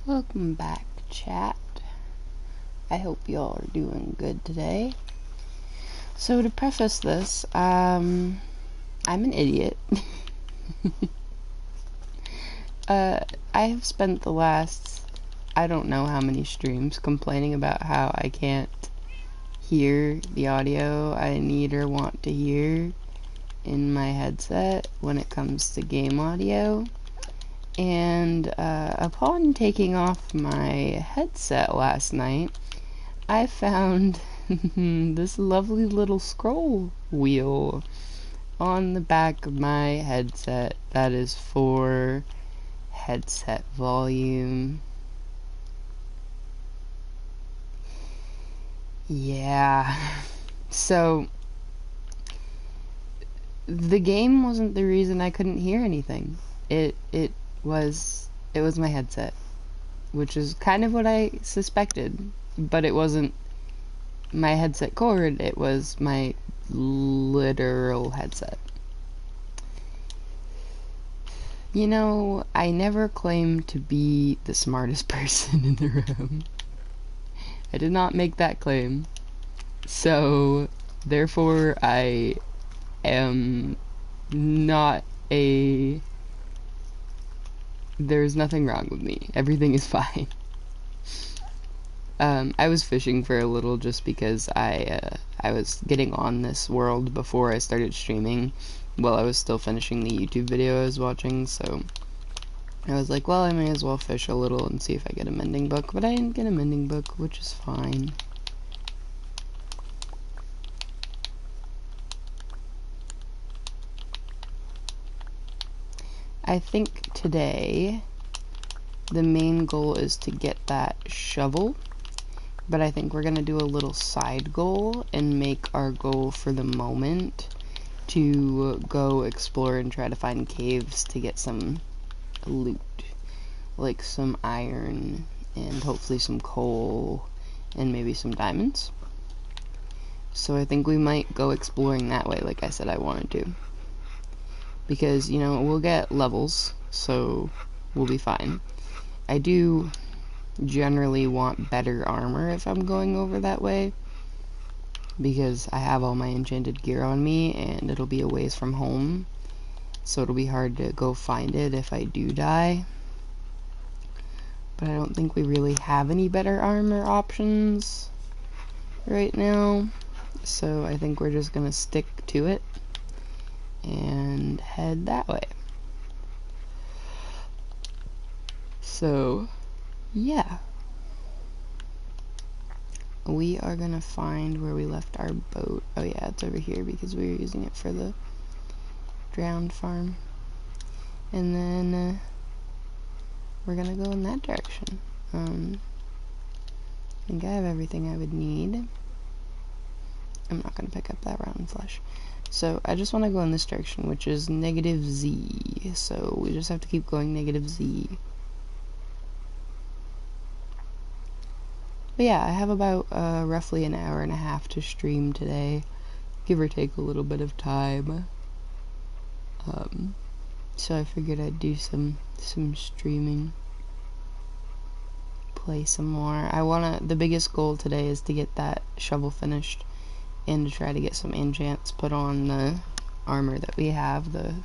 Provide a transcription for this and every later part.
Welcome back, chat. I hope y'all are doing good today. So to preface this, I'm an idiot. I have spent the last, I don't know how many streams complaining about how I can't hear the audio I need or want to hear in my headset when it comes to game audio. And upon taking off my headset last night, I found this lovely little scroll wheel on the back of my headset that is for headset volume. Yeah. So the game wasn't the reason I couldn't hear anything. It was my headset, which is kind of what I suspected, but it wasn't my headset cord, it was my literal headset. You know, I never claimed to be the smartest person in the room. I did not make that claim. So, therefore, I am not a... There's nothing wrong with me. Everything is fine. I was fishing for a little just because I was getting on this world before I started streaming while I was still finishing the YouTube video I was watching, so I was like, well, I may as well fish a little and see if I get a mending book, but I didn't get a mending book, which is fine. I think today the main goal is to get that shovel, but I think we're gonna do a little side goal and make our goal for the moment to go explore and try to find caves to get some loot, like some iron and hopefully some coal and maybe some diamonds. So I think we might go exploring that way, like I said I wanted to. Because, you know, we'll get levels, so we'll be fine. I do generally want better armor if I'm going over that way, because I have all my enchanted gear on me, and it'll be a ways from home, so it'll be hard to go find it if I do die. But I don't think we really have any better armor options right now, so I think we're just gonna stick to it and head that way. So, yeah. We are gonna find where we left our boat. Oh yeah, it's over here because we were using it for the drowned farm. And then we're gonna go in that direction. I think I have everything I would need. I'm not gonna pick up that rotten flesh. So I just want to go in this direction, which is negative Z. So we just have to keep going negative Z. But yeah, I have about roughly an hour and a half to stream today, give or take a little bit of time. So I figured I'd do some streaming, play some more. The biggest goal today is to get that shovel finished and to try to get some enchants put on the armor that we have, the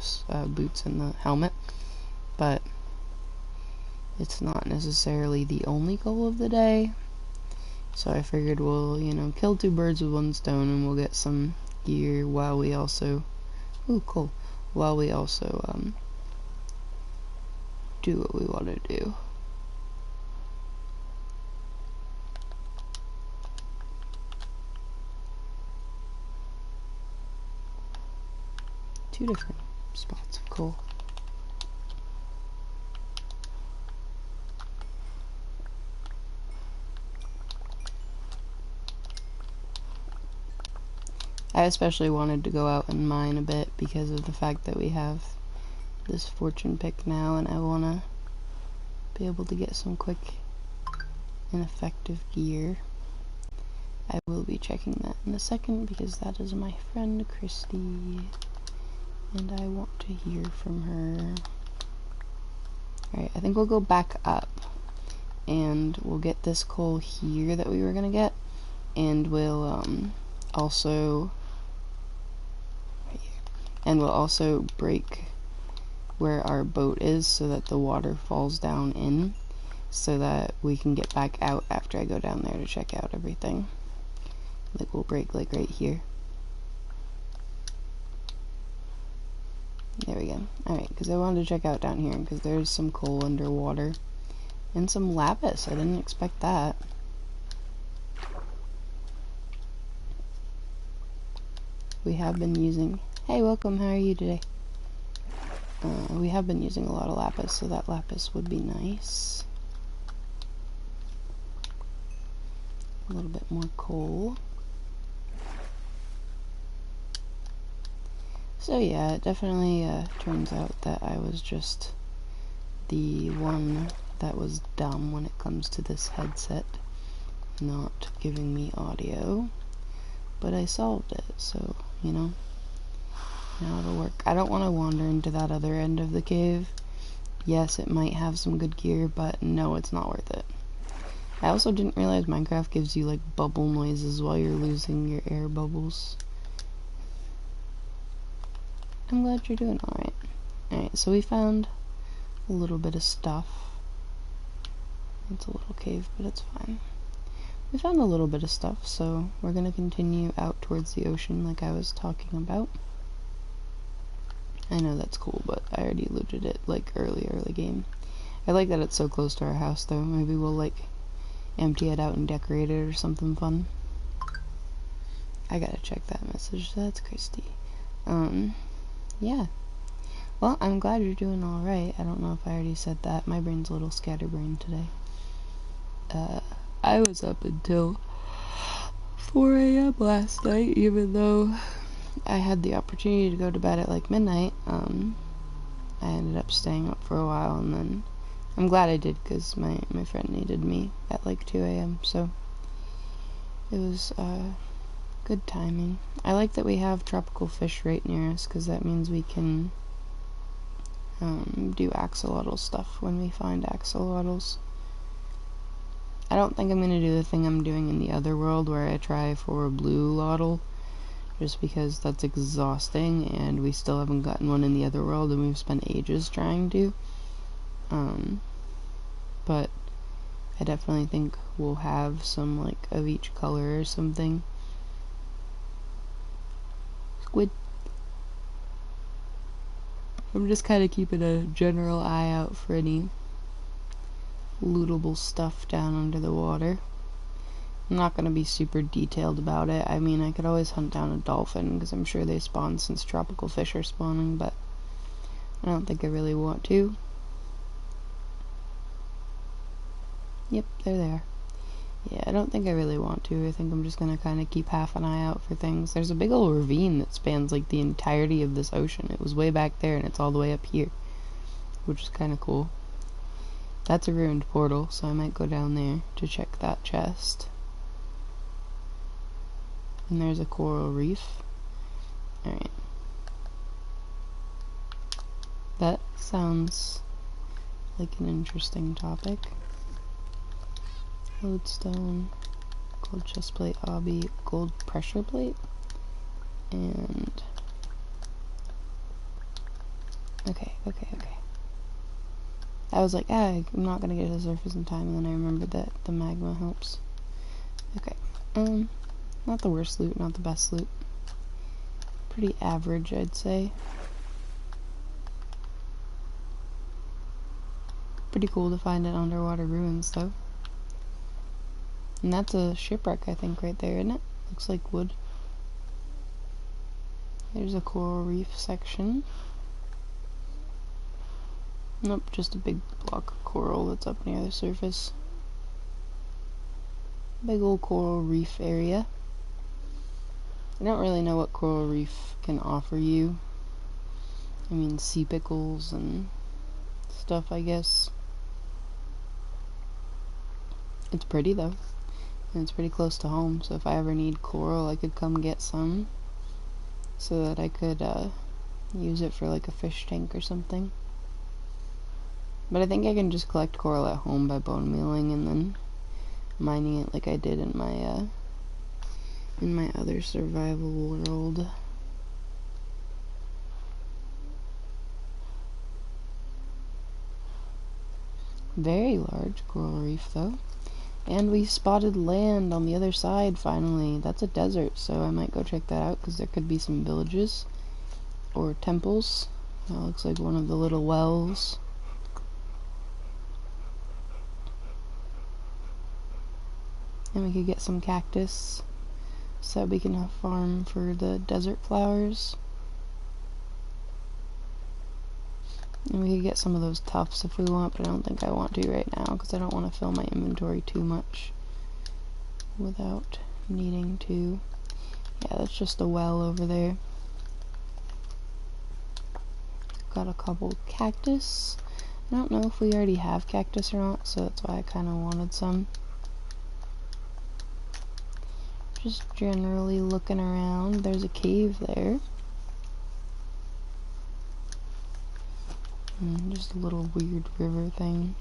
boots and the helmet. But it's not necessarily the only goal of the day. So I figured we'll, you know, kill two birds with one stone, and we'll get some gear while we also, while we also do what we want to do. Two different spots of coal. I especially wanted to go out and mine a bit because of the fact that we have this fortune pick now, and I want to be able to get some quick and effective gear. I will be checking that in a second because that is my friend Christy, and I want to hear from her. Alright, I think we'll go back up and we'll get this coal here that we were gonna get, and we'll also break where our boat is so that the water falls down in, so that we can get back out after I go down there to check out everything. Like, we'll break like right here. There we go. Alright, because I wanted to check out down here, because there's some coal underwater. And some lapis. I didn't expect that. We have been using... Hey, welcome. How are you today? We have been using a lot of lapis, so that lapis would be nice. A little bit more coal. So yeah, it definitely turns out that I was just the one that was dumb when it comes to this headset not giving me audio, but I solved it, so, you know, now it'll work. I don't want to wander into that other end of the cave. Yes, it might have some good gear, but no, it's not worth it. I also didn't realize Minecraft gives you, like, bubble noises while you're losing your air bubbles. I'm glad you're doing alright. Alright, so we found a little bit of stuff. It's a little cave, but it's fine. We found a little bit of stuff, so we're gonna continue out towards the ocean like I was talking about. I know that's cool, but I already looted it, like, early game. I like that it's so close to our house, though. Maybe we'll, like, empty it out and decorate it or something fun. I gotta check that message. That's Christy. Yeah. Well, I'm glad you're doing alright. I don't know if I already said that. My brain's a little scatterbrained today. I was up until 4 a.m. last night, even though I had the opportunity to go to bed at, like, midnight. I ended up staying up for a while, and then I'm glad I did, because my friend needed me at, like, 2 a.m., so it was, good timing. I like that we have tropical fish right near us, because that means we can do axolotl stuff when we find axolotls. I don't think I'm going to do the thing I'm doing in the other world where I try for a blue lotl, just because that's exhausting and we still haven't gotten one in the other world and we've spent ages trying to. But I definitely think we'll have some, like, of each color or something. Squid. I'm just kind of keeping a general eye out for any lootable stuff down under the water. I'm not going to be super detailed about it. I mean, I could always hunt down a dolphin, because I'm sure they spawn since tropical fish are spawning, but I don't think I really want to. Yep, there they are. Yeah, I don't think I really want to. I think I'm just going to kind of keep half an eye out for things. There's a big old ravine that spans, like, the entirety of this ocean. It was way back there, and it's all the way up here, which is kind of cool. That's a ruined portal, so I might go down there to check that chest. And there's a coral reef. Alright. That sounds like an interesting topic. Lodestone, gold chest plate, obby, gold pressure plate, and... Okay. I was like, I'm not gonna get to the surface in time, and then I remembered that the magma helps. Okay, not the worst loot, not the best loot. Pretty average, I'd say. Pretty cool to find it underwater ruins, though. And that's a shipwreck, I think, right there, isn't it? Looks like wood. There's a coral reef section. Nope, just a big block of coral that's up near the surface. Big old coral reef area. I don't really know what coral reef can offer you. I mean, sea pickles and stuff, I guess. It's pretty, though. And it's pretty close to home, so if I ever need coral, I could come get some. So that I could, use it for, like, a fish tank or something. But I think I can just collect coral at home by bone mealing and then mining it like I did in my other survival world. Very large coral reef though. And we spotted land on the other side finally. That's a desert, so I might go check that out because there could be some villages or temples. That looks like one of the little wells. And we could get some cactus so that we can have farm for the desert flowers. And we could get some of those tufts if we want, but I don't think I want to right now because I don't want to fill my inventory too much without needing to. Yeah, that's just a well over there. Got a couple cactus. I don't know if we already have cactus or not, so that's why I kind of wanted some. Just generally looking around. There's a cave there. Just a little weird river thing.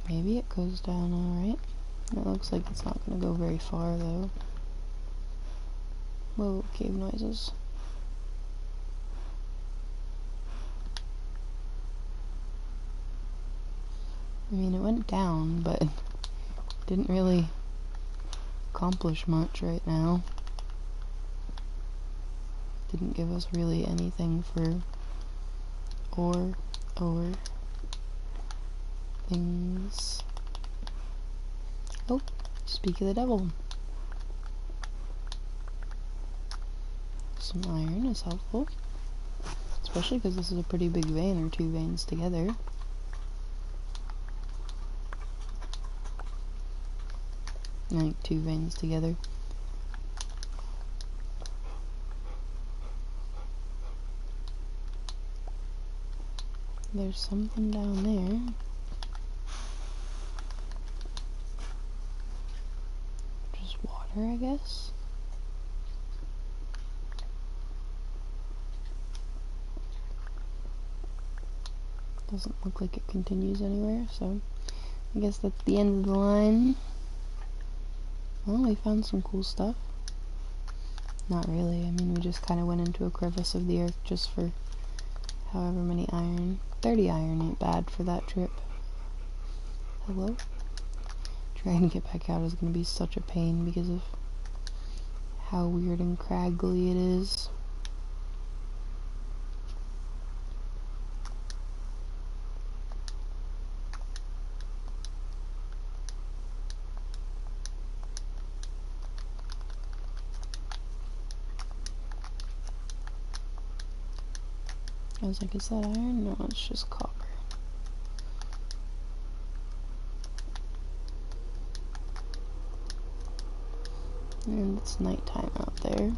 Maybe it goes down alright. It looks like it's not going to go very far though. Whoa, cave noises. I mean, it went down, but didn't really accomplish much right now. Didn't give us really anything for ore or things. Oh, speak of the devil. Some iron is helpful, especially because this is a pretty big vein, or two veins together. I think two veins together. There's something down there. Just water, I guess. Doesn't look like it continues anywhere, so I guess that's the end of the line. Well, we found some cool stuff. Not really. I mean, we just kind of went into a crevice of the earth just for however many iron. 30 iron ain't bad for that trip. Hello? Trying to get back out is going to be such a pain because of how weird and craggly it is. I was like, is that iron? No, it's just copper. And it's nighttime out there,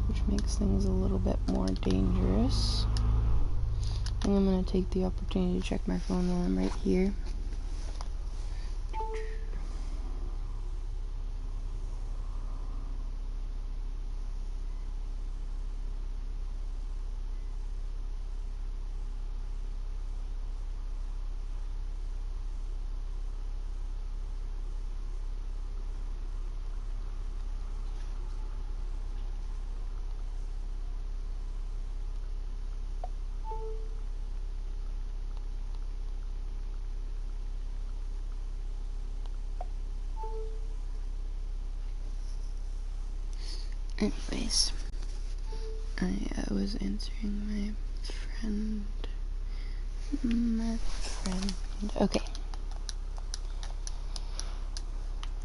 which makes things a little bit more dangerous. And I'm going to take the opportunity to check my phone while I'm right here. Anyways, I was answering my friend, okay.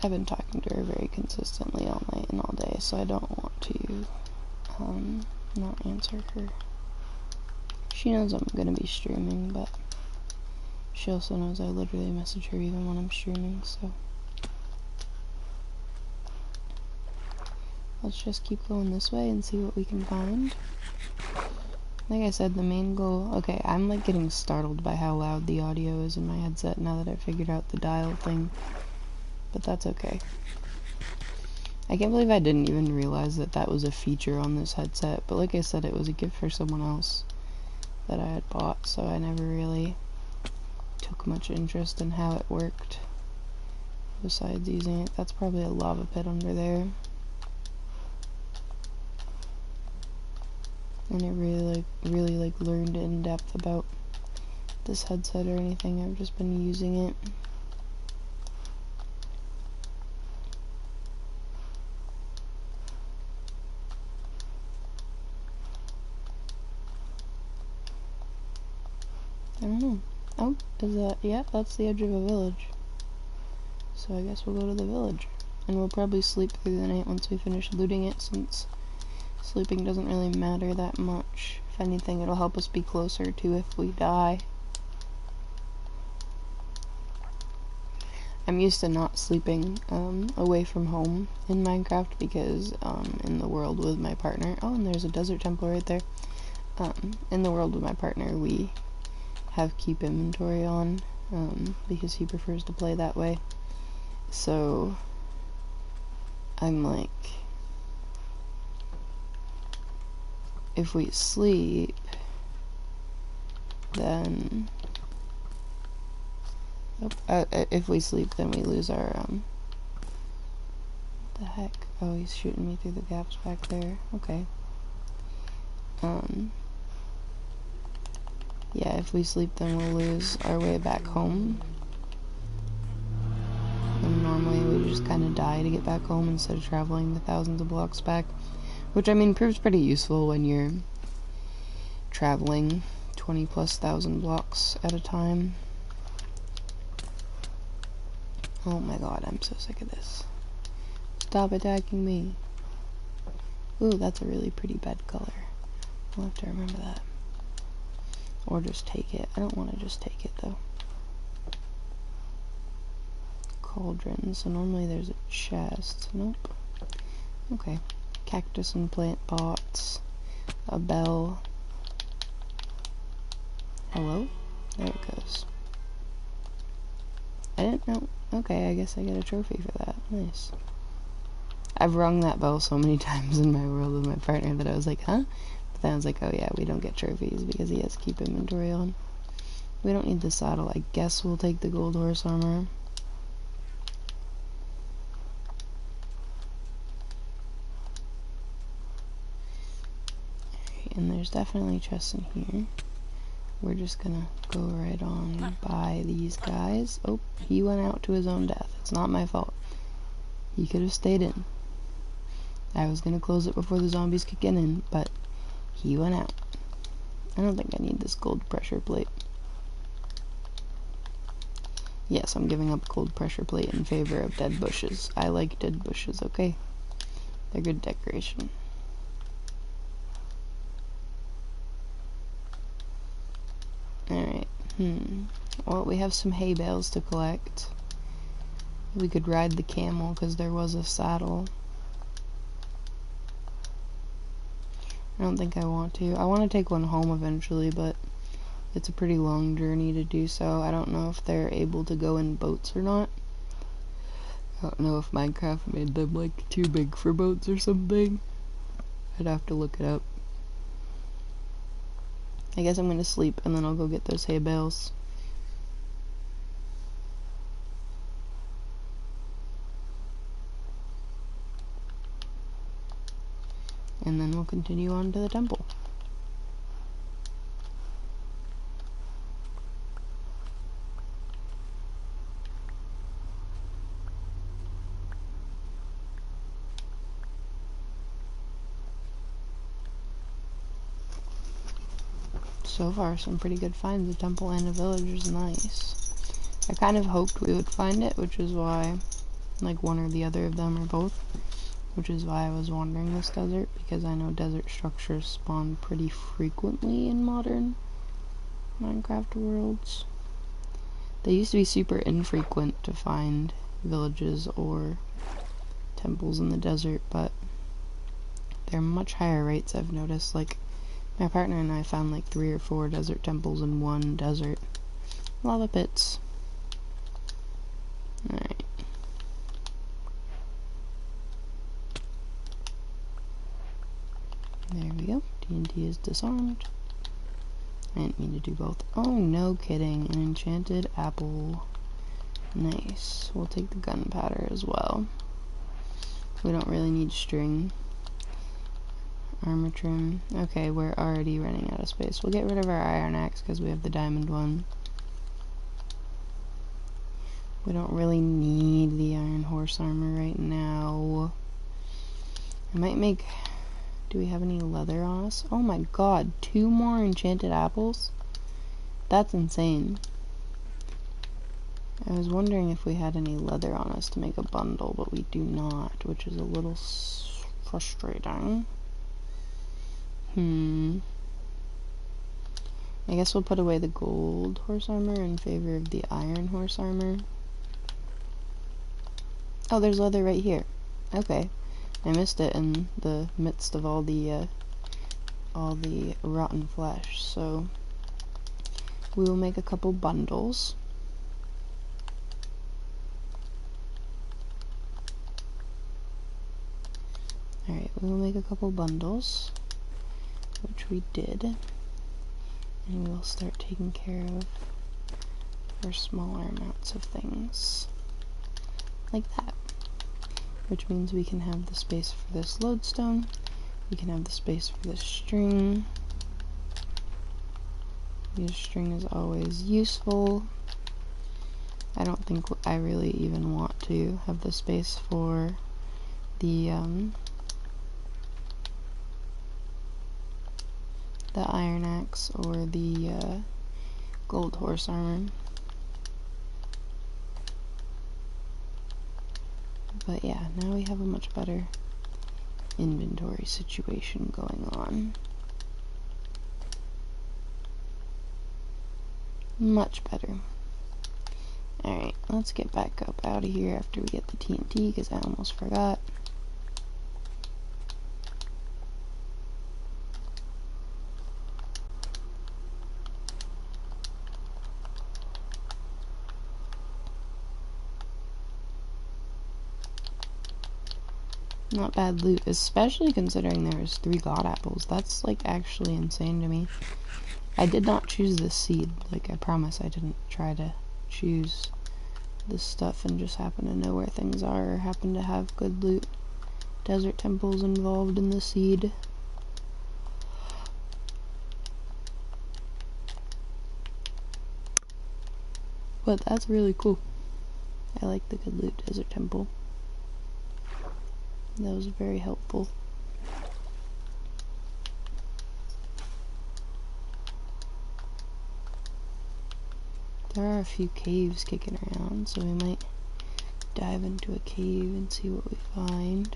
I've been talking to her very consistently all night and all day, so I don't want to, not answer her. She knows I'm gonna be streaming, but she also knows I literally message her even when I'm streaming, so. Let's just keep going this way and see what we can find. Like I said, the main goal... Okay, I'm like getting startled by how loud the audio is in my headset now that I figured out the dial thing. But that's okay. I can't believe I didn't even realize that that was a feature on this headset, but like I said, it was a gift for someone else that I had bought, so I never really took much interest in how it worked besides using it. That's probably a lava pit under there. I never really learned in depth about this headset or anything. I've just been using it. I don't know. Oh, is that, yeah, that's the edge of a village. So I guess we'll go to the village. And we'll probably sleep through the night once we finish looting it, since sleeping doesn't really matter that much. If anything, it'll help us be closer to if we die. I'm used to not sleeping away from home in Minecraft because in the world with my partner, oh, and there's a desert temple right there. In the world with my partner, we have keep inventory on because he prefers to play that way. So I'm like, if we sleep, then if we sleep, then we lose our what the heck? Oh, he's shooting me through the gaps back there. Okay. Yeah, if we sleep, then we'll lose our way back home. And normally we just kind of die to get back home instead of traveling the thousands of blocks back. Which, I mean, proves pretty useful when you're traveling 20,000+ blocks at a time. Oh my god, I'm so sick of this. Stop attacking me. Ooh, that's a really pretty bed color. I'll have to remember that. Or just take it. I don't want to just take it, though. Cauldron. So normally there's a chest. Nope. Okay. Cactus and plant pots. A bell. Hello? There it goes. I didn't know. Okay, I guess I get a trophy for that. Nice. I've rung that bell so many times in my world with my partner that I was like, huh? But then I was like, oh yeah, we don't get trophies because he has to keep inventory on. We don't need the saddle. I guess we'll take the gold horse armor. Alright, and there's definitely chests in here. We're just gonna go right on by these guys. Oh, he went out to his own death. It's not my fault. He could have stayed in. I was gonna close it before the zombies could get in, but he went out. I don't think I need this gold pressure plate. Yes, I'm giving up gold pressure plate in favor of dead bushes. I like dead bushes, okay? They're good decoration. Alright, well, we have some hay bales to collect. We could ride the camel because there was a saddle. I don't think I want to. I want to take one home eventually, but it's a pretty long journey to do so. I don't know if they're able to go in boats or not. I don't know if Minecraft made them, like, too big for boats or something. I'd have to look it up. I guess I'm gonna sleep, and then I'll go get those hay bales. And then we'll continue on to the temple. So far, some pretty good finds. A temple and a village is nice. I kind of hoped we would find it, which is why, like, one or the other of them or both, which is why I was wandering this desert, because I know desert structures spawn pretty frequently in modern Minecraft worlds. They used to be super infrequent to find villages or temples in the desert, but they're much higher rates, I've noticed. Like, my partner and I found like 3 or 4 desert temples in one desert. Lava pits. Alright. There we go. TNT is disarmed. I didn't mean to do both. Oh, no kidding. An enchanted apple. Nice. We'll take the gunpowder as well. We don't really need string. Armor trim. Okay, we're already running out of space. We'll get rid of our iron axe because we have the diamond one. We don't really need the iron horse armor right now. I might make... Do we have any leather on us? Oh my god, 2 more enchanted apples? That's insane. I was wondering if we had any leather on us to make a bundle, but we do not, which is a little frustrating. I guess we'll put away the gold horse armor in favor of the iron horse armor. Oh, there's leather right here. Okay. I missed it in the midst of all the rotten flesh, so we will make a couple bundles. Alright, we will make a couple bundles, which we did, and we will start taking care of our smaller amounts of things, like that. Which means we can have the space for this lodestone, we can have the space for this string. This string is always useful. I don't think I really even want to have the space for the iron axe or the gold horse armor. But yeah, now we have a much better inventory situation going on. Much better. Alright, let's get back up out of here after we get the TNT, because I almost forgot. Not bad loot, especially considering there was 3 god apples. That's, like, actually insane to me. I did not choose this seed. Like, I promise I didn't try to choose this stuff and just happen to know where things are or happen to have good loot. Desert temples involved in the seed. But that's really cool. I like the good loot desert temple. That was very helpful. There are a few caves kicking around, so we might dive into a cave and see what we find.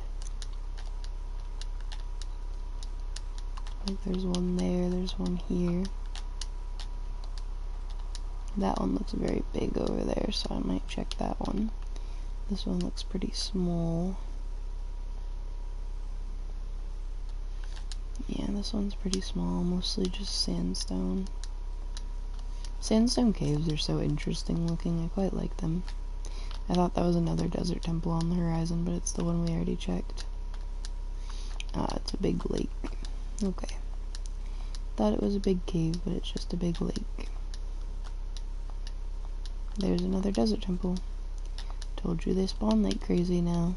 Like there's one there, there's one here. That one looks very big over there, so I might check that one. This one looks pretty small. Yeah, this one's pretty small, mostly just sandstone. Sandstone caves are so interesting looking, I quite like them. I thought that was another desert temple on the horizon, but it's the one we already checked. Ah, it's a big lake. Okay. Thought it was a big cave, but it's just a big lake. There's another desert temple. Told you they spawn like crazy now.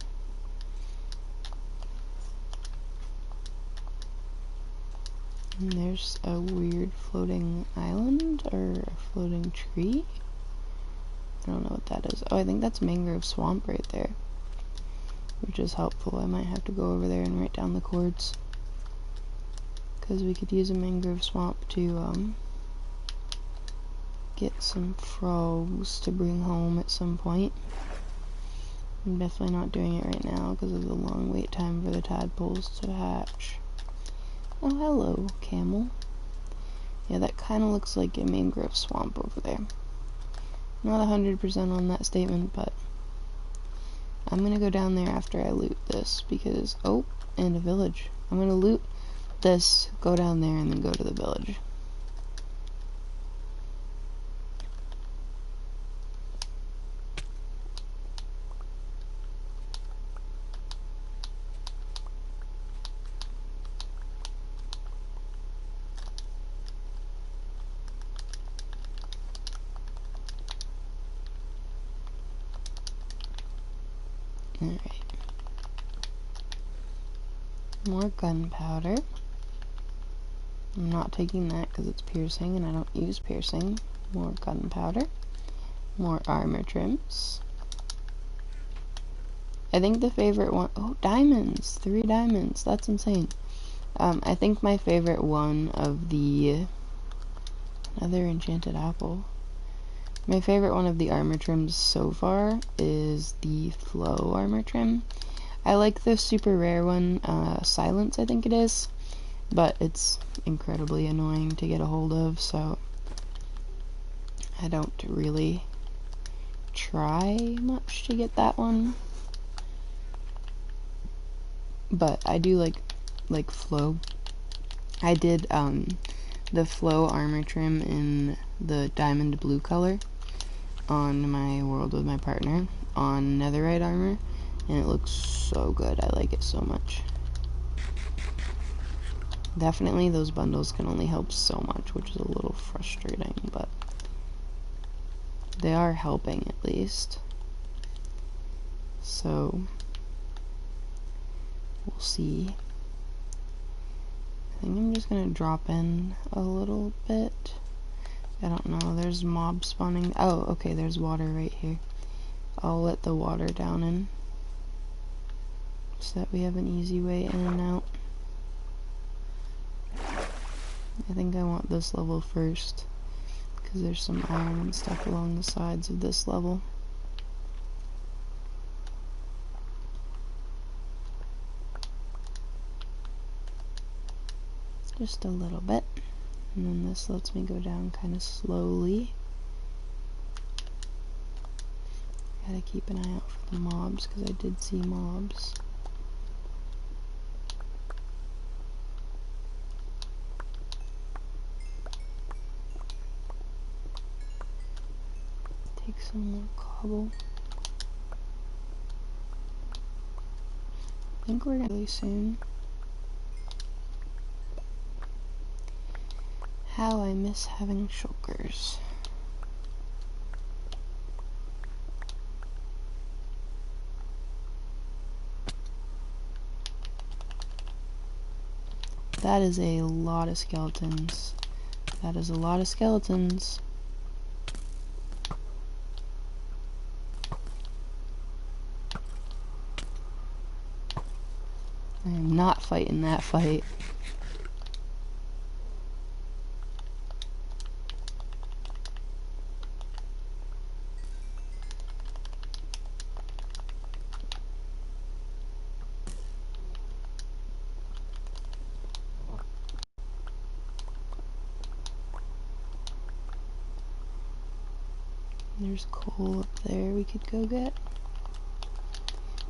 And there's a weird floating island, or a floating tree? I don't know what that is. Oh, I think that's mangrove swamp right there. Which is helpful. I might have to go over there and write down the coords. Because we could use a mangrove swamp to, get some frogs to bring home at some point. I'm definitely not doing it right now because of the long wait time for the tadpoles to hatch. Oh, hello, camel. Yeah, that kind of looks like a mangrove swamp over there. Not 100% on that statement, but I'm gonna go down there after I loot this because, oh, and a village. I'm gonna loot this, go down there, and then go to the village. Alright. More gunpowder. I'm not taking that because it's piercing and I don't use piercing. More gunpowder. More armor trims. I think the favorite one... Oh, diamonds! 3 diamonds. That's insane. I think my favorite one of the... Another enchanted apple. My favorite one of the armor trims so far is the flow armor trim. I like the super rare one, Silence I think it is, but it's incredibly annoying to get a hold of, so I don't really try much to get that one. But I do like flow. I did the flow armor trim in the diamond blue color on my world with my partner on netherite armor, and it looks so good. I like it so much. Definitely those bundles can only help so much, which is a little frustrating, but they are helping at least. So we'll see. I think I'm just gonna drop in a little bit. I don't know, there's mobs spawning. Oh, okay, there's water right here. I'll let the water down in so that we have an easy way in and out. I think I want this level first because there's some iron and stuff along the sides of this level. Just a little bit. And then this lets me go down kind of slowly. Gotta keep an eye out for the mobs because I did see mobs. Take some more cobble. I think we're gonna really soon. How I miss having shulkers. That is a lot of skeletons. That is a lot of skeletons. I am not fighting that fight. There's coal up there we could go get.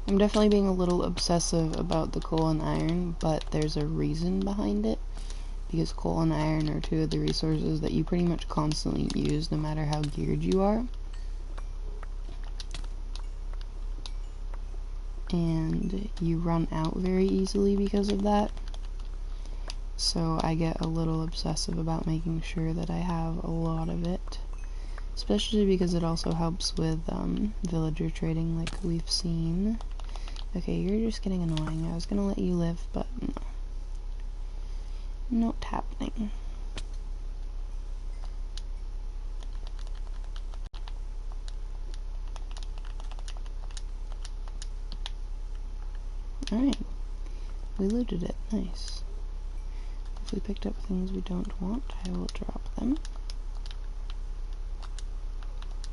I'm definitely being a little obsessive about the coal and iron, but there's a reason behind it. Because coal and iron are 2 of the resources that you pretty much constantly use no matter how geared you are. And you run out very easily because of that. So I get a little obsessive about making sure that I have a lot of it. Especially because it also helps with villager trading like we've seen. Okay, you're just getting annoying. I was gonna let you live, but no. Not happening. Alright. We looted it. Nice. If we picked up things we don't want, I will drop them.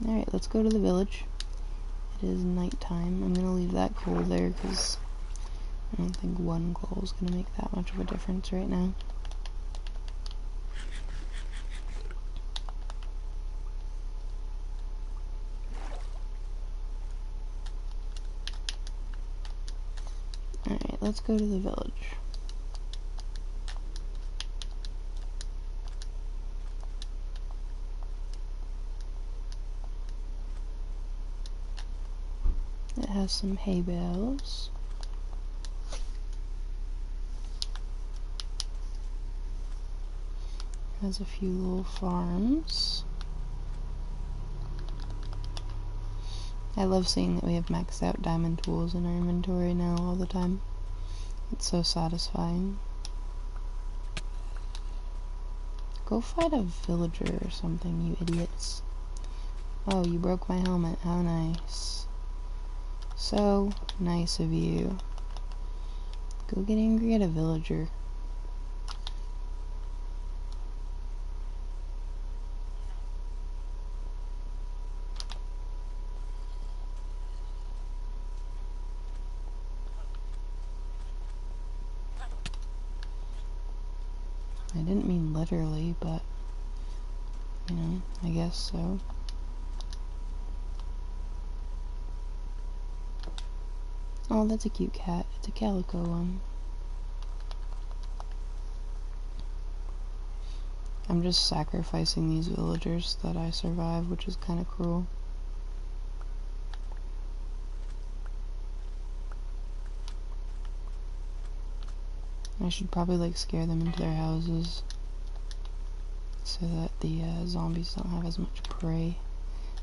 Alright, let's go to the village. It is nighttime. I'm gonna leave that coal there because I don't think 1 coal is gonna make that much of a difference right now. Alright, let's go to the village. It has some hay bales. Has a few little farms. I love seeing that we have maxed out diamond tools in our inventory now all the time. It's so satisfying. Go fight a villager or something, you idiots. Oh, you broke my helmet. How nice. So nice of you. Go get angry at a villager. I didn't mean literally, but, you know, I guess so. Oh, that's a cute cat. It's a calico one. I'm just sacrificing these villagers that I survive, which is kind of cruel. I should probably, like, scare them into their houses so that the zombies don't have as much prey.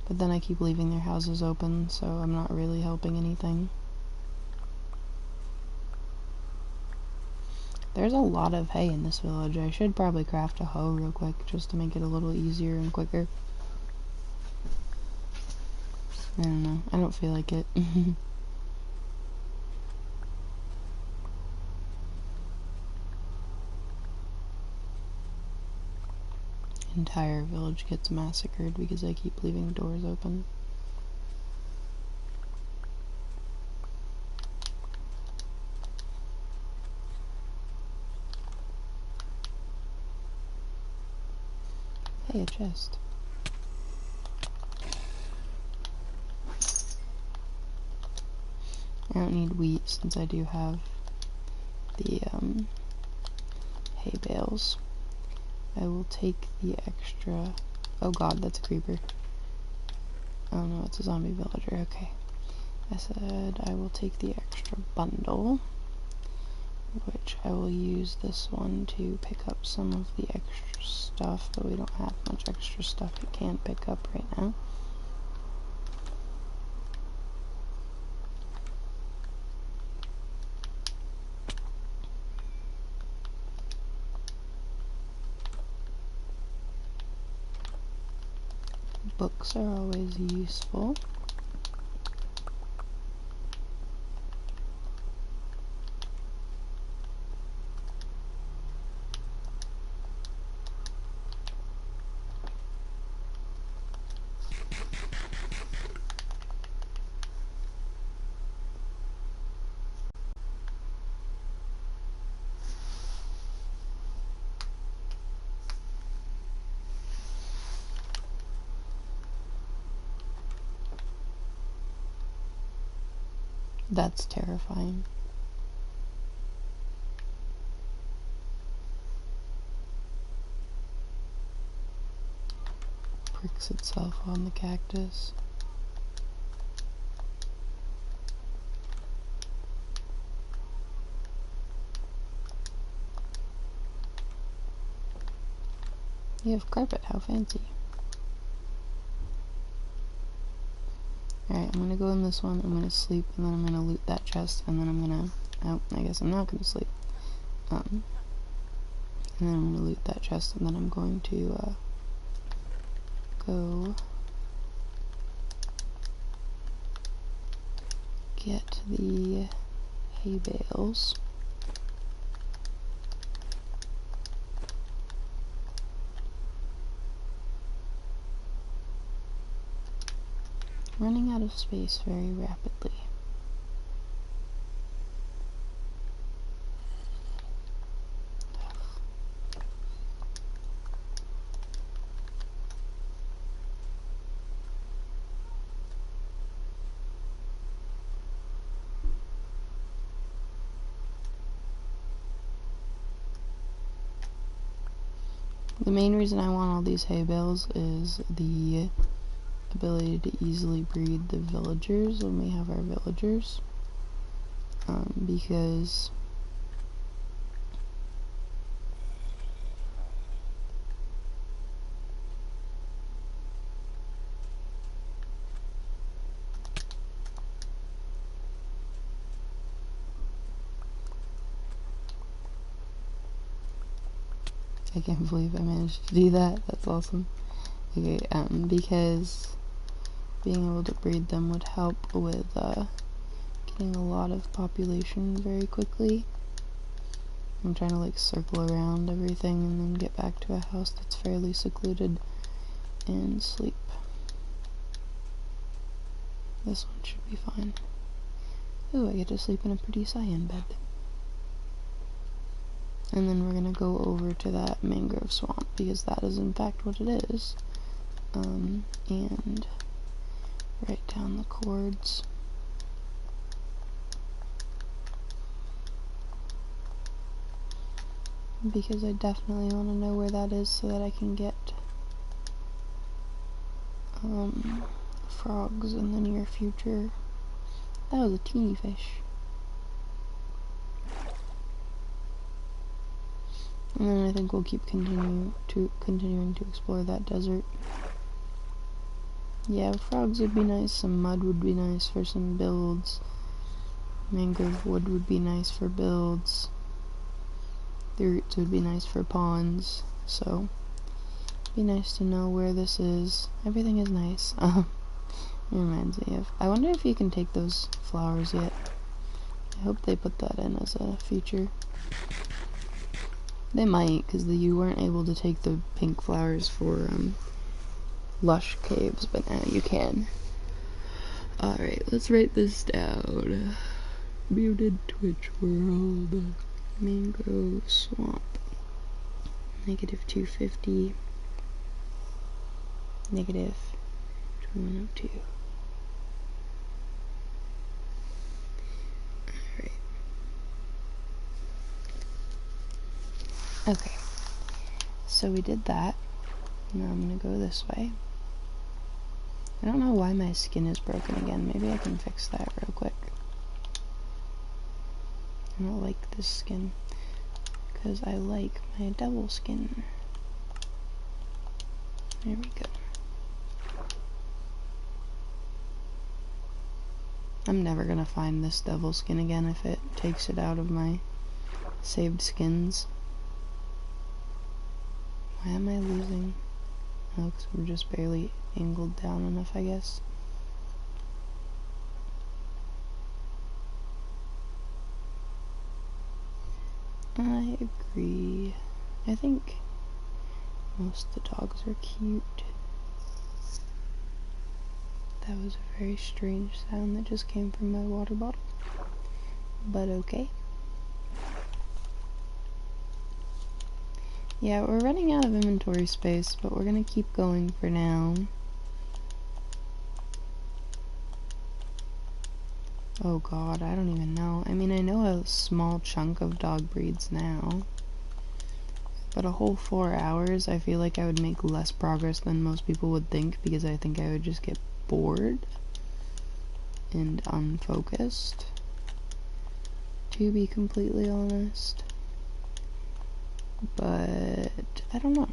But then I keep leaving their houses open, so I'm not really helping anything. There's a lot of hay in this village. I should probably craft a hoe real quick just to make it a little easier and quicker. I don't know. I don't feel like it. Entire village gets massacred because I keep leaving doors open. Hey, a chest. I don't need wheat since I do have the hay bales. I will take the extra... Oh god, that's a creeper. Oh no, it's a zombie villager. Okay. I said I will take the extra bundle, which I will use this one to pick up some of the extra stuff, but we don't have much extra stuff we can't pick up right now. Books are always useful. That's terrifying. Pricks itself on the cactus. You have carpet, how fancy. Alright, I'm gonna go in this one, I'm gonna sleep, and then I'm gonna loot that chest, and then I'm gonna... Oh, I guess I'm not gonna sleep. And then I'm gonna loot that chest, and then I'm going to, go... get the hay bales. Running out of space very rapidly. The main reason I want all these hay bales is the ability to easily breed the villagers when we have our villagers, because I can't believe I managed to do that. That's awesome. Okay, because being able to breed them would help with getting a lot of population very quickly. I'm trying to like circle around everything and then get back to a house that's fairly secluded and sleep. This one should be fine. Ooh, I get to sleep in a pretty cyan bed. And then we're gonna go over to that mangrove swamp because that is in fact what it is. And write down the chords. Because I definitely want to know where that is so that I can get frogs in the near future. That was a teeny fish. And then I think we'll keep continuing to explore that desert. Yeah, frogs would be nice, some mud would be nice for some builds. Mangrove wood would be nice for builds. The roots would be nice for ponds, so it'd be nice to know where this is. Everything is nice. It reminds me of, I wonder if you can take those flowers yet. I hope they put that in as a feature. They might, because you weren't able to take the pink flowers for lush caves, but now you can. Alright, let's write this down. Muted Twitch world. Mangrove swamp. -250. -2102. Alright. Okay. So we did that. Now I'm gonna go this way. I don't know why my skin is broken again. Maybe I can fix that real quick. I don't like this skin because I like my devil skin. There we go. I'm never gonna find this devil skin again if it takes it out of my saved skins. Why am I losing? Oh, because we're just barely angled down enough, I guess. I agree. I think most of the dogs are cute. That was a very strange sound that just came from my water bottle. But okay. Yeah, we're running out of inventory space, but we're gonna keep going for now. Oh god, I don't even know. I mean, I know a small chunk of dog breeds now. But a whole 4 hours, I feel like I would make less progress than most people would think, because I think I would just get bored and unfocused, to be completely honest. But I don't know.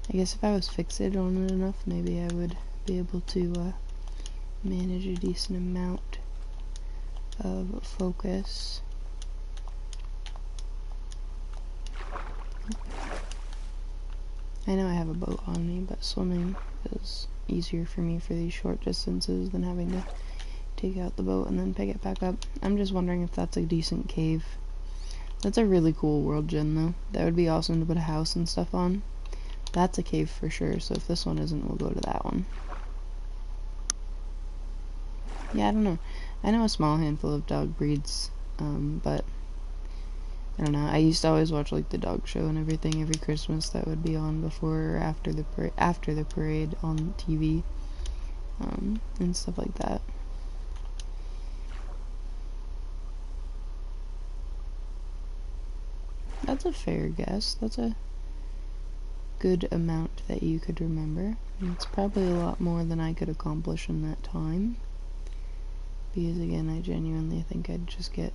I guess if I was fixated on it enough, maybe I would be able to manage a decent amount of focus. I know I have a boat on me, but swimming is easier for me for these short distances than having to take out the boat and then pick it back up. I'm just wondering if that's a decent cave. That's a really cool world gen though. That would be awesome to put a house and stuff on. That's a cave for sure, so if this one isn't, we'll go to that one. Yeah, I don't know. I know a small handful of dog breeds, but I don't know. I used to always watch like the dog show and everything every Christmas that would be on before or after the parade on TV, and stuff like that. That's a fair guess. That's a good amount that you could remember. It's probably a lot more than I could accomplish in that time. Because again, I genuinely think I'd just get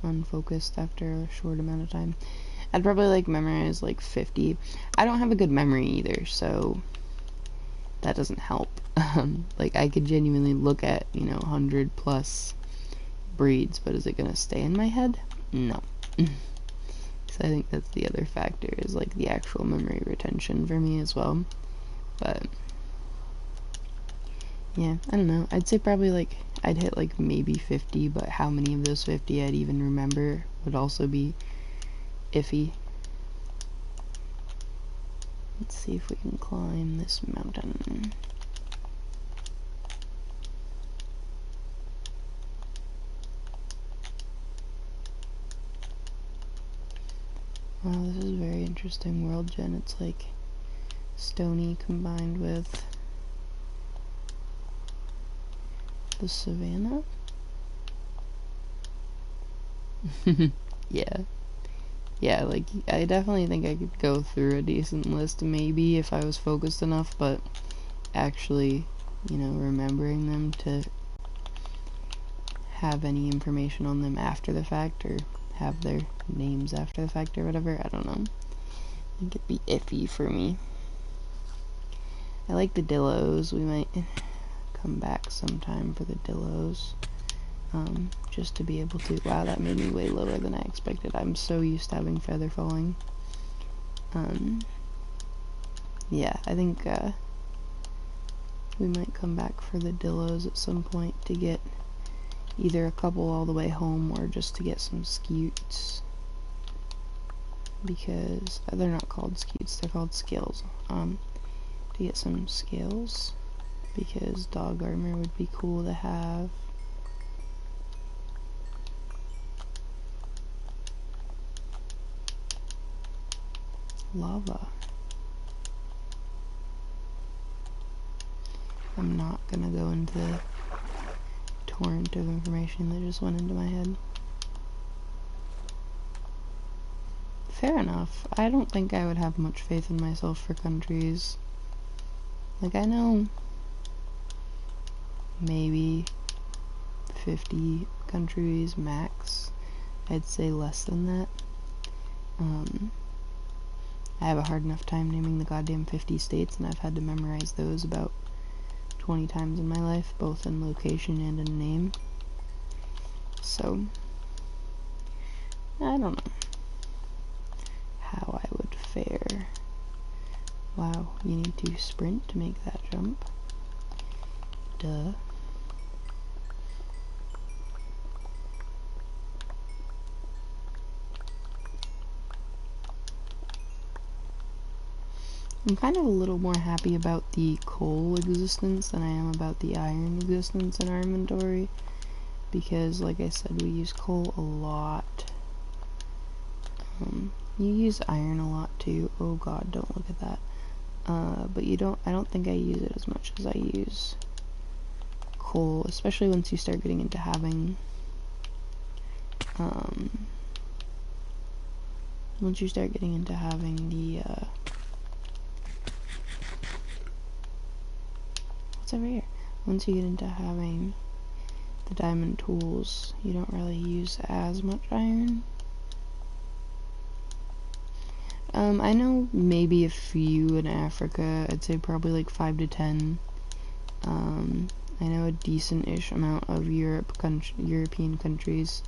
unfocused after a short amount of time. I'd probably like memorize like 50. I don't have a good memory either, so that doesn't help. Like I could genuinely look at, 100 plus breeds, but is it gonna stay in my head? No. Because I think that's the other factor, is like the actual memory retention for me as well. But yeah, I don't know. I'd say probably like I'd hit like maybe 50, but how many of those 50 I'd even remember would also be iffy. Let's see if we can climb this mountain. Wow, this is very interesting world gen. It's like stony combined with the savannah. Yeah, like I definitely think I could go through a decent list maybe if I was focused enough, but actually, you know, remembering them to have any information on them after the fact, or have their names after the fact or whatever, I don't know. I think it'd be iffy for me. I like the Dillos. We might come back sometime for the Dillos. Just to be able to... Wow, that made me way lower than I expected. I'm so used to having feather falling. Yeah, I think we might come back for the Dillos at some point to get either a couple all the way home or just to get some scutes. Because they're not called scutes, they're called scales. To get some scales, because dog armor would be cool to have. Lava. I'm not gonna go into the torrent of information that just went into my head. Fair enough. I don't think I would have much faith in myself for countries. Like, I know maybe 50 countries max. I'd say less than that. I have a hard enough time naming the goddamn 50 states, and I've had to memorize those about 20 times in my life, both in location and in name. So, I don't know how I would fare. Wow, you need to sprint to make that jump. Duh. I'm kind of a little more happy about the coal existence than I am about the iron existence in our inventory, because, like I said, we use coal a lot. You use iron a lot too. Oh god, don't look at that. But I don't think I use it as much as I use coal, especially once you start getting into having, the, what's over here? Once you get into having the diamond tools, you don't really use as much iron. I know maybe a few in Africa. I'd say probably like 5 to 10. I know a decent-ish amount of European countries.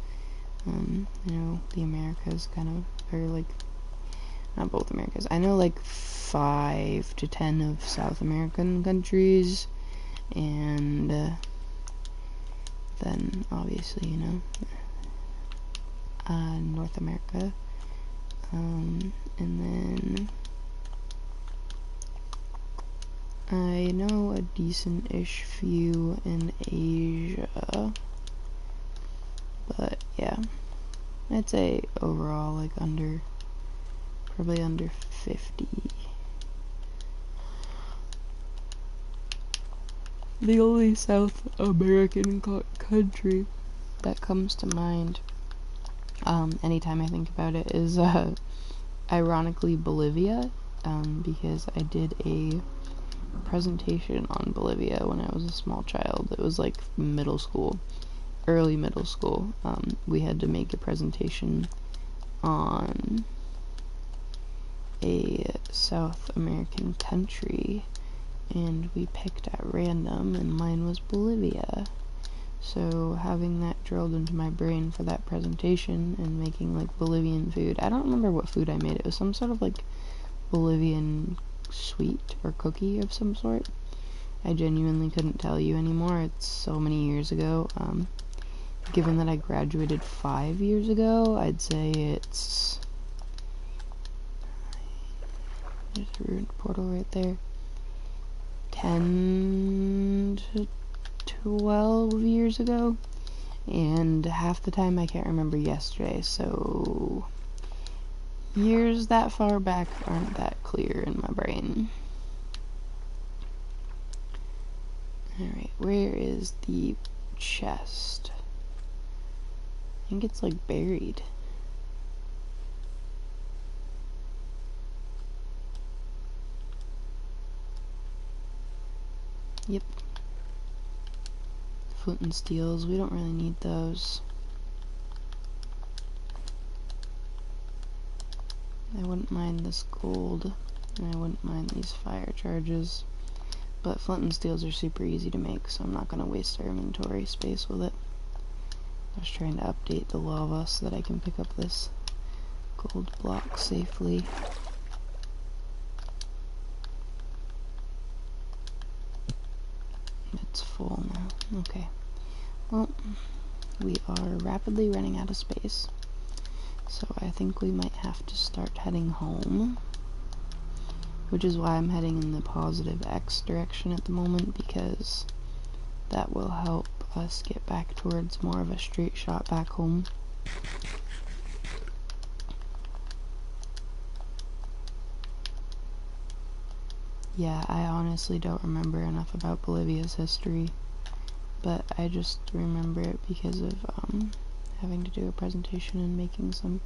You know, the Americas kind of, or like, not both Americas. I know like 5 to 10 of South American countries, and then obviously, you know, North America. And then I know a decent-ish few in Asia, but yeah, I'd say overall like probably under 50. The only South American country that comes to mind anytime I think about it is ironically Bolivia, because I did a presentation on Bolivia when I was a small child. It was like middle school, early middle school. We had to make a presentation on a South American country, and we picked at random, and mine was Bolivia. So having that drilled into my brain for that presentation and making like Bolivian food. I don't remember what food I made. It was some sort of like Bolivian sweet or cookie of some sort. I genuinely couldn't tell you anymore. It's so many years ago. Given that I graduated 5 years ago, I'd say it's... There's a ruined portal right there. 10 to 12 years ago. And half the time I can't remember yesterday, so... years that far back aren't that clear in my brain. Alright, where is the chest? I think it's like buried. Yep. Flint and steels, we don't really need those. I wouldn't mind this gold, and I wouldn't mind these fire charges. But flint and steels are super easy to make, so I'm not going to waste our inventory space with it. I was trying to update the lava so that I can pick up this gold block safely. It's full now. Okay. Well, we are rapidly running out of space, so I think we might have to start heading home. Which is why I'm heading in the positive X direction at the moment, because that will help us get back towards more of a straight shot back home. Yeah, I honestly don't remember enough about Bolivia's history, but I just remember it because of having to do a presentation and making some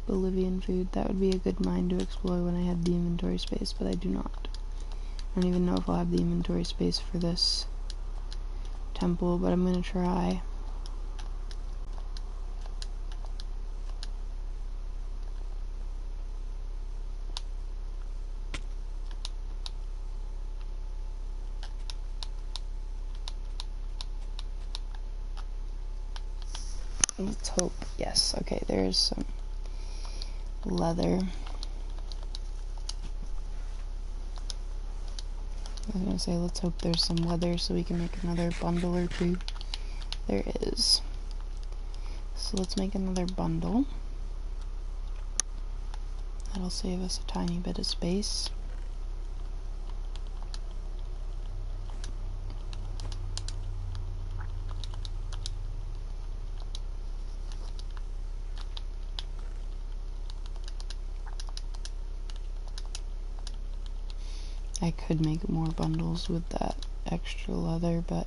Bolivian food. That would be a good mine to explore when I had the inventory space, but I do not. I don't even know if I'll have the inventory space for this temple, but I'm gonna try. Let's hope. Yes, okay, there's some leather. I was gonna say, let's hope there's some leather so we can make another bundle or two. There is. So let's make another bundle. That'll save us a tiny bit of space. I could make more bundles with that extra leather, but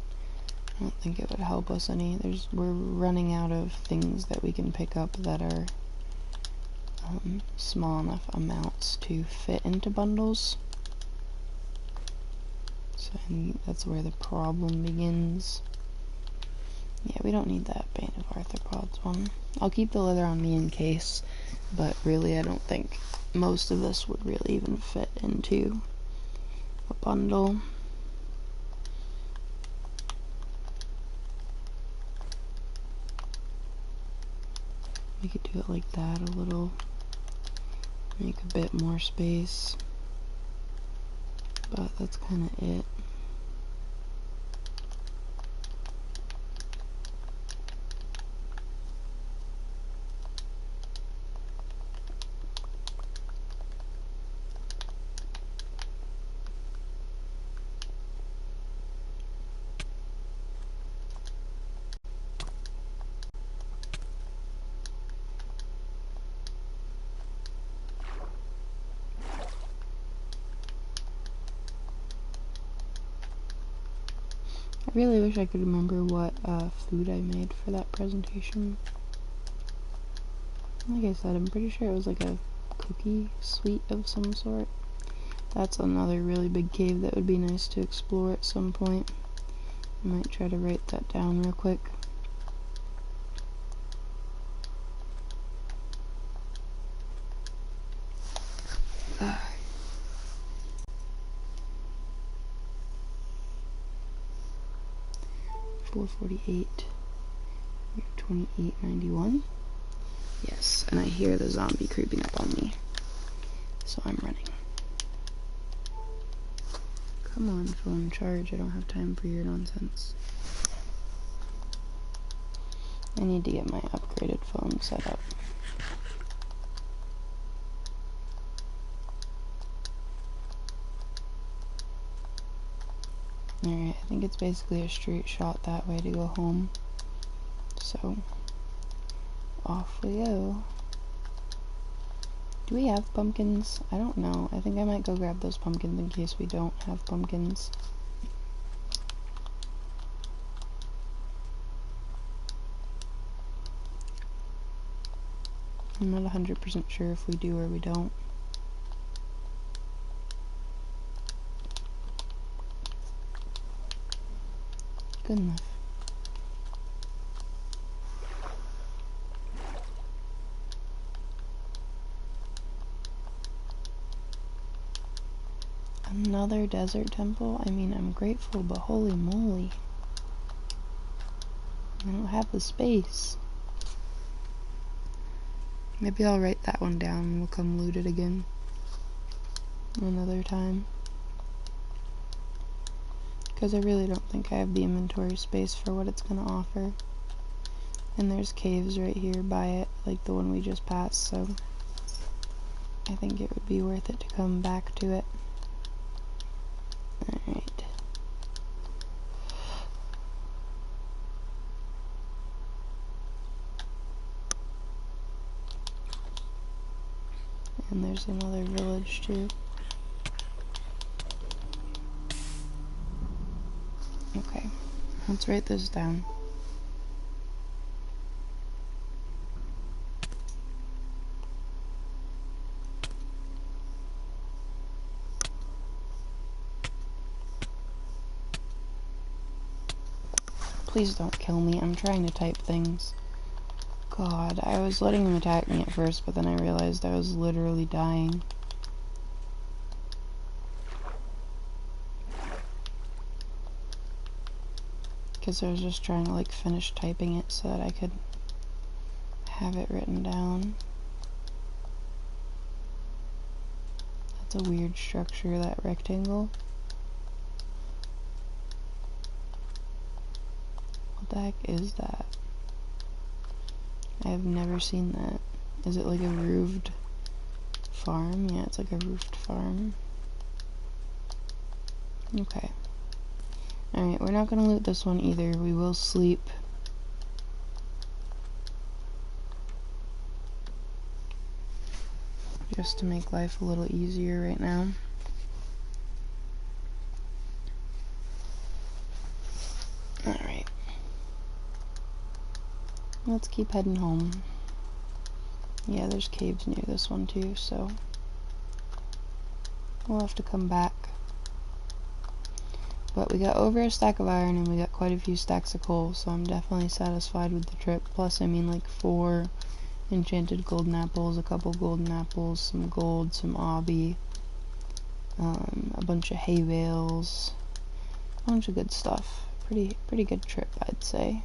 I don't think it would help us any. We're running out of things that we can pick up that are small enough amounts to fit into bundles. So I think that's where the problem begins. Yeah, we don't need that Bane of Arthropods one. I'll keep the leather on me in case, but really I don't think most of this would really even fit into a bundle. We could do it like that a little, make a bit more space, but that's kind of it. I really wish I could remember what food I made for that presentation. Like I said, I'm pretty sure it was like a cookie sweet of some sort. That's another really big cave that would be nice to explore at some point. I might try to write that down real quick. 448. 2891. Yes, and I hear the zombie creeping up on me. So I'm running. Come on, phone, charge. I don't have time for your nonsense. I need to get my upgraded phone set up. Alright, I think it's basically a straight shot that way to go home. So, off we go. Do we have pumpkins? I don't know. I think I might go grab those pumpkins in case we don't have pumpkins. I'm not 100% sure if we do or we don't. Good enough. Another desert temple? I mean, I'm grateful, but holy moly. I don't have the space. Maybe I'll write that one down and we'll come loot it again another time. Because I really don't think I have the inventory space for what it's going to offer. And there's caves right here by it, like the one we just passed, so I think it would be worth it to come back to it. Alright. And there's another village too. Okay, let's write this down. Please don't kill me, I'm trying to type things. God, I was letting him attack me at first, but then I realized I was literally dying. Because I was just trying to like finish typing it so that I could have it written down. That's a weird structure, that rectangle. What the heck is that? I have never seen that. Is it like a roofed farm? Yeah, it's like a roofed farm. Okay. Alright, we're not gonna loot this one either. We will sleep. Just to make life a little easier right now. Alright. Let's keep heading home. Yeah, there's caves near this one too, so we'll have to come back. But we got over a stack of iron and we got quite a few stacks of coal, so I'm definitely satisfied with the trip. Plus, I mean, like 4 enchanted golden apples, a couple golden apples, some gold, some obby, a bunch of hay bales, a bunch of good stuff. Pretty good trip, I'd say.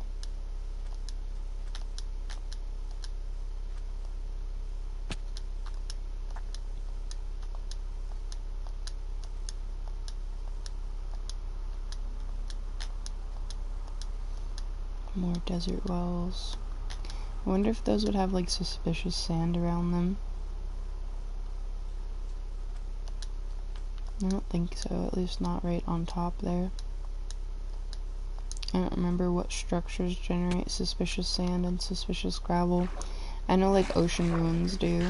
More desert wells. I wonder if those would have like suspicious sand around them. I don't think so, at least not right on top there. I don't remember what structures generate suspicious sand and suspicious gravel. I know like ocean ruins do.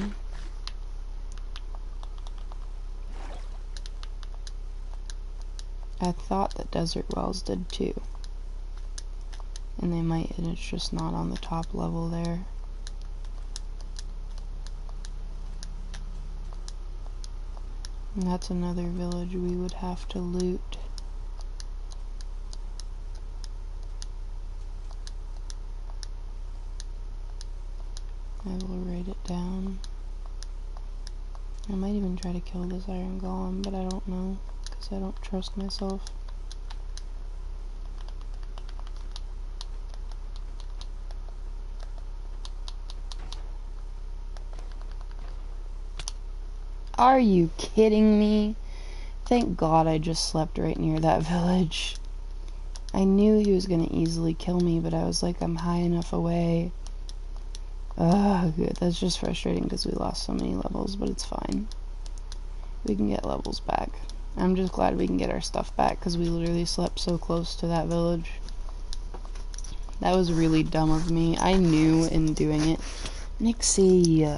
I thought that desert wells did too. And they might, and it's just not on the top level there. And that's another village we would have to loot. I will write it down. I might even try to kill this iron golem, but I don't know, because I don't trust myself. Are you kidding me? Thank God I just slept right near that village. I knew he was gonna easily kill me, but I was like, I'm high enough away. Ugh, good. That's just frustrating because we lost so many levels, but it's fine. We can get levels back. I'm just glad we can get our stuff back because we literally slept so close to that village. That was really dumb of me. I knew in doing it. Nixie!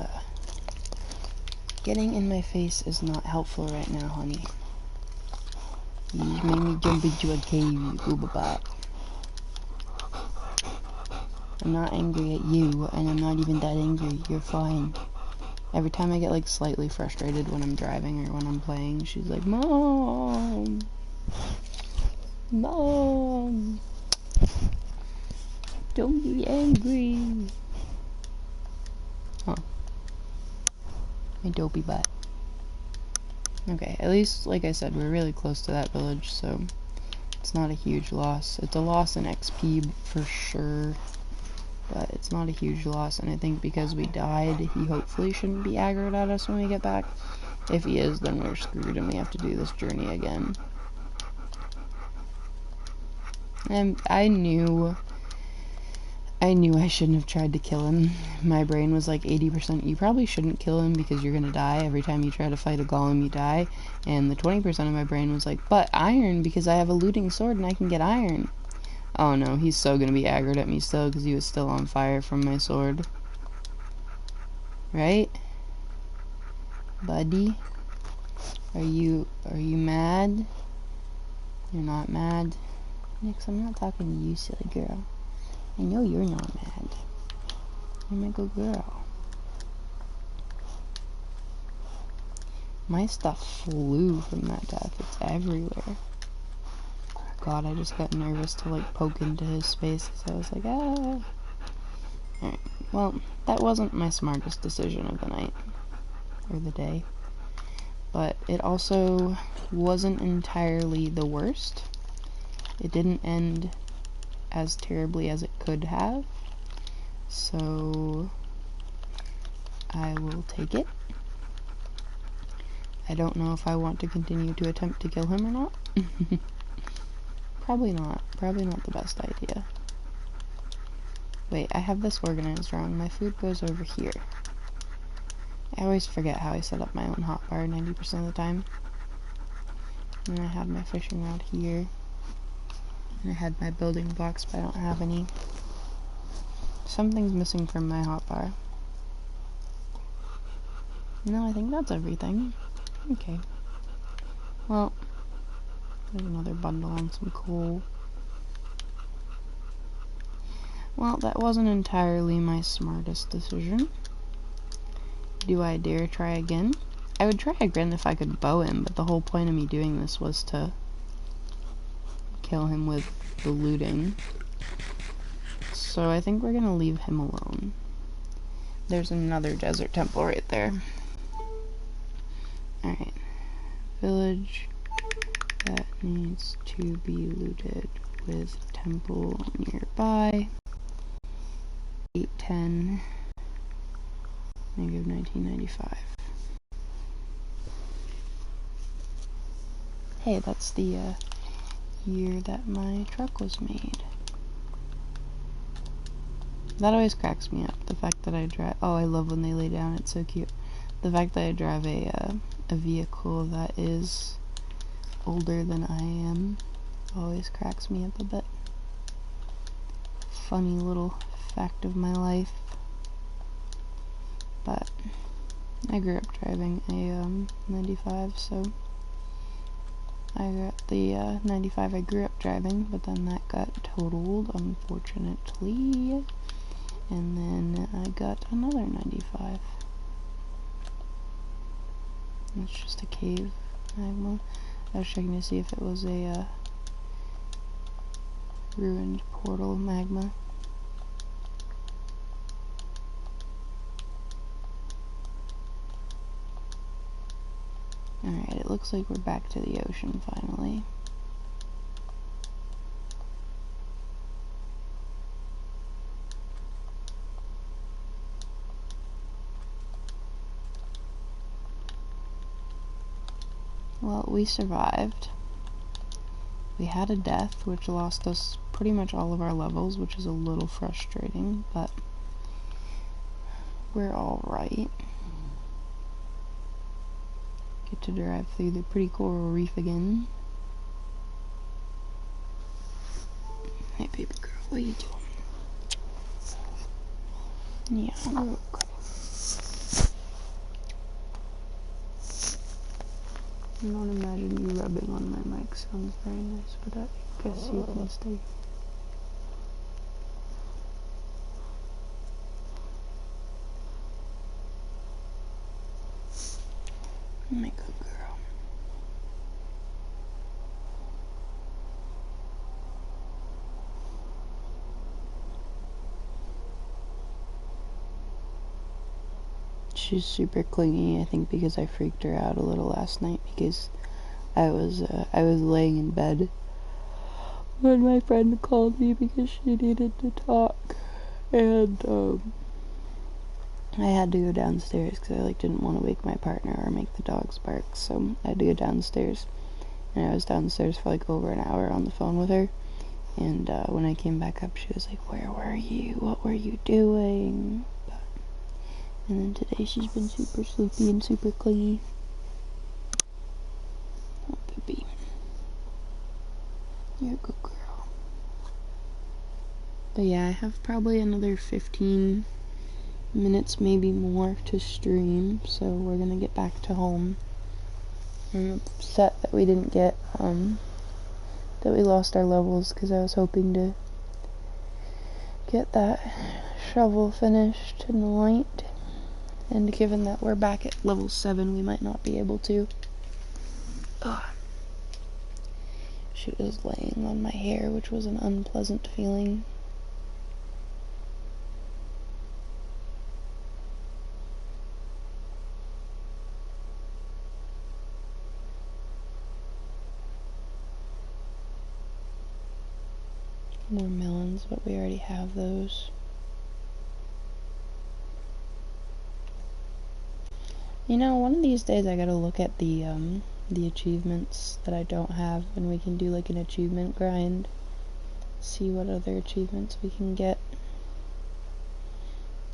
Getting in my face is not helpful right now, honey. You made me jump into a cave, Oobaba. I'm not angry at you, and I'm not even that angry. You're fine. Every time I get, like, slightly frustrated when I'm driving or when I'm playing, she's like, Mom! Mom! Don't be angry! Huh. My dopey butt. Okay, at least, like I said, we're really close to that village, so it's not a huge loss. It's a loss in XP for sure, but it's not a huge loss, and I think because we died, he hopefully shouldn't be aggroed at us when we get back. If he is, then we're screwed and we have to do this journey again. And I knew I shouldn't have tried to kill him. My brain was like 80%, you probably shouldn't kill him because you're gonna die. Every time you try to fight a golem, you die. And the 20% of my brain was like, but iron, because I have a looting sword and I can get iron. Oh no, he's so gonna be aggroed at me still because he was still on fire from my sword. Right? Buddy? Are you mad? You're not mad? Nix, I'm not talking to you, silly girl. I know you're not mad. You're my good girl. My stuff flew from that death. It's everywhere. God, I just got nervous to, like, poke into his space because I was like, ah. Alright, well, that wasn't my smartest decision of the night. Or the day. But it also wasn't entirely the worst. It didn't end as terribly as it could have. So I will take it. I don't know if I want to continue to attempt to kill him or not. Probably not. Probably not the best idea. Wait, I have this organized wrong. My food goes over here. I always forget how I set up my own hotbar 90% of the time. And I had my fishing rod here. And I had my building blocks, but I don't have any. Something's missing from my hotbar. No, I think that's everything. Okay. Well, there's another bundle and some coal. Well, that wasn't entirely my smartest decision. Do I dare try again? I would try again if I could bow him, but the whole point of me doing this was to kill him with the looting. So I think we're gonna leave him alone. There's another desert temple right there. Alright. Village that needs to be looted with temple nearby. 810. Negative 1995. Hey, that's the year that my truck was made. That always cracks me up, the fact that I drive— oh, I love when they lay down, it's so cute. The fact that I drive a vehicle that is older than I am always cracks me up a bit. Funny little fact of my life. But I grew up driving a 95, so I got the 95 I grew up driving, but then that got totaled, unfortunately, and then I got another 95. It's just a cave magma. I was checking to see if it was a ruined portal magma. Alright, it looks like we're back to the ocean finally. Well, we survived. We had a death, which lost us pretty much all of our levels, which is a little frustrating, but we're alright. Get to drive through the pretty coral reef again. Hey, baby girl, what are you doing? Yeah, okay. I don't imagine you rubbing on my mic sounds very nice, but I guess you can stay. My good girl. She's super clingy, I think because I freaked her out a little last night because I was laying in bed when my friend called me because she needed to talk, and I had to go downstairs because I didn't want to wake my partner or make the dogs bark, so I had to go downstairs, and I was downstairs for over an hour on the phone with her, and when I came back up she was like, "Where were you? What were you doing?" And then today she's been super sleepy and super clingy. Oh, baby. You're a good girl. But yeah, I have probably another 15 minutes, maybe more, to stream, so we're gonna get back to home. I'm upset that we didn't get, that we lost our levels, because I was hoping to get that shovel finished tonight. And given that we're back at level 7, we might not be able to. Ugh. She was laying on my hair, which was an unpleasant feeling. More melons, but we already have those. You know, one of these days I gotta look at the achievements that I don't have, and we can do an achievement grind. See what other achievements we can get.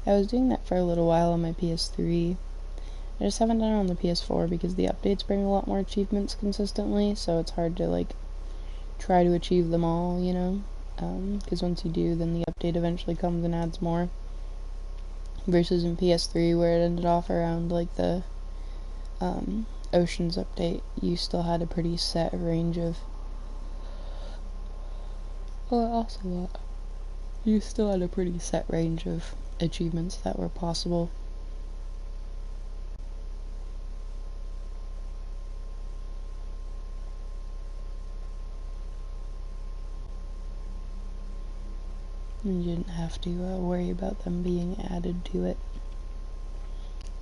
I was doing that for a little while on my PS3. I just haven't done it on the PS4 because the updates bring a lot more achievements consistently, so it's hard to try to achieve them all, you know? Because once you do, then the update eventually comes and adds more. Versus in PS3, where it ended off around the Oceans update, you still had a pretty set range of. You still had a pretty set range of achievements that were possible. You didn't have to worry about them being added to it.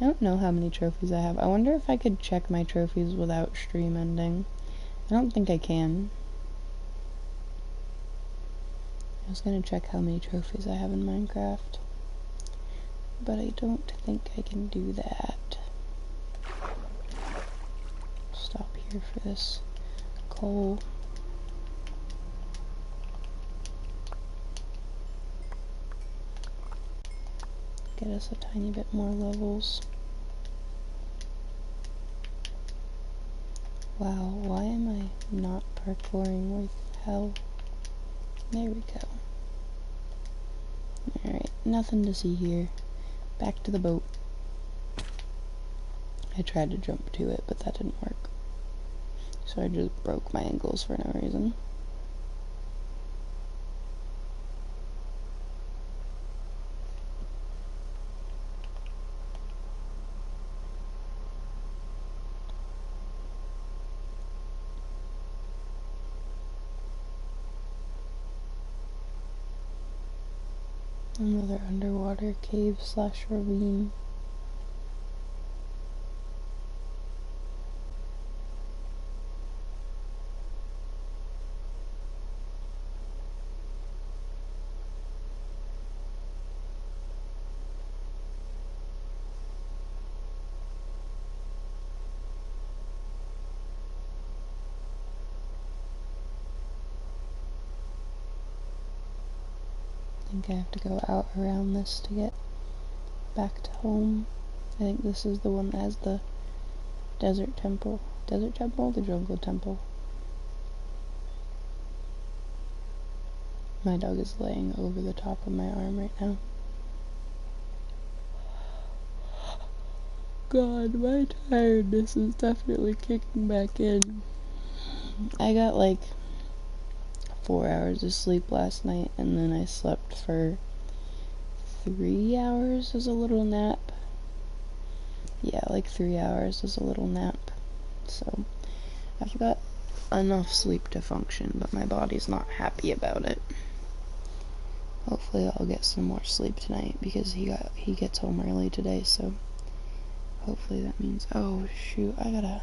I don't know how many trophies I have. I wonder if I could check my trophies without stream ending. I don't think I can. I was gonna check how many trophies I have in Minecraft, but I don't think I can do that. Stop here for this coal. Get us a tiny bit more levels. Wow, why am I not parkouring with hell? There we go. Alright, nothing to see here. Back to the boat. I tried to jump to it, but that didn't work. So I just broke my ankles for no reason. Another underwater cave / ravine. think I have to go out around this to get back to home. I think this is the one that has the desert temple. Desert temple? The jungle temple. My dog is laying over the top of my arm right now. God, my tiredness is definitely kicking back in. I got like 4 hours of sleep last night, and then I slept for 3 hours as a little nap. Yeah, like 3 hours as a little nap. So, I've got enough sleep to function, but my body's not happy about it. Hopefully I'll get some more sleep tonight, because he gets home early today, so hopefully that means, oh shoot, I gotta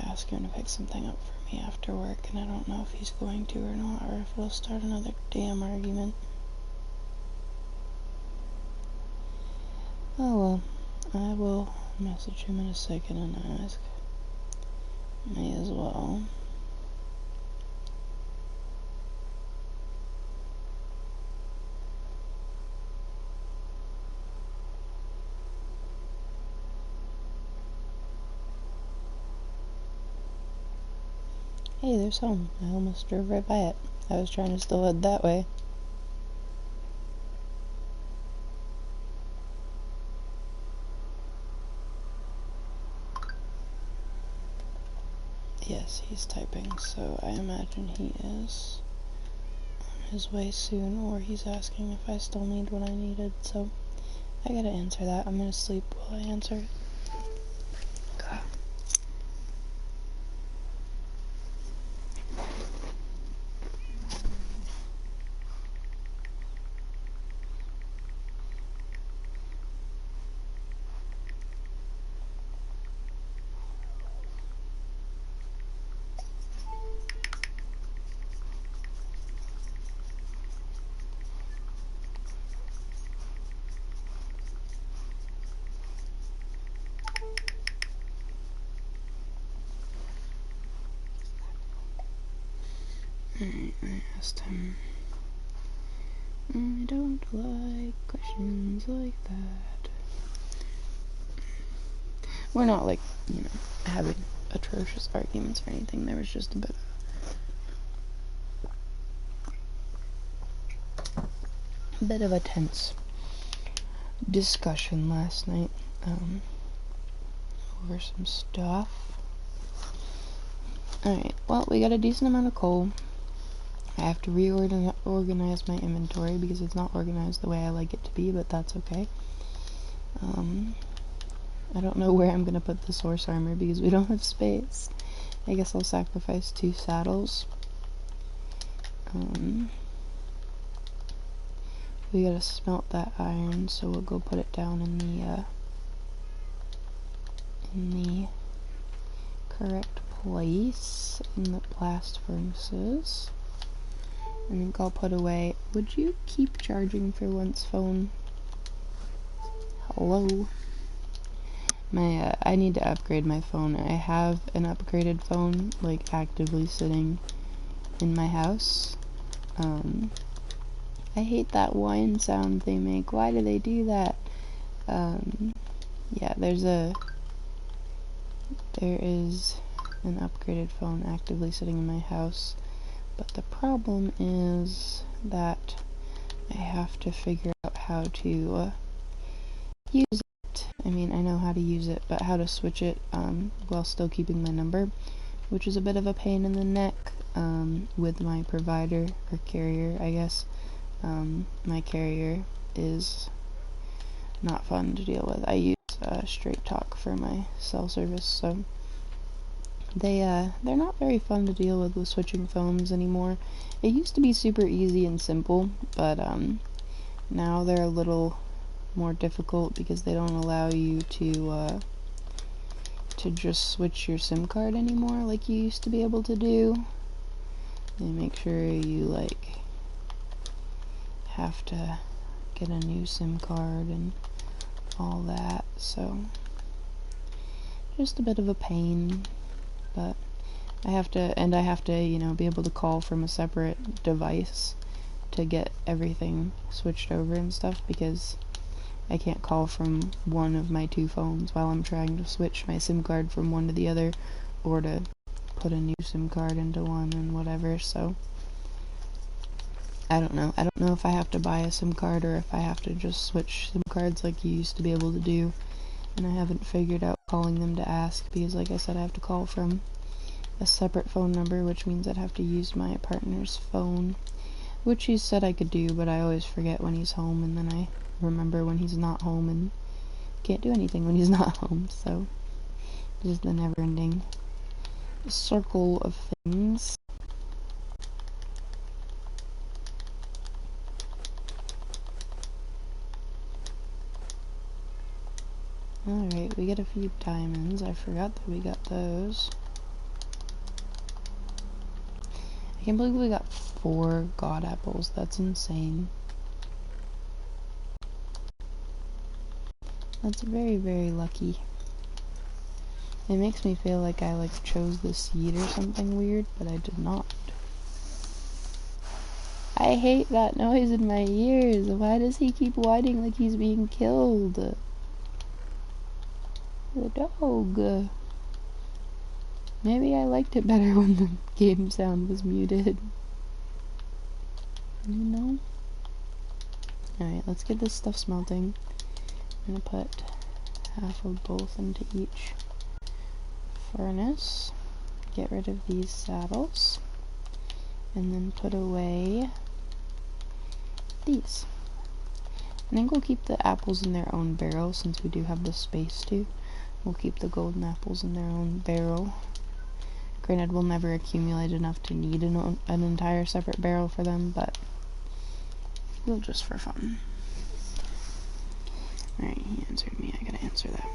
ask him to pick something up for me after work, and I don't know if he's going to or not, or if it'll start another damn argument. Oh well, I will message him in a second and ask. May as well. Hey, there's home. I almost drove right by it. I was trying to still head that way. Yes, he's typing, so I imagine he is on his way soon, or he's asking if I still need what I needed, so I gotta answer that. I'm gonna sleep while I answer. God. Alright, I asked him. I don't like questions like that. We're not like, having atrocious arguments or anything. There was just a bit of a tense discussion last night, over some stuff. Alright, well, we got a decent amount of coal. I have to reorganize my inventory because it's not organized the way I like it to be, but that's okay. I don't know where I'm gonna put the horse armor because we don't have space. I guess I'll sacrifice 2 saddles. We gotta smelt that iron, so we'll go put it down in the correct place in the blast furnaces. I think I'll put away. Would you keep charging for once, phone? Hello. I need to upgrade my phone. I have an upgraded phone, like, actively sitting in my house. I hate that whine sound they make. Why do they do that? Yeah, there is an upgraded phone actively sitting in my house, but the problem is that I have to figure out how to use it. I mean, I know how to use it, but how to switch it while still keeping my number, which is a bit of a pain in the neck with my provider, or carrier, I guess. My carrier is not fun to deal with. I use Straight Talk for my cell service, so they're not very fun to deal with switching phones anymore. It used to be super easy and simple, but now they're a little more difficult because they don't allow you to just switch your SIM card anymore like you used to be able to do. They make sure you like have to get a new SIM card and all that, so just a bit of a pain, but I have to, be able to call from a separate device to get everything switched over and stuff, because I can't call from one of my two phones while I'm trying to switch my SIM card from one to the other, or to put a new SIM card into one and whatever. So I don't know if I have to buy a SIM card or if I have to just switch SIM cards like you used to be able to do, and I haven't figured out calling them to ask, because like I said, I have to call from a separate phone number, which means I'd have to use my partner's phone, which he said I could do, but I always forget when he's home, and then I remember when he's not home and can't do anything when he's not home. So just the never-ending circle of things. Alright, we get a few diamonds. I forgot that we got those. I can't believe we got 4 god apples. That's insane. That's very, very lucky. It makes me feel like I chose the seed or something weird, but I did not. I hate that noise in my ears. Why does he keep whining like he's being killed? The dog. Maybe I liked it better when the game sound was muted. You know? Alright, let's get this stuff smelting. I'm gonna put half of both into each furnace. Get rid of these saddles. And then put away these. I think we'll keep the apples in their own barrel since we do have the space to. We'll keep the golden apples in their own barrel. Granted, we'll never accumulate enough to need an entire separate barrel for them, but we'll just for fun. Alright, he answered me. I gotta answer that.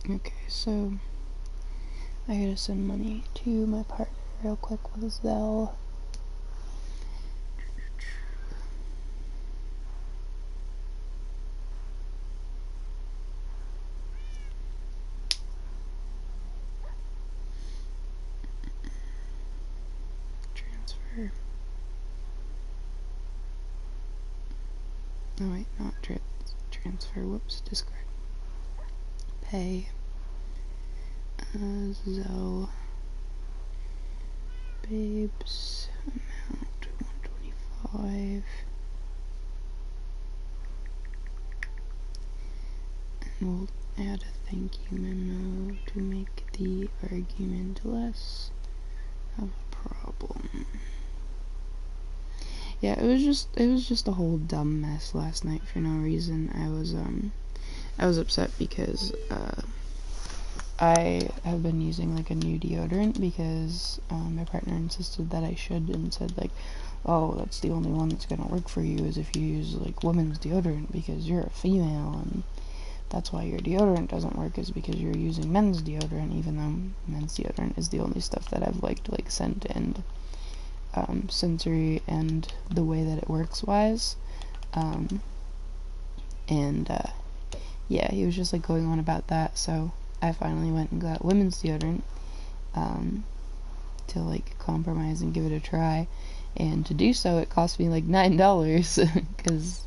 Okay, so I gotta send money to my partner real quick with Zelle. Transfer. Oh wait, not transfer. Whoops, discard. Pay. Zelle. Babes. Amount 125. And we'll add a thank you memo to make the argument less of a problem. Yeah, it was just a whole dumb mess last night for no reason. I was upset because I have been using like a new deodorant because my partner insisted that I should, and said like, oh, that's the only one that's gonna work for you is if you use like women's deodorant because you're a female, and that's why your deodorant doesn't work is because you're using men's deodorant, even though men's deodorant is the only stuff that I've liked, like scent and sensory and the way that it works wise. Yeah, he was just like going on about that, so I finally went and got women's deodorant to like compromise and give it a try, and to do so it cost me like $9 because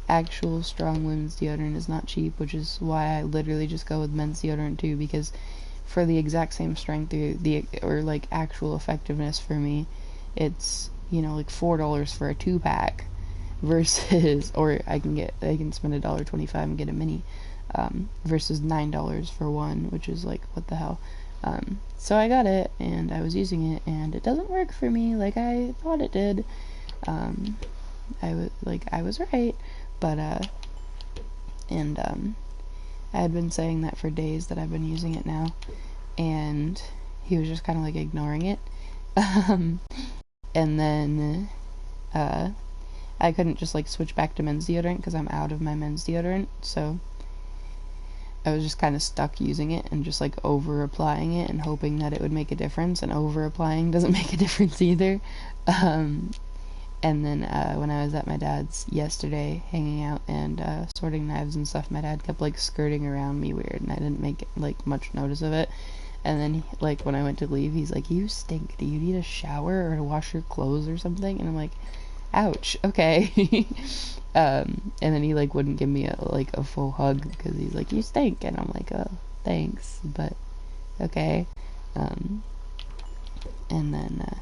actual strong women's deodorant is not cheap, which is why I literally just go with men's deodorant too, because for the exact same strength or like actual effectiveness for me, it's, you know, like $4 for a 2-pack versus, or I can spend $1.25 and get a mini, versus $9 for one, which is like, what the hell. So I got it, and I was using it, and it doesn't work for me like I thought it did. I was right, but, I had been saying that for days that I've been using it now, and he was just kind of like ignoring it. And then, I couldn't just like switch back to men's deodorant because I'm out of my men's deodorant, so I was just kind of stuck using it and just like over applying it and hoping that it would make a difference, and over applying doesn't make a difference either. And then when I was at my dad's yesterday hanging out and sorting knives and stuff, my dad kept like skirting around me weird, and I didn't make like much notice of it. And then like when I went to leave, he's like, "You stink, do you need a shower or to wash your clothes or something?" And I'm like, ouch, okay. And then he like wouldn't give me a full hug because he's like, "You stink," and I'm like, "Oh, thanks, but okay." And then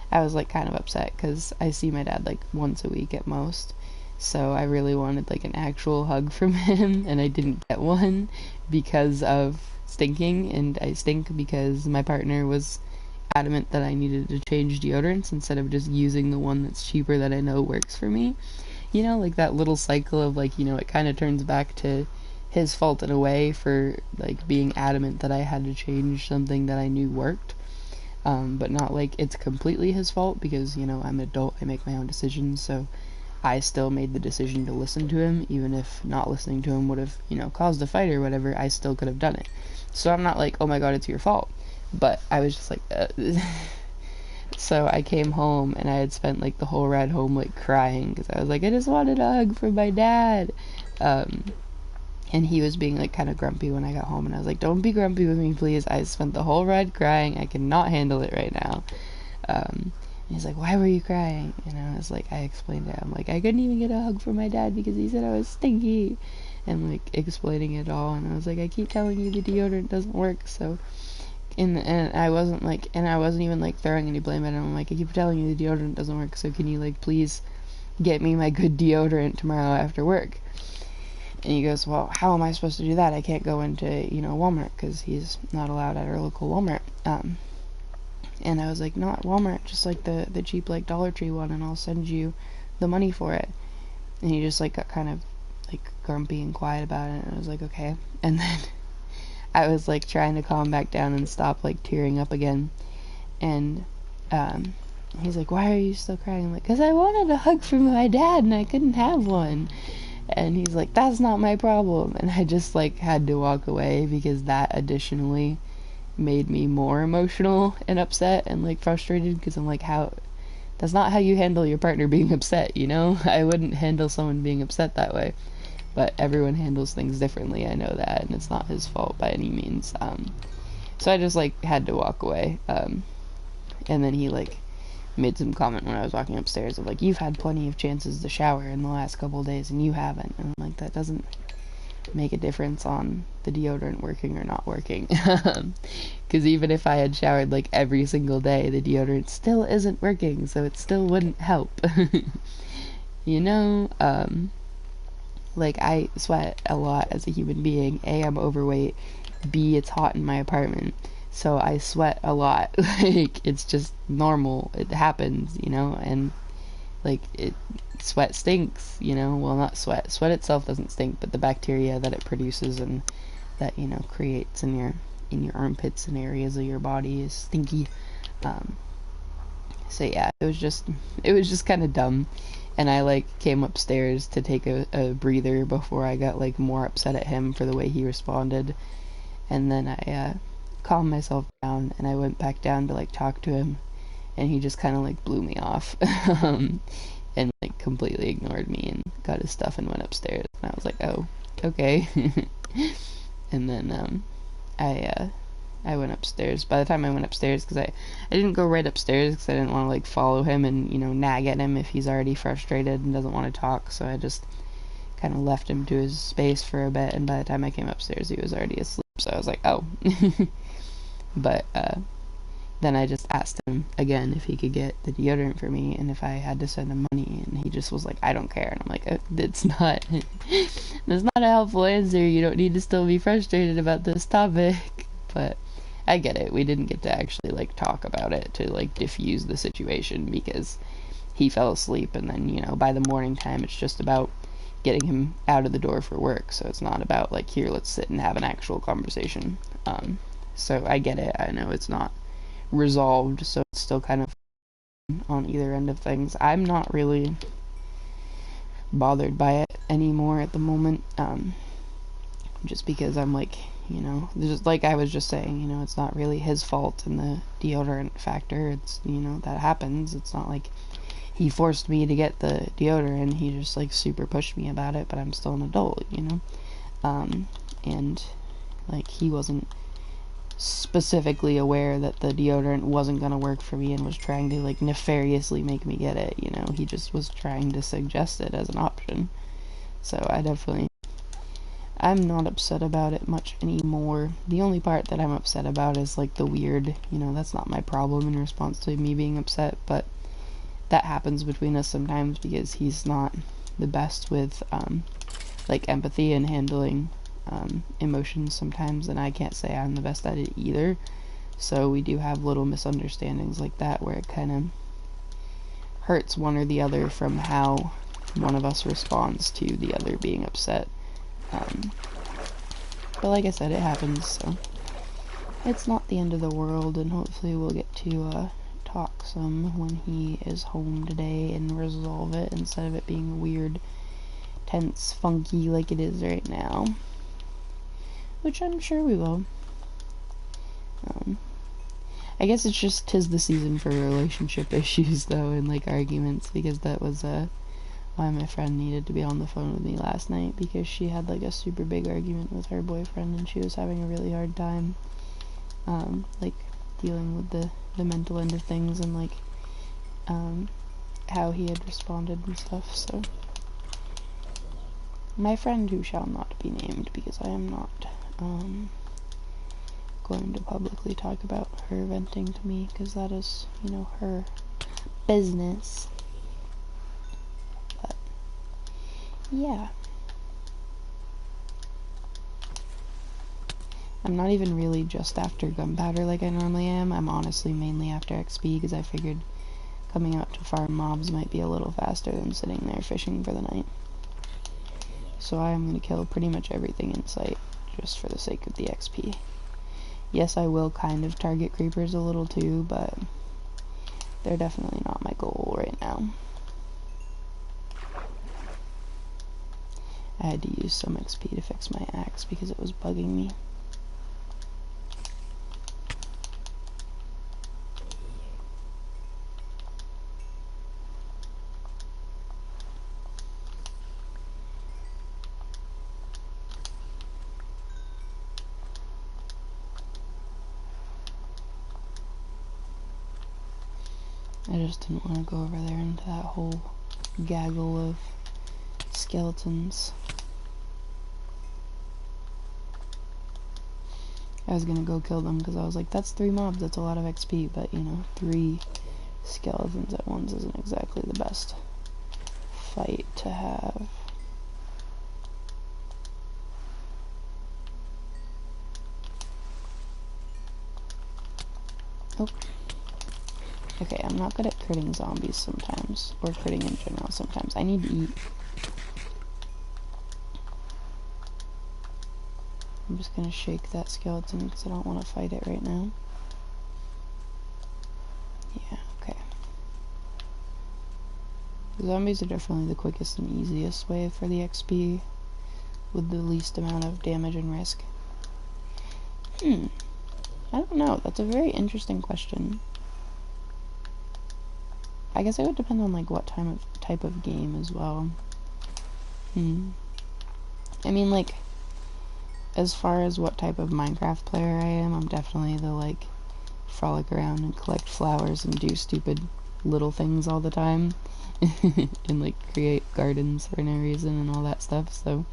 I was like kind of upset because I see my dad like once a week at most, so I really wanted like an actual hug from him, and I didn't get one because of stinking, and I stink because my partner was adamant that I needed to change deodorants instead of just using the one that's cheaper that I know works for me. You know, like that little cycle of like, you know, it kind of turns back to his fault in a way for like being adamant that I had to change something that I knew worked. But not like it's completely his fault because, you know, I'm an adult, I make my own decisions, so I still made the decision to listen to him, even if not listening to him would have, you know, caused a fight or whatever, I still could have done it. So I'm not like, oh my god, it's your fault. But I was just like, So I came home and I had spent like the whole ride home like crying because I was like, I just wanted a hug from my dad. And he was being like kind of grumpy when I got home, and I was like, don't be grumpy with me, please. I spent the whole ride crying. I cannot handle it right now. And he's like, why were you crying? And I was like, I explained it. I'm like, I couldn't even get a hug from my dad because he said I was stinky. And like explaining it all, and I was like, I keep telling you the deodorant doesn't work, so and I wasn't even like throwing any blame at him. I'm like, I keep telling you the deodorant doesn't work, so can you like please get me my good deodorant tomorrow after work? And he goes, well, how am I supposed to do that? I can't go into, you know, Walmart because he's not allowed at our local Walmart. And I was like, not Walmart, just like the cheap like Dollar Tree one, and I'll send you the money for it. And he just like got kind of like grumpy and quiet about it, and I was like, okay. And then I was like trying to calm back down and stop like tearing up again, and he's like, why are you still crying? I'm like, because I wanted a hug from my dad and I couldn't have one. And he's like, that's not my problem. And I just like had to walk away because that additionally made me more emotional and upset and like frustrated, because I'm like, that's not how you handle your partner being upset, you know? I wouldn't handle someone being upset that way. But everyone handles things differently, I know that, and it's not his fault by any means. So I just like had to walk away. And then he like made some comment when I was walking upstairs of like, you've had plenty of chances to shower in the last couple of days and you haven't. And I'm like, that doesn't make a difference on the deodorant working or not working. Because even if I had showered like every single day, the deodorant still isn't working, so it still wouldn't help. You know, like I sweat a lot as a human being. A, I'm overweight. B, it's hot in my apartment, so I sweat a lot. Like, it's just normal. It happens, you know, and like sweat stinks, you know. Well, not sweat. Sweat itself doesn't stink, but the bacteria that it produces and that, you know, creates in your armpits and areas of your body is stinky. So yeah, it was just kind of dumb. And I like came upstairs to take a breather before I got like more upset at him for the way he responded. And then I calmed myself down, and I went back down to like talk to him, and he just kind of like blew me off and like completely ignored me and got his stuff and went upstairs. And I was like, oh, okay. And then I went upstairs. By the time I went upstairs, because I didn't go right upstairs because I didn't want to like follow him and, you know, nag at him if he's already frustrated and doesn't want to talk, so I just kind of left him to his space for a bit, and by the time I came upstairs, he was already asleep, so I was like, oh. But then I just asked him again if he could get the deodorant for me and if I had to send him money, and he just was like, I don't care. And I'm like, that's not a helpful answer. You don't need to still be frustrated about this topic. But I get it. We didn't get to actually, like, talk about it to, like, diffuse the situation because he fell asleep, and then, you know, by the morning time, it's just about getting him out of the door for work, so it's not about, like, here, let's sit and have an actual conversation. So I get it. I know it's not resolved, so it's still kind of on either end of things. I'm not really bothered by it anymore at the moment, just because I'm like, you know, just like I was just saying, you know, it's not really his fault in the deodorant factor. It's, you know, that happens. It's not like he forced me to get the deodorant. He just, like, super pushed me about it, but I'm still an adult, you know? And, like, he wasn't specifically aware that the deodorant wasn't gonna work for me and was trying to, like, nefariously make me get it, you know? He just was trying to suggest it as an option. So I'm not upset about it much anymore. The only part that I'm upset about is, like, the weird, you know, that's not my problem in response to me being upset, but that happens between us sometimes because he's not the best with, like, empathy and handling emotions sometimes, and I can't say I'm the best at it either. So we do have little misunderstandings like that where it kind of hurts one or the other from how one of us responds to the other being upset. But like I said, it happens, so it's not the end of the world, and hopefully we'll get to talk some when he is home today and resolve it instead of it being weird, tense, funky like it is right now. Which I'm sure we will. I guess it's just 'tis the season for relationship issues, though, and, like, arguments, because that was why my friend needed to be on the phone with me last night, because she had, like, a super big argument with her boyfriend, and she was having a really hard time, like, dealing with the mental end of things, and, like, how he had responded and stuff. So my friend, who shall not be named because I am not going to publicly talk about her venting to me, because that is, you know, her business. But yeah, I'm not even really just after gunpowder like I normally am. I'm honestly mainly after XP, because I figured coming out to farm mobs might be a little faster than sitting there fishing for the night. So I am going to kill pretty much everything in sight, just for the sake of the XP. Yes, I will kind of target creepers a little too, but they're definitely not my goal right now. I had to use some XP to fix my axe because it was bugging me. I just didn't want to go over there into that whole gaggle of skeletons. I was gonna go kill them because I was like, that's 3 mobs, that's a lot of XP, but, you know, 3 skeletons at once isn't exactly the best fight to have. Oh. Okay, I'm not good at critting zombies sometimes, or critting in general sometimes. I need to eat. I'm just gonna shake that skeleton because I don't want to fight it right now. Yeah, okay. Zombies are definitely the quickest and easiest way for the XP, with the least amount of damage and risk. I don't know, that's a very interesting question. I guess it would depend on, like, what type of game as well. I mean, like, as far as what type of Minecraft player I am, I'm definitely the, like, frolic around and collect flowers and do stupid little things all the time. And, like, create gardens for no reason and all that stuff. So,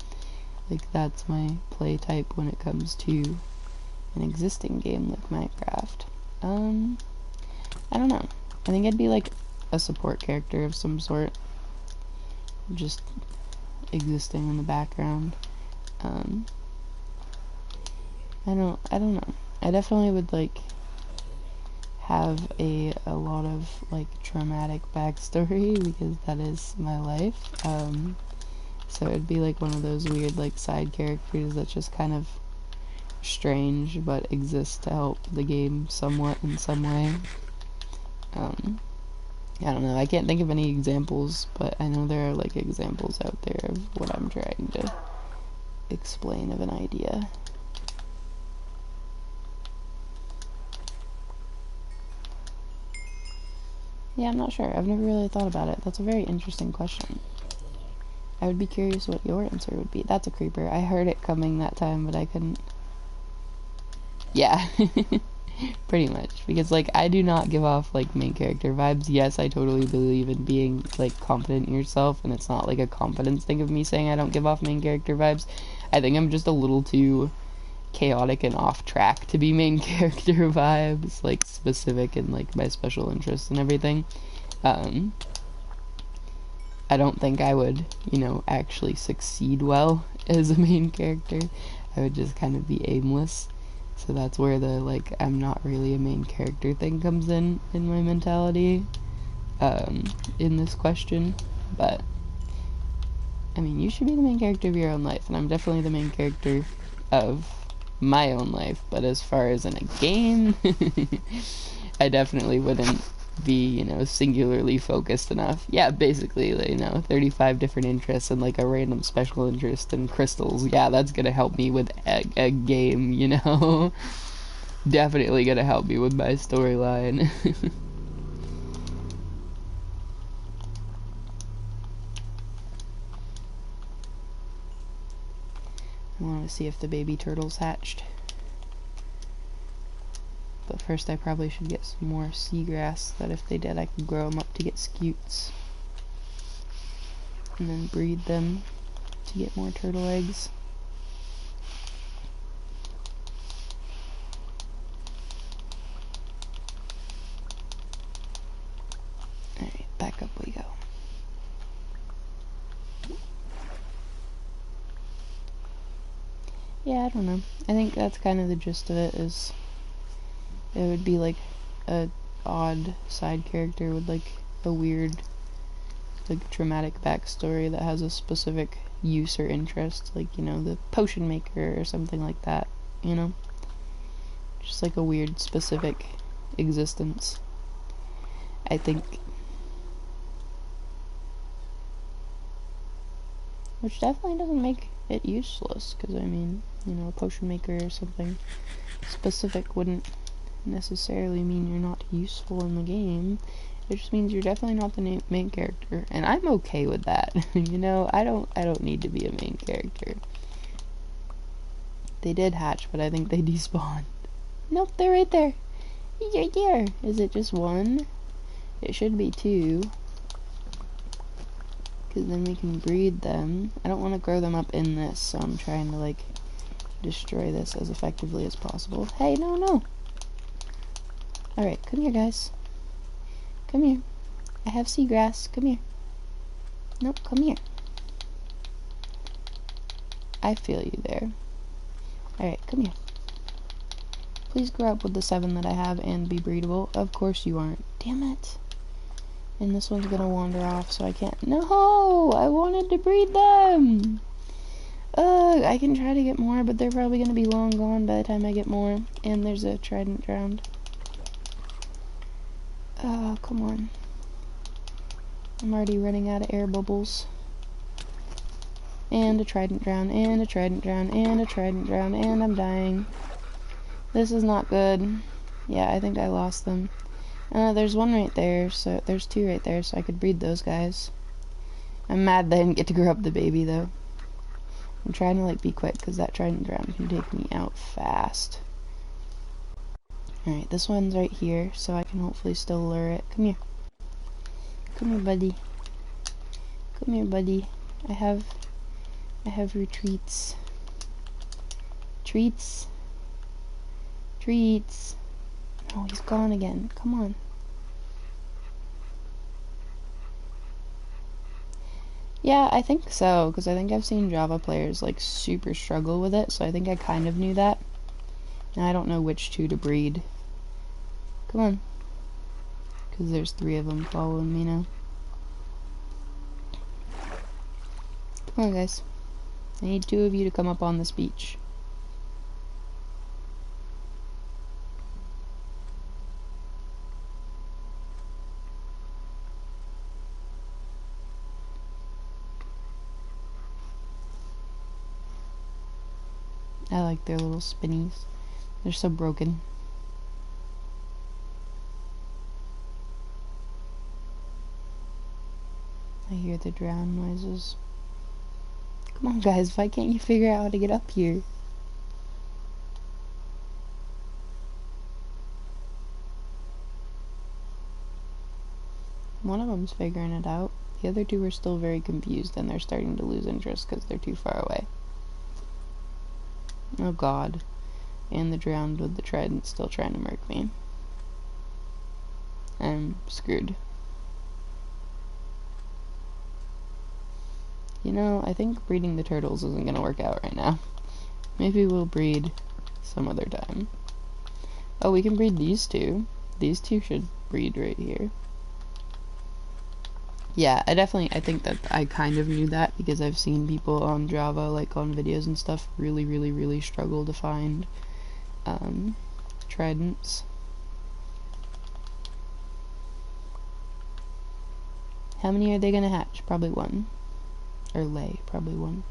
like, that's my play type when it comes to an existing game like Minecraft. I don't know. I think I'd be, like, a support character of some sort, just existing in the background. I don't know. I definitely would, like, have a lot of, like, traumatic backstory, because that is my life. So it'd be, like, one of those weird, like, side characters that's just kind of strange, but exists to help the game somewhat in some way. I don't know, I can't think of any examples, but I know there are, like, examples out there of what I'm trying to explain of an idea. Yeah, I'm not sure. I've never really thought about it. That's a very interesting question. I would be curious what your answer would be. That's a creeper. I heard it coming that time, but I couldn't... Yeah. Pretty much. Because, like, I do not give off, like, main character vibes. Yes, I totally believe in being, like, confident in yourself, and it's not, like, a confidence thing of me saying I don't give off main character vibes. I think I'm just a little too chaotic and off track to be main character vibes, like, specific and, like, my special interests and everything. I don't think I would, you know, actually succeed well as a main character. I would just kind of be aimless. So that's where the, like, I'm not really a main character thing comes in my mentality, in this question. But, I mean, you should be the main character of your own life, and I'm definitely the main character of my own life. But as far as in a game, I definitely wouldn't be, you know, singularly focused enough. Yeah, basically, you know, 35 different interests and, like, a random special interest in crystals. Yeah, that's gonna help me with a game, you know? Definitely gonna help me with my storyline. I want to see if the baby turtle's hatched. But first I probably should get some more seagrass, that if they did I could grow them up to get scutes. And then breed them to get more turtle eggs. Alright, back up we go. Yeah, I don't know. I think that's kind of the gist of it, is it would be like a odd side character with like a weird, like, traumatic backstory that has a specific use or interest, like, you know, the potion maker or something like that, you know? Just like a weird specific existence, I think. Which definitely doesn't make it useless, because, I mean, you know, a potion maker or something specific wouldn't necessarily mean you're not useful in the game. It just means you're definitely not the main character, and I'm okay with that. You know, I don't need to be a main character. They did hatch, but I think they despawned. Nope, they're right there. He's right there. Is it just one? It should be two, because then we can breed them. I don't want to grow them up in this, so I'm trying to, like, destroy this as effectively as possible. Hey, no. Alright, come here, guys. Come here. I have seagrass. Come here. Nope, come here. I feel you there. Alright, come here. Please grow up with the 7 that I have and be breedable. Of course you aren't. Damn it. And this one's gonna wander off, so I can't. No! I wanted to breed them! I can try to get more, but they're probably gonna be long gone by the time I get more. And there's a trident drowned. Oh, come on. I'm already running out of air bubbles. And a trident drown, and a trident drown, and a trident drown, and I'm dying. This is not good. Yeah, I think I lost them. There's one right there, so there's 2 right there, so I could breed those guys. I'm mad they didn't get to grow up the baby, though. I'm trying to, like, be quick, because that trident drown can take me out fast. Alright, this one's right here, so I can hopefully still lure it. Come here. Come here, buddy. Come here, buddy. I have your treats. Treats. Treats. Oh, he's gone again. Come on. Yeah, I think so, because I think I've seen Java players, like, super struggle with it, so I think I kind of knew that. Now I don't know which two to breed. Come on. Because there's 3 of them following me now. Come on, guys. I need 2 of you to come up on this beach. I like their little spinnies. They're so broken. I hear the drown noises. Come on, guys, why can't you figure out how to get up here? One of them's figuring it out. The other 2 are still very confused, and they're starting to lose interest because they're too far away. Oh god. And the drowned with the trident still trying to murk me. I'm screwed. You know, I think breeding the turtles isn't gonna work out right now. Maybe we'll breed some other time. Oh, we can breed these 2. These 2 should breed right here. Yeah, I think that I kind of knew that because I've seen people on Java, like on videos and stuff, really struggle to find tridents. How many are they gonna hatch? Probably 1. Or lay, probably 1.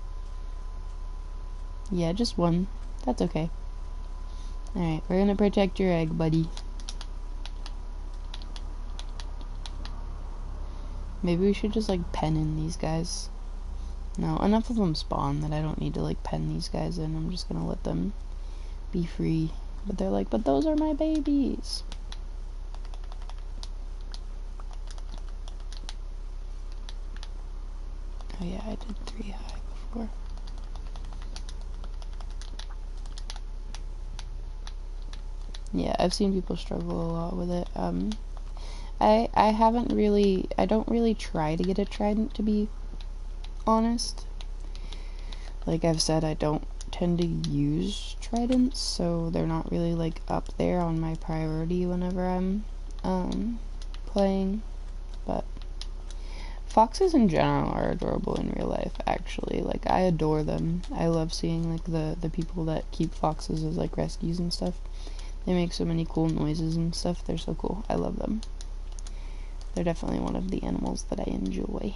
Yeah, just 1. That's okay. Alright, we're gonna protect your egg, buddy. Maybe we should just, like, pen in these guys. No, enough of them spawn that I don't need to, like, pen these guys in. I'm just gonna let them be free. But they're like, but those are my babies. Oh yeah, I did 3 high before. Yeah, I've seen people struggle a lot with it. I don't really try to get a trident, to be honest. Like I've said, I don't tend to use tridents, so they're not really, like, up there on my priority whenever I'm, playing. But foxes in general are adorable in real life, actually. Like, I adore them. I love seeing, like, the people that keep foxes as, like, rescues and stuff. They make so many cool noises and stuff. They're so cool. I love them. They're definitely one of the animals that I enjoy.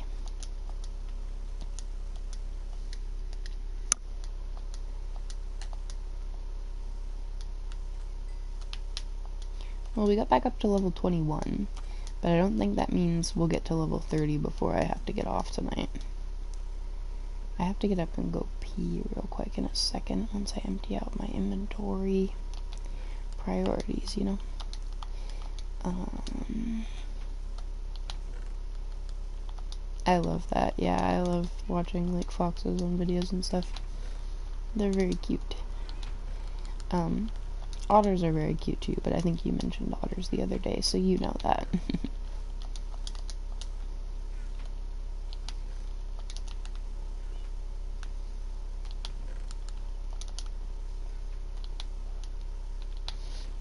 Well, we got back up to level 21, but I don't think that means we'll get to level 30 before I have to get off tonight. I have to get up and go pee real quick in a second once I empty out my inventory. Priorities, you know? I love that. Yeah, I love watching, like, foxes on videos and stuff. They're very cute. Otters are very cute too, but I think you mentioned otters the other day, so you know that.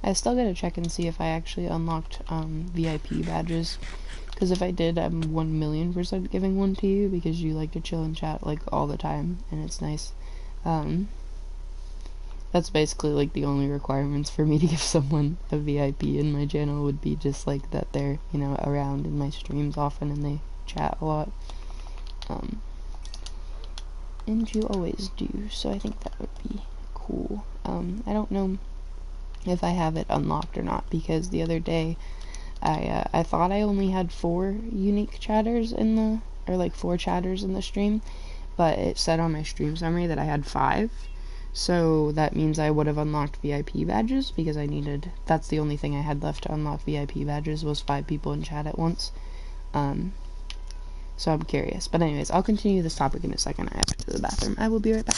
I still gotta check and see if I actually unlocked VIP badges, because if I did, I'm 1,000,000% giving one to you, because you like to chill and chat, like, all the time, and it's nice. That's basically, like, the only requirements for me to give someone a VIP in my channel would be just, like, that they're, you know, around in my streams often and they chat a lot. And you always do, so I think that would be cool. I don't know if I have it unlocked or not, because the other day I thought I only had 4 unique chatters in the, or like 4 chatters in the stream, but it said on my stream summary that I had 5. So that means I would have unlocked VIP badges, because I needed, that's the only thing I had left to unlock VIP badges, was 5 people in chat at once. So I'm curious. But anyways, I'll continue this topic in a second. I have to go to the bathroom. I will be right back.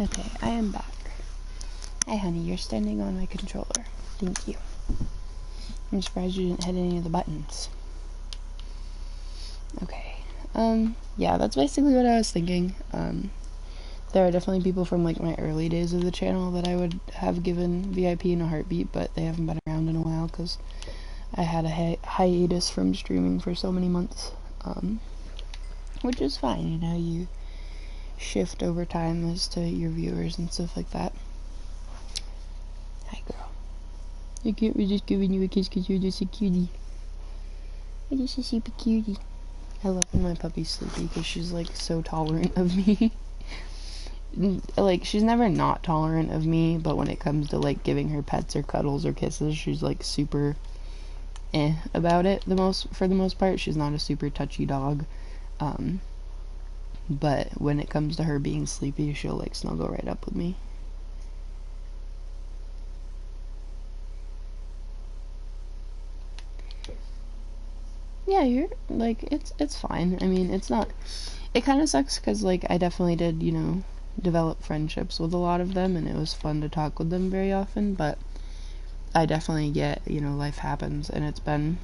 Okay, I am back. Hi, honey, you're standing on my controller. Thank you. I'm surprised you didn't hit any of the buttons. Okay. Yeah, that's basically what I was thinking. There are definitely people from, like, my early days of the channel that I would have given VIP in a heartbeat, but they haven't been around in a while, because I had a hiatus from streaming for so many months. Which is fine, you know, you shift over time as to your viewers and stuff like that. Hi, girl. I can't resist giving you a kiss because you're just a cutie. You're just a super cutie. I love when my puppy's sleepy because she's, like, so tolerant of me. Like, she's never not tolerant of me, but when it comes to, like, giving her pets or cuddles or kisses, she's, like, super about it for the most part. She's not a super touchy dog. But when it comes to her being sleepy, she'll, like, snuggle right up with me. Yeah, you're, like, it's fine. I mean, it's not, it kind of sucks because, like, I definitely did, you know, develop friendships with a lot of them, and it was fun to talk with them very often, but I definitely get, you know, life happens, and it's been,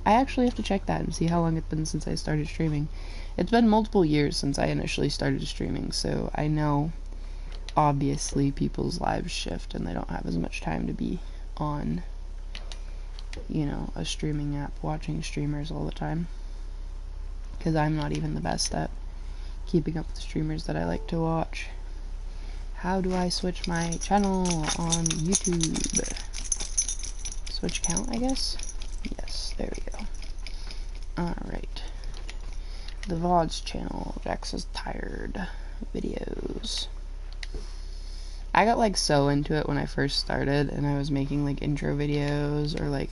I actually have to check that and see how long it's been since I started streaming. It's been multiple years since I initially started streaming, so I know, obviously, people's lives shift, and they don't have as much time to be on, you know, a streaming app watching streamers all the time, because I'm not even the best at keeping up with the streamers that I like to watch. How do I switch my channel on YouTube? Switch account, I guess? Yes, there we go. Alright. The VODs channel, Jax is tired. Videos. I got, like, so into it when I first started, and I was making, like, intro videos, or, like,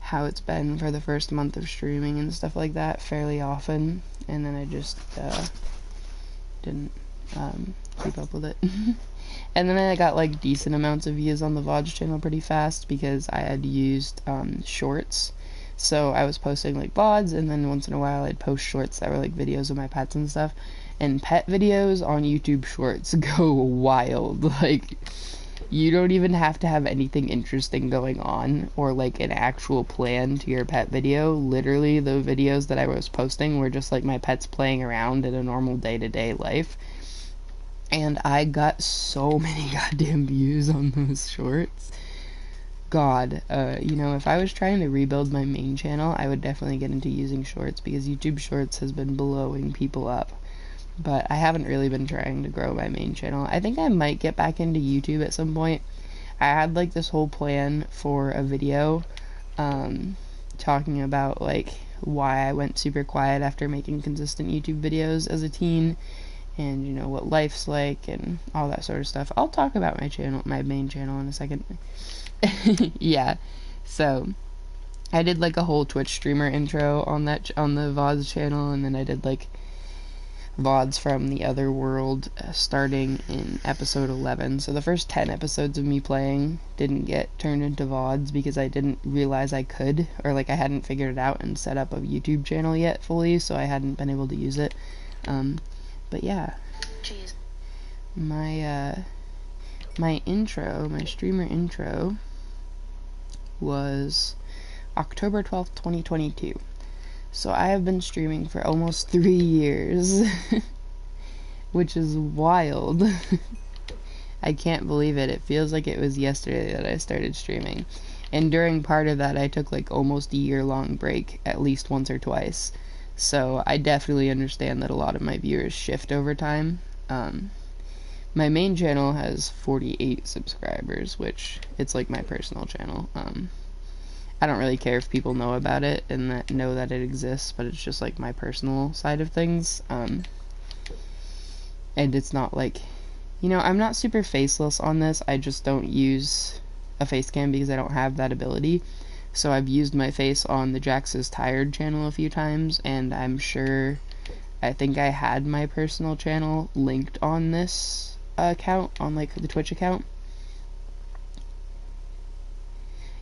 how it's been for the first month of streaming and stuff like that fairly often, and then I just didn't keep up with it. And then I got, like, decent amounts of views on the VODs channel pretty fast because I had used shorts. So I was posting, like, VODs, and then once in a while I'd post shorts that were, like, videos of my pets and stuff. And pet videos on YouTube Shorts go wild. Like, you don't even have to have anything interesting going on or, like, an actual plan to your pet video. Literally, the videos that I was posting were just, like, my pets playing around in a normal day-to-day life. And I got so many goddamn views on those shorts. God, you know, if I was trying to rebuild my main channel, I would definitely get into using shorts, because YouTube Shorts has been blowing people up. But I haven't really been trying to grow my main channel. I think I might get back into YouTube at some point. I had, like, this whole plan for a video, talking about, like, why I went super quiet after making consistent YouTube videos as a teen, and, you know, what life's like, and all that sort of stuff. I'll talk about my channel, my main channel, in a second. Yeah, so I did, like, a whole Twitch streamer intro on the VODs channel, and then I did, like, VODs from the other world starting in episode 11. So the first 10 episodes of me playing didn't get turned into VODs because I didn't realize I could, or, like, I hadn't figured it out and set up a YouTube channel yet fully, so I hadn't been able to use it. But yeah. Jeez. My intro, my streamer intro, was October 12th, 2022. So I have been streaming for almost 3 years, which is wild. I can't believe it. It feels like it was yesterday that I started streaming. And during part of that, I took, like, almost a year-long break, at least once or twice. So I definitely understand that a lot of my viewers shift over time. My main channel has 48 subscribers, which, it's like my personal channel. I don't really care if people know about it and know that it exists, but it's just, like, my personal side of things. And it's not, like, you know, I'm not super faceless on this. I just don't use a face cam because I don't have that ability. So I've used my face on the Jax is Tired channel a few times, and I'm sure, I think I had my personal channel linked on this account, on, like, the Twitch account.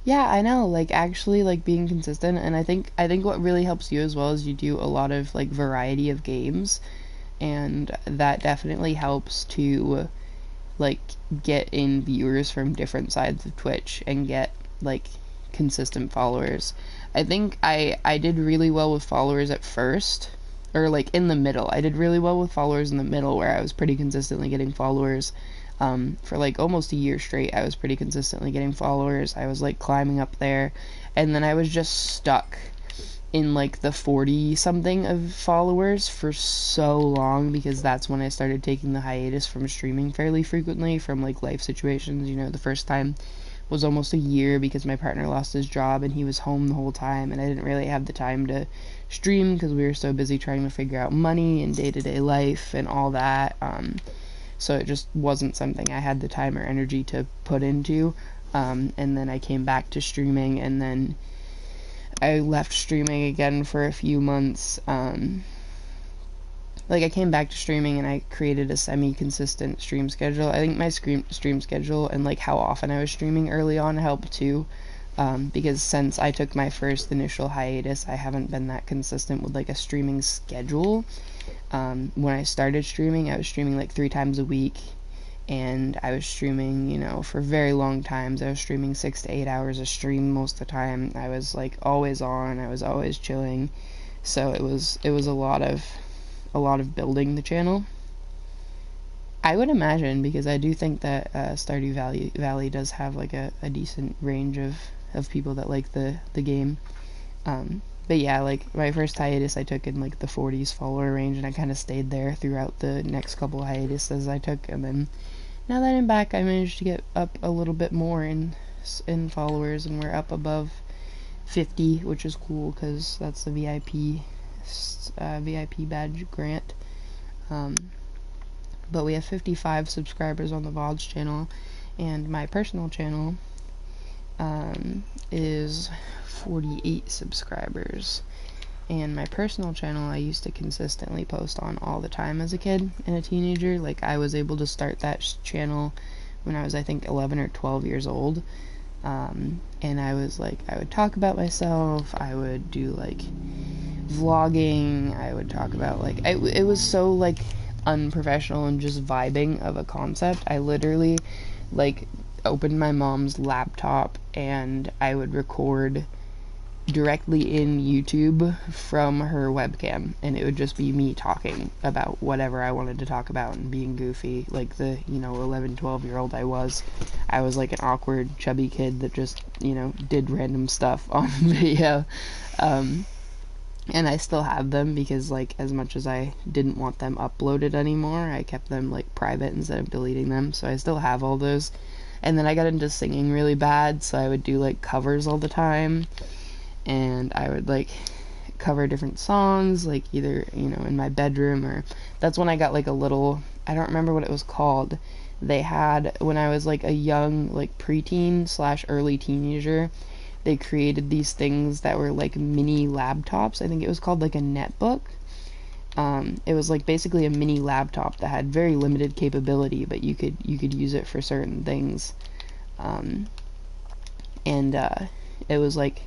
Yeah, I know, like, actually, like, being consistent, and I think what really helps you as well is you do a lot of, like, variety of games, and that definitely helps to like get in viewers from different sides of Twitch and get like consistent followers. I think I did really well with followers at first, or like in the middle. I did really well with followers in the middle, where I was pretty consistently getting followers. For like almost a year straight, I was pretty consistently getting followers. I was like climbing up there, and then I was just stuck in like the 40 something of followers for so long, because that's when I started taking the hiatus from streaming fairly frequently from like life situations. You know, the first time was almost a year because my partner lost his job and he was home the whole time, and I didn't really have the time to stream because we were so busy trying to figure out money and day-to-day life and all that. So it just wasn't something I had the time or energy to put into. And then I came back to streaming, and then I left streaming again for a few months. Like, I came back to streaming and I created a semi-consistent stream schedule. I think my stream schedule and like how often I was streaming early on helped too, because since I took my first initial hiatus, I haven't been that consistent with like a streaming schedule. When I started streaming, I was streaming like 3 times a week, and I was streaming, you know, for very long times. I was streaming 6 to 8 hours a stream most of the time. I was like always on. I was always chilling. So it was a lot of building the channel, I would imagine, because I do think that Stardew Valley does have like a decent range of people that like the game. But yeah, like my first hiatus I took in like the 40s follower range, and I kind of stayed there throughout the next couple hiatuses I took, and then now that I'm back, I managed to get up a little bit more in followers, and we're up above 50, which is cool because that's the VIP badge grant. But we have 55 subscribers on the VODs channel, and my personal channel is 48 subscribers. And my personal channel I used to consistently post on all the time as a kid and a teenager. Like, I was able to start that channel when I was, I think, 11 or 12 years old. And I was like, I would talk about myself, I would do like vlogging, I would talk about like, it was so like unprofessional and just vibing of a concept. I literally like opened my mom's laptop and I would record directly in YouTube from her webcam, and it would just be me talking about whatever I wanted to talk about and being goofy like the, you know, 11-12-year-old I was like an awkward chubby kid that just, you know, did random stuff on video. And I still have them because, like, as much as I didn't want them uploaded anymore, I kept them like private instead of deleting them, so I still have all those. And then I got into singing really bad, so I would do like covers all the time, and I would like cover different songs, like either, you know, in my bedroom, or that's when I got like a little, I don't remember what it was called. They had, when I was like a young, like preteen / early teenager, they created these things that were like mini laptops. I think it was called like a netbook. It was like basically a mini laptop that had very limited capability, but you could use it for certain things. It was like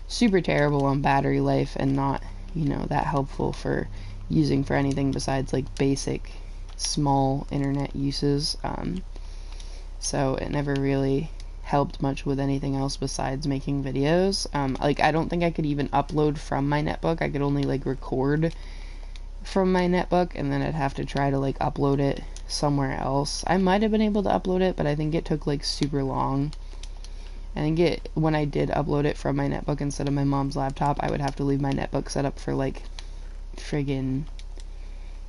super terrible on battery life and not, you know, that helpful for using for anything besides like basic small internet uses. So it never really helped much with anything else besides making videos. Like, I don't think I could even upload from my netbook. I could only like record from my netbook, and then I'd have to try to like upload it somewhere else. I might have been able to upload it, but I think it took like super long. I think when I did upload it from my netbook instead of my mom's laptop, I would have to leave my netbook set up for like friggin'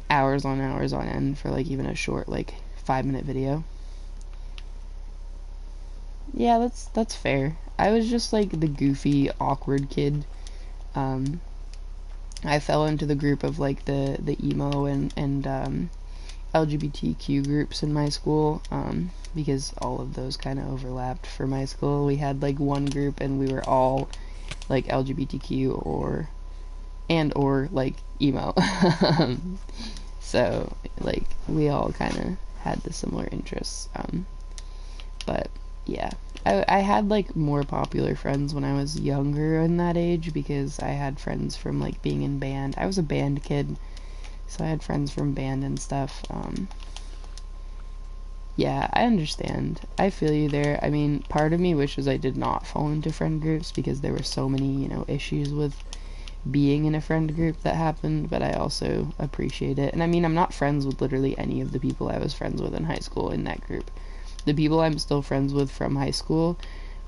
hours on end for like even a short like 5-minute video. Yeah, that's fair. I was just like the goofy, awkward kid. I fell into the group of like the emo and LGBTQ groups in my school, because all of those kind of overlapped for my school. We had like one group and we were all like LGBTQ or like emo. So like we all kind of had the similar interests. But yeah, I had like more popular friends when I was younger in that age, because I had friends from like being in band. I was a band kid, so I had friends from band and stuff. Yeah, I understand. I feel you there. I mean, part of me wishes I did not fall into friend groups because there were so many, issues with being in a friend group that happened, but I also appreciate it. And I mean, I'm not friends with literally any of the people I was friends with in high school in that group. The people I'm still friends with from high school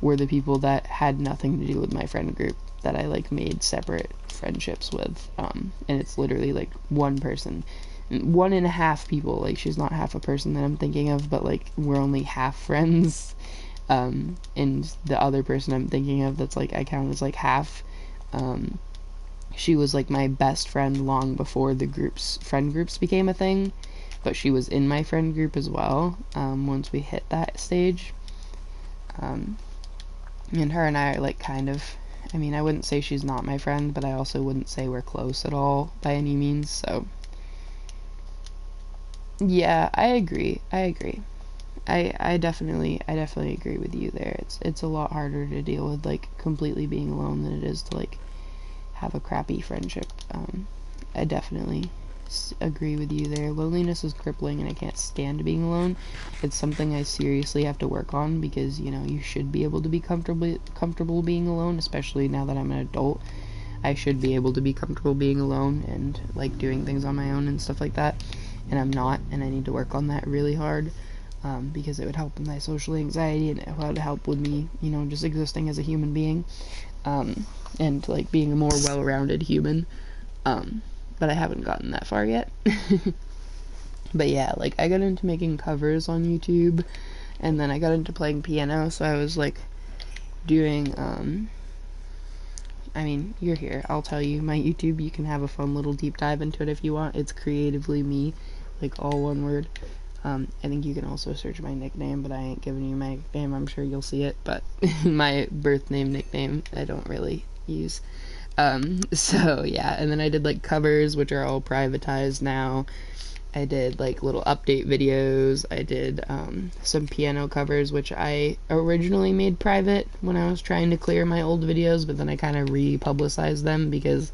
were the people that had nothing to do with my friend group that I like made separate friendships with. And it's literally like one person, 1.5 people. Like, she's not half a person that I'm thinking of, but like we're only half friends. And the other person I'm thinking of that's like I count as like half. She was like my best friend long before the friend groups became a thing, but she was in my friend group as well. Once we hit that stage, and her and I are like kind of, I mean, I wouldn't say she's not my friend, but I also wouldn't say we're close at all by any means. So yeah, I agree. I definitely agree with you there. It's a lot harder to deal with like completely being alone than it is to like have a crappy friendship. I definitely agree with you there. Loneliness is crippling, and I can't stand being alone. It's something I seriously have to work on because you should be able to be comfortable being alone, especially now that I'm an adult. I should be able to be comfortable being alone and like doing things on my own and stuff like that. And I'm not, and I need to work on that really hard. Because it would help with my social anxiety, and it would help with me, just existing as a human being, and like being a more well-rounded human. But I haven't gotten that far yet. But yeah, like I got into making covers on YouTube, and then I got into playing piano, so I was like doing, I mean, you're here, I'll tell you, my YouTube, you can have a fun little deep dive into it if you want. It's Creatively Me, like all one word. I think you can also search my nickname, but I ain't giving you my nickname. I'm sure you'll see it, but my birth name nickname I don't really use. So yeah, and then I did like covers, which are all privatized now. I did like little update videos. I did some piano covers, which I originally made private when I was trying to clear my old videos, but then I kind of re-publicized them because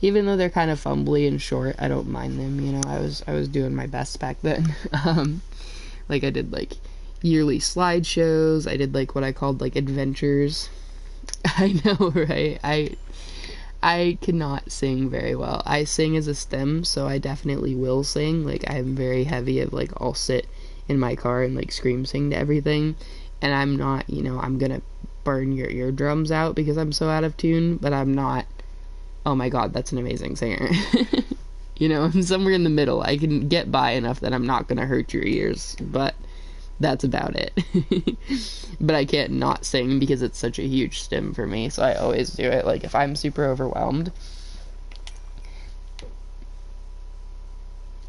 even though they're kind of fumbly and short, I don't mind them. I was doing my best back then. Like I did like yearly slideshows. I did like what I called like adventures. I know, right? I cannot sing very well. I sing as a stem, so I definitely will sing. Like I'm very heavy of like I'll sit in my car and like scream sing to everything, and I'm not, I'm gonna burn your eardrums out because I'm so out of tune, but I'm not, oh my god, that's an amazing singer. I'm somewhere in the middle. I can get by enough that I'm not gonna hurt your ears, but that's about it. But I can't not sing because it's such a huge stim for me, so I always do it. Like if I'm super overwhelmed,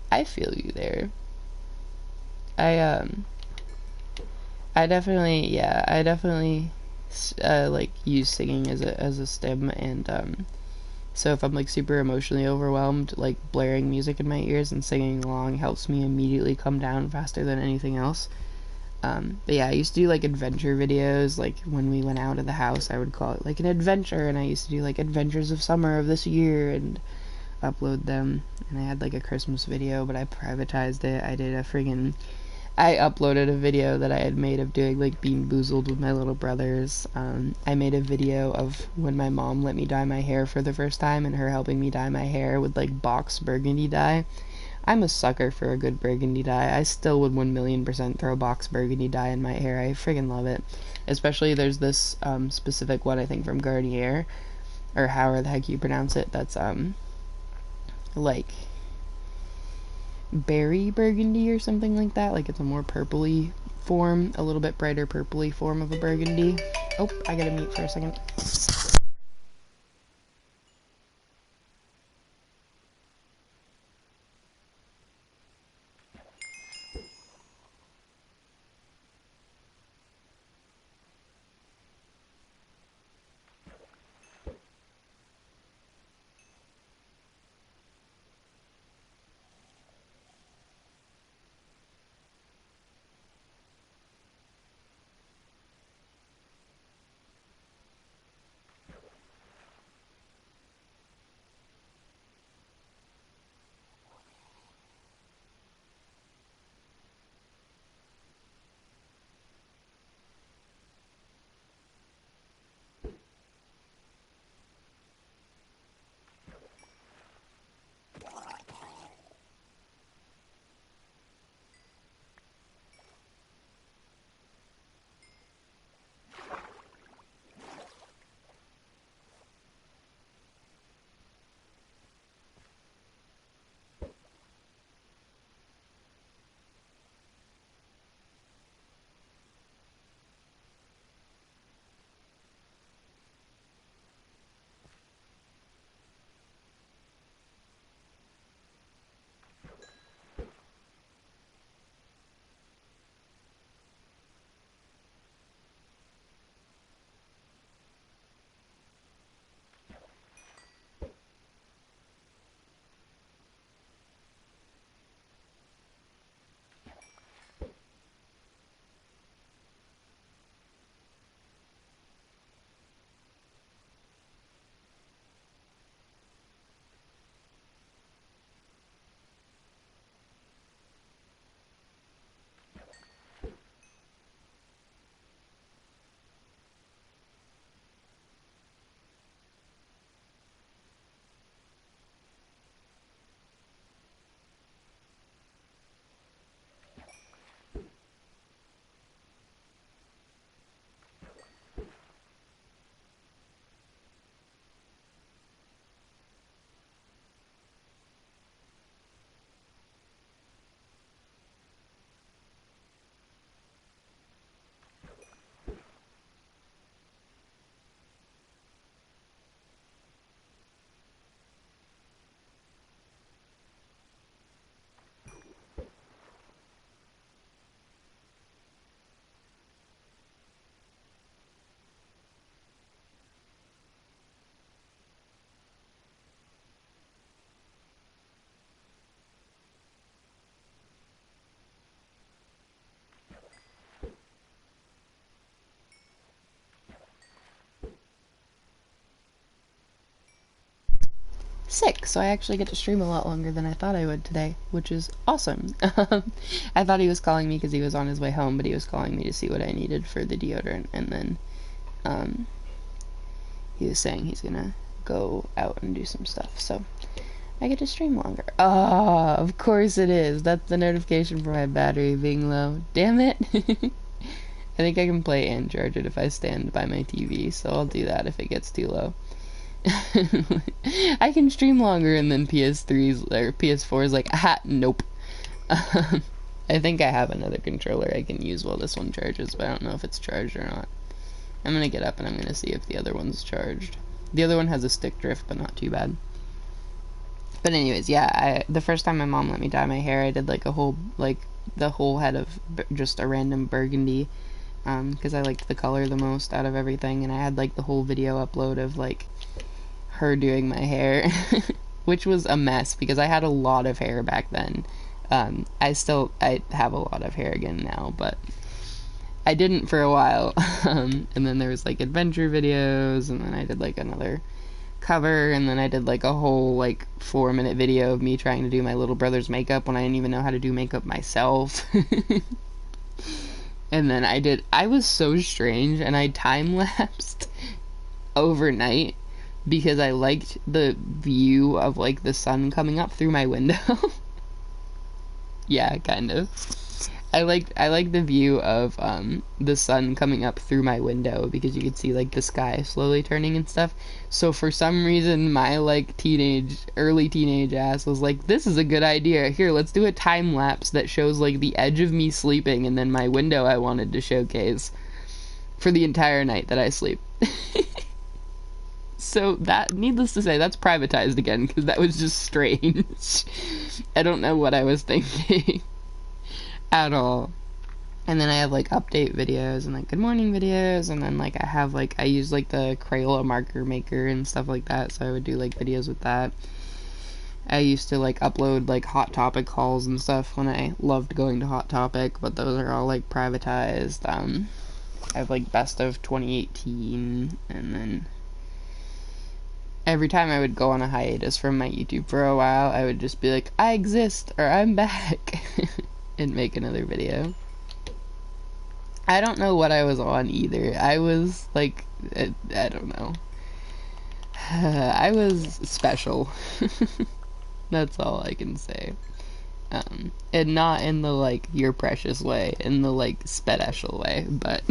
I feel you there. I I definitely like use singing as a stim, and so if I'm like super emotionally overwhelmed, like blaring music in my ears and singing along helps me immediately come down faster than anything else. But yeah, I used to do like adventure videos. Like when we went out of the house, I would call it like an adventure, and I used to do like adventures of summer of this year and upload them. And I had like a Christmas video, but I privatized it. I uploaded a video that I had made of doing like Bean Boozled with my little brothers. I made a video of when my mom let me dye my hair for the first time and her helping me dye my hair with like box burgundy dye. I'm a sucker for a good burgundy dye. I still would 1,000,000% throw box burgundy dye in my hair. I friggin' love it. Especially there's this specific one, I think, from Garnier, or however the heck you pronounce it, that's like berry burgundy or something like that. Like it's a more purpley form, a little bit brighter purpley form of a burgundy. Oh, I gotta mute for a second. sick, so I actually get to stream a lot longer than I thought I would today, which is awesome. I thought he was calling me because he was on his way home, but he was calling me to see what I needed for the deodorant, and then he was saying he's gonna go out and do some stuff, so I get to stream longer. Ah, of course it is. That's the notification for my battery being low. Damn it. I think I can play and charge it if I stand by my TV, so I'll do that if it gets too low. I can stream longer, and then PS3's or PS4 is like, aha, nope. I think I have another controller I can use while this one charges, but I don't know if it's charged or not. I'm gonna get up and I'm gonna see if the other one's charged. The other one has a stick drift, but not too bad. But anyways, yeah, the first time my mom let me dye my hair, I did like a whole, like, the whole head of just a random burgundy, because I liked the color the most out of everything, and I had like the whole video upload of like her doing my hair, which was a mess because I had a lot of hair back then. I have a lot of hair again now, but I didn't for a while. And then there was like adventure videos, and then I did like another cover, and then I did like a whole like 4-minute video of me trying to do my little brother's makeup when I didn't even know how to do makeup myself. And then I was so strange, and I time-lapsed overnight because I liked the view of like the sun coming up through my window. Yeah, kind of. I liked the view of the sun coming up through my window because you could see like the sky slowly turning and stuff. So for some reason my like early teenage ass was like, this is a good idea. Here, let's do a time lapse that shows like the edge of me sleeping and then my window I wanted to showcase for the entire night that I sleep. So that, needless to say, that's privatized again because that was just strange. I don't know what I was thinking. At all. And then I have like update videos and like good morning videos, and then like I use like the Crayola marker maker and stuff like that, so I would do like videos with that. I used to like upload like Hot Topic hauls and stuff when I loved going to Hot Topic, but those are all like privatized. I have like best of 2018, and then every time I would go on a hiatus from my YouTube for a while, I would just be like, I exist, or I'm back. And make another video. I don't know what I was on either. I was like, I don't know. I was special. That's all I can say. And not in the like you're precious way, in the like special way, but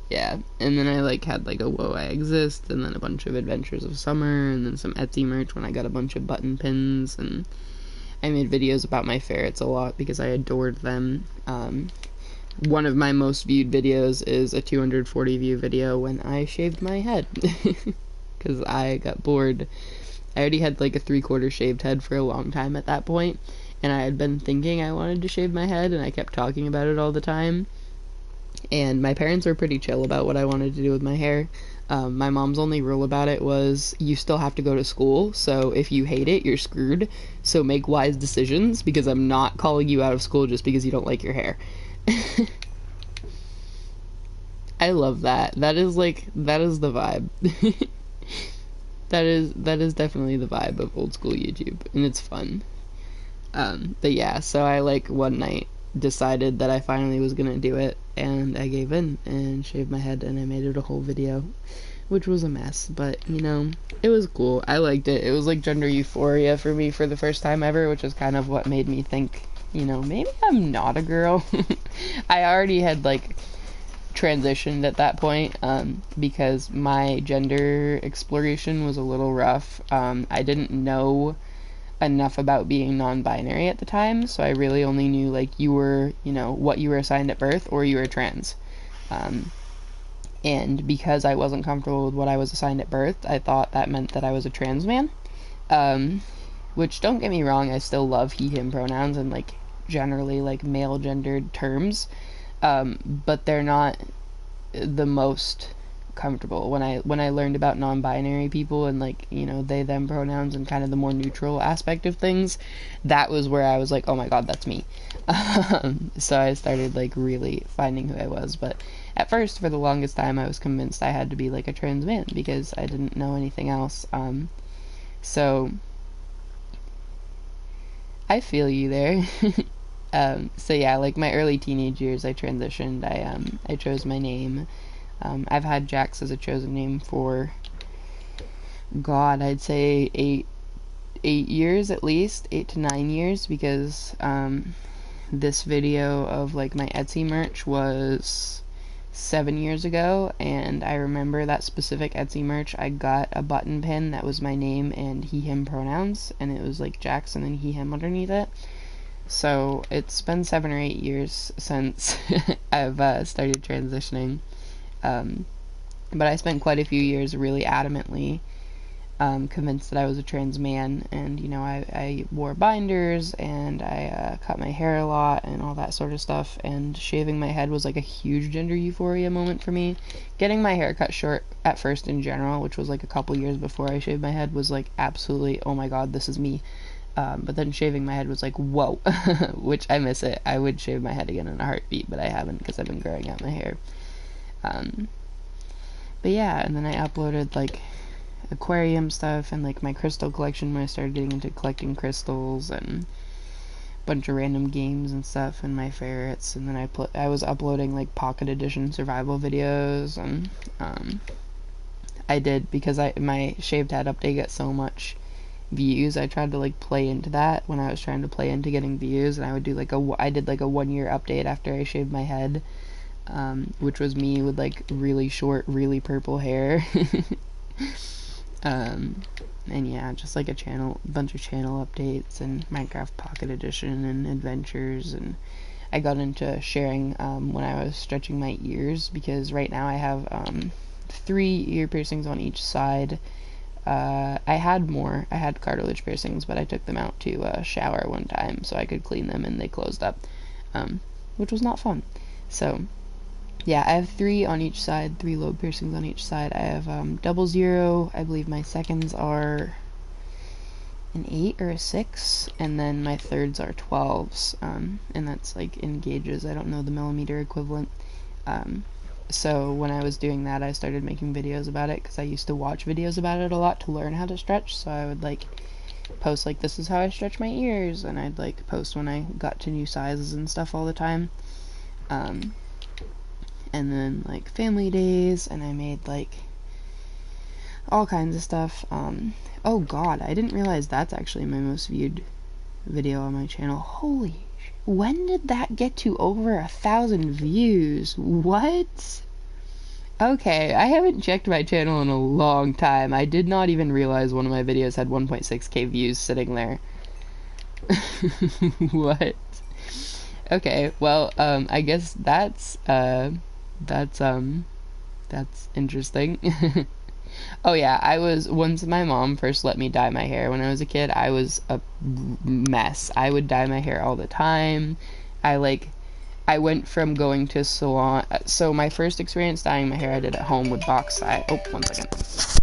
yeah. And then I like had like a Whoa I Exist, and then a bunch of Adventures of Summer, and then some Etsy merch when I got a bunch of button pins, and I made videos about my ferrets a lot because I adored them. One of my most viewed videos is a 240 view video when I shaved my head. Because I got bored. I already had like a 3/4 shaved head for a long time at that point, and I had been thinking I wanted to shave my head, and I kept talking about it all the time. And my parents were pretty chill about what I wanted to do with my hair. My mom's only rule about it was, you still have to go to school, so if you hate it, you're screwed. So make wise decisions, because I'm not calling you out of school just because you don't like your hair. I love that. That is the vibe. That is definitely the vibe of old school YouTube, and it's fun. But yeah, so I like one night decided that I finally was gonna do it, and I gave in and shaved my head, and I made it a whole video, which was a mess, but you know, it was cool. I liked it. It was like gender euphoria for me for the first time ever, which is kind of what made me think, you know, maybe I'm not a girl. I already had like transitioned at that point, because my gender exploration was a little rough. I didn't know enough about being non-binary at the time, so I really only knew like you were, you know, what you were assigned at birth, or you were trans. And because I wasn't comfortable with what I was assigned at birth, I thought that meant that I was a trans man. Which, don't get me wrong, I still love he, him pronouns and like generally like male gendered terms, but they're not the most comfortable. When I learned about non-binary people and like, you know, they them pronouns and kind of the more neutral aspect of things, that was where I was like, oh my god, that's me. So I started like really finding who I was, but at first, for the longest time, I was convinced I had to be like a trans man because I didn't know anything else. So I feel you there. So yeah, like my early teenage years, I transitioned. I chose my name. I've had Jax as a chosen name for, God, I'd say 8 years at least, 8 to 9 years, because this video of like my Etsy merch was 7 years ago, and I remember that specific Etsy merch. I got a button pin that was my name and he him pronouns, and it was like Jackson and he him underneath it. So it's been 7 or 8 years since I've started transitioning, but I spent quite a few years really adamantly convinced that I was a trans man, and I wore binders, and I cut my hair a lot and all that sort of stuff, and shaving my head was like a huge gender euphoria moment for me. Getting my hair cut short at first in general, which was like a couple years before I shaved my head, was like absolutely, oh my god, this is me. But then shaving my head was like, whoa, which I miss it. I would shave my head again in a heartbeat, but I haven't because I've been growing out my hair. But yeah, and then I uploaded like aquarium stuff and like my crystal collection when I started getting into collecting crystals, and a bunch of random games and stuff, and my favorites. And then I was uploading like pocket edition survival videos, and I did, because my shaved head update got so much views, I tried to like play into that when I was trying to play into getting views, and I did like a 1 year update after I shaved my head, which was me with like really short, really purple hair. And yeah, just like bunch of channel updates and Minecraft Pocket Edition and adventures. And I got into sharing when I was stretching my ears, because right now I have 3 ear piercings on each side. I had more. I had cartilage piercings, but I took them out to shower one time so I could clean them, and they closed up, which was not fun. So yeah, I have 3 on each side, 3 lobe piercings on each side. I have 00. I believe my seconds are an 8 or a 6, and then my thirds are 12s, and that's like in gauges. I don't know the millimeter equivalent. So when I was doing that, I started making videos about it, because I used to watch videos about it a lot to learn how to stretch. So I would like post like, this is how I stretch my ears, and I'd like post when I got to new sizes and stuff all the time. And then like family days, and I made like all kinds of stuff. Oh god, I didn't realize that's actually my most viewed video on my channel. Holy when did that get to over 1,000 views? What? Okay, I haven't checked my channel in a long time. I did not even realize one of my videos had 1.6k views sitting there. What? Okay, well, I guess that's interesting. Oh yeah, once my mom first let me dye my hair when I was a kid, I was a mess. I would dye my hair all the time. I went from going to salon, so my first experience dyeing my hair I did at home with box dye. Oh, 1 second.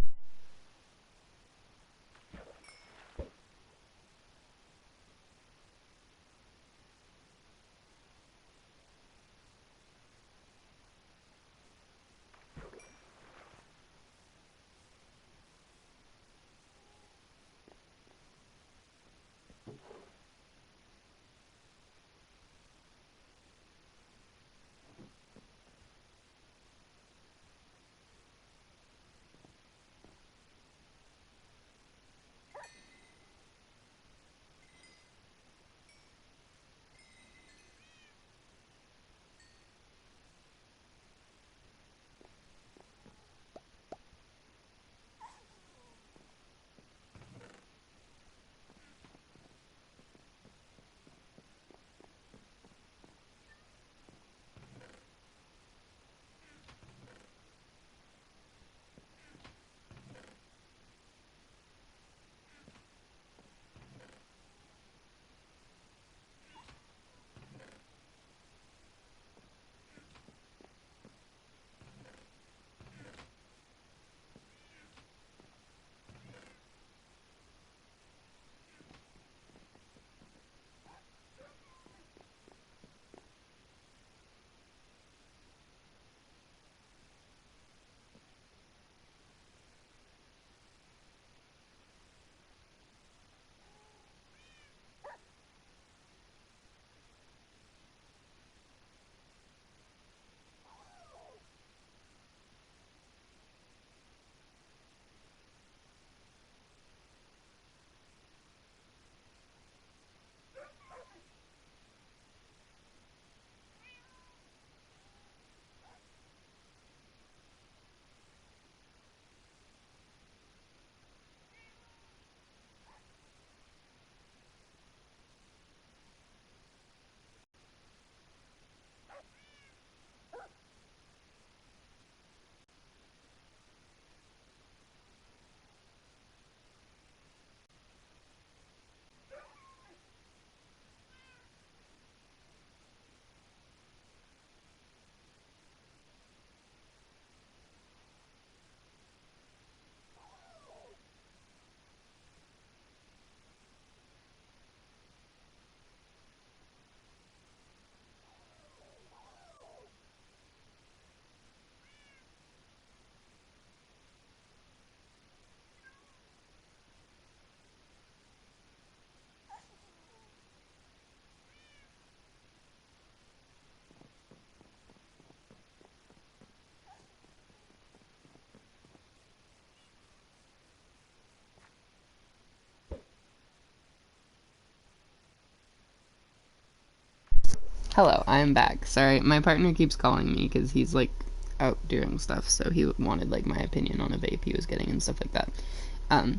Hello, I'm back. Sorry, my partner keeps calling me because he's like out doing stuff, so he wanted like my opinion on a vape he was getting and stuff like that.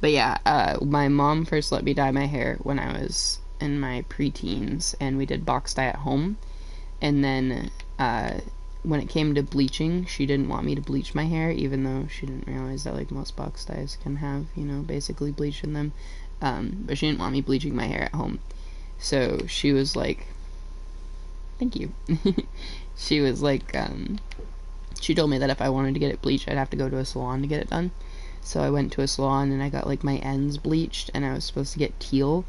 But yeah, my mom first let me dye my hair when I was in my preteens, and we did box dye at home. And then when it came to bleaching, she didn't want me to bleach my hair, even though she didn't realize that like most box dyes can have, you know, basically bleach in them. But she didn't want me bleaching my hair at home. So she was like, thank you. She was like, she told me that if I wanted to get it bleached, I'd have to go to a salon to get it done. So I went to a salon and I got like my ends bleached, and I was supposed to get teal,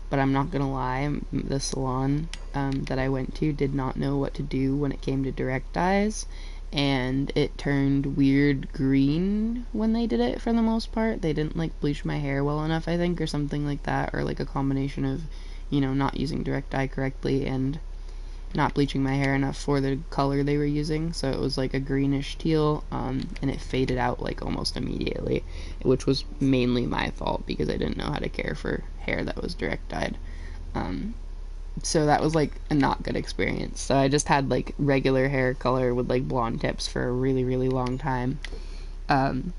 but I'm not gonna lie, the salon that I went to did not know what to do when it came to direct dyes, and it turned weird green when they did it for the most part. They didn't like bleach my hair well enough, I think, or something like that, or like a combination of, you know, not using direct dye correctly and not bleaching my hair enough for the color they were using. So it was like a greenish teal, and it faded out like almost immediately, which was mainly my fault because I didn't know how to care for hair that was direct dyed. So that was like a not good experience. So I just had like regular hair color with like blonde tips for a really, really long time. And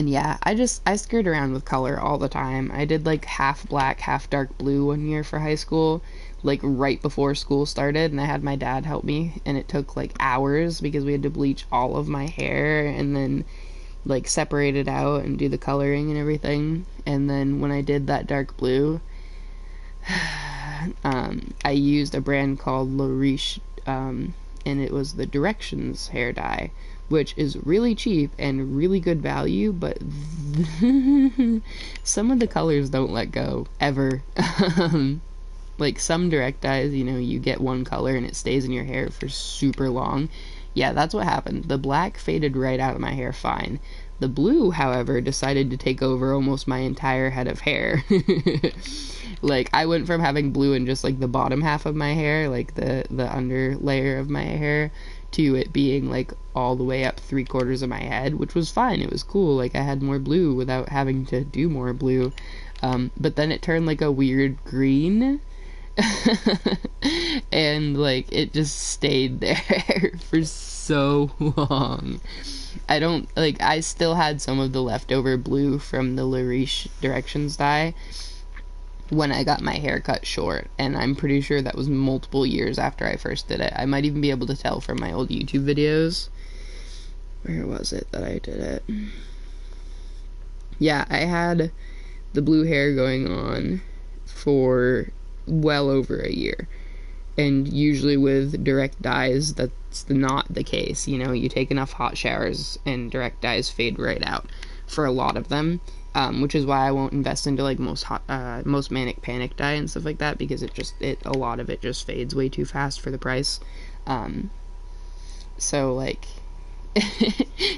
yeah, I screwed around with color all the time. I did like half black, half dark blue one year for high school, like right before school started, and I had my dad help me, and it took like hours because we had to bleach all of my hair and then like separate it out and do the coloring and everything. And then when I did that dark blue, I used a brand called La Riche, and it was the Directions hair dye, which is really cheap and really good value, but some of the colors don't let go, ever. Like some direct dyes, you know, you get one color and it stays in your hair for super long. Yeah, that's what happened. The black faded right out of my hair fine. The blue, however, decided to take over almost my entire head of hair. Like, I went from having blue in just like the bottom half of my hair, like the under layer of my hair, to it being like all the way up 3/4 of my head, which was fine. It was cool. Like, I had more blue without having to do more blue. But then it turned like a weird green. And like it just stayed there for so long. I still had some of the leftover blue from the La Riche Directions dye when I got my hair cut short, and I'm pretty sure that was multiple years after I first did it. I might even be able to tell from my old YouTube videos. Where was it that I did it? Yeah, I had the blue hair going on for well over a year, and usually with direct dyes that's not the case. You know, you take enough hot showers and direct dyes fade right out for a lot of them, which is why I won't invest into like most manic panic dye and stuff like that, because a lot of it just fades way too fast for the price. So like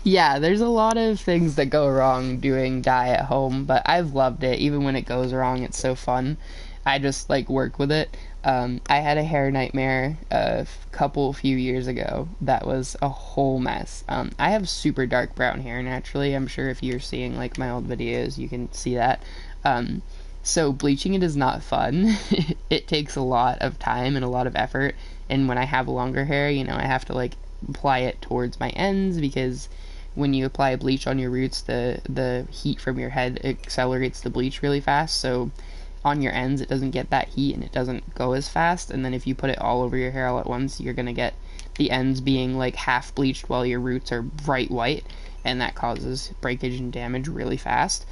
yeah, there's a lot of things that go wrong doing dye at home, but I've loved it. Even when it goes wrong, it's so fun. I just like work with it. I had a hair nightmare a few years ago that was a whole mess. I have super dark brown hair naturally. I'm sure if you're seeing like my old videos, you can see that. So bleaching it is not fun. It takes a lot of time and a lot of effort. And when I have longer hair, you know, I have to like apply it towards my ends, because when you apply bleach on your roots, the heat from your head accelerates the bleach really fast. So on your ends it doesn't get that heat and it doesn't go as fast, and then if you put it all over your hair all at once, you're gonna get the ends being like half bleached while your roots are bright white, and that causes breakage and damage really fast.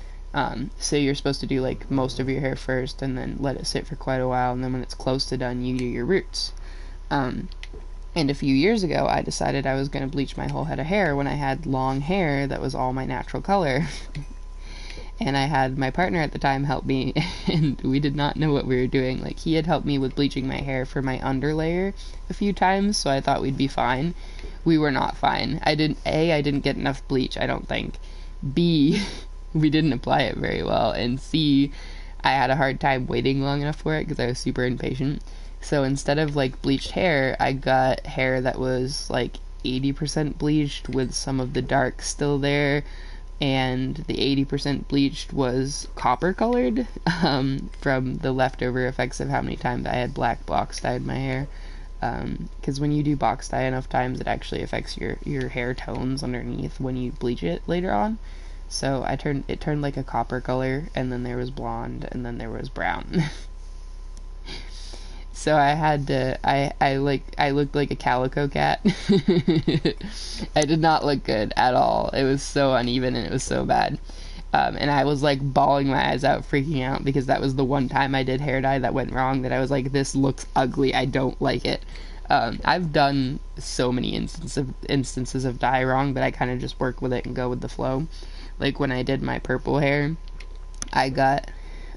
So you're supposed to do like most of your hair first and then let it sit for quite a while, and then when it's close to done, you do your roots. And a few years ago I decided I was going to bleach my whole head of hair when I had long hair that was all my natural color. And I had my partner at the time help me, and we did not know what we were doing. Like, he had helped me with bleaching my hair for my underlayer a few times, so I thought we'd be fine. We were not fine. I didn't get enough bleach, I don't think. B, we didn't apply it very well. And C, I had a hard time waiting long enough for it because I was super impatient. So instead of, like, bleached hair, I got hair that was, like, 80% bleached with some of the dark still there. and the 80% bleached was copper colored, from the leftover effects of how many times I had black box dyed my hair. Because when you do box dye enough times, it actually affects your hair tones underneath when you bleach it later on. So it turned like a copper color, and then there was blonde, and then there was brown. So I had to, I looked like a calico cat. I did not look good at all. It was so uneven and it was so bad. And I was like bawling my eyes out, freaking out, because that was the one time I did hair dye that went wrong, that I was like, this looks ugly, I don't like it. I've done so many instances of dye wrong, but I kind of just work with it and go with the flow. Like when I did my purple hair, I got,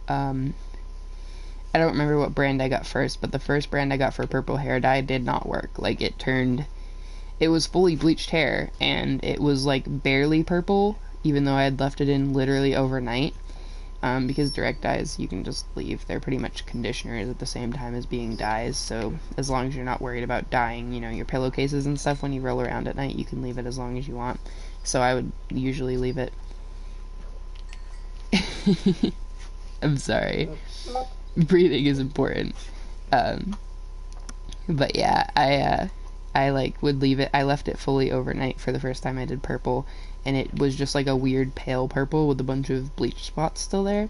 I don't remember what brand I got first, but the first brand I got for purple hair dye did not work. Like, it was fully bleached hair, and it was like barely purple, even though I had left it in literally overnight. Because direct dyes you can just leave. They're pretty much conditioners at the same time as being dyes, so as long as you're not worried about dyeing, you know, your pillowcases and stuff when you roll around at night, you can leave it as long as you want. So I would usually leave it. I'm sorry. Breathing is important. But yeah, I like would leave it. I left it fully overnight for the first time I did purple, and it was just like a weird pale purple with a bunch of bleach spots still there.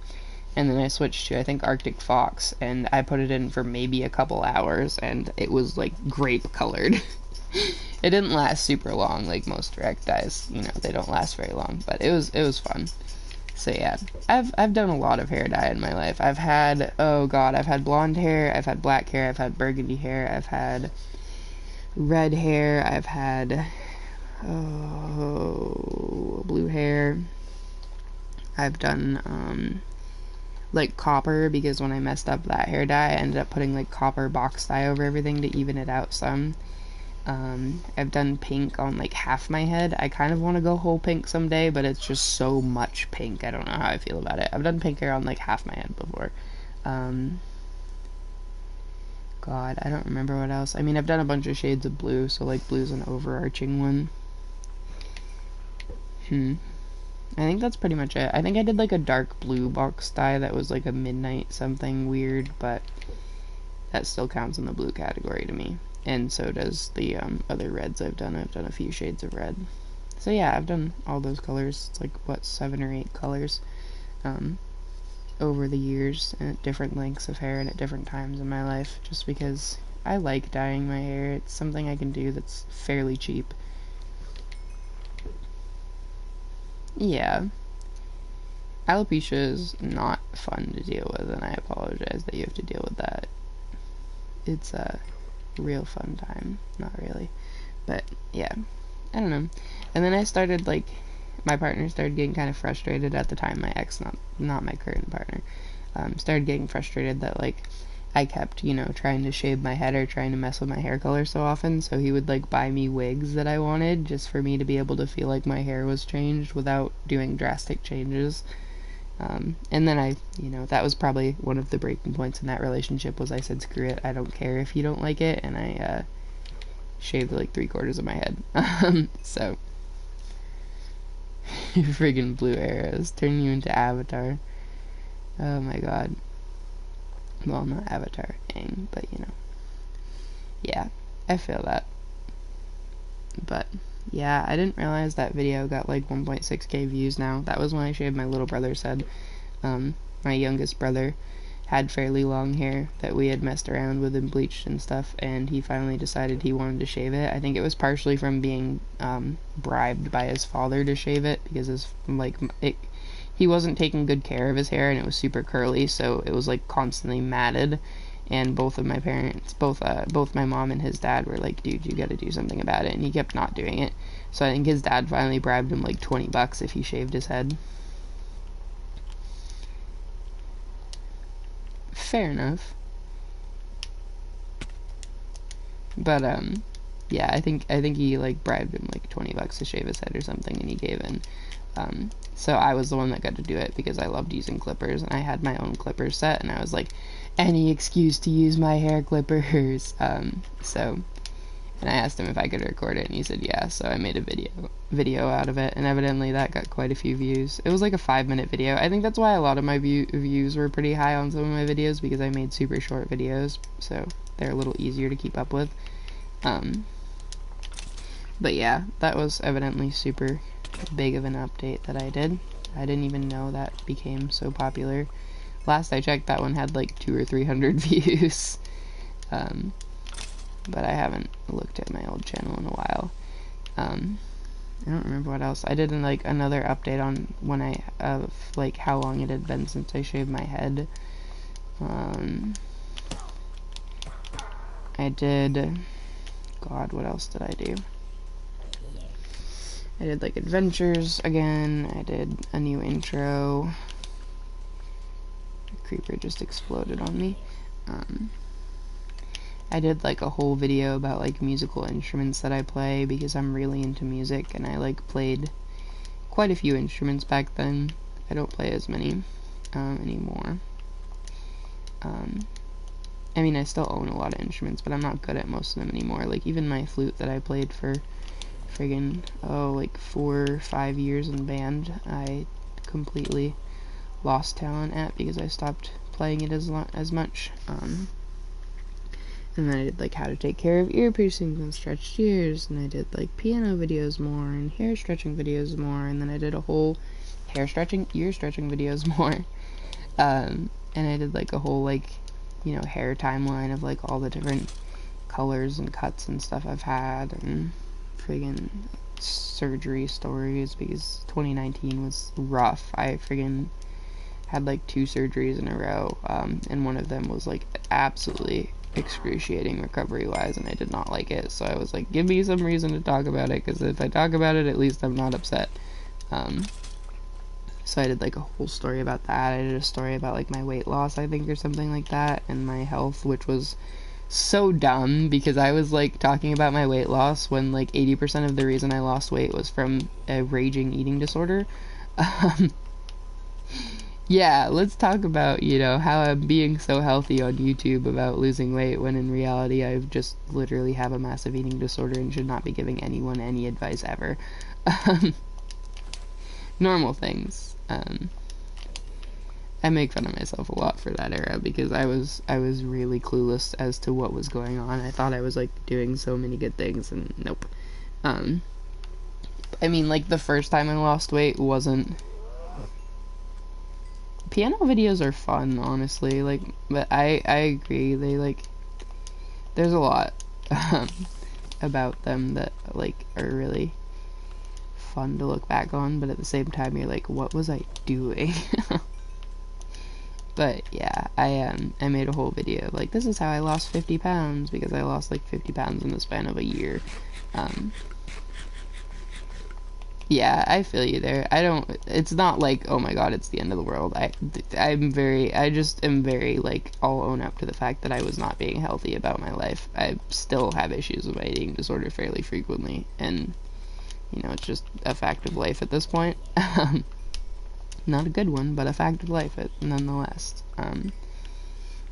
And then I switched to, I think, Arctic Fox, and I put it in for maybe a couple hours, and it was like grape colored. It didn't last super long, like most direct dyes, you know, they don't last very long, but it was fun. So yeah, I've done a lot of hair dye in my life. I've had, oh god, I've had blonde hair, I've had black hair, I've had burgundy hair, I've had red hair, I've had blue hair. I've done like copper, because when I messed up that hair dye, I ended up putting like copper box dye over everything to even it out some. I've done pink on like half my head. I kind of want to go whole pink someday, but it's just so much pink. I don't know how I feel about it. I've done pink hair on like half my head before. God, I don't remember what else. I mean, I've done a bunch of shades of blue, so like blue's an overarching one. I think that's pretty much it. I think I did like a dark blue box dye that was like a midnight something weird, but that still counts in the blue category to me. And so does the other reds I've done. I've done a few shades of red. So yeah, I've done all those colors. It's like, what, 7 or 8 colors over the years, and at different lengths of hair and at different times in my life, just because I like dyeing my hair. It's something I can do that's fairly cheap. Yeah. Alopecia is not fun to deal with, and I apologize that you have to deal with that. It's a real fun time. Not really. But, yeah. I don't know. And then I started, like, my partner started getting kind of frustrated at the time. My ex, not my current partner, started getting frustrated that, like, I kept, you know, trying to shave my head or trying to mess with my hair color so often, so he would, like, buy me wigs that I wanted just for me to be able to feel like my hair was changed without doing drastic changes. And then I, you know, that was probably one of the breaking points in that relationship, was I said, screw it, I don't care if you don't like it, and I, shaved, like, 3/4 of my head. So, friggin' blue arrows, turn you into Avatar. Oh my god. Well, not Avatar, Aang, but you know. Yeah, I feel that. But, yeah, I didn't realize that video got like 1.6k views now. That was when I shaved my little brother's head. My youngest brother had fairly long hair that we had messed around with and bleached and stuff, and he finally decided he wanted to shave it. I think it was partially from being bribed by his father to shave it, because he wasn't taking good care of his hair, and it was super curly, so it was like constantly matted. And both of my parents, both my mom and his dad were like, dude, you gotta do something about it, and he kept not doing it. So I think his dad finally bribed him like $20 if he shaved his head. Fair enough. But yeah, I think he like bribed him like $20 to shave his head or something, and he gave in. So I was the one that got to do it because I loved using clippers, and I had my own clippers set, and I was like, any excuse to use my hair clippers. So And I asked him if I could record it, and he said yeah, so I made a video out of it, and evidently that got quite a few views. It was like a 5-minute video. I think that's why a lot of my views were pretty high on some of my videos, because I made super short videos, so they're a little easier to keep up with. But yeah, that was evidently super big of an update that I did. I didn't even know that became so popular. Last I checked, that one had like 200 or 300 views. But I haven't looked at my old channel in a while. I don't remember what else. I did like another update on when like how long it had been since I shaved my head. I did, God, what else did I do? I did like adventures again. I did a new intro. The creeper just exploded on me. I did like a whole video about like musical instruments that I play, because I'm really into music, and I like played quite a few instruments back then. I don't play as many anymore. I mean, I still own a lot of instruments, but I'm not good at most of them anymore. Like even my flute that I played for friggin' like 4 or 5 years in band, I completely lost talent at, because I stopped playing it as much. And then I did like how to take care of ear piercings and stretched ears, and I did like piano videos more, and hair stretching videos more, and then I did a whole hair stretching, ear stretching videos more. And I did like a whole like, you know, hair timeline of like all the different colors and cuts and stuff I've had, and friggin' surgery stories, because 2019 was rough. I friggin' had like 2 surgeries in a row, and one of them was like absolutely excruciating recovery wise, and I did not like it. So I was like, give me some reason to talk about it, because if I talk about it, at least I'm not upset. So I did like a whole story about that. I did a story about like my weight loss, I think, or something like that, and my health, which was so dumb, because I was like talking about my weight loss when like 80% of the reason I lost weight was from a raging eating disorder. Yeah, let's talk about, you know, how I'm being so healthy on YouTube about losing weight, when in reality I just literally have a massive eating disorder and should not be giving anyone any advice ever. Normal things. I make fun of myself a lot for that era, because I was really clueless as to what was going on. I thought I was like doing so many good things, and nope. I mean, like the first time I lost weight wasn't. Piano videos are fun, honestly, like, but I agree, they like, there's a lot about them that like are really fun to look back on, but at the same time you're like, what was I doing? But yeah, I made a whole video like, this is how I lost 50 pounds, because I lost like 50 pounds in the span of a year. Yeah, I feel you there. It's not like, oh my god, it's the end of the world. I just am very, like, I'll own up to the fact that I was not being healthy about my life. I still have issues with my eating disorder fairly frequently, and, you know, it's just a fact of life at this point. Not a good one, but a fact of life nonetheless.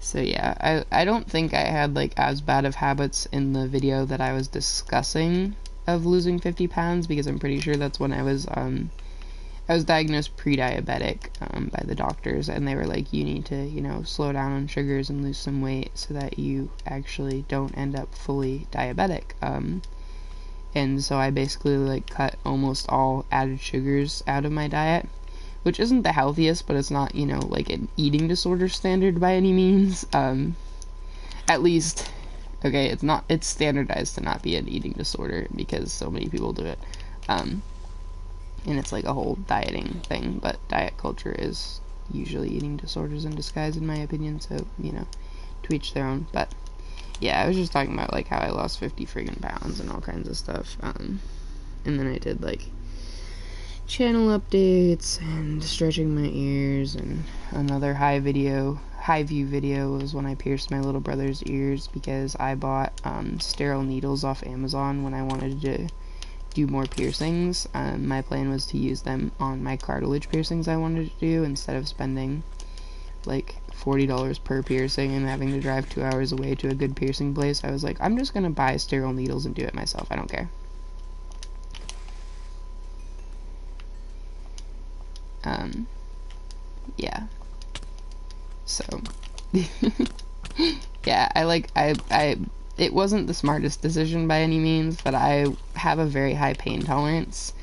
So yeah, I don't think I had, like, as bad of habits in the video that I was discussing of losing 50 pounds, because I'm pretty sure that's when I was diagnosed pre-diabetic by the doctors, and they were like, you need to, you know, slow down on sugars and lose some weight so that you actually don't end up fully diabetic. And so I basically like cut almost all added sugars out of my diet, which isn't the healthiest, but it's not, you know, like an eating disorder standard by any means. At least, okay, it's standardized to not be an eating disorder, because so many people do it. And it's like a whole dieting thing, but diet culture is usually eating disorders in disguise, in my opinion, so, you know, to each their own. But yeah, I was just talking about like how I lost 50 friggin' pounds and all kinds of stuff. And then I did like channel updates and stretching my ears, and another high view video was when I pierced my little brother's ears, because I bought sterile needles off Amazon when I wanted to do more piercings. My plan was to use them on my cartilage piercings I wanted to do, instead of spending like $40 per piercing and having to drive 2 hours away to a good piercing place, I was like, I'm just gonna buy sterile needles and do it myself. I don't care. Yeah. So, yeah, it wasn't the smartest decision by any means, but I have a very high pain tolerance.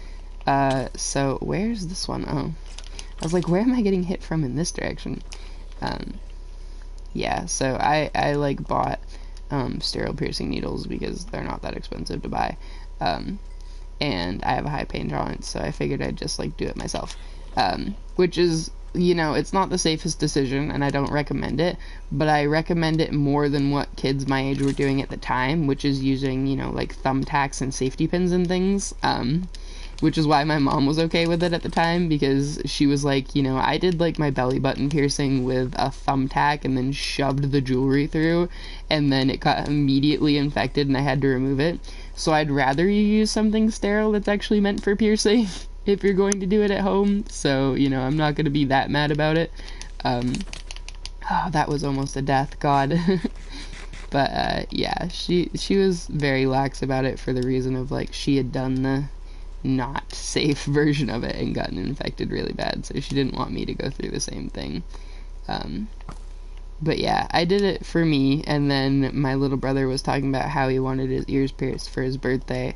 So where's this one? Oh, I was like, where am I getting hit from in this direction? Yeah, so I like bought, sterile piercing needles because they're not that expensive to buy. And I have a high pain tolerance, so I figured I'd just, like, do it myself. Which is, you know, it's not the safest decision, and I don't recommend it, but I recommend it more than what kids my age were doing at the time, which is using, you know, like, thumbtacks and safety pins and things, which is why my mom was okay with it at the time, because she was like, you know, I did, like, my belly button piercing with a thumbtack and then shoved the jewelry through, and then it got immediately infected and I had to remove it. So I'd rather you use something sterile that's actually meant for piercing if you're going to do it at home. So, you know, I'm not going to be that mad about it. Oh, that was almost a death, God. But, yeah, she was very lax about it for the reason of, like, she had done the not safe version of it and gotten infected really bad, so she didn't want me to go through the same thing. But yeah, I did it for me, and then my little brother was talking about how he wanted his ears pierced for his birthday,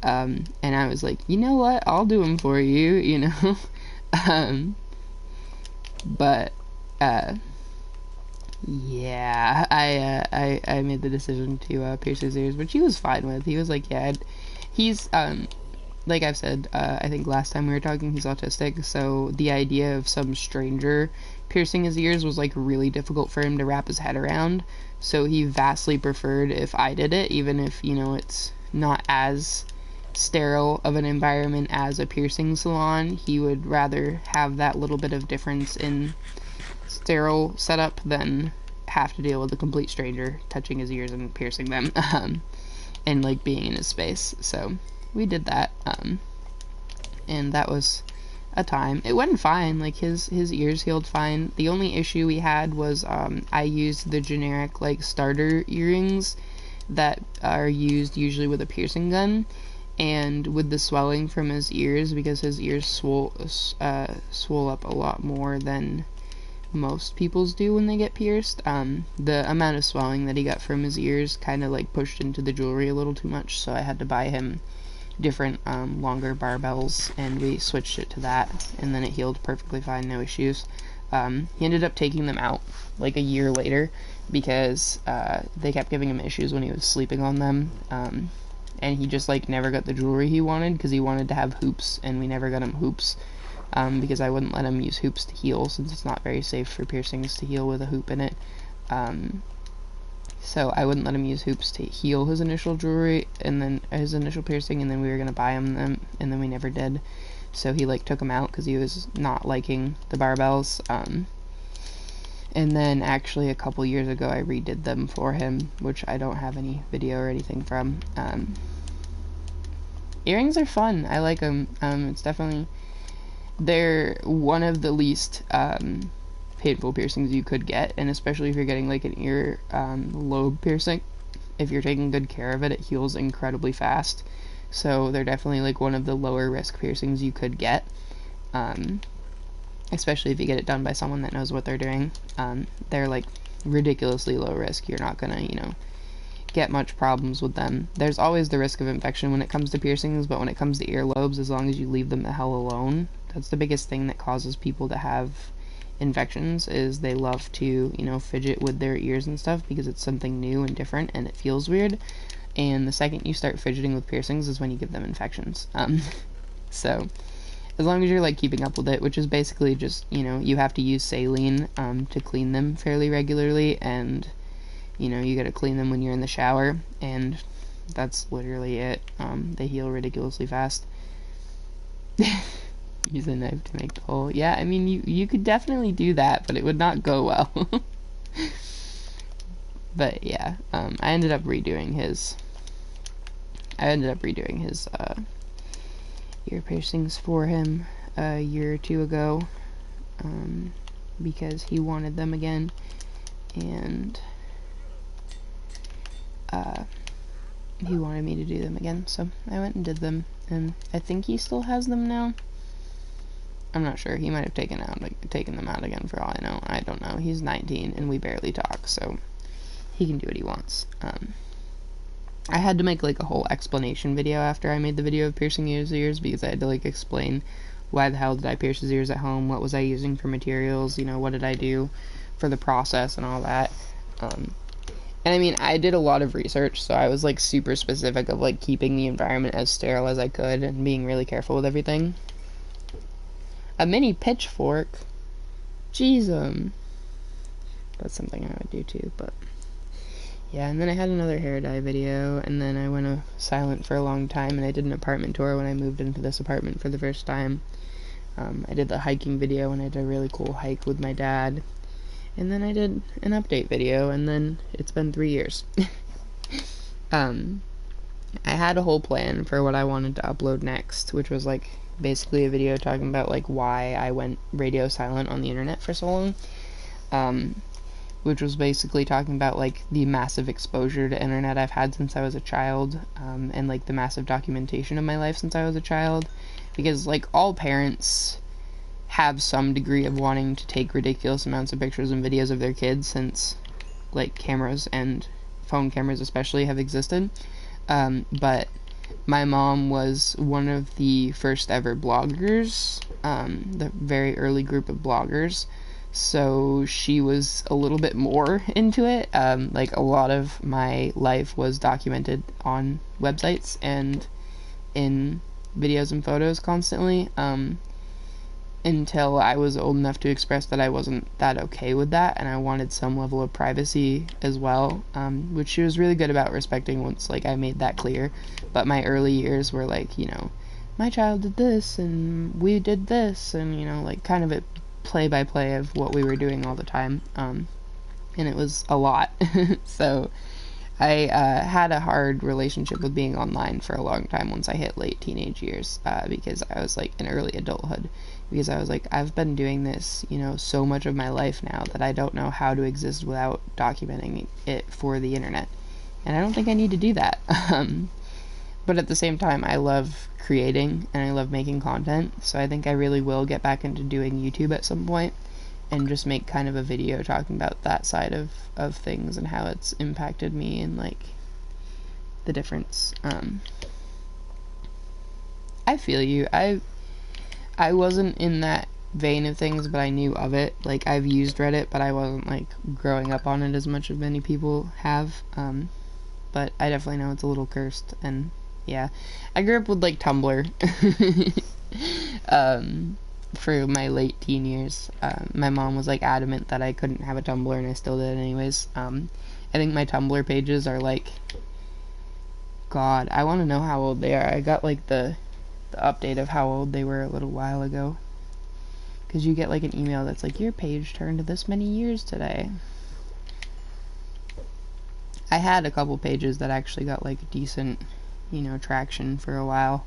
and I was like, you know what, I'll do them for you, you know. But yeah, I made the decision to pierce his ears, which he was fine with. He was like, yeah, he's like I've said, I think last time we were talking, he's autistic, so the idea of some stranger piercing his ears was, like, really difficult for him to wrap his head around, so he vastly preferred if I did it, even if, you know, it's not as sterile of an environment as a piercing salon. He would rather have that little bit of difference in sterile setup than have to deal with a complete stranger touching his ears and piercing them, and, like, being in his space, so we did that, and that was a time. It went fine, like, his ears healed fine. The only issue we had was, I used the generic, like, starter earrings that are used usually with a piercing gun, and with the swelling from his ears, because his ears swole up a lot more than most people's do when they get pierced, the amount of swelling that he got from his ears kind of, like, pushed into the jewelry a little too much, so I had to buy him different, longer barbells, and we switched it to that, and then it healed perfectly fine, no issues. He ended up taking them out, like, a year later, because, they kept giving him issues when he was sleeping on them, and he just, like, never got the jewelry he wanted, because he wanted to have hoops, and we never got him hoops, because I wouldn't let him use hoops to heal, since it's not very safe for piercings to heal with a hoop in it. So I wouldn't let him use hoops to heal his initial jewelry, and then his initial piercing, and then we were gonna buy him them, and then we never did. So he, like, took them out because he was not liking the barbells. And then actually a couple years ago I redid them for him, which I don't have any video or anything from. Earrings are fun. I like them. It's definitely, they're one of the least painful piercings you could get, and especially if you're getting, like, an ear lobe piercing, if you're taking good care of it, it heals incredibly fast. So they're definitely, like, one of the lower risk piercings you could get, especially if you get it done by someone that knows what they're doing. They're, like, ridiculously low risk. You're not gonna, you know, get much problems with them. There's always the risk of infection when it comes to piercings, but when it comes to earlobes, as long as you leave them the hell alone, that's the biggest thing that causes people to have infections, is they love to, you know, fidget with their ears and stuff because it's something new and different and it feels weird, and the second you start fidgeting with piercings is when you give them infections. So as long as you're, like, keeping up with it, which is basically just, you know, you have to use saline to clean them fairly regularly, and, you know, you gotta clean them when you're in the shower, and that's literally it. They heal ridiculously fast. Use a knife to make the hole. Yeah, I mean, you could definitely do that, but it would not go well. But yeah, I ended up redoing his ear piercings for him a year or two ago. because he wanted them again, and he wanted me to do them again, so I went and did them, and I think he still has them now. I'm not sure. He might have taken them out again for all I know. I don't know. He's 19 and we barely talk, so he can do what he wants. I had to make like a whole explanation video after I made the video of piercing his ears, because I had to like explain why the hell did I pierce his ears at home, what was I using for materials, you know, what did I do for the process and all that. And I mean, I did a lot of research, so I was like super specific of like keeping the environment as sterile as I could and being really careful with everything. A mini pitchfork? Jeez, that's something I would do too, but yeah. And then I had another hair dye video, and then I went silent for a long time, and I did an apartment tour when I moved into this apartment for the first time. I did the hiking video, and I did a really cool hike with my dad, and then I did an update video, and then it's been 3 years. I had a whole plan for what I wanted to upload next, which was like basically a video talking about like why I went radio silent on the internet for so long, which was basically talking about like the massive exposure to internet I've had since I was a child, and like the massive documentation of my life since I was a child, because like all parents have some degree of wanting to take ridiculous amounts of pictures and videos of their kids, since like cameras and phone cameras especially have existed, but my mom was one of the first ever bloggers, the very early group of bloggers, so she was a little bit more into it. Like a lot of my life was documented on websites and in videos and photos constantly, until I was old enough to express that I wasn't that okay with that, and I wanted some level of privacy as well, which she was really good about respecting once, like, I made that clear. But my early years were, like, you know, my child did this, and we did this, and, you know, like, kind of a play-by-play of what we were doing all the time, and it was a lot. So I had a hard relationship with being online for a long time once I hit late teenage years, because I was, like, in early adulthood. Because I was like, I've been doing this, you know, so much of my life now that I don't know how to exist without documenting it for the internet. And I don't think I need to do that. But at the same time, I love creating and I love making content. So I think I really will get back into doing YouTube at some point and just make kind of a video talking about that side of things and how it's impacted me and, like, the difference. I feel you. I wasn't in that vein of things, but I knew of it. Like, I've used Reddit, but I wasn't, like, growing up on it as much as many people have. But I definitely know it's a little cursed, and yeah. I grew up with, like, Tumblr. For my late teen years. My mom was, like, adamant that I couldn't have a Tumblr, and I still did anyways. I think my Tumblr pages are, like, God, I want to know how old they are. I got, like, the update of how old they were a little while ago, because you get like an email that's like, your page turned this many years today. I had a couple pages that actually got like decent, you know, traction for a while,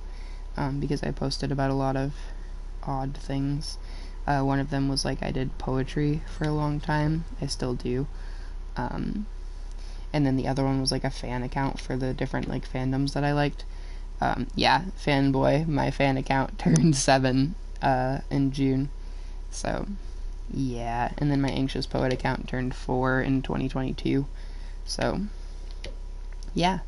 because I posted about a lot of odd things. One of them was like, I did poetry for a long time. I still do. And then the other one was like a fan account for the different like fandoms that I liked. Yeah, Fanboy, my fan account turned 7 in June, so yeah. And then my Anxious Poet account turned 4 in 2022, so yeah.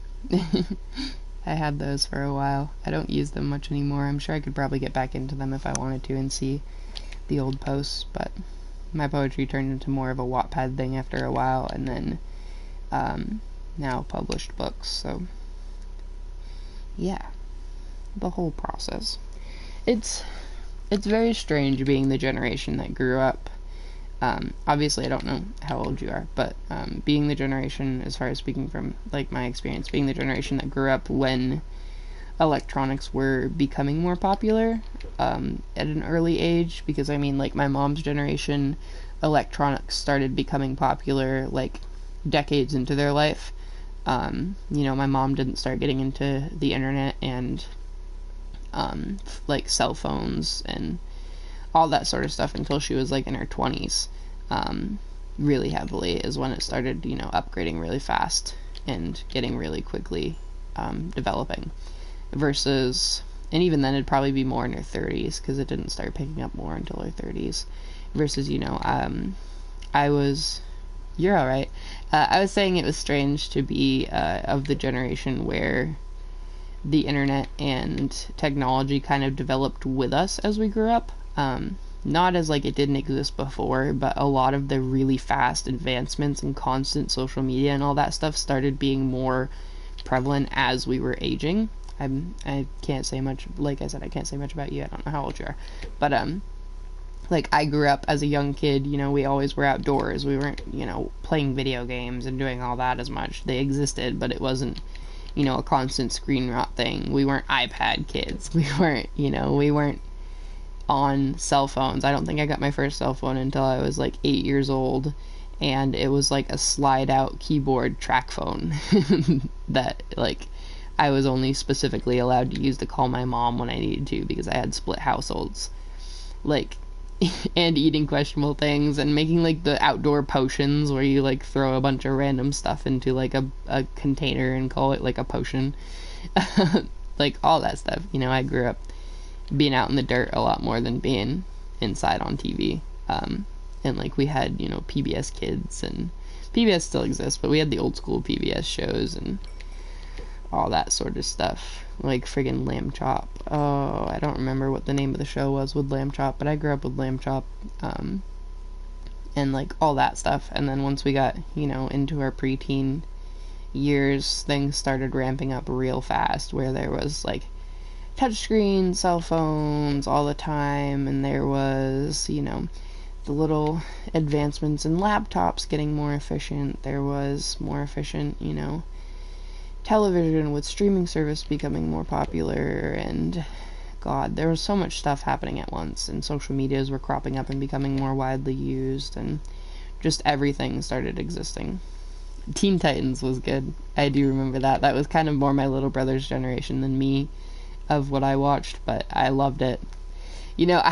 I had those for a while. I don't use them much anymore. I'm sure I could probably get back into them if I wanted to and see the old posts, but my poetry turned into more of a Wattpad thing after a while, and then now published books, so yeah, the whole process. It's very strange being the generation that grew up. Obviously, I don't know how old you are, but being the generation, as far as speaking from like my experience, being the generation that grew up when electronics were becoming more popular at an early age. Because I mean, like my mom's generation, electronics started becoming popular like decades into their life. You know, my mom didn't start getting into the internet and like cell phones and all that sort of stuff until she was like in her 20s. Really heavily is when it started, you know, upgrading really fast and getting really quickly developing. Versus, and even then it'd probably be more in her 30s because it didn't start picking up more until her 30s. Versus, you know, you're alright. I was saying it was strange to be of the generation where the internet and technology kind of developed with us as we grew up. Not as like it didn't exist before, but a lot of the really fast advancements and constant social media and all that stuff started being more prevalent as we were aging. I can't say much, like I said, I can't say much about you. I don't know how old you are. But, like, I grew up as a young kid, you know, we always were outdoors. We weren't, you know, playing video games and doing all that as much. They existed, but it wasn't, you know, a constant screen rot thing. We weren't iPad kids. We weren't on cell phones. I don't think I got my first cell phone until I was like 8 years old, and it was like a slide out keyboard track phone that like I was only specifically allowed to use to call my mom when I needed to because I had split households. Like, and eating questionable things and making like the outdoor potions where you like throw a bunch of random stuff into like a container and call it like a potion. Like all that stuff. You know, I grew up being out in the dirt a lot more than being inside on TV. And like we had, you know, PBS Kids, and PBS still exists, but we had the old school PBS shows and all that sort of stuff. Like friggin' Lamb Chop. Oh, I don't remember what the name of the show was with Lamb Chop, but I grew up with Lamb Chop, and like all that stuff. And then once we got, you know, into our preteen years, things started ramping up real fast, where there was like touchscreen cell phones all the time, and there was, you know, the little advancements in laptops getting more efficient. There was more efficient, you know, television with streaming service becoming more popular, and God, there was so much stuff happening at once, and social medias were cropping up and becoming more widely used, and just everything started existing. Teen Titans was good. I do remember that. That was kind of more my little brother's generation than me of what I watched, but I loved it. You know,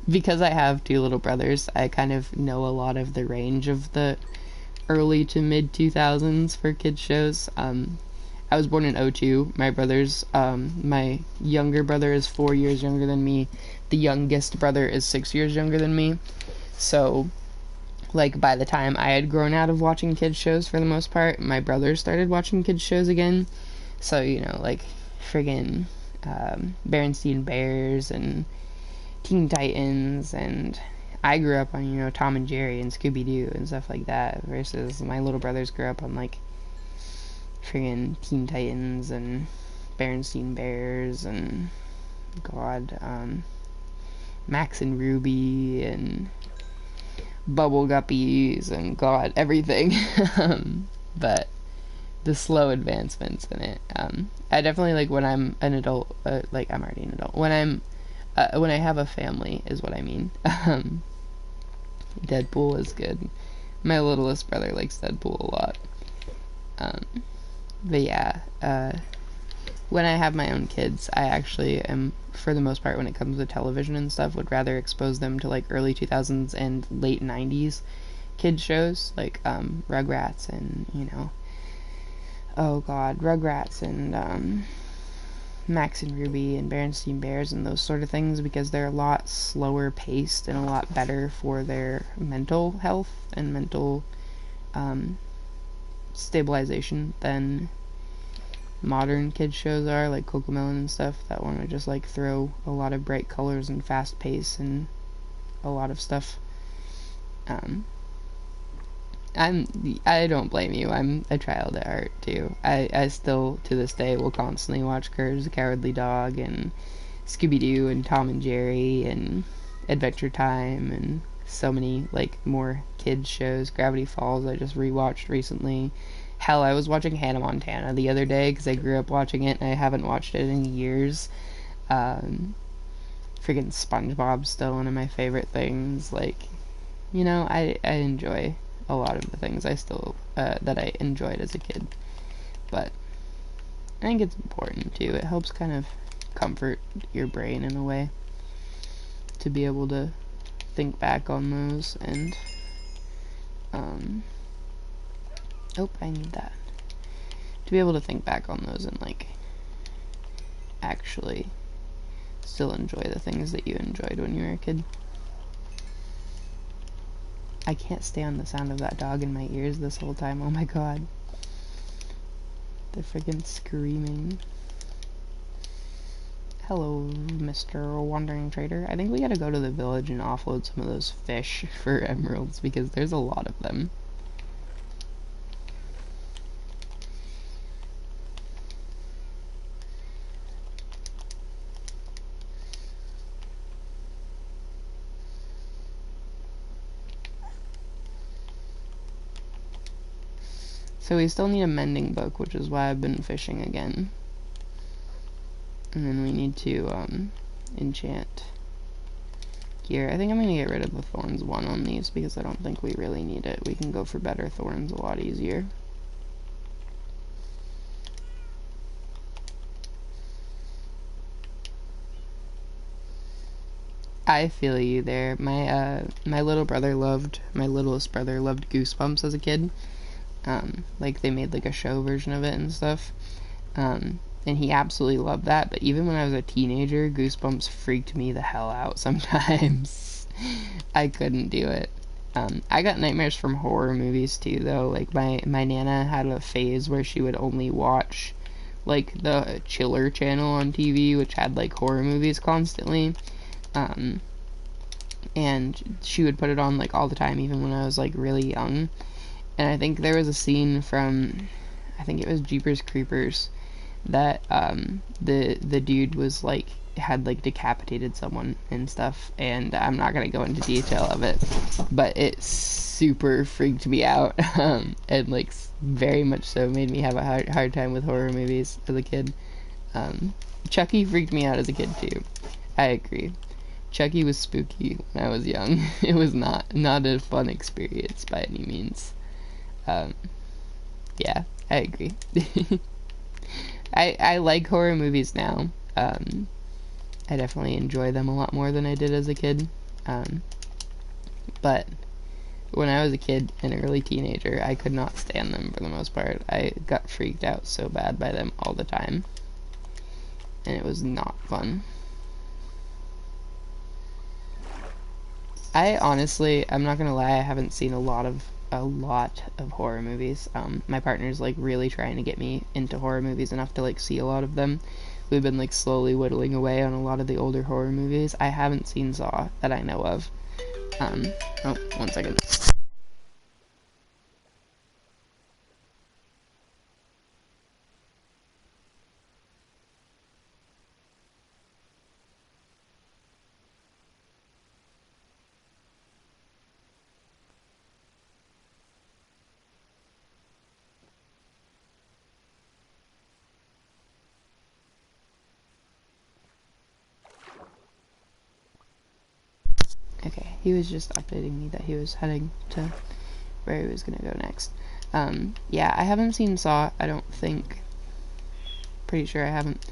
because I have two little brothers, I kind of know a lot of the range of the early to mid 2000s for kids shows. I was born in '02. My younger brother is 4 years younger than me. The youngest brother is 6 years younger than me. So, like, by the time I had grown out of watching kids shows for the most part, my brother started watching kids shows again. So, you know, like, friggin' Berenstain Bears and Teen Titans, and I grew up on, you know, Tom and Jerry and Scooby-Doo and stuff like that, versus my little brothers grew up on, like, friggin' Teen Titans and Berenstain Bears and, God, Max and Ruby and Bubble Guppies and, God, everything. But the slow advancements in it. I definitely like when I'm an adult, like I'm already an adult. When I have a family is what I mean. Deadpool is good. My littlest brother likes Deadpool a lot. But yeah, when I have my own kids, I actually am, for the most part, when it comes to television and stuff, would rather expose them to like early 2000s and late 90s kid shows, like Rugrats and, you know, oh God, Rugrats and Max and Ruby and Berenstain Bears and those sort of things, because they're a lot slower paced and a lot better for their mental health and mental stabilization than modern kids shows are, like Cocomelon and stuff, that want to just like throw a lot of bright colors and fast pace and a lot of stuff. I don't blame you. I'm a child at heart too. I still to this day will constantly watch Courage the Cowardly Dog and Scooby-Doo and Tom and Jerry and Adventure Time and so many like more kids shows. Gravity Falls I just rewatched recently. Hell, I was watching Hannah Montana the other day because I grew up watching it and I haven't watched it in years. Freaking SpongeBob's still one of my favorite things. Like, you know, I enjoy a lot of the things I still that I enjoyed as a kid. But I think it's important too. It helps kind of comfort your brain in a way to be able to think back on those and, oh, I need that. To be able to think back on those and, like, actually still enjoy the things that you enjoyed when you were a kid. I can't stand the sound of that dog in my ears this whole time. Oh my god. They're freaking screaming. Hello, Mr. Wandering Trader. I think we gotta go to the village and offload some of those fish for emeralds because there's a lot of them. So we still need a mending book, which is why I've been fishing again. And then we need to enchant gear. I think I'm going to get rid of the thorns 1 on these because I don't think we really need it. We can go for better thorns a lot easier. I feel you there. My little brother loved, my littlest brother loved Goosebumps as a kid. Like they made like a show version of it and stuff. And he absolutely loved that, but even when I was a teenager, Goosebumps freaked me the hell out sometimes. I couldn't do it. I got nightmares from horror movies too, though. Like my Nana had a phase where she would only watch like the Chiller channel on TV, which had like horror movies constantly. And she would put it on like all the time, even when I was like really young. And I think there was a scene from, I think it was Jeepers Creepers, that the dude was like, had like decapitated someone and stuff, and I'm not gonna go into detail of it, but it super freaked me out, and like very much so made me have a hard time with horror movies as a kid. Chucky freaked me out as a kid too. I agree. Chucky was spooky when I was young. It was not a fun experience by any means. Yeah, I agree. I like horror movies now. I definitely enjoy them a lot more than I did as a kid. But when I was a kid, an early teenager, I could not stand them for the most part. I got freaked out so bad by them all the time. And it was not fun. I honestly, I'm not gonna lie, I haven't seen a lot of horror movies. My partner's like really trying to get me into horror movies enough to like see a lot of them. We've been like slowly whittling away on a lot of the older horror movies. I haven't seen Saw that I know of. Oh, 1 second. Okay, he was just updating me that he was heading to where he was gonna go next. Yeah, I haven't seen Saw, I don't think. Pretty sure I haven't.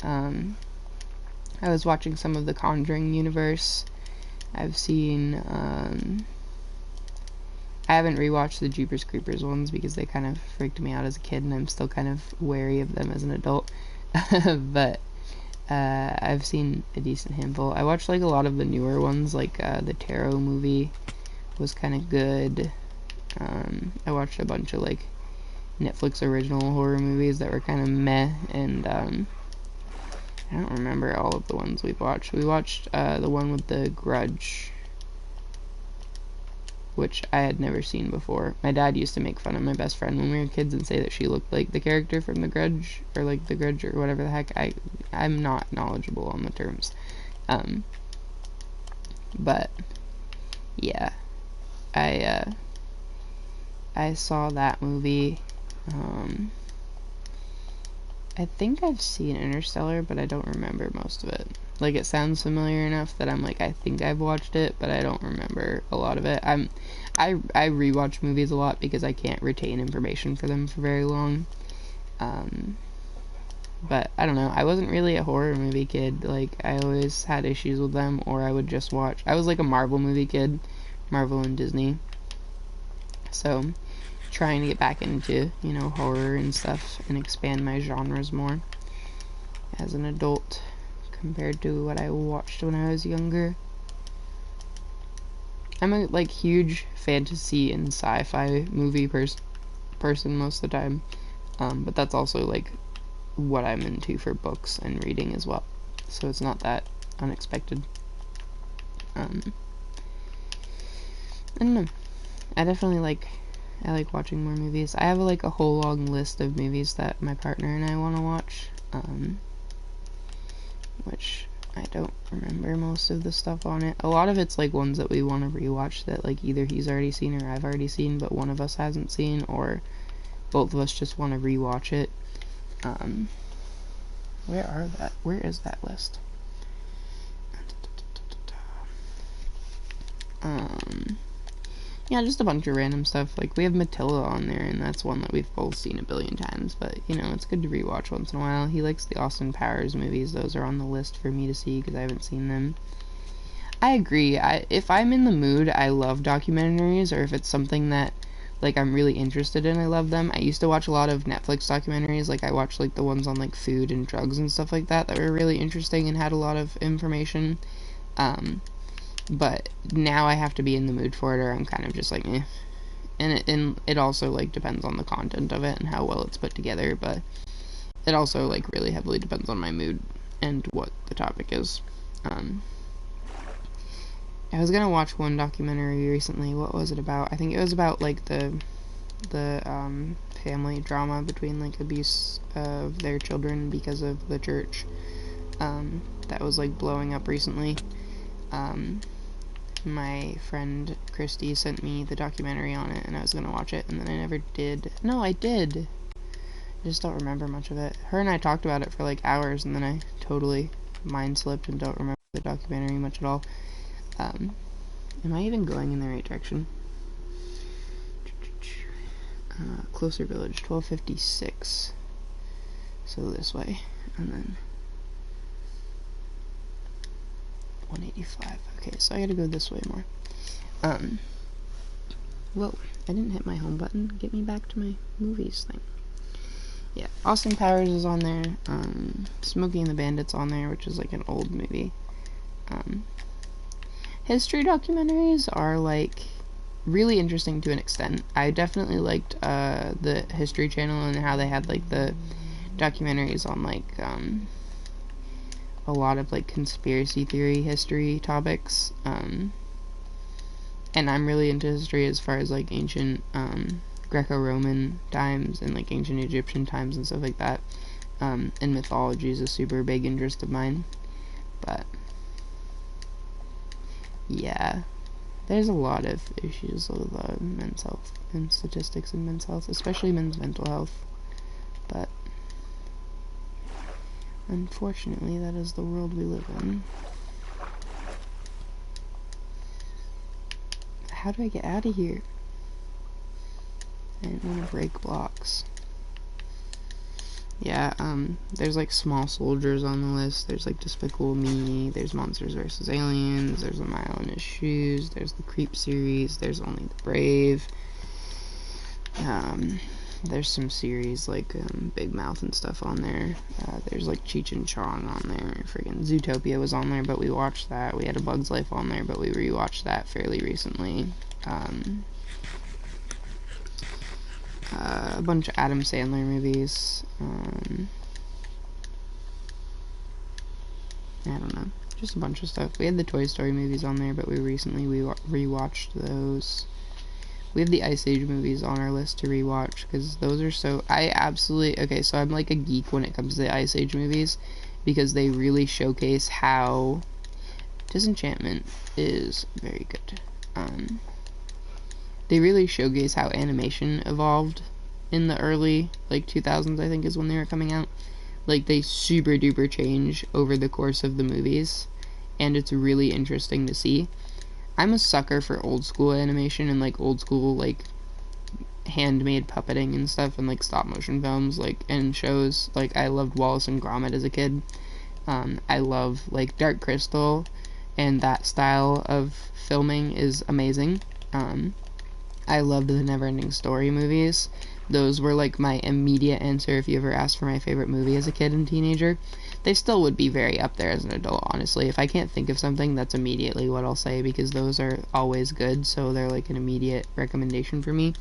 I was watching some of the Conjuring universe. I've seen, I haven't rewatched the Jeepers Creepers ones because they kind of freaked me out as a kid and I'm still kind of wary of them as an adult. But I've seen a decent handful. I watched like a lot of the newer ones, like the Tarot movie was kind of good. I watched a bunch of like Netflix original horror movies that were kind of meh, and I don't remember all of the ones we've watched. We watched the one with The Grudge, which I had never seen before. My dad used to make fun of my best friend when we were kids and say that she looked like the character from The Grudge, or like The Grudge, or whatever the heck. I'm not knowledgeable on the terms. But yeah, I saw that movie. I think I've seen Interstellar, but I don't remember most of it. Like, it sounds familiar enough that I'm like, I think I've watched it, but I don't remember a lot of it. I rewatch movies a lot because I can't retain information for them for very long. But I don't know, I wasn't really a horror movie kid. Like, I always had issues with them, or I would just watch. I was like a Marvel movie kid, Marvel and Disney. So, trying to get back into, you know, horror and stuff and expand my genres more as an adult compared to what I watched when I was younger. I'm a like huge fantasy and sci-fi movie person most of the time, but that's also like what I'm into for books and reading as well, so it's not that unexpected. I don't know, I definitely I like watching more movies. I have like a whole long list of movies that my partner and I want to watch, which I don't remember most of the stuff on it. A lot of it's like ones that we want to rewatch that like either he's already seen or I've already seen, but one of us hasn't seen, or both of us just want to rewatch it. Where is that list? Yeah, just a bunch of random stuff. Like, we have Matilda on there, and that's one that we've both seen a billion times, but, you know, it's good to rewatch once in a while. He likes the Austin Powers movies. Those are on the list for me to see, because I haven't seen them. I agree. If I'm in the mood, I love documentaries, or if it's something that, like, I'm really interested in, I love them. I used to watch a lot of Netflix documentaries. Like, I watched, like, the ones on, like, food and drugs and stuff like that were really interesting and had a lot of information. But now I have to be in the mood for it, or I'm kind of just like, eh. And it also, like, depends on the content of it and how well it's put together, but it also, like, really heavily depends on my mood and what the topic is. I was gonna watch one documentary recently. What was it about? I think it was about, like, the family drama between, like, abuse of their children because of the church, that was, like, blowing up recently. My friend Christy sent me the documentary on it, and I was gonna watch it, and then I never did. No, I did. I just don't remember much of it. Her and I talked about it for like hours, and then I totally mind slipped and don't remember the documentary much at all. Am I even going in the right direction? Closer Village, 1256. So this way, and then 185. Okay, so I gotta go this way more. Whoa, I didn't hit my home button. Get me back to my movies thing. Yeah, Austin Powers is on there. Smokey and the Bandit's on there, which is like an old movie. History documentaries are like really interesting to an extent. I definitely liked the History Channel and how they had like the documentaries on like a lot of like conspiracy theory history topics, and I'm really into history as far as like ancient Greco-Roman times and like ancient Egyptian times and stuff like that, and mythology is a super big interest of mine. But yeah, there's a lot of issues with men's health and statistics in men's health, especially men's mental health, but unfortunately, that is the world we live in. How do I get out of here? I didn't want to break blocks. Yeah, there's like Small Soldiers on the list. There's like Despicable Me. There's Monsters vs. Aliens. There's A Mile in His Shoes. There's the Creep series. There's Only the Brave. There's some series like Big Mouth and stuff on there. There's like Cheech and Chong on there. Friggin' Zootopia was on there, but we watched that. We had A Bug's Life on there, but we rewatched that fairly recently. A bunch of Adam Sandler movies. I don't know, just a bunch of stuff. We had the Toy Story movies on there, but we recently rewatched those. We have the Ice Age movies on our list to rewatch, because those are so... okay, so I'm like a geek when it comes to the Ice Age movies, because they really showcase how... Disenchantment is very good. They really showcase how animation evolved in the early, like, 2000s, I think is when they were coming out. Like, they super duper change over the course of the movies, and it's really interesting to see. I'm a sucker for old school animation and like old school like handmade puppeting and stuff, and like stop motion films, like, and shows. Like, I loved Wallace and Gromit as a kid. I love like Dark Crystal, and that style of filming is amazing. I loved the Neverending Story movies. Those were like my immediate answer if you ever asked for my favorite movie as a kid and teenager. They still would be very up there as an adult, honestly. If I can't think of something, that's immediately what I'll say, because those are always good, so they're like an immediate recommendation for me.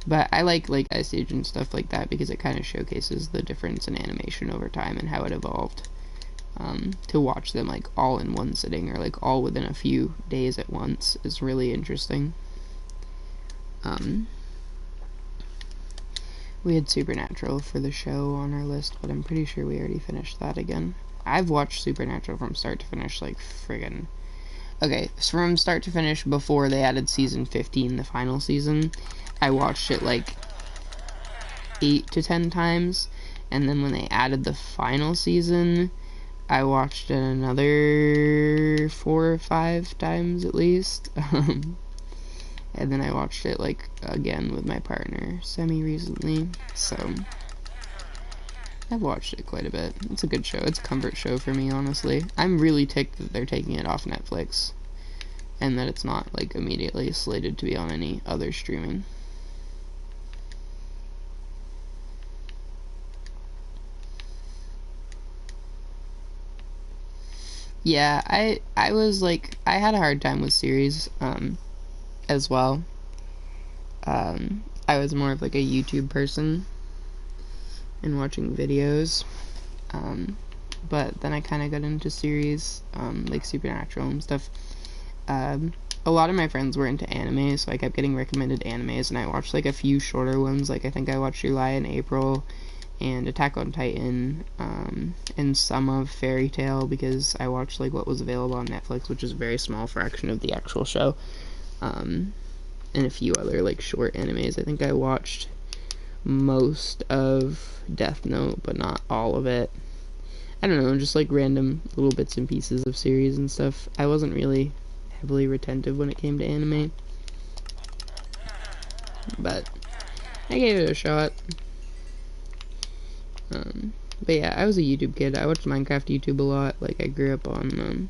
But I like Ice Age and stuff like that because it kind of showcases the difference in animation over time and how it evolved. To watch them like all in one sitting or like all within a few days at once is really interesting. We had Supernatural for the show on our list, but I'm pretty sure we already finished that again. I've watched Supernatural from start to finish, like, friggin'. Okay, so from start to finish, before they added season 15, the final season, I watched it, like, 8 to 10 times, and then when they added the final season, I watched it another 4 or 5 times at least. And then I watched it, like, again with my partner semi-recently, so I've watched it quite a bit. It's a good show. It's a comfort show for me, honestly. I'm really ticked that they're taking it off Netflix, and that it's not, like, immediately slated to be on any other streaming. Yeah, I was, like, I had a hard time with series, as well. I was more of like a YouTube person and watching videos, but then I kind of got into series, like Supernatural and stuff. A lot of my friends were into anime, so I kept getting recommended animes, and I watched like a few shorter ones, like I think I watched July and April, and Attack on Titan, and some of Fairy Tail, because I watched like what was available on Netflix, which is a very small fraction of the actual show. And a few other like short animes. I think I watched most of Death Note, but not all of it. I don't know, just like random little bits and pieces of series and stuff. I wasn't really heavily retentive when it came to anime, but I gave it a shot. But yeah, I was a YouTube kid. I watched Minecraft YouTube a lot. Like, I grew up on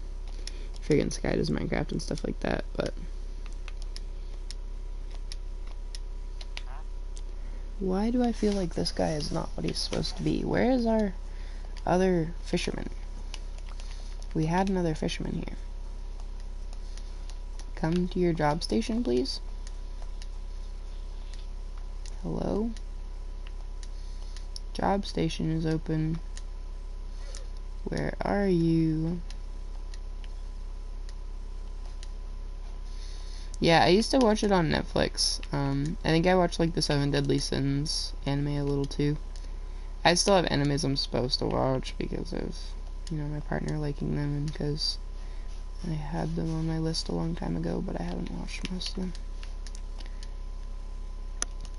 friggin' Sky Does Minecraft and stuff like that, but why do I feel like this guy is not what he's supposed to be? Where is our other fisherman? We had another fisherman here. Come to your job station, please. Hello? Job station is open. Where are you? Yeah, I used to watch it on Netflix. I think I watched like the 7 Deadly Sins anime a little too. I still have animes I'm supposed to watch because of, you know, my partner liking them, and because I had them on my list a long time ago, but I haven't watched most of them.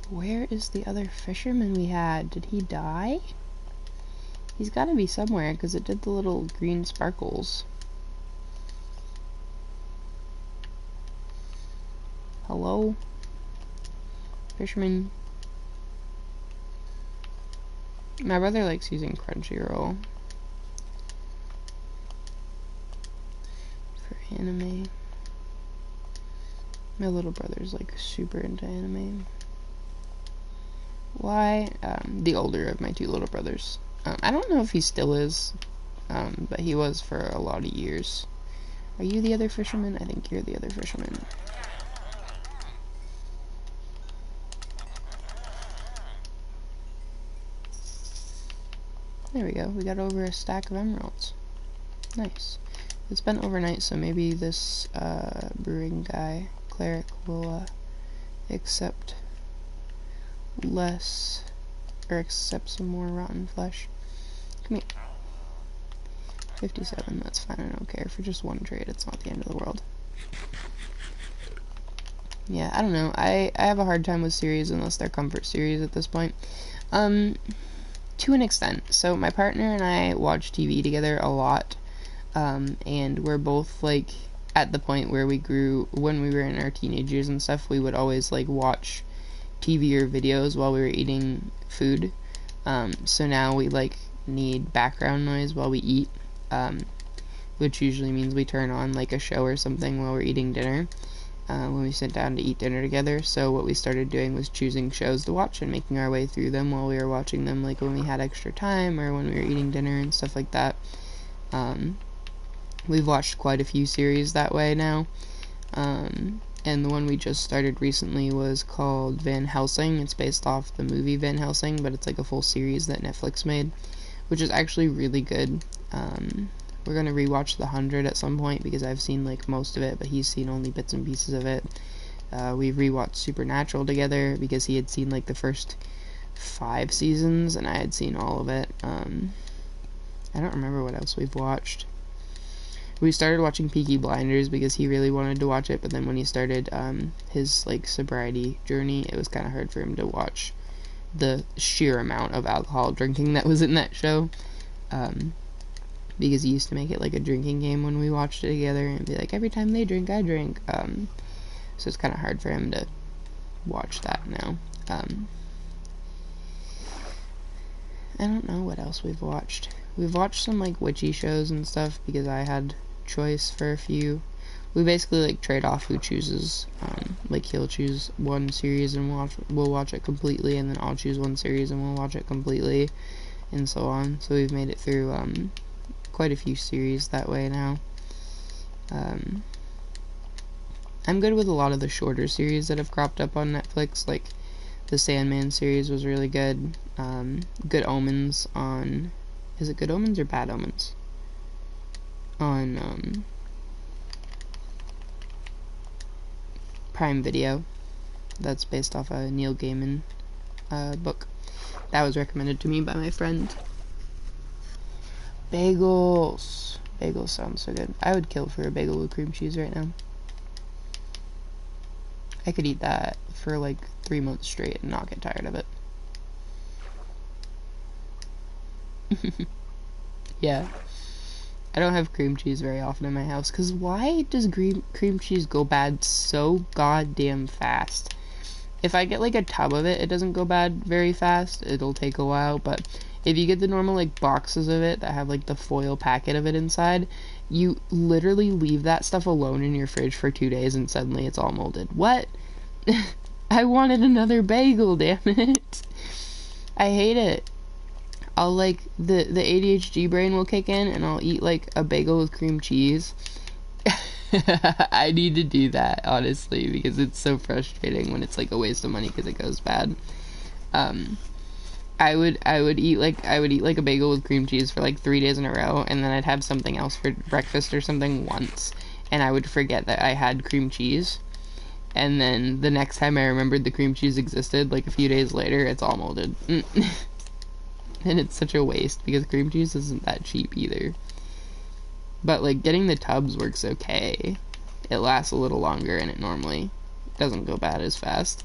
Where is the other fisherman we had? Did he die? He's gotta be somewhere, because it did the little green sparkles. Hello? Fisherman. My brother likes using Crunchyroll for anime. My little brother's like super into anime. Why? The older of my 2 little brothers. I don't know if he still is, but he was for a lot of years. Are you the other fisherman? I think you're the other fisherman. There we go. We got over a stack of emeralds. Nice. It's been overnight, so maybe this brewing guy, cleric, will accept less, or accept some more rotten flesh. Come here. 57, that's fine. I don't care. For just 1 trade, it's not the end of the world. Yeah, I don't know. I have a hard time with series unless they're comfort series at this point. To an extent. So my partner and I watch TV together a lot, and we're both like at the point where when we were in our teenage years and stuff, we would always like watch TV or videos while we were eating food. So now we like need background noise while we eat, which usually means we turn on like a show or something while we're eating dinner, when we sit down to eat dinner together. So what we started doing was choosing shows to watch and making our way through them while we were watching them, like when we had extra time or when we were eating dinner and stuff like that. We've watched quite a few series that way now, and the one we just started recently was called Van Helsing. It's based off the movie Van Helsing, but it's like a full series that Netflix made, which is actually really good. We're gonna rewatch The 100 at some point because I've seen like most of it, but he's seen only bits and pieces of it. We rewatched Supernatural together because he had seen like the first 5 seasons and I had seen all of it. I don't remember what else we've watched. We started watching Peaky Blinders because he really wanted to watch it, but then when he started his like sobriety journey, it was kind of hard for him to watch the sheer amount of alcohol drinking that was in that show. Because he used to make it like a drinking game when we watched it together and be like, every time they drink, I drink. So it's kind of hard for him to watch that now. I don't know what else we've watched. We've watched some like witchy shows and stuff because I had choice for a few. We basically like trade off who chooses. Like he'll choose one series and we'll watch it completely, and then I'll choose one series and we'll watch it completely, and so on. So we've made it through quite a few series that way now. I'm good with a lot of the shorter series that have cropped up on Netflix, like the Sandman series was really good. Good Omens on... Is it Good Omens or Bad Omens? On Prime Video. That's based off a Neil Gaiman book. That was recommended to me by my friend. Bagels. Bagels sound so good. I would kill for a bagel with cream cheese right now. I could eat that for like 3 months straight and not get tired of it. Yeah. I don't have cream cheese very often in my house, because why does cream cheese go bad so goddamn fast? If I get like a tub of it, it doesn't go bad very fast. It'll take a while, but if you get the normal like boxes of it that have like the foil packet of it inside, you literally leave that stuff alone in your fridge for 2 days and suddenly it's all molded. What? I wanted another bagel, damn it. I hate it. I'll like, the ADHD brain will kick in and I'll eat like a bagel with cream cheese. I need to do that, honestly, because it's so frustrating when it's like a waste of money because it goes bad. I would eat like a bagel with cream cheese for like 3 days in a row, and then I'd have something else for breakfast or something once, and I would forget that I had cream cheese. And then the next time I remembered the cream cheese existed, like a few days later, it's all molded. And it's such a waste because cream cheese isn't that cheap either. But like getting the tubs works okay. It lasts a little longer and it normally doesn't go bad as fast.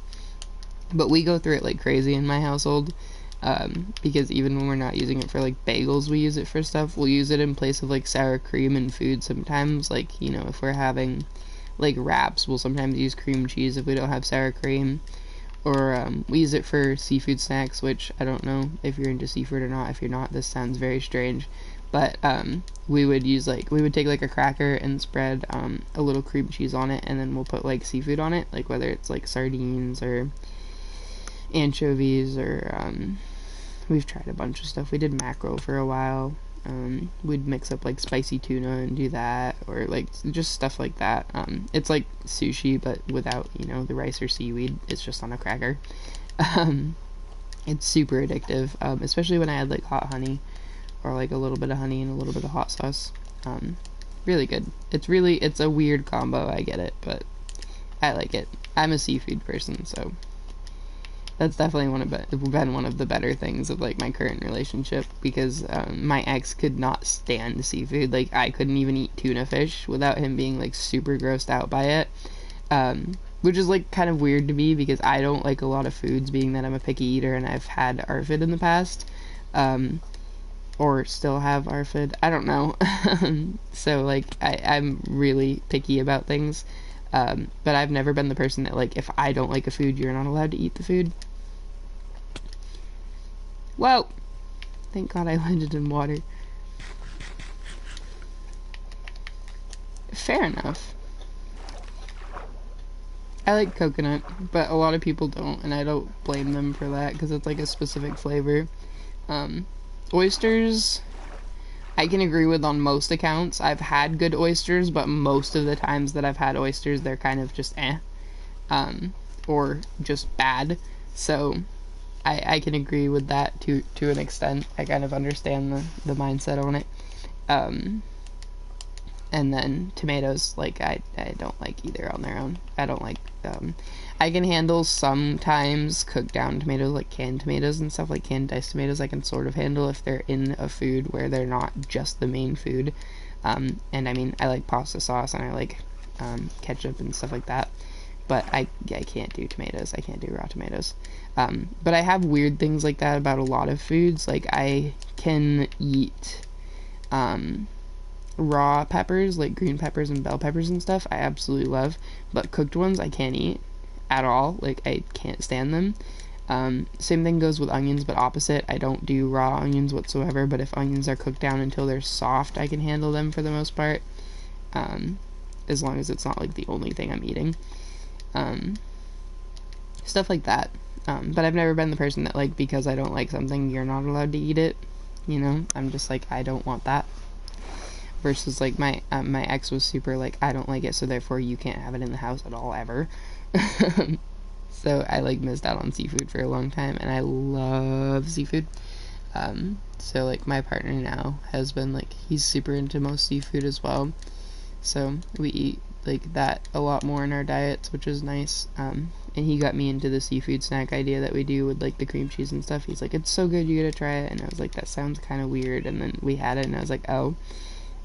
But we go through it like crazy in my household, because even when we're not using it for like bagels, we use it for stuff. We'll use it in place of like sour cream in food sometimes. Like, you know, if we're having like wraps, we'll sometimes use cream cheese if we don't have sour cream. Or we use it for seafood snacks, which I don't know if you're into seafood or not. If you're not, this sounds very strange. But we would take like a cracker and spread a little cream cheese on it, and then we'll put like seafood on it, like whether it's like sardines or anchovies, or we've tried a bunch of stuff. We did mackerel for a while. We'd mix up like spicy tuna and do that, or like just stuff like that. It's like sushi but without, you know, the rice or seaweed. It's just on a cracker. It's super addictive, especially when I add like hot honey, or like a little bit of honey and a little bit of hot sauce. Really good. It's a weird combo, I get it, but I like it. I'm a seafood person, so that's definitely been one of the better things of like my current relationship, because my ex could not stand seafood. Like, I couldn't even eat tuna fish without him being like super grossed out by it, which is like kind of weird to me because I don't like a lot of foods, being that I'm a picky eater and I've had ARFID in the past. or still have ARFID. I don't know. So, like, I'm really picky about things. But I've never been the person that, like, if I don't like a food, you're not allowed to eat the food. Whoa! Thank God I landed in water. Fair enough. I like coconut, but a lot of people don't, and I don't blame them for that, because it's like a specific flavor. Oysters, I can agree with on most accounts. I've had good oysters, but most of the times that I've had oysters, they're kind of just or just bad. So I can agree with that to an extent. I kind of understand the mindset on it. And then tomatoes, like, I don't like either on their own. I don't like, I can handle sometimes cooked down tomatoes, like canned tomatoes and stuff, like canned diced tomatoes I can sort of handle if they're in a food where they're not just the main food. And I mean, I like pasta sauce and I like ketchup and stuff like that. But I can't do tomatoes. I can't do raw tomatoes. But I have weird things like that about a lot of foods. Like, I can eat raw peppers, like green peppers and bell peppers and stuff, I absolutely love. But cooked ones, I can't eat at all. Like, I can't stand them. Same thing goes with onions, but opposite. I don't do raw onions whatsoever, but if onions are cooked down until they're soft, I can handle them for the most part. As long as it's not, like, the only thing I'm eating. Stuff like that. But I've never been the person that, like, because I don't like something, you're not allowed to eat it. You know? I'm just like, I don't want that. Versus, like, my ex was super, like, I don't like it, so therefore you can't have it in the house at all, ever. So I, like, missed out on seafood for a long time, and I love seafood. So, like, my partner now has been, like, he's super into most seafood as well. So we eat, like, that a lot more in our diets, which is nice. And he got me into the seafood snack idea that we do with, like, the cream cheese and stuff. He's like, it's so good, you gotta try it. And I was like, that sounds kind of weird. And then we had it, and I was like, oh,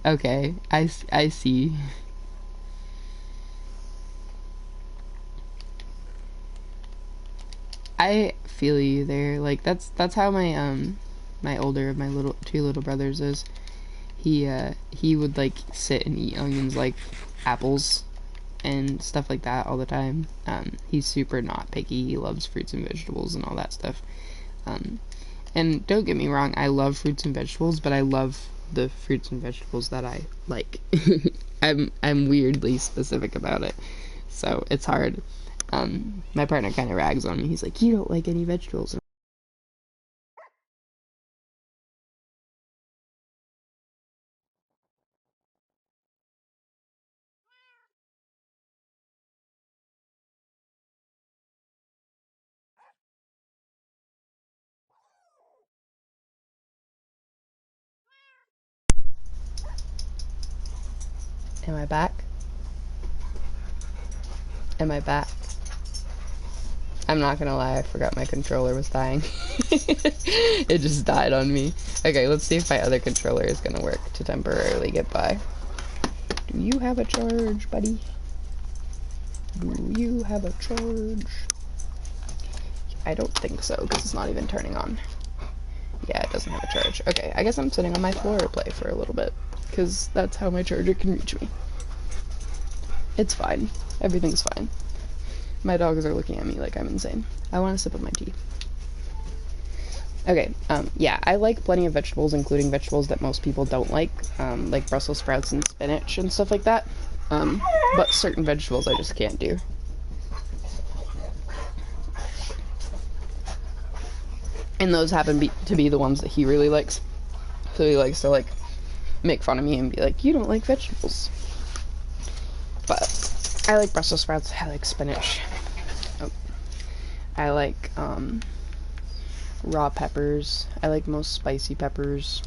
okay, I see. I feel you there. Like, that's how my my two little brothers is. He would, like, sit and eat onions like apples and stuff like that all the time. He's super not picky. He loves fruits and vegetables and all that stuff. And don't get me wrong, I love fruits and vegetables, but I love the fruits and vegetables that I like. I'm weirdly specific about it, so it's hard. My partner kind of rags on me. He's like, you don't like any vegetables. Am I back? Am I back? I'm not gonna lie, I forgot my controller was dying. It just died on me. Okay, let's see if my other controller is gonna work to temporarily get by. Do you have a charge, buddy? Do you have a charge? I don't think so, because it's not even turning on. Yeah, it doesn't have a charge. Okay, I guess I'm sitting on my floor to play for a little bit, because that's how my charger can reach me. It's fine. Everything's fine. My dogs are looking at me like I'm insane. I want a sip of my tea. Okay, yeah, I like plenty of vegetables, including vegetables that most people don't like Brussels sprouts and spinach and stuff like that. But certain vegetables I just can't do. And those happen to be the ones that he really likes. So he likes to, like, make fun of me and be like, you don't like vegetables. But I like Brussels sprouts, I like spinach. Oh. I like, raw peppers. I like most spicy peppers.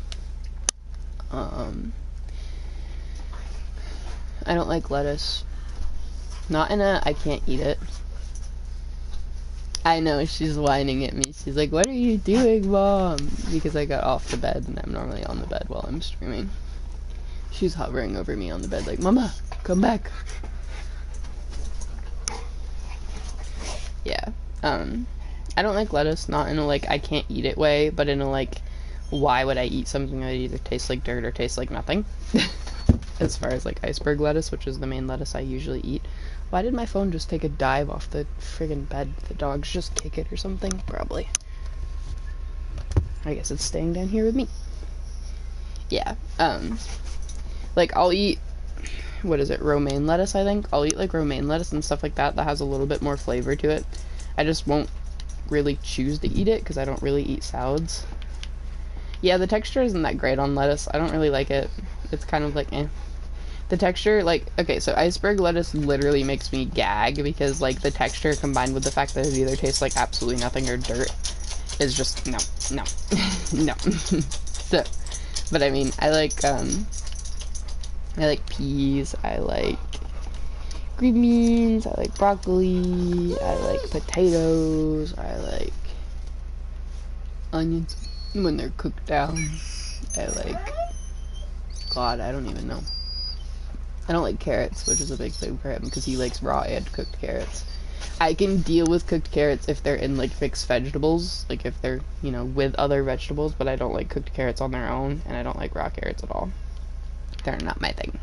I don't like lettuce. Not in a I can't eat it. I know, she's whining at me. She's like, what are you doing, Mom? Because I got off the bed, and I'm normally on the bed while I'm streaming. She's hovering over me on the bed like, Mama, come back. Yeah. I don't like lettuce, not in a, like, I can't eat it way, but in a, like, why would I eat something that either tastes like dirt or tastes like nothing? As far as like iceberg lettuce, which is the main lettuce I usually eat. Why did my phone just take a dive off the friggin' bed? The dogs just kick it or something? Probably. I guess it's staying down here with me. Yeah, like, I'll eat, what is it, romaine lettuce, I think? I'll eat, like, romaine lettuce and stuff like that has a little bit more flavor to it. I just won't really choose to eat it, because I don't really eat salads. Yeah, the texture isn't that great on lettuce. I don't really like it. It's kind of like, eh. The texture, like, okay, so iceberg lettuce literally makes me gag, because, like, the texture combined with the fact that it either tastes like absolutely nothing or dirt is just, no, no. So, but I mean, I like peas, I like green beans, I like broccoli, I like potatoes, I like onions when they're cooked down, I like, God, I don't even know. I don't like carrots, which is a big thing for him, because he likes raw and cooked carrots. I can deal with cooked carrots if they're in, like, mixed vegetables, like, if they're, you know, with other vegetables, but I don't like cooked carrots on their own, and I don't like raw carrots at all. They're not my thing.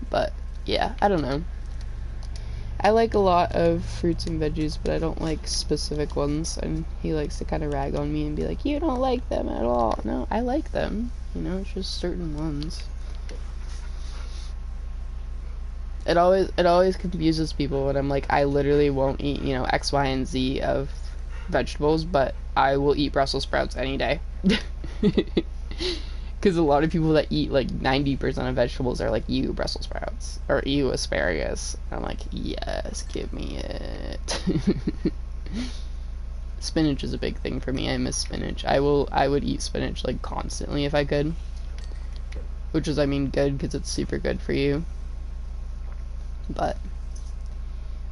But, yeah, I don't know. I like a lot of fruits and veggies, but I don't like specific ones, and he likes to kind of rag on me and be like, you don't like them at all. No, I like them. You know, it's just certain ones. It always confuses people when I'm like, I literally won't eat, you know, X, Y, and Z of vegetables, but I will eat Brussels sprouts any day. Because a lot of people that eat like 90% of vegetables are like, ew, Brussels sprouts, or ew, asparagus. I'm like, yes, give me it. Spinach is a big thing for me. I miss spinach. I would eat spinach like constantly if I could. Which is, I mean, good because it's super good for you. But,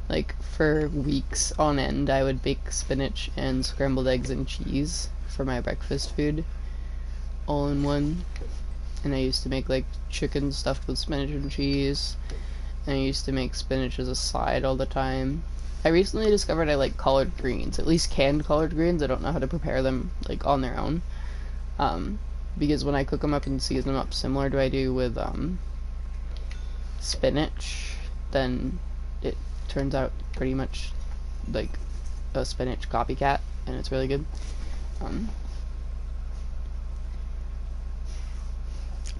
like, for weeks on end, I would bake spinach and scrambled eggs and cheese for my breakfast food, all in one. And I used to make, like, chicken stuffed with spinach and cheese, and I used to make spinach as a side all the time. I recently discovered I like collard greens, at least canned collard greens. I don't know how to prepare them, like, on their own, because when I cook them up and season them up similar to I do with, spinach, then it turns out pretty much like a spinach copycat, and it's really good.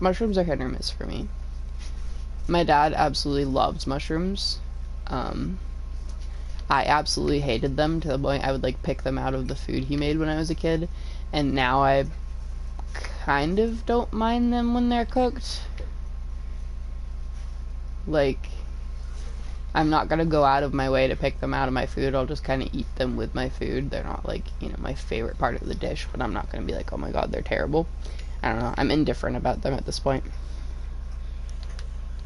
Mushrooms are hit or miss for me. My dad absolutely loves mushrooms. I absolutely hated them to the point I would like pick them out of the food he made when I was a kid, and now I kind of don't mind them when they're cooked. Like, I'm not gonna go out of my way to pick them out of my food. I'll just kind of eat them with my food. They're not like, you know, my favorite part of the dish, but I'm not gonna be like, oh my god, they're terrible. I don't know. I'm indifferent about them at this point.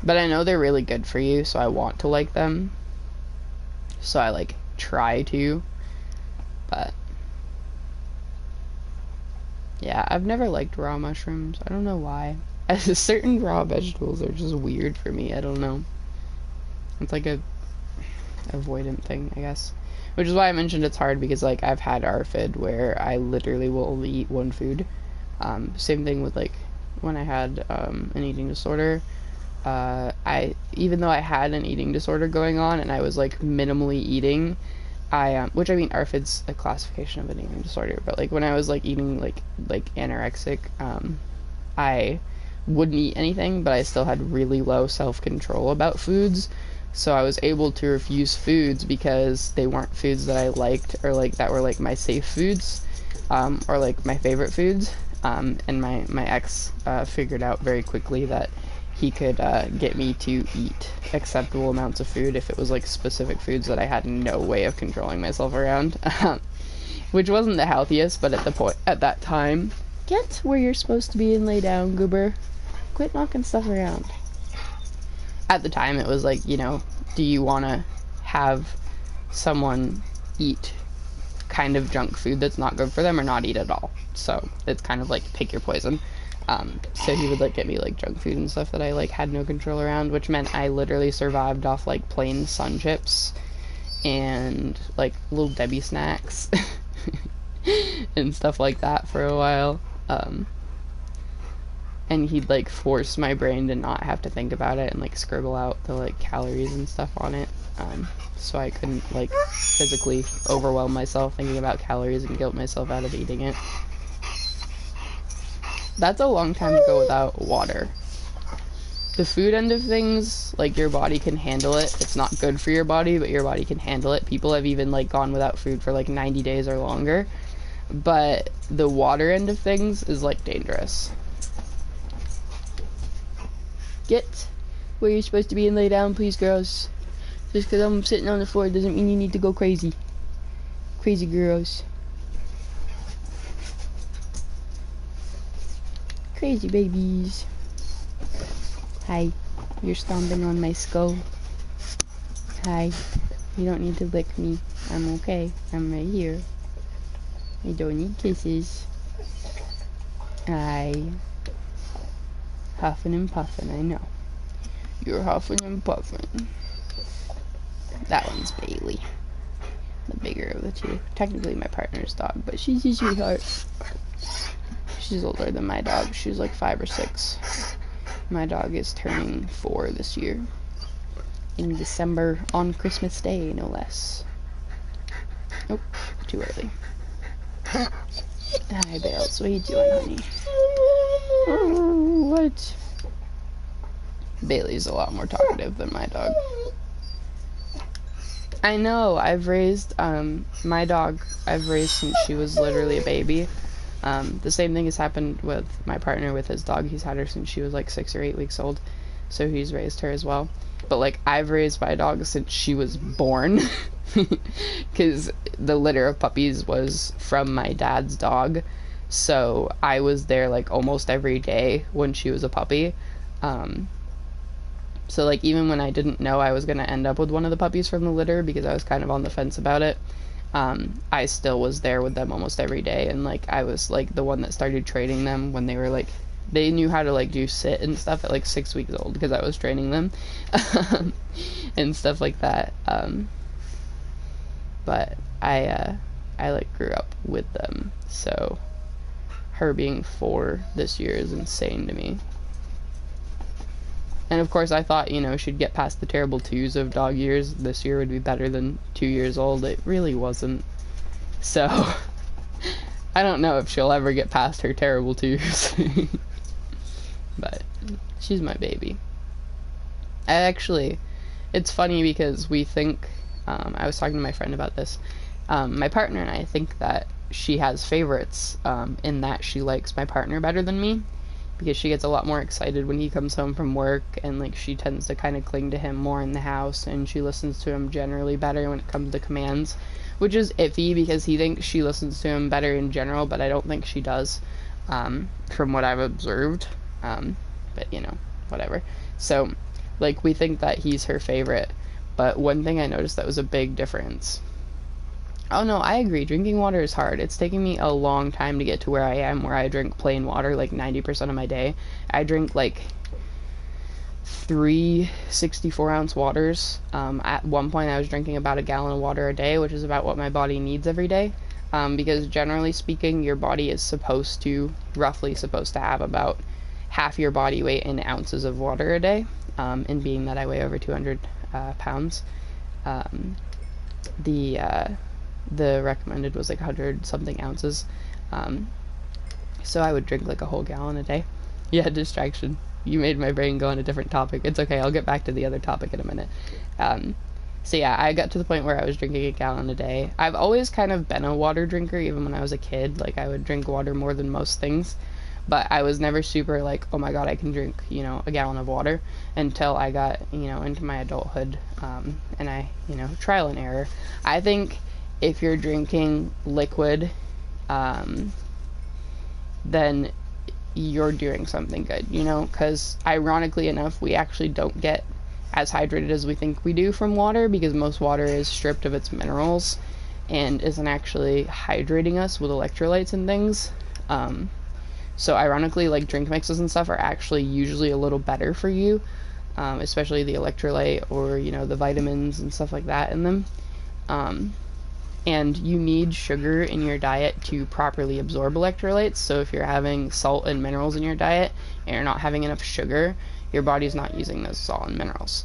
But I know they're really good for you, so I want to like them. So I, like, try to. But, yeah, I've never liked raw mushrooms. I don't know why. Certain raw vegetables are just weird for me. I don't know. It's like a avoidant thing, I guess. Which is why I mentioned it's hard, because, like, I've had ARFID where I literally will only eat one food. Same thing with, like, when I had an eating disorder. Even though I had an eating disorder going on and I was, like, minimally eating, which, I mean, ARFID's a classification of an eating disorder, but, like, when I was, like, eating, like anorexic, I wouldn't eat anything, but I still had really low self-control about foods. So I was able to refuse foods because they weren't foods that I liked, or like that were like my safe foods, or like my favorite foods. And my ex figured out very quickly that he could get me to eat acceptable amounts of food if it was like specific foods that I had no way of controlling myself around, which wasn't the healthiest. But at that time, get where you're supposed to be and lay down, goober. Quit knocking stuff around. At the time, it was like, you know, do you want to have someone eat kind of junk food that's not good for them, or not eat at all? So it's kind of like pick your poison. So he would like get me like junk food and stuff that I like had no control around, which meant I literally survived off like plain Sun Chips and like Little Debbie snacks. and stuff like that for a while. And he'd like force my brain to not have to think about it and like scribble out the like calories and stuff on it, so I couldn't like physically overwhelm myself thinking about calories and guilt myself out of eating it. That's a long time to go without water. The food end of things, like, your body can handle it. It's not good for your body, but your body can handle it. People have even like gone without food for like 90 days or longer. But the water end of things is like dangerous. Get where you're supposed to be and lay down, please, girls. Just because I'm sitting on the floor doesn't mean you need to go crazy. Crazy girls. Crazy babies. Hi. You're stomping on my skull. Hi. You don't need to lick me. I'm okay. I'm right here. I don't need kisses. Hi. Huffing and puffing, I know. You're huffing and puffing. That one's Bailey. The bigger of the two. Technically my partner's dog, but she's a sweetheart. She's older than my dog. She's like 5 or 6. My dog is turning 4 this year. In December, on Christmas Day, no less. Nope, too early. Hi, Bales. What are you doing, honey? Oh, what? Bailey's a lot more talkative than my dog. I know. I've raised, my dog, I've raised since she was literally a baby. The same thing has happened with my partner with his dog. He's had her since she was like 6 or 8 weeks old, so he's raised her as well. But like, I've raised my dog since she was born, because the litter of puppies was from my dad's dog, so I was there like almost every day when she was a puppy. So like, even when I didn't know I was going to end up with one of the puppies from the litter, because I was kind of on the fence about it, I still was there with them almost every day, and like, I was like the one that started training them when they were like, they knew how to like do sit and stuff at like 6 weeks old, because I was training them and stuff like that. But I like grew up with them, so her being 4 this year is insane to me. And of course I thought, you know, she'd get past the terrible 2s of dog years. This year would be better than 2 years old. It really wasn't. So, I don't know if she'll ever get past her terrible 2s. But, she's my baby. It's funny because we think, I was talking to my friend about this, my partner and I think that she has favorites, in that she likes my partner better than me, because she gets a lot more excited when he comes home from work, and like, she tends to kind of cling to him more in the house, and she listens to him generally better when it comes to commands, which is iffy because he thinks she listens to him better in general, but I don't think she does, from what I've observed. But you know, whatever. So like, we think that he's her favorite, but one thing I noticed that was a big difference. Oh no, I agree, drinking water is hard. It's taking me a long time to get to where I am, where I drink plain water like 90% of my day. I drink like 3 64-ounce waters. At one point I was drinking about a gallon of water a day, which is about what my body needs every day. Because generally speaking, your body is roughly supposed to have about half your body weight in ounces of water a day. And being that I weigh over 200 pounds, the recommended was like 100 something ounces. So I would drink like a whole gallon a day. Yeah, distraction. You made my brain go on a different topic. It's okay, I'll get back to the other topic in a minute. So yeah, I got to the point where I was drinking a gallon a day. I've always kind of been a water drinker, even when I was a kid. Like, I would drink water more than most things. But I was never super like, oh my god, I can drink, you know, a gallon of water, until I got, you know, into my adulthood, and I, you know, trial and error. I think if you're drinking liquid, then you're doing something good, you know, because ironically enough, we actually don't get as hydrated as we think we do from water, because most water is stripped of its minerals and isn't actually hydrating us with electrolytes and things. So ironically, like, drink mixes and stuff are actually usually a little better for you, especially the electrolyte or, you know, the vitamins and stuff like that in them. and you need sugar in your diet to properly absorb electrolytes. So if you're having salt and minerals in your diet and you're not having enough sugar, your body's not using those salt and minerals.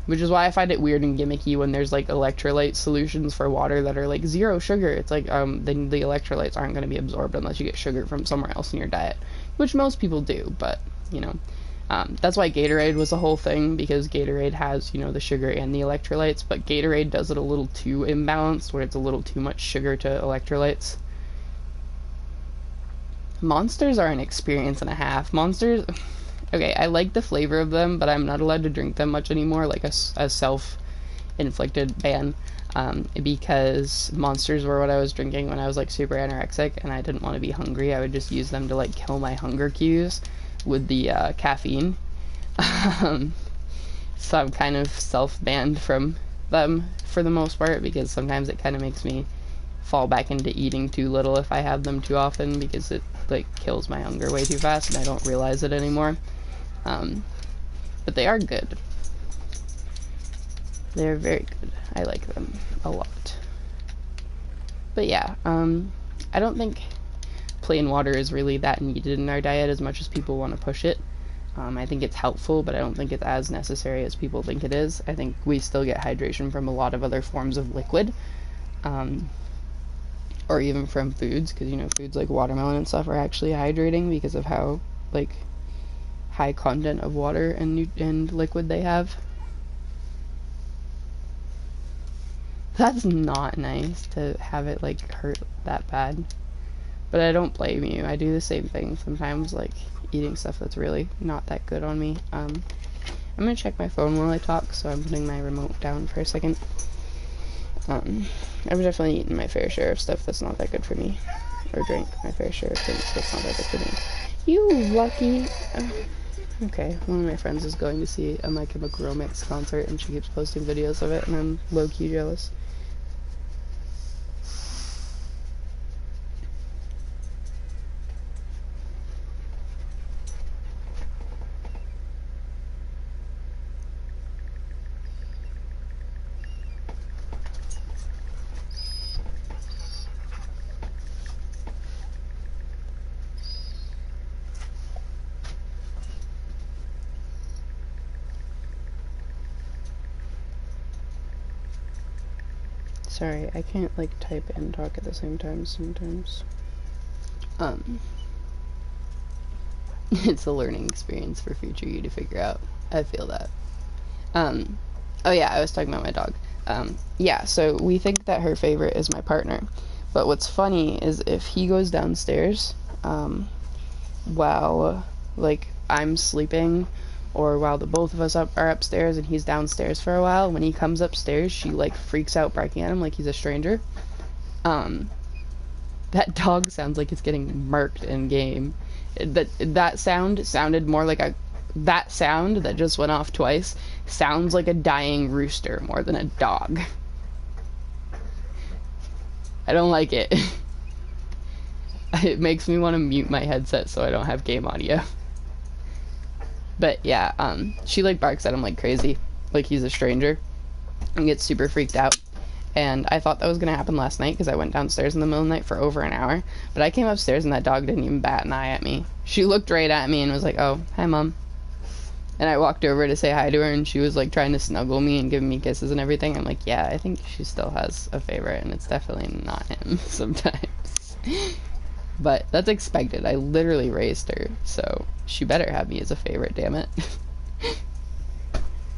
Which is why I find it weird and gimmicky when there's like electrolyte solutions for water that are like 0 sugar. It's like then the electrolytes aren't going to be absorbed unless you get sugar from somewhere else in your diet, which most people do, but you know. That's why Gatorade was a whole thing, because Gatorade has, you know, the sugar and the electrolytes, but Gatorade does it a little too imbalanced, where it's a little too much sugar to electrolytes. Monsters are an experience and a half. Monsters, okay, I like the flavor of them, but I'm not allowed to drink them much anymore, like a self-inflicted ban, because Monsters were what I was drinking when I was like super anorexic, and I didn't want to be hungry. I would just use them to like kill my hunger cues with the caffeine. So I'm kind of self-banned from them for the most part, because sometimes it kind of makes me fall back into eating too little if I have them too often, because it like kills my hunger way too fast and I don't realize it anymore. But they are good. They're very good. I like them a lot. But yeah, I don't think plain water is really that needed in our diet as much as people want to push it. I think it's helpful, but I don't think it's as necessary as people think it is. I think we still get hydration from a lot of other forms of liquid, or even from foods, because, you know, foods like watermelon and stuff are actually hydrating because of how, like, high content of water and liquid they have. That's not nice to have it, like, hurt that bad. But I don't blame you. I do the same thing sometimes, like eating stuff that's really not that good on me. I'm gonna check my phone while I talk, so I'm putting my remote down for a second. I've definitely eaten my fair share of stuff that's not that good for me, or drank my fair share of things that's not that good for me. You lucky. Okay, one of my friends is going to see a My Chemical Romance concert, and she keeps posting videos of it, and I'm low-key jealous. Sorry, I can't, like, type and talk at the same time sometimes. It's a learning experience for future you to figure out. I feel that. Oh yeah, I was talking about my dog. Yeah, so we think that her favorite is my partner. But what's funny is if he goes downstairs, while, like, I'm sleeping, or while the both of us are upstairs and he's downstairs for a while, when he comes upstairs, she, like, freaks out barking at him like he's a stranger. That dog sounds like it's getting murked in game. That sound sounded more like that sound that just went off twice sounds like a dying rooster more than a dog. I don't like it. It makes me want to mute my headset so I don't have game audio. But yeah, she, like, barks at him like crazy, like he's a stranger, and gets super freaked out. And I thought that was gonna happen last night because I went downstairs in the middle of the night for over an hour. But I came upstairs and that dog didn't even bat an eye at me. She looked right at me and was like, "Oh, hi, Mom." And I walked over to say hi to her, and she was, like, trying to snuggle me and giving me kisses and everything. I'm like, yeah, I think she still has a favorite, and it's definitely not him sometimes. But that's expected. I literally raised her, so she better have me as a favorite, damn it.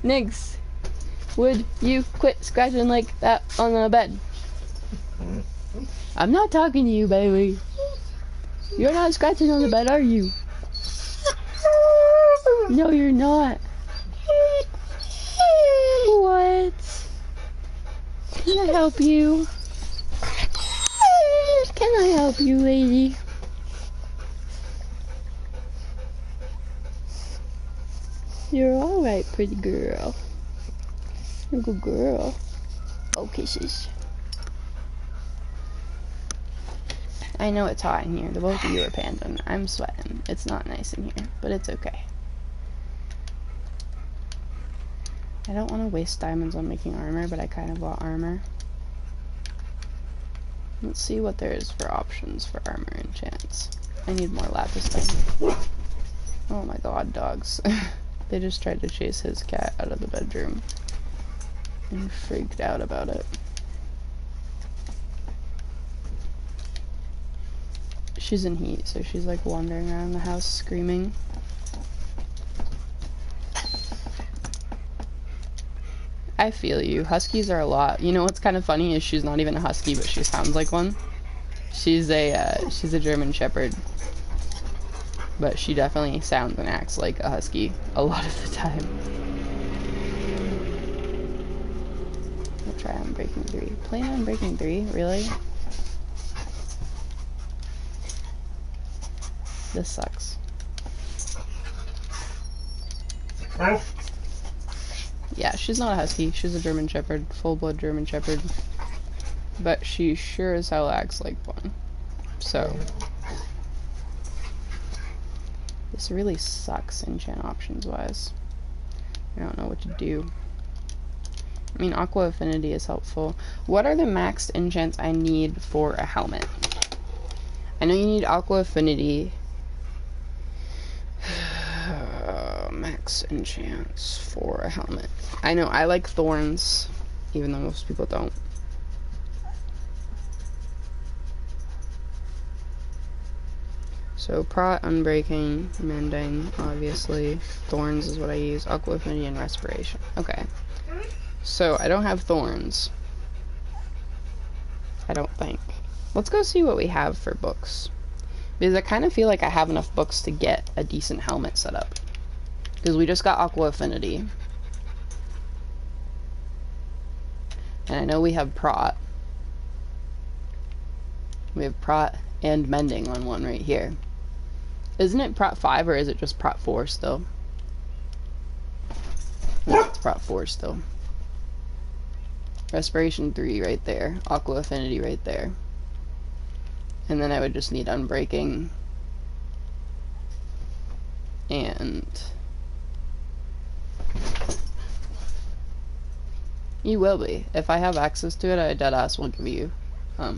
Nix, would you quit scratching like that on the bed? I'm not talking to you, baby. You're not scratching on the bed, are you? No, you're not. What? Can I help you? Can I help you, lady? You're alright, pretty girl. You're a good girl. Oh, kisses. I know it's hot in here. The both of you are panting. I'm sweating. It's not nice in here, but it's okay. I don't want to waste diamonds on making armor, but I kind of want armor. Let's see what there is for options for armor enchants. I need more lapis stone. Oh my god, dogs. They just tried to chase his cat out of the bedroom and freaked out about it. She's in heat, so she's like wandering around the house screaming. I feel you. Huskies are a lot. You know what's kind of funny is she's not even a husky, but she sounds like one. She's a German Shepherd, but she definitely sounds and acts like a husky a lot of the time. I'll try on breaking 3. Playing on breaking 3? Really? This sucks. Yeah, she's not a husky. She's a German Shepherd. Full-blood German Shepherd. But she sure as hell acts like one. So this really sucks enchant options wise. I don't know what to do. I mean, Aqua Affinity is helpful. What are the maxed enchants I need for a helmet? I know you need Aqua Affinity. Max enchants for a helmet. I know, I like thorns, even though most people don't. So, Prot, Unbreaking, Mending, obviously. Thorns is what I use. Aqua Affinity and Respiration. Okay. So, I don't have thorns. I don't think. Let's go see what we have for books. Because I kind of feel like I have enough books to get a decent helmet set up. Because we just got Aqua Affinity. And I know we have Prot. We have Prot and Mending on one right here. Isn't it Prot 5 or is it just Prot 4 still? No, it's Prot 4 still. Respiration 3 right there. Aqua Affinity right there. And then I would just need Unbreaking. And you will be. If I have access to it, I deadass will give you, I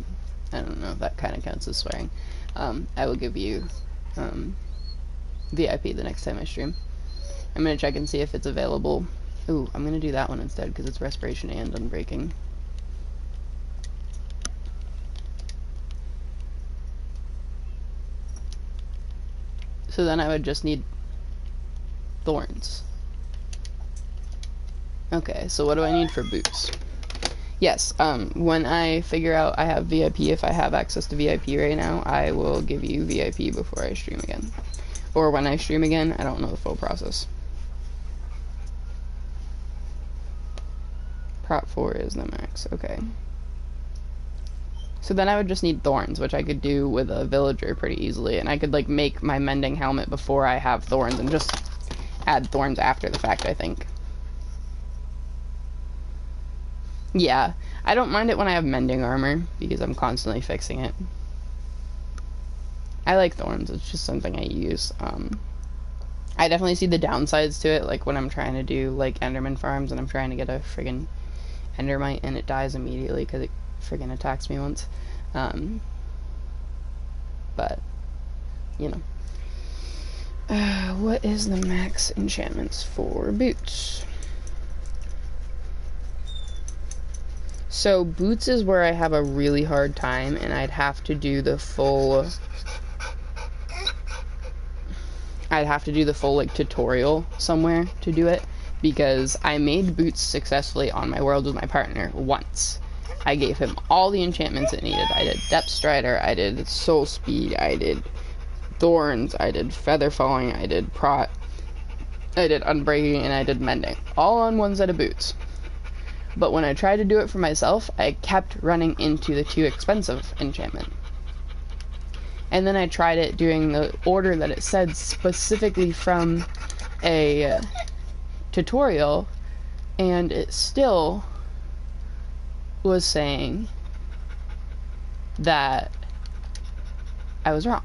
don't know if that kind of counts as swearing. I will give you, VIP the next time I stream. I'm gonna check and see if it's available. Ooh, I'm gonna do that one instead, because it's Respiration and Unbreaking. So then I would just need thorns. Okay, so what do I need for boots? Yes, when I figure out I have VIP, if I have access to VIP right now, I will give you VIP before I stream again. Or when I stream again, I don't know the full process. Prot 4 is the max, okay. So then I would just need thorns, which I could do with a villager pretty easily, and I could like make my mending helmet before I have thorns and just add thorns after the fact, I think. Yeah, I don't mind it when I have mending armor, because I'm constantly fixing it. I like thorns, it's just something I use. I definitely see the downsides to it, like when I'm trying to do like Enderman farms and I'm trying to get a friggin' Endermite and it dies immediately because it friggin' attacks me once. But, you know. What is the max enchantments for boots? So boots is where I have a really hard time, and I'd have to do the full like tutorial somewhere to do it, because I made boots successfully on my world with my partner once. I gave him all the enchantments it needed. I did Depth Strider, I did Soul Speed, I did Thorns, I did Feather Falling, I did Prot, I did Unbreaking, and I did Mending. All on one set of boots. But when I tried to do it for myself, I kept running into the too expensive enchantment. And then I tried it doing the order that it said specifically from a tutorial, and it still was saying that I was wrong.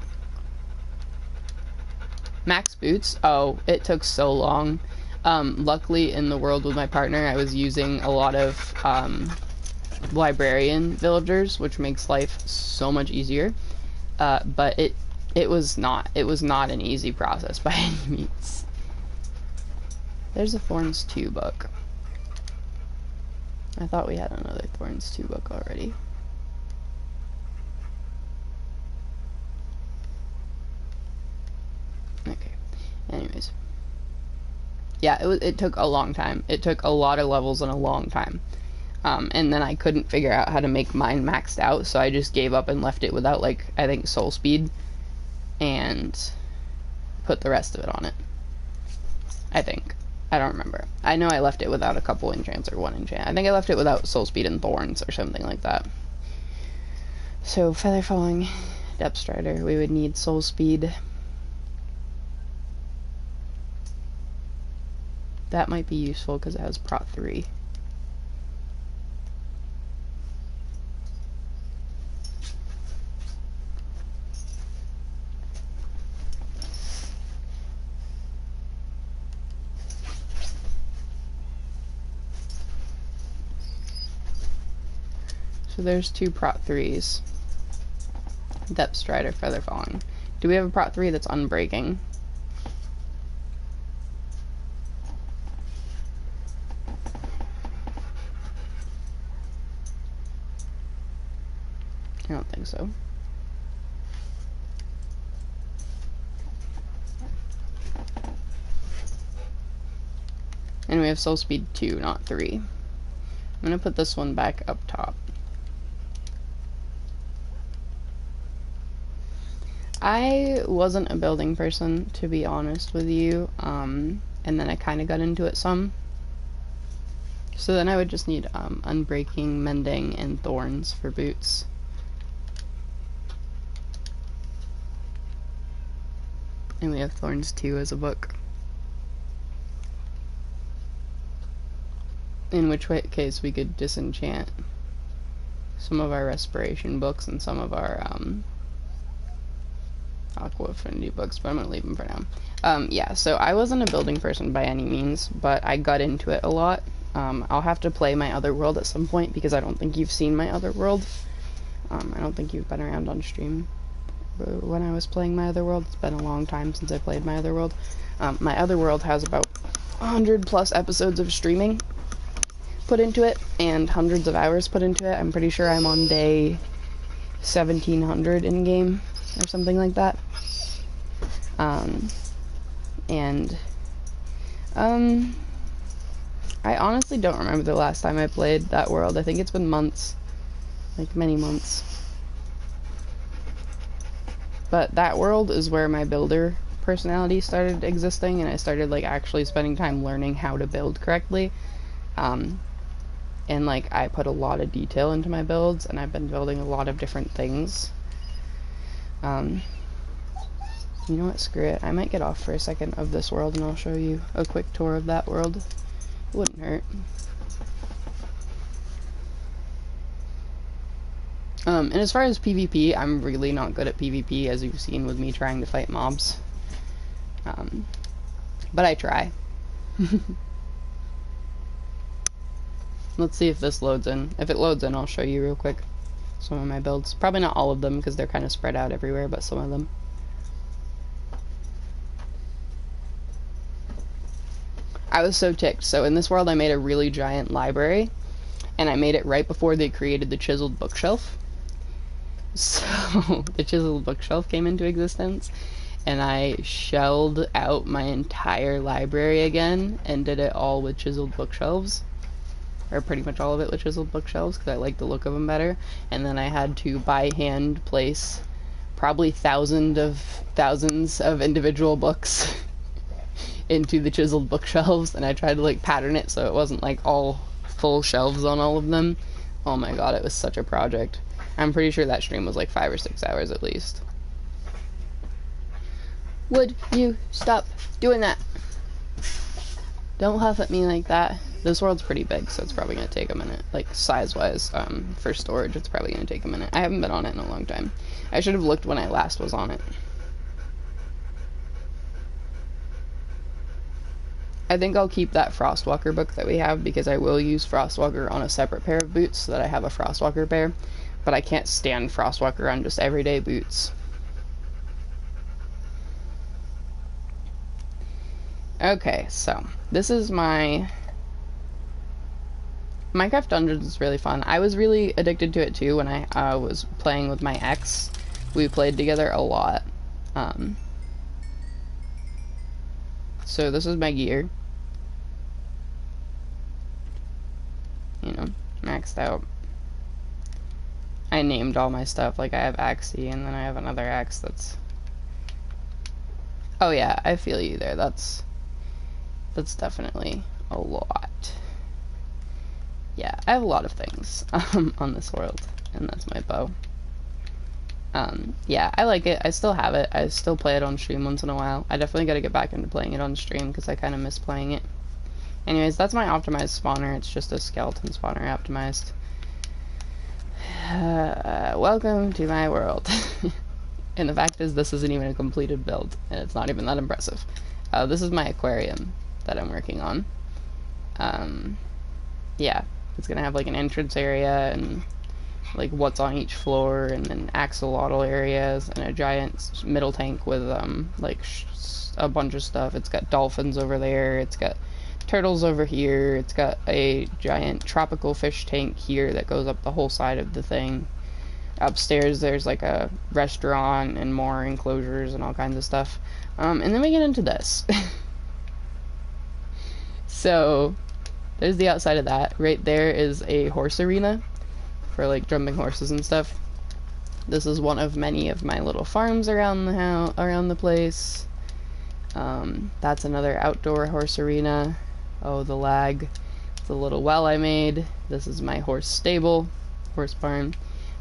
Max boots, oh, it took so long. Luckily in the world with my partner, I was using a lot of librarian villagers, which makes life so much easier. But it was not an easy process by any means. There's a Thorns 2 book. I thought we had another Thorns 2 book already. Okay. Anyways. Yeah, it took a long time. It took a lot of levels and a long time. And then I couldn't figure out how to make mine maxed out, so I just gave up and left it without, like, I think soul speed, and put the rest of it on it. I think. I don't remember. I know I left it without a couple enchants or one enchant. I think I left it without soul speed and thorns or something like that. So, feather falling, depth strider, we would need soul speed. That might be useful because it has prot 3. So there's 2 prot 3s. Depth strider, feather falling. Do we have a prot 3 that's unbreaking? I don't think so. And we have soul speed 2, not 3. I'm gonna put this one back up top. I wasn't a building person, to be honest with you, and then I kind of got into it some. So then I would just need unbreaking, mending, and thorns for boots. And we have Thorns 2 as a book. In which case we could disenchant some of our respiration books and some of our Aqua Affinity books, but I'm gonna leave them for now. Yeah, so I wasn't a building person by any means, but I got into it a lot. I'll have to play my other world at some point because I don't think you've seen my other world. I don't think you've been around on stream when I was playing my other world. It's been a long time since I played my other world. My other world has about 100 plus episodes of streaming put into it and hundreds of hours put into it. I'm pretty sure I'm on day 1700 in game or something like that. I honestly don't remember the last time I played that world. I think it's been months, like many months. But that world is where my builder personality started existing, and I started like actually spending time learning how to build correctly. And like I put a lot of detail into my builds, and I've been building a lot of different things. You know what, screw it. I might get off for a second of this world and I'll show you a quick tour of that world. It wouldn't hurt. And as far as PvP, I'm really not good at PvP, as you've seen with me trying to fight mobs. But I try. Let's see if this loads in. If it loads in, I'll show you real quick some of my builds. Probably not all of them, because they're kind of spread out everywhere, but some of them. I was so ticked. So in this world, I made a really giant library, and I made it right before they created the chiseled bookshelf. So the chiseled bookshelf came into existence, and I shelled out my entire library again and did it all with chiseled bookshelves, or pretty much all of it with chiseled bookshelves, because I like the look of them better. And then I had to by hand place probably thousands of individual books into the chiseled bookshelves, and I tried to like pattern it so it wasn't like all full shelves on all of them. Oh my god, it was such a project. I'm pretty sure that stream was like 5 or 6 hours at least. Would you stop doing that? Don't huff at me like that. This world's pretty big, so it's probably gonna take a minute. Like size-wise, for storage, it's probably gonna take a minute. I haven't been on it in a long time. I should have looked when I last was on it. I think I'll keep that Frostwalker book that we have, because I will use Frostwalker on a separate pair of boots so that I have a Frostwalker pair, but I can't stand Frostwalker on just everyday boots. Okay, so this is my Minecraft Dungeons. Is really fun. I was really addicted to it too when I was playing with my ex. We played together a lot. So this is my gear. You know, maxed out. I named all my stuff. Like, I have Axie, and then I have another axe that's... Oh yeah, I feel you there. That's definitely a lot. Yeah, I have a lot of things on this world, and that's my bow. Yeah, I like it. I still have it. I still play it on stream once in a while. I definitely gotta get back into playing it on stream, because I kind of miss playing it. Anyways, that's my optimized spawner. It's just a skeleton spawner optimized. Welcome to my world. And the fact is, this isn't even a completed build, and it's not even that impressive. This is my aquarium that I'm working on. Yeah, it's gonna have like an entrance area and like what's on each floor, and then axolotl areas, and a giant middle tank with like a bunch of stuff. It's got dolphins over there, it's got turtles over here, it's got a giant tropical fish tank here that goes up the whole side of the thing. Upstairs there's like a restaurant and more enclosures and all kinds of stuff. And then we get into this. So there's the outside of that. Right there is a horse arena for like jumping horses and stuff. This is one of many of my little farms around the house, around the place. That's another outdoor horse arena. Oh, the lag. It's a little well I made. This is my horse stable, horse barn.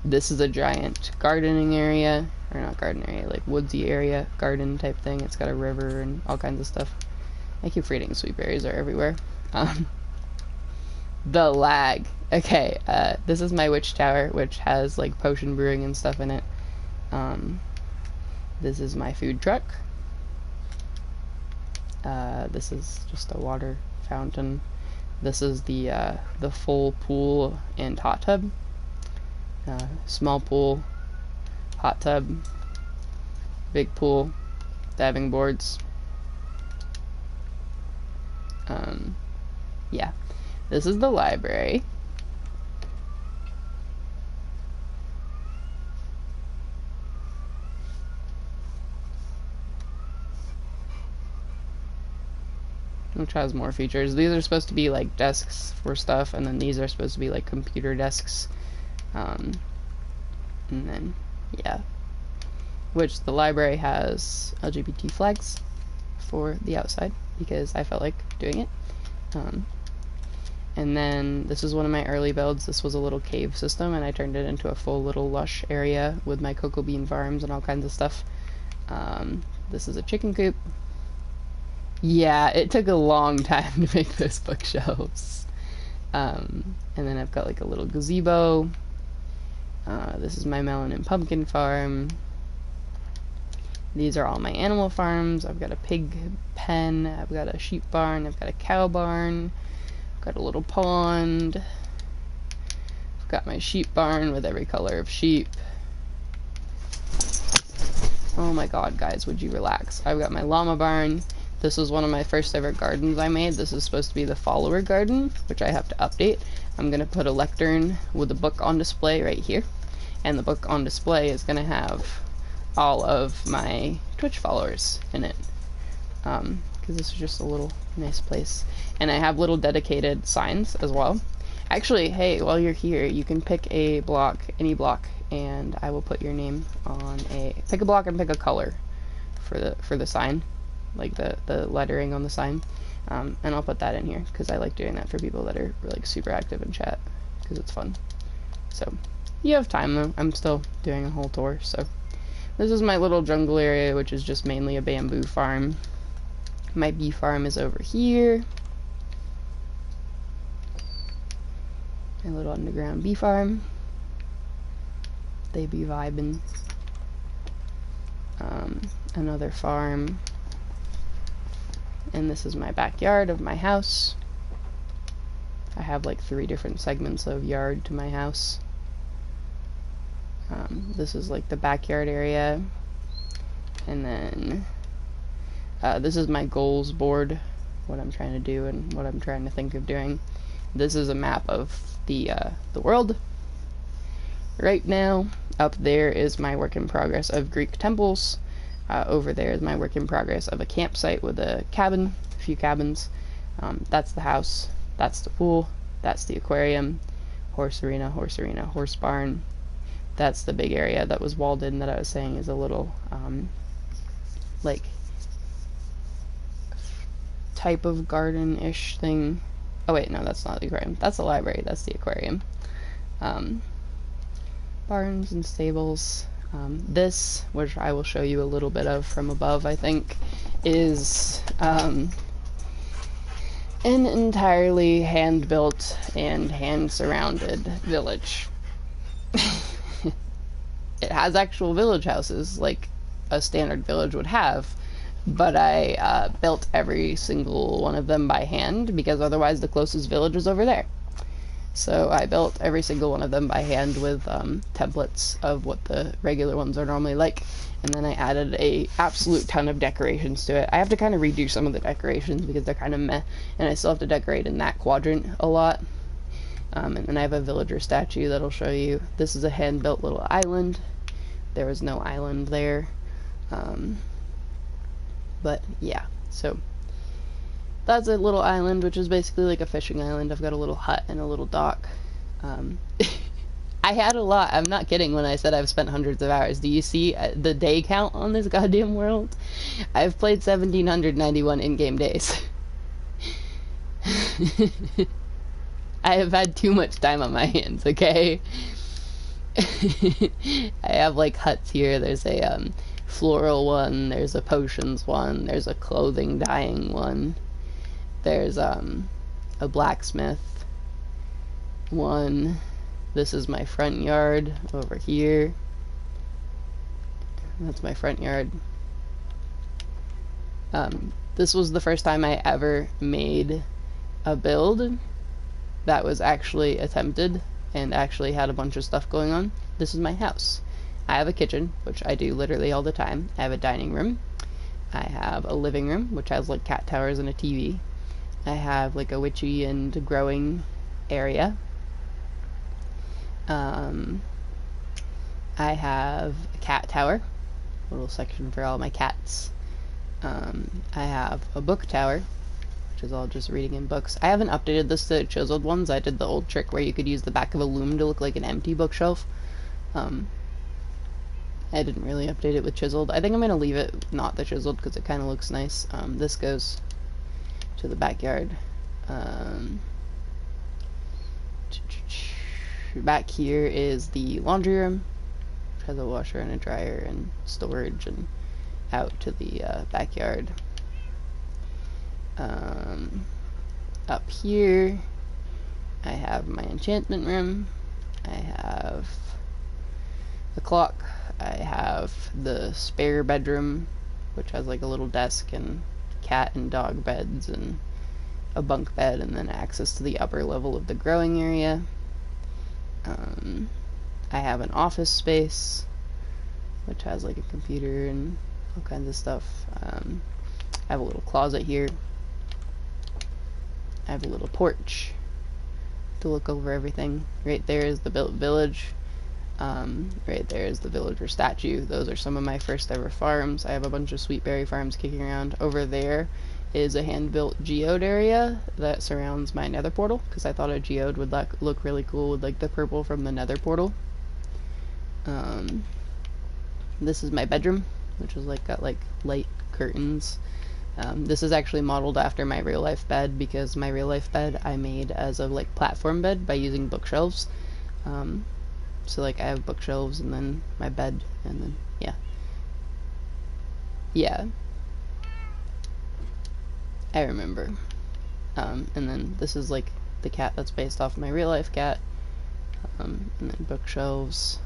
This is a giant gardening area, or not garden area, like woodsy area, garden type thing. It's got a river and all kinds of stuff. I keep forgetting sweet berries are everywhere. The lag. Okay, this is my witch tower, which has like potion brewing and stuff in it. This is my food truck. This is just a water fountain. This is the full pool and hot tub. Small pool, hot tub, big pool, diving boards. Yeah, this is the library. Which has more features. These are supposed to be like desks for stuff, and then these are supposed to be like computer desks. And then, yeah. Which the library has LGBT flags for the outside, because I felt like doing it. And then this is one of my early builds. This was a little cave system, and I turned it into a full little lush area with my cocoa bean farms and all kinds of stuff. This is a chicken coop. Yeah, it took a long time to make those bookshelves. And then I've got like a little gazebo. This is my melon and pumpkin farm. These are all my animal farms. I've got a pig pen, I've got a sheep barn, I've got a cow barn, I've got a little pond. I've got my sheep barn with every color of sheep. Oh my god, guys, would you relax? I've got my llama barn. This was one of my first ever gardens I made. This is supposed to be the follower garden, which I have to update. I'm going to put a lectern with a book on display right here. And the book on display is going to have all of my Twitch followers in it. Because this is just a little nice place. And I have little dedicated signs as well. Actually, hey, while you're here, you can pick a block, any block, and I will put your name on a... Pick a block and pick a color for the sign. Like the lettering on the sign. And I'll put that in here, because I like doing that for people that are like super active in chat, because it's fun. So, you have time though. I'm still doing a whole tour, so. This is my little jungle area, which is just mainly a bamboo farm. My bee farm is over here. My little underground bee farm. They be vibing. Another farm. And this is my backyard of my house. I have like 3 different segments of yard to my house. This is like the backyard area. And then this is my goals board, what I'm trying to do and what I'm trying to think of doing. This is a map of the world. Right now, up there is my work in progress of Greek temples. Over there is my work in progress of a campsite with a cabin, a few cabins. That's the house, that's the pool, that's the aquarium, horse arena, horse barn. That's the big area that was walled in that I was saying is a little, like, type of garden-ish thing. Oh wait, no, that's not the aquarium. That's the library, that's the aquarium. Barns and stables. This, which I will show you a little bit of from above, I think, is an entirely hand-built and hand-surrounded village. It has actual village houses, like a standard village would have, but I built every single one of them by hand, because otherwise the closest village is over there. So I built every single one of them by hand with templates of what the regular ones are normally like, and then I added a absolute ton of decorations to it. I have to kind of redo some of the decorations because they're kind of meh, and I still have to decorate in that quadrant a lot. And then I have a villager statue that'll show you. This is a hand-built little island. There was no island there. But yeah, so that's a little island, which is basically like a fishing island. I've got a little hut and a little dock. I had a lot. I'm not kidding when I said I've spent hundreds of hours. Do you see the day count on this goddamn world? I've played 1,791 in-game days. I have had too much time on my hands, okay? I have like huts here. There's a floral one, there's a potions one, there's a clothing dyeing one, there's a blacksmith one. This is my front yard over here. That's my front yard. This was the first time I ever made a build that was actually attempted and actually had a bunch of stuff going on. This is my house. I have a kitchen, which I do literally all the time. I have a dining room. I have a living room, which has like cat towers and a TV. I have like a witchy and growing area. I have a cat tower, a little section for all my cats. I have a book tower, which is all just reading in books. I haven't updated this to chiseled ones. I did the old trick where you could use the back of a loom to look like an empty bookshelf. I didn't really update it with chiseled. I think I'm going to leave it not the chiseled because it kind of looks nice. This goes to the backyard. Back here is the laundry room, which has a washer and a dryer and storage, and out to the backyard. Up here I have my enchantment room. I have the clock. I have the spare bedroom, which has like a little desk and cat and dog beds and a bunk bed, and then access to the upper level of the growing area. I have an office space, which has like a computer and all kinds of stuff. I have a little closet here. I have a little porch to look over everything. Right there is the built village. Right there is the villager statue. Those are some of my first ever farms. I have a bunch of sweet berry farms kicking around. Over there is a hand-built geode area that surrounds my nether portal, because I thought a geode would look really cool with like the purple from the nether portal. This is my bedroom, which is like got like light curtains. This is actually modeled after my real life bed, because my real life bed I made as a like platform bed by using bookshelves. So like I have bookshelves and then my bed, and then yeah, I remember. And then this is like the cat that's based off my real life cat. And then bookshelves.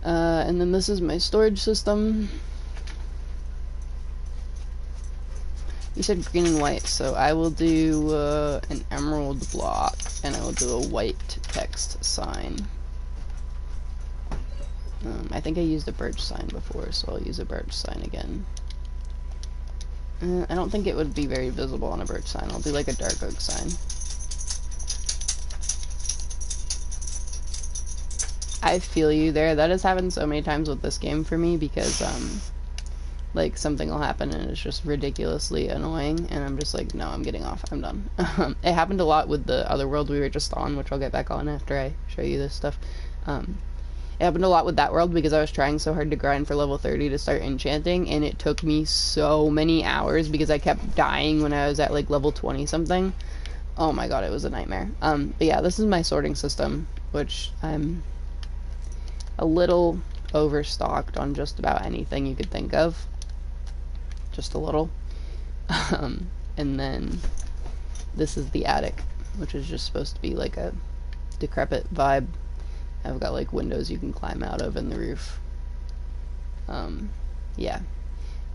And then this is my storage system. You said green and white, so I will do an emerald block, and I will do a white text sign. I think I used a birch sign before, so I'll use a birch sign again. I don't think it would be very visible on a birch sign. I'll do like a dark oak sign. I feel you there. That has happened so many times with this game for me because, like, something will happen and it's just ridiculously annoying, and I'm just like, no, I'm getting off. I'm done. It happened a lot with the other world we were just on, which I'll get back on after I show you this stuff. It happened a lot with that world because I was trying so hard to grind for level 30 to start enchanting, and it took me so many hours because I kept dying when I was at, like, level 20 something. Oh my god, it was a nightmare. But yeah, this is my sorting system, which I'm a little overstocked on just about anything you could think of. Just a little. And then this is the attic, which is just supposed to be like a decrepit vibe. I've got like windows you can climb out of in the roof. Yeah.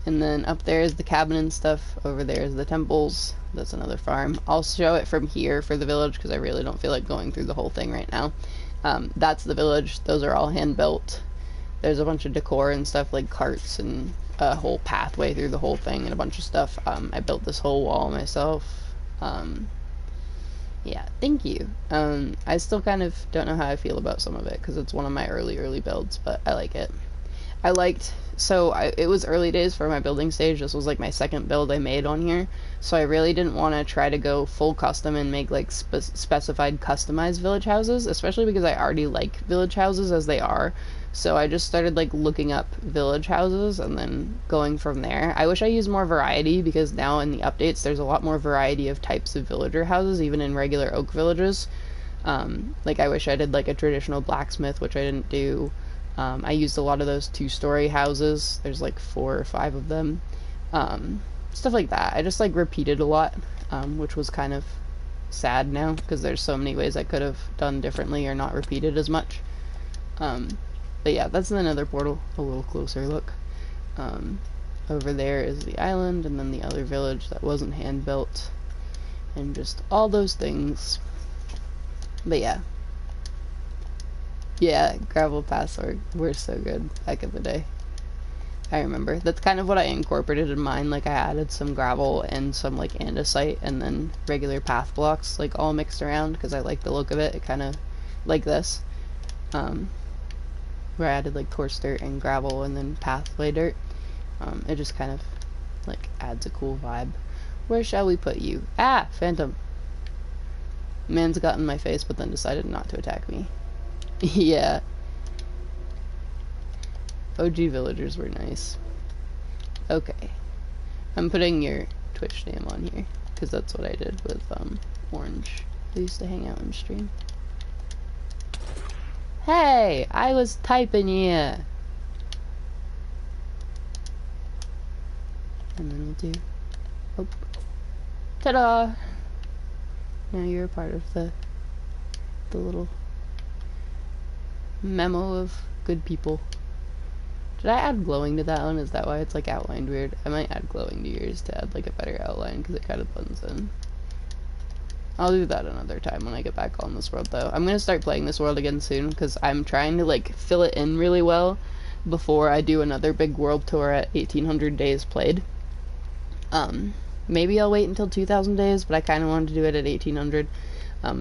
And then up there is the cabin and stuff. Over there is the temples. That's another farm. I'll show it from here for the village because I really don't feel like going through the whole thing right now. That's the village. Those are all hand built. There's a bunch of decor and stuff like carts and a whole pathway through the whole thing and a bunch of stuff. I built this whole wall myself. Yeah, thank you. I still kind of don't know how I feel about some of it because it's one of my early builds, but I like it. It was early days for my building stage. This was like my second build I made on here, so I really didn't want to try to go full custom and make like specified customized village houses, especially because I already like village houses as they are. So I just started like looking up village houses and then going from there. I wish I used more variety because now in the updates there's a lot more variety of types of villager houses, even in regular oak villages. Like I wish I did like a traditional blacksmith, which I didn't do. I used a lot of those 2-story houses. There's like 4 or 5 of them. Stuff like that. I just like repeated a lot, which was kind of sad now because there's so many ways I could have done differently or not repeated as much. But yeah, that's another portal. A little closer look. Over there is the island and then the other village that wasn't hand built and just all those things. But yeah. Yeah, gravel paths were so good back in the day. I remember. That's kind of what I incorporated in mine. Like, I added some gravel and some, like, andesite and then regular path blocks, like, all mixed around because I like the look of it. It kind of, like this. Where I added, like, coarse dirt and gravel and then pathway dirt. It just kind of, like, adds a cool vibe. Where shall we put you? Ah! Phantom! Man's got in my face but then decided not to attack me. Yeah. OG villagers were nice. Okay. I'm putting your Twitch name on here, because that's what I did with, Orange. They used to hang out and stream. Hey! I was typing you! And then we'll do... Oh. Ta-da! Now you're a part of the little... memo of good people. Did I add glowing to that one? Is that why it's like outlined weird? I might add glowing to yours to add like a better outline because it kind of blends in. I'll do that another time when I get back on this world though. I'm gonna start playing this world again soon because I'm trying to like fill it in really well before I do another big world tour at 1800 days played. Maybe I'll wait until 2000 days, but I kind of wanted to do it at 1800.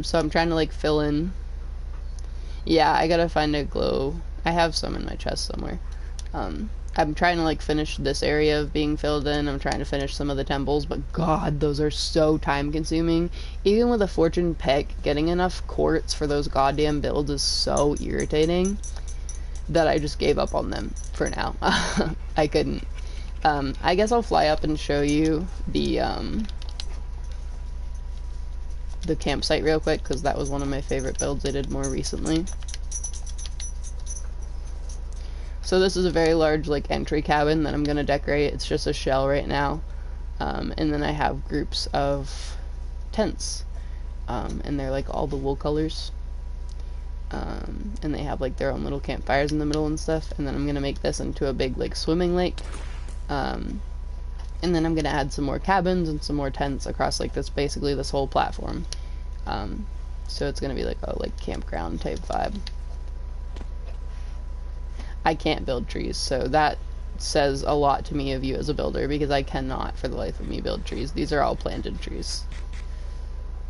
So I'm trying to like fill in. Yeah, I gotta find a glow. I have some in my chest somewhere. I'm trying to like finish this area of being filled in. I'm trying to finish some of the temples, but god, those are so time consuming. Even with a fortune pick, getting enough quartz for those goddamn builds is so irritating that I just gave up on them for now. I couldn't. I guess I'll fly up and show you the campsite real quick, because that was one of my favorite builds I did more recently. So this is a very large like entry cabin that I'm gonna decorate. It's just a shell right now, and then I have groups of tents, and they're like all the wool colors, and they have like their own little campfires in the middle and stuff. And then I'm gonna make this into a big like swimming lake, And then I'm gonna add some more cabins and some more tents across like this, basically this whole platform. So it's gonna be like a campground type vibe. I can't build trees, so that says a lot to me of you as a builder, because I cannot for the life of me build trees. These are all planted trees.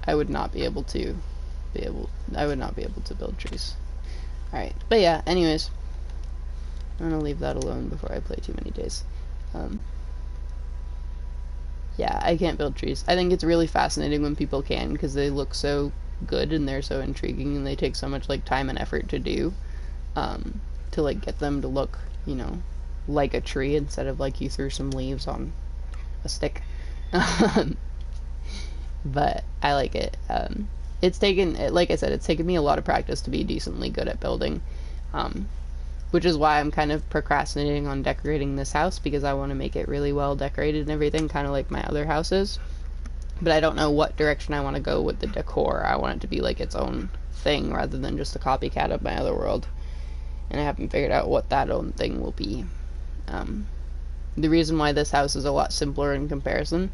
I would not be able to build trees. Alright, but yeah, anyways, I'm gonna leave that alone before I play too many days. Yeah, I can't build trees. I think it's really fascinating when people can, because they look so good and they're so intriguing, and they take so much like time and effort to do, to like get them to look, you know, like a tree instead of like you threw some leaves on a stick. But I like it. It's taken, like I said, it's taken me a lot of practice to be decently good at building, which is why I'm kind of procrastinating on decorating this house, because I want to make it really well decorated and everything, kind of like my other houses. But I don't know what direction I want to go with the decor. I want it to be like its own thing rather than just a copycat of my other world, and I haven't figured out what that own thing will be. The reason why this house is a lot simpler in comparison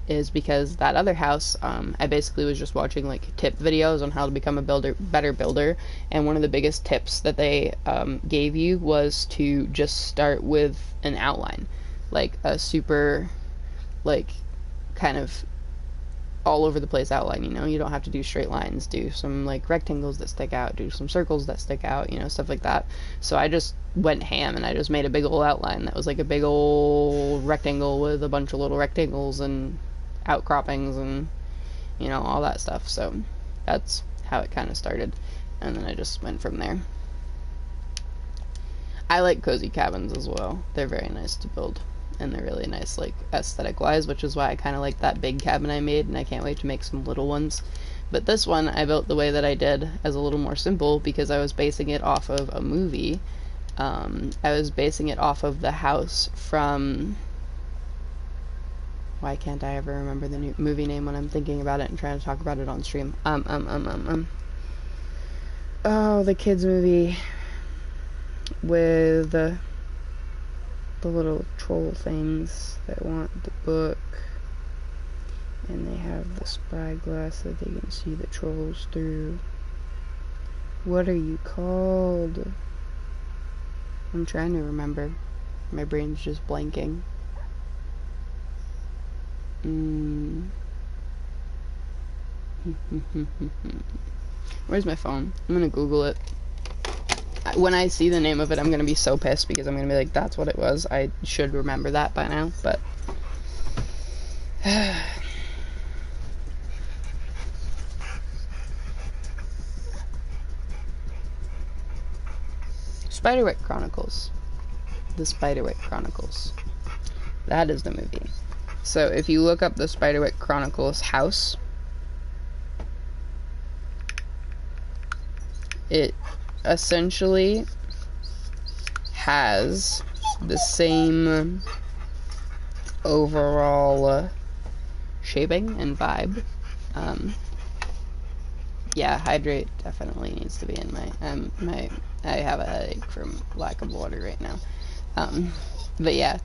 is because that other house, I basically was just watching like tip videos on how to become a better builder, and one of the biggest tips that they gave you was to just start with an outline, like a super, like, kind of all over the place outline, you know. You don't have to do straight lines, do some like rectangles that stick out, do some circles that stick out, you know, stuff like that. So I just went ham and I just made a big old outline that was like a big old rectangle with a bunch of little rectangles and outcroppings and, you know, all that stuff. So that's how it kind of started, and then I just went from there. I like cozy cabins as well. They're very nice to build, and they're really nice, like, aesthetic wise, which is why I kind of like that big cabin I made, and I can't wait to make some little ones. But this one I built the way that I did as a little more simple, because I was basing it off of a movie. I was basing it off of the house from, why can't I ever remember the new movie name when I'm thinking about it and trying to talk about it on stream? Oh, the kids movie with the little troll things that want the book, and they have the spyglass that they can see the trolls through. What are you called? I'm trying to remember. My brain's just blanking. Where's my phone? I'm gonna Google it. When I see the name of it, I'm gonna be so pissed, because I'm gonna be like, that's what it was. I should remember that by now, but Spiderwick Chronicles. The Spiderwick Chronicles. That is the movie. So if you look up the Spiderwick Chronicles house, it essentially has the same overall shaping and vibe. Yeah, hydrate definitely needs to be in my I have a headache from lack of water right now. But yeah,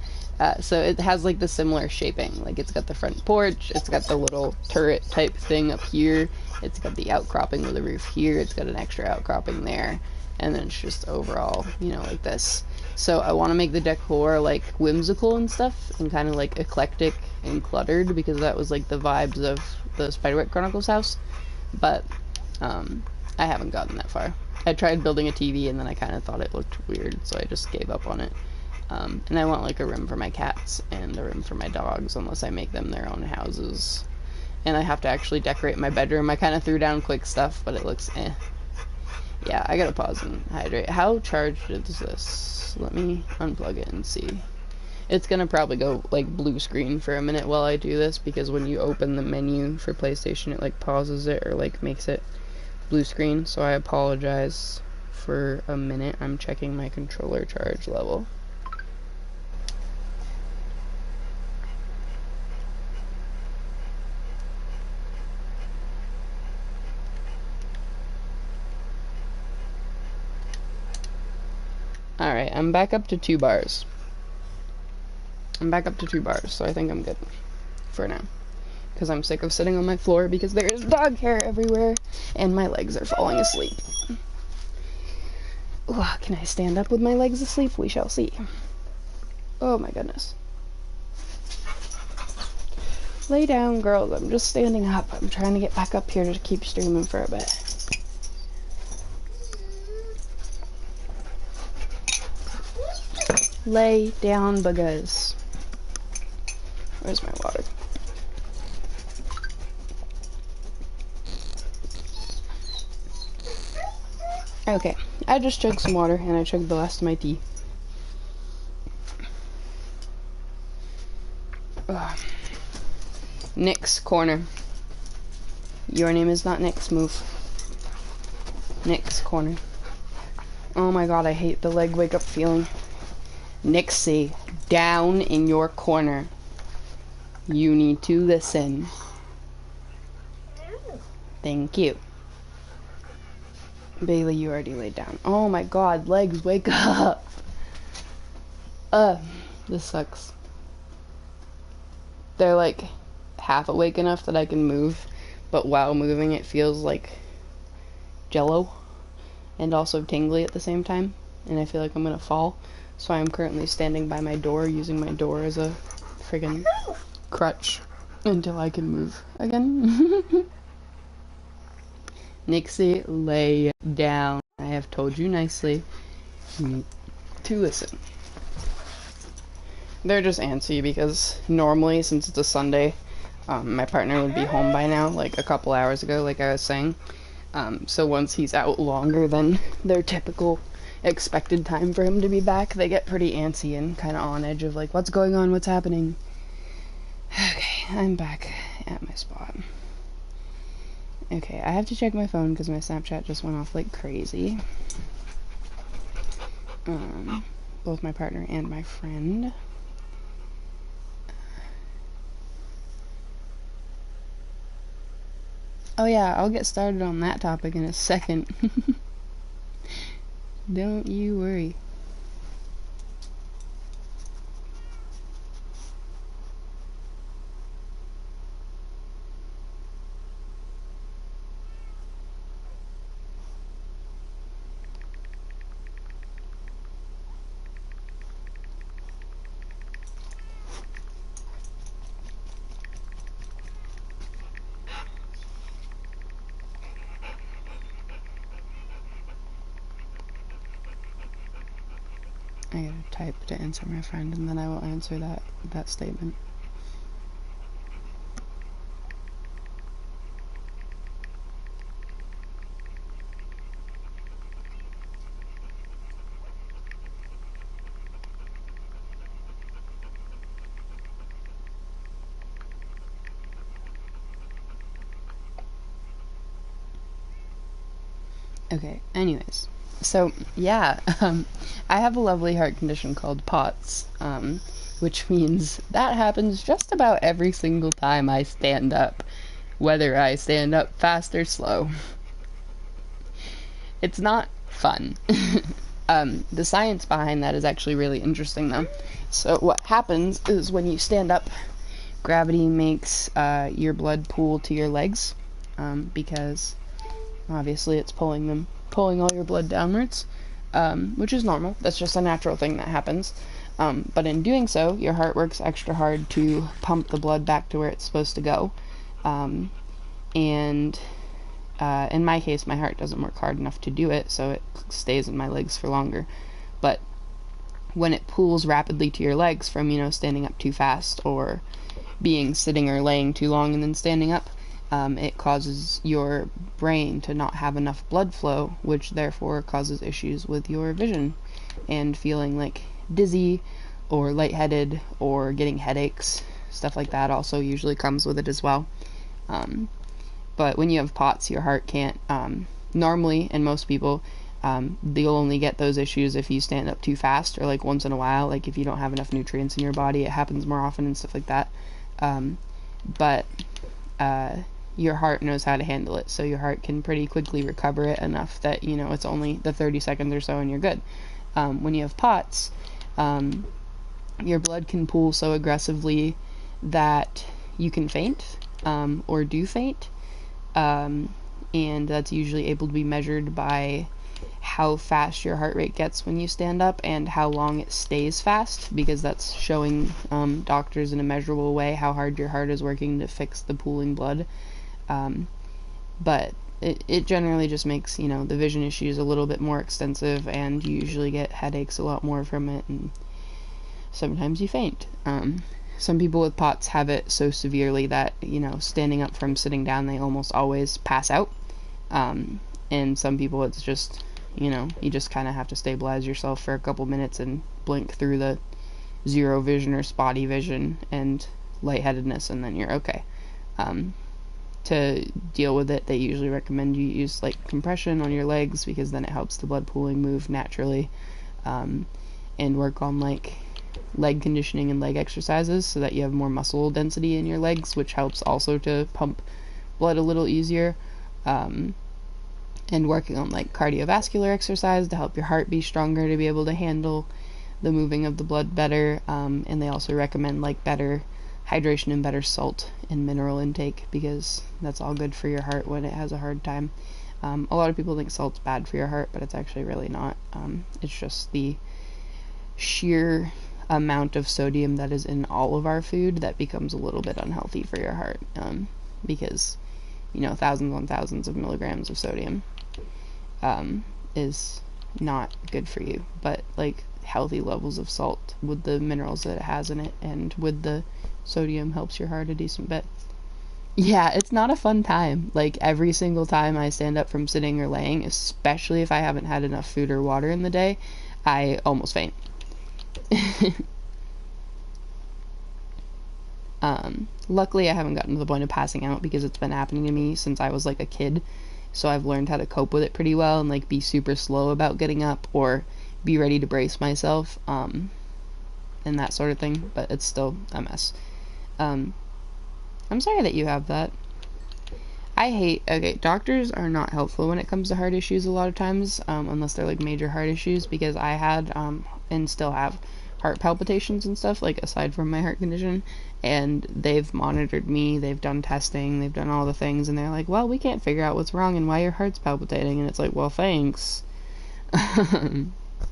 so it has like the similar shaping. Like, it's got the front porch, it's got the little turret type thing up here, it's got the outcropping with a roof here, it's got an extra outcropping there, and then it's just overall, you know, like this. So I want to make the decor like whimsical and stuff, and kind of like eclectic and cluttered, because that was like the vibes of the Spiderwick Chronicles house. But I haven't gotten that far. I tried building a TV, and then I kind of thought it looked weird, so I just gave up on it. And I want like a room for my cats and a room for my dogs, unless I make them their own houses. And I have to actually decorate my bedroom. I kind of threw down quick stuff, but it looks eh. Yeah, I gotta pause and hydrate. How charged is this? Let me unplug it and see. It's gonna probably go like blue screen for a minute while I do this, because when you open the menu for PlayStation, it like pauses it or like makes it blue screen. So I apologize for a minute. I'm checking my controller charge level. Alright, I'm back up to 2 bars. I'm back up to 2 bars, so I think I'm good for now. Because I'm sick of sitting on my floor because there is dog hair everywhere and my legs are falling asleep. Ooh, can I stand up with my legs asleep? We shall see. Oh my goodness. Lay down, girls. I'm just standing up. I'm trying to get back up here to keep streaming for a bit. Lay down, buggers. Where's my water? Okay, I just chugged some water and I chugged the last of my tea. Ugh. Nick's corner. Your name is not Nick's, move. Nick's corner. Oh my god, I hate the leg wake up feeling. Nixie, down in your corner. You need to listen. Thank you. Bailey, you already laid down. Oh my god, legs, wake up. This sucks. They're like half awake enough that I can move, but while moving it feels like jello and also tingly at the same time, and I feel like I'm gonna fall. So I'm currently standing by my door, using my door as a friggin' crutch until I can move again. Nixie, lay down. I have told you nicely. You need to listen. They're just antsy because normally, since it's a Sunday, my partner would be home by now, like a couple hours ago, like I was saying. So once he's out longer than their typical expected time for him to be back, they get pretty antsy and kind of on edge of like, what's going on, what's happening? Okay, I'm back at my spot. Okay, I have to check my phone because my Snapchat just went off like crazy. Both my partner and my friend. Oh yeah, I'll get started on that topic in a second. Don't you worry. I gotta type to answer my friend, and then I will answer that statement. Okay, anyways. So, yeah, I have a lovely heart condition called POTS, which means that happens just about every single time I stand up, whether I stand up fast or slow. It's not fun. The science behind that is actually really interesting, though. So what happens is when you stand up, gravity makes your blood pool to your legs, because obviously it's pulling all your blood downwards, which is normal. That's just a natural thing that happens. But in doing so, your heart works extra hard to pump the blood back to where it's supposed to go. And in my case, my heart doesn't work hard enough to do it, so it stays in my legs for longer. But when it pools rapidly to your legs from, standing up too fast or being sitting or laying too long and then standing up, it causes your brain to not have enough blood flow, which therefore causes issues with your vision and feeling like dizzy or lightheaded or getting headaches. Stuff like that also usually comes with it as well. But when you have POTS, your heart can't, normally, and most people, you'll only get those issues if you stand up too fast or like once in a while, like if you don't have enough nutrients in your body. It happens more often and stuff like that. But your heart knows how to handle it, so your heart can pretty quickly recover it enough that, it's only the 30 seconds or so and you're good. When you have POTS, your blood can pool so aggressively that you can faint, or do faint, and that's usually able to be measured by how fast your heart rate gets when you stand up and how long it stays fast, because that's showing doctors in a measurable way how hard your heart is working to fix the pooling blood. But it generally just makes, you know, the vision issues a little bit more extensive, and you usually get headaches a lot more from it, and sometimes you faint. Some people with POTS have it so severely that, you know, standing up from sitting down, they almost always pass out. And some people, it's just, you know, you just kind of have to stabilize yourself for a couple minutes and blink through the zero vision or spotty vision and lightheadedness, and then you're okay. To deal with it, they usually recommend you use like compression on your legs, because then it helps the blood pooling move naturally, and work on like leg conditioning and leg exercises so that you have more muscle density in your legs, which helps also to pump blood a little easier. And working on like cardiovascular exercise to help your heart be stronger to be able to handle the moving of the blood better. And they also recommend like better hydration and better salt and mineral intake, because that's all good for your heart when it has a hard time. A lot of people think salt's bad for your heart, but it's actually really not. It's just the sheer amount of sodium that is in all of our food that becomes a little bit unhealthy for your heart, because, you know, thousands on thousands of milligrams of sodium is not good for you. But like healthy levels of salt with the minerals that it has in it and with the sodium helps your heart a decent bit. Yeah, it's not a fun time. Like every single time I stand up from sitting or laying, especially if I haven't had enough food or water in the day, I almost faint. Luckily I haven't gotten to the point of passing out, because it's been happening to me since I was like a kid, so I've learned how to cope with it pretty well and like be super slow about getting up or be ready to brace myself, and that sort of thing, but it's still a mess. I'm sorry that you have that. Okay, doctors are not helpful when it comes to heart issues a lot of times, unless they're like major heart issues, because I had, and still have, heart palpitations and stuff, like aside from my heart condition, and they've monitored me, they've done testing, they've done all the things, and they're like, well, we can't figure out what's wrong and why your heart's palpitating, and it's like, well, thanks.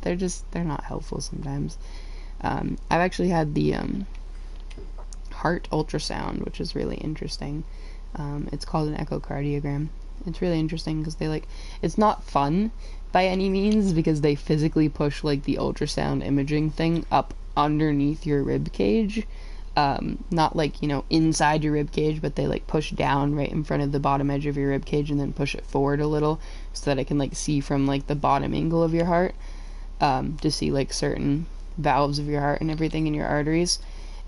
They're not helpful sometimes. I've actually had the, heart ultrasound, which is really interesting. It's called an echocardiogram. It's really interesting because it's not fun by any means, because they physically push like the ultrasound imaging thing up underneath your rib cage, not like, you know, inside your rib cage, but they like push down right in front of the bottom edge of your rib cage and then push it forward a little so that I can like see from like the bottom angle of your heart, to see like certain valves of your heart and everything in your arteries,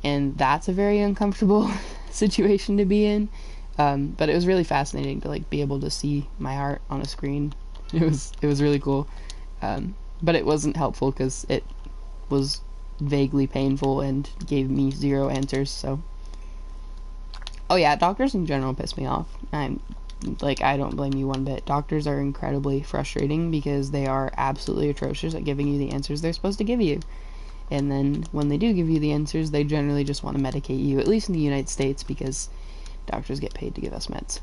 and that's a very uncomfortable situation to be in. But it was really fascinating to like be able to see my heart on a screen. It was really cool. But it wasn't helpful because it was vaguely painful and gave me zero answers, so. Oh yeah, doctors in general piss me off. I don't blame you one bit. Doctors are incredibly frustrating because they are absolutely atrocious at giving you the answers they're supposed to give you. And then when they do give you the answers, they generally just want to medicate you, at least in the United States, because doctors get paid to give us meds.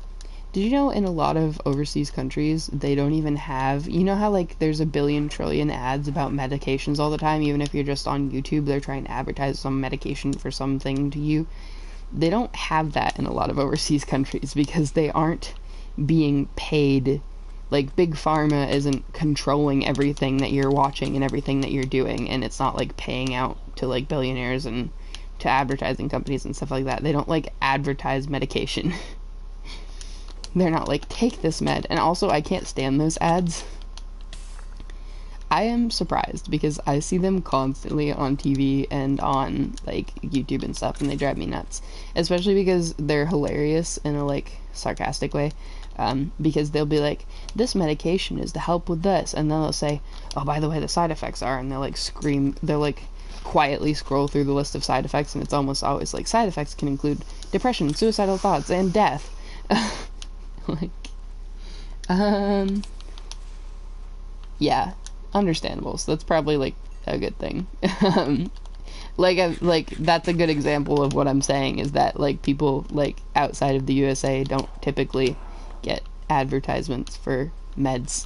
Did you know in a lot of overseas countries, they don't even have, you know how like there's a billion trillion ads about medications all the time, even if you're just on YouTube, they're trying to advertise some medication for something to you? They don't have that in a lot of overseas countries because they aren't being paid. Like, big pharma isn't controlling everything that you're watching and everything that you're doing, and it's not like paying out to like billionaires and to advertising companies and stuff like that. They don't like advertise medication. They're not like, take this med. And also, I can't stand those ads. I am surprised because I see them constantly on TV and on like YouTube and stuff, and they drive me nuts, especially because they're hilarious in a like sarcastic way. Because they'll be like, this medication is to help with this, and then they'll say, oh, by the way, the side effects are, and they'll like scream, they'll like quietly scroll through the list of side effects, and it's almost always like, side effects can include depression, suicidal thoughts, and death. Like, yeah, understandable, so that's probably like a good thing. like that's a good example of what I'm saying, is that like people like outside of the USA don't typically get advertisements for meds.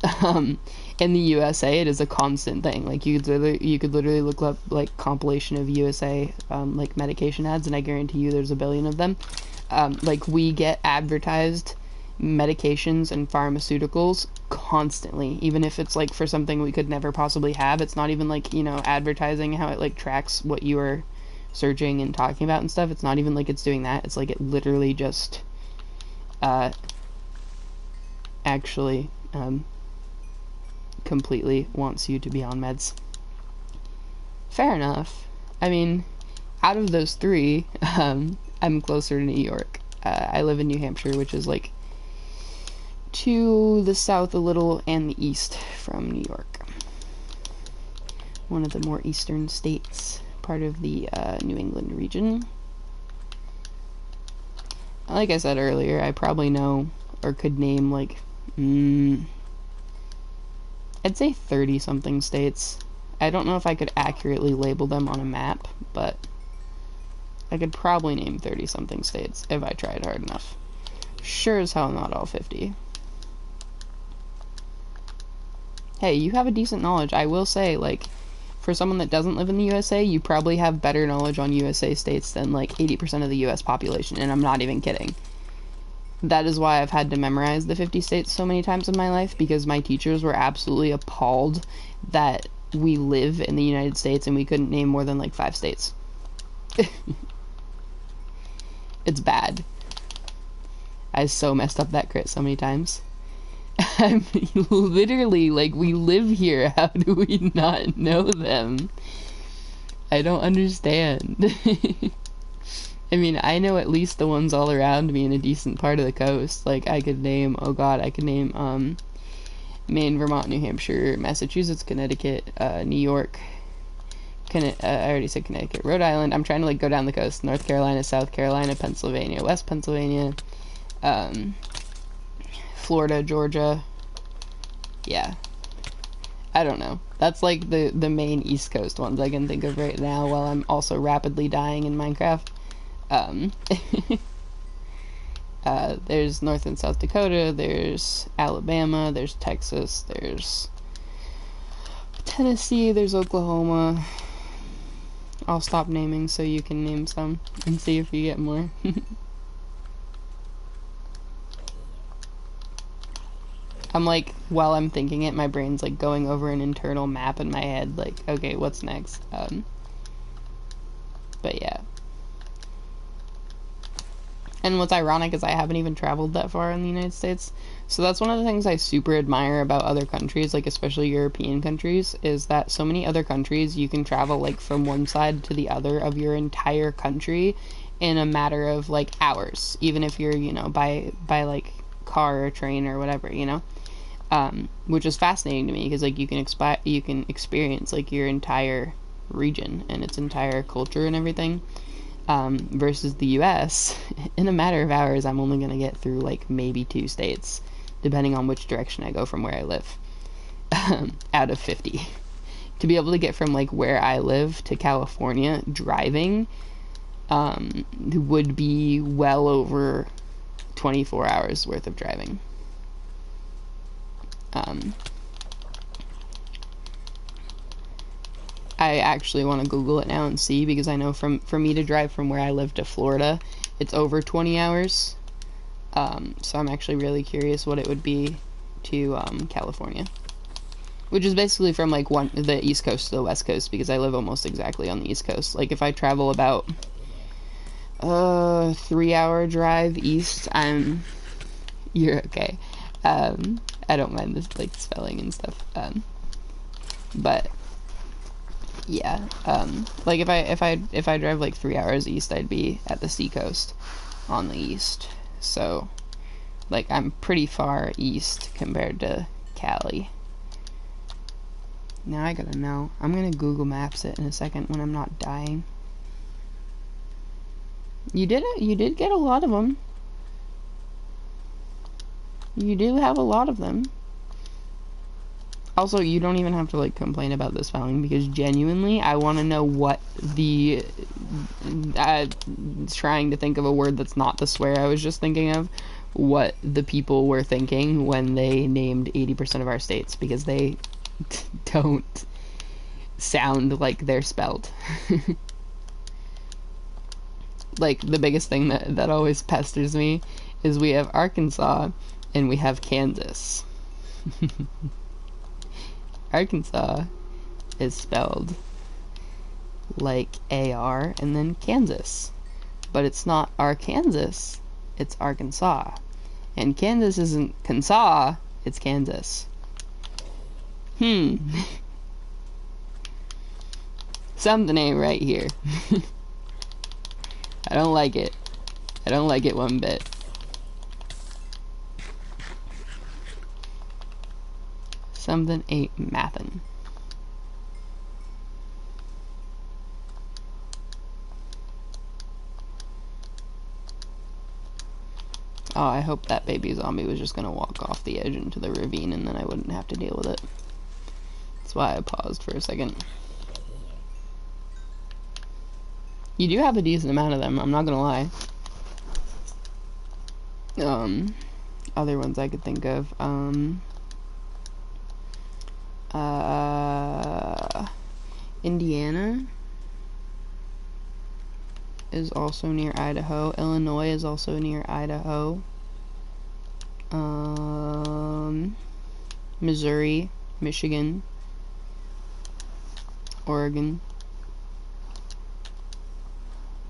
In the USA, it is a constant thing. Like you could literally look up like compilation of USA like medication ads, and I guarantee you there's a billion of them. Like we get advertised medications and pharmaceuticals constantly, even if it's like for something we could never possibly have. It's not even like, you know, advertising how it like tracks what you are searching and talking about and stuff. It's not even like it's doing that. It's like it literally just actually completely wants you to be on meds. Fair enough. I mean, out of those three, I'm closer to New York. I live in New Hampshire, which is like to the south a little and the east from New York. One of the more eastern states, part of the New England region. Like I said earlier, I probably know or could name like, I'd say 30 something states. I don't know if I could accurately label them on a map, but I could probably name 30 something states if I tried hard enough. Sure as hell not all 50. Hey, you have a decent knowledge. I will say, like, for someone that doesn't live in the USA, you probably have better knowledge on USA states than, like, 80% of the US population, and I'm not even kidding. That is why I've had to memorize the 50 states so many times in my life, because my teachers were absolutely appalled that we live in the United States and we couldn't name more than, like, 5 states. It's bad. I so messed up that crit so many times. I mean, literally, like, we live here. How do we not know them? I don't understand. I mean, I know at least the ones all around me in a decent part of the coast. Like, I could name, oh god, I could name, Maine, Vermont, New Hampshire, Massachusetts, Connecticut, New York, I already said Connecticut, Rhode Island. I'm trying to, like, go down the coast. North Carolina, South Carolina, Pennsylvania, West Pennsylvania, Florida, Georgia. Yeah. I don't know. That's like the main East Coast ones I can think of right now, while I'm also rapidly dying in Minecraft. There's North and South Dakota, there's Alabama, there's Texas, there's Tennessee, there's Oklahoma. I'll stop naming so you can name some and see if you get more. I'm like, while I'm thinking it, my brain's like going over an internal map in my head, like, okay, what's next? But yeah. And what's ironic is I haven't even traveled that far in the United States. So that's one of the things I super admire about other countries, like especially European countries, is that so many other countries you can travel like from one side to the other of your entire country in a matter of like hours, even if you're, you know, by like car or train or whatever, you know. Which is fascinating to me, because like you can experience like your entire region and its entire culture and everything. Versus the US, in a matter of hours, I'm only going to get through, like, maybe 2 states, depending on which direction I go from where I live, out of 50. To be able to get from, like, where I live to California, driving, would be well over 24 hours worth of driving. I actually want to Google it now and see, because I know for me to drive from where I live to Florida, it's over 20 hours. So I'm actually really curious what it would be to California, which is basically from like the East Coast to the West Coast, because I live almost exactly on the East Coast. Like if I travel about 3-hour drive east, you're okay. I don't mind this like spelling and stuff. But yeah, like if I drive like 3 hours east, I'd be at the seacoast on the east. So, like, I'm pretty far east compared to Cali. Now I gotta know. I'm gonna Google Maps it in a second when I'm not dying. You did get a lot of them. You do have a lot of them. Also, you don't even have to, like, complain about the spelling, because genuinely, I want to know what the, trying to think of a word that's not the swear I was just thinking of, what the people were thinking when they named 80% of our states, because they don't sound like they're spelled. Like, the biggest thing that always pesters me is we have Arkansas and we have Kansas. Arkansas is spelled like AR and then Kansas. But it's not Arkansas, it's Arkansas. And Kansas isn't Kansas, it's Kansas. Something ain't right here. I don't like it. I don't like it one bit. Something ain't mathin'. Oh, I hope that baby zombie was just gonna walk off the edge into the ravine and then I wouldn't have to deal with it. That's why I paused for a second. You do have a decent amount of them, I'm not gonna lie. Other ones I could think of, Indiana is also near Idaho. Illinois is also near Idaho. Missouri, Michigan, Oregon.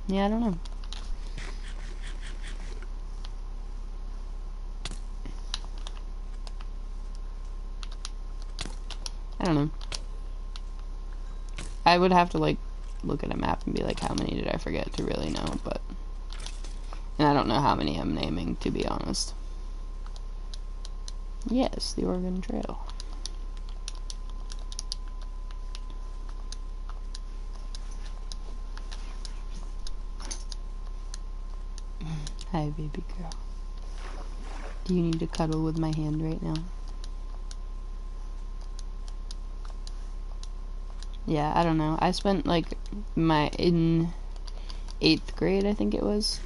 Yeah, I don't know. I don't know. I would have to, like, look at a map and be like, how many did I forget to really know, but... And I don't know how many I'm naming, to be honest. Yes, the Oregon Trail. Hi, baby girl. Do you need to cuddle with my hand right now? Yeah, I don't know. I spent, like, in 8th grade, I think it was,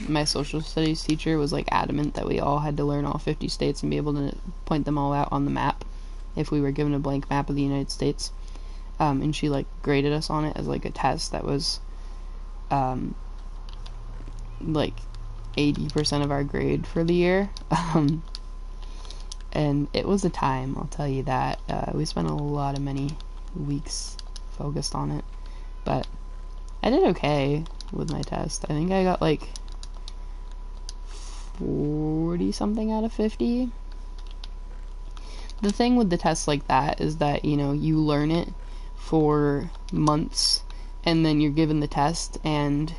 my social studies teacher was, like, adamant that we all had to learn all 50 states and be able to point them all out on the map if we were given a blank map of the United States. And she, like, graded us on it as, like, a test that was, like, 80% of our grade for the year. And it was a time, I'll tell you that. We spent a lot of many weeks focused on it, but I did okay with my test. I think I got like 40 something out of 50. The thing with the tests like that is that, you know, you learn it for months and then you're given the test, and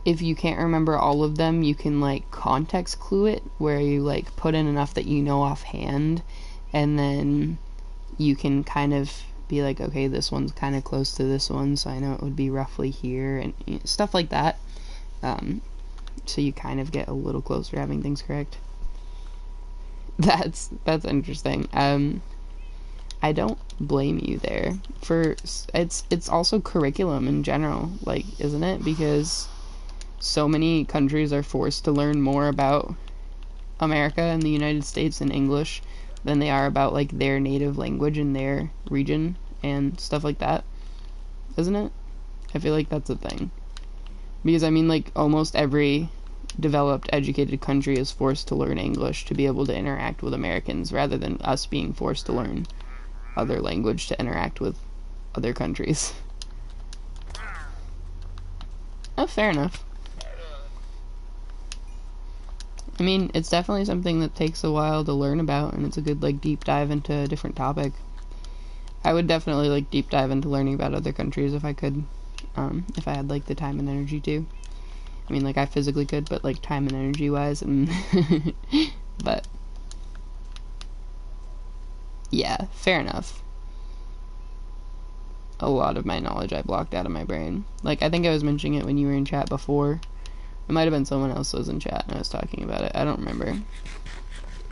if you can't remember all of them, you can like context clue it, where you like put in enough that you know offhand, and then you can kind of be like, okay, this one's kind of close to this one, so I know it would be roughly here, and you know, stuff like that. So you kind of get a little closer to having things correct. That's interesting. I don't blame you there. For it's also curriculum in general, like, isn't it? Because so many countries are forced to learn more about America and the United States in English than they are about, like, their native language in their region and stuff like that, isn't it? I feel like that's a thing. Because, I mean, like, almost every developed, educated country is forced to learn English to be able to interact with Americans, rather than us being forced to learn other language to interact with other countries. Oh, fair enough. I mean, it's definitely something that takes a while to learn about, and it's a good, like, deep dive into a different topic. I would definitely, like, deep dive into learning about other countries if I could, if I had, like, the time and energy to. I mean, like, I physically could, but, like, time and energy-wise, and but, yeah, fair enough. A lot of my knowledge I blocked out of my brain. Like, I think I was mentioning it when you were in chat before. It might have been someone else that was in chat and I was talking about it. I don't remember.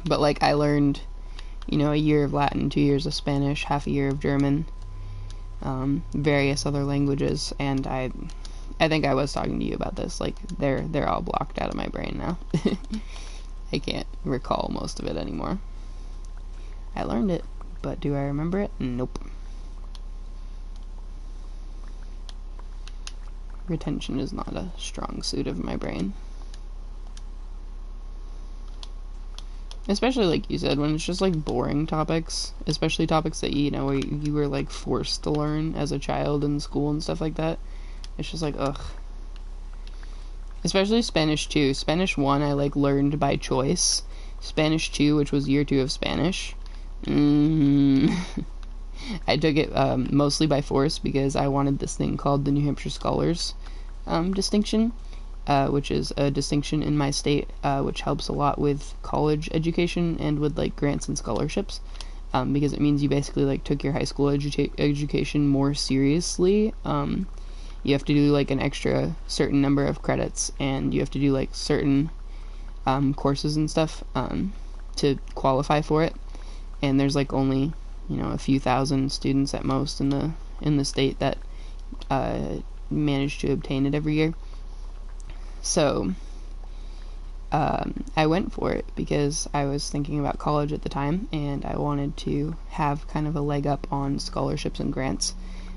But, like, I learned a year of Latin, 2 years of Spanish, half a year of German, various other languages, and I think I was talking to you about this. Like, they're all blocked out of my brain now. I can't recall most of it anymore. I learned it, but do I remember it? Nope. Retention is not a strong suit of my brain. Especially, like you said, when it's just, like, boring topics. Especially topics that, where you were, like, forced to learn as a child in school and stuff like that. It's just like, ugh. Especially Spanish 2. Spanish 1, I, like, learned by choice. Spanish 2, which was year 2 of Spanish. I took it mostly by force because I wanted this thing called the New Hampshire Scholars distinction, which is a distinction in my state, which helps a lot with college education and with, like, grants and scholarships, because it means you basically, like, took your high school education more seriously. You have to do, like, an extra certain number of credits, and you have to do, like, certain courses and stuff to qualify for it. And there's, like, only, a few thousand students at most in the state that manage to obtain it every year. So I went for it because I was thinking about college at the time, and I wanted to have kind of a leg up on scholarships and grants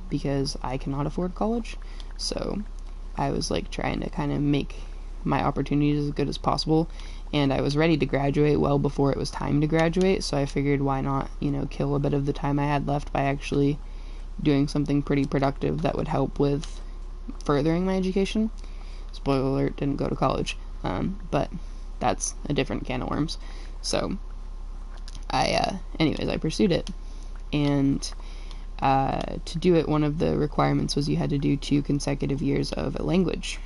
because I cannot afford college. So I was, like, trying to kind of make my opportunities as good as possible, and I was ready to graduate well before it was time to graduate, so I figured why not, kill a bit of the time I had left by actually doing something pretty productive that would help with furthering my education. Spoiler alert, didn't go to college, but that's a different can of worms. So anyways, I pursued it, and to do it, one of the requirements was you had to do 2 consecutive years of a language.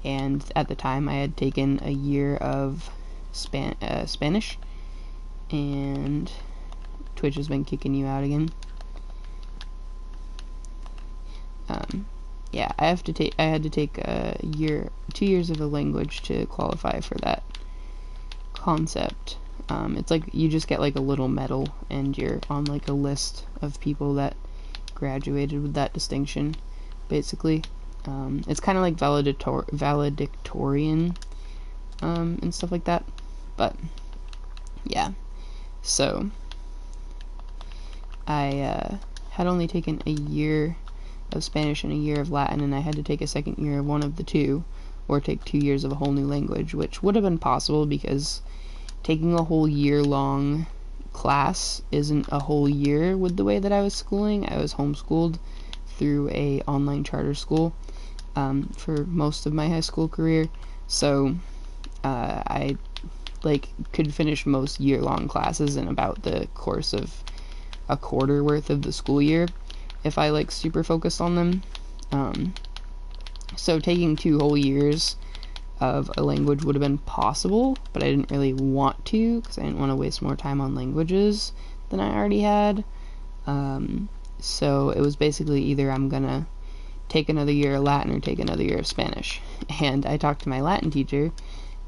And at the time, I had taken a year of Spanish, and Twitch has been kicking you out again. Yeah, I had to take 2 years of a language to qualify for that concept. It's like you just get, like, a little medal, and you're on, like, a list of people that graduated with that distinction, basically. It's kind of like valedictorian, and stuff like that, but, yeah. So, I, had only taken a year of Spanish and a year of Latin, and I had to take a second year of one of the two, or take 2 years of a whole new language, which would have been possible because taking a whole year-long class isn't a whole year with the way that I was schooling. I was homeschooled through a online charter school for most of my high school career, so I, like, could finish most year-long classes in about the course of a quarter worth of the school year if I, like, super focused on them. So taking 2 whole years of a language would have been possible, but I didn't really want to because I didn't want to waste more time on languages than I already had. So it was basically either I'm gonna take another year of Latin or take another year of Spanish. And I talked to my Latin teacher,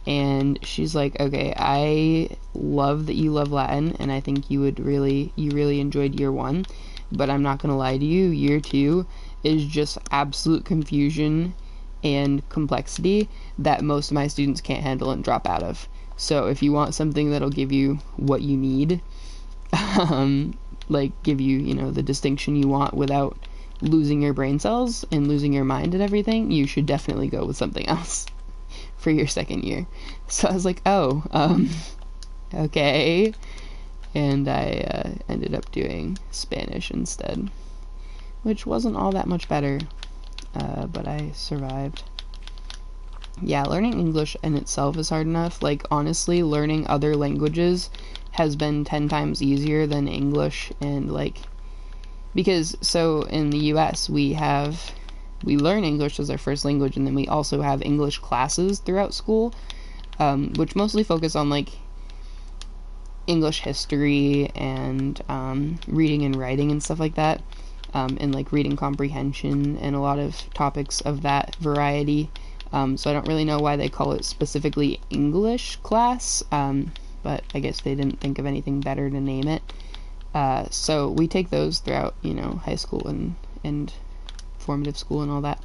and she's like, okay, I love that you love Latin, and I think you really enjoyed year 1, but I'm not gonna lie to you, year 2 is just absolute confusion and complexity that most of my students can't handle and drop out of. So if you want something that'll give you what you need, like give you, the distinction you want without losing your brain cells and losing your mind and everything, you should definitely go with something else for your second year. So I was like, oh, okay. And I ended up doing Spanish instead, which wasn't all that much better, but I survived. Yeah, learning English in itself is hard enough. Like, honestly, learning other languages has been 10 times easier than English, and, like, because, so, in the US, we learn English as our first language, and then we also have English classes throughout school, which mostly focus on, like, English history and reading and writing and stuff like that, and, like, reading comprehension and a lot of topics of that variety. So I don't really know why they call it specifically English class, but I guess they didn't think of anything better to name it. So we take those throughout, you know, high school and formative school and all that.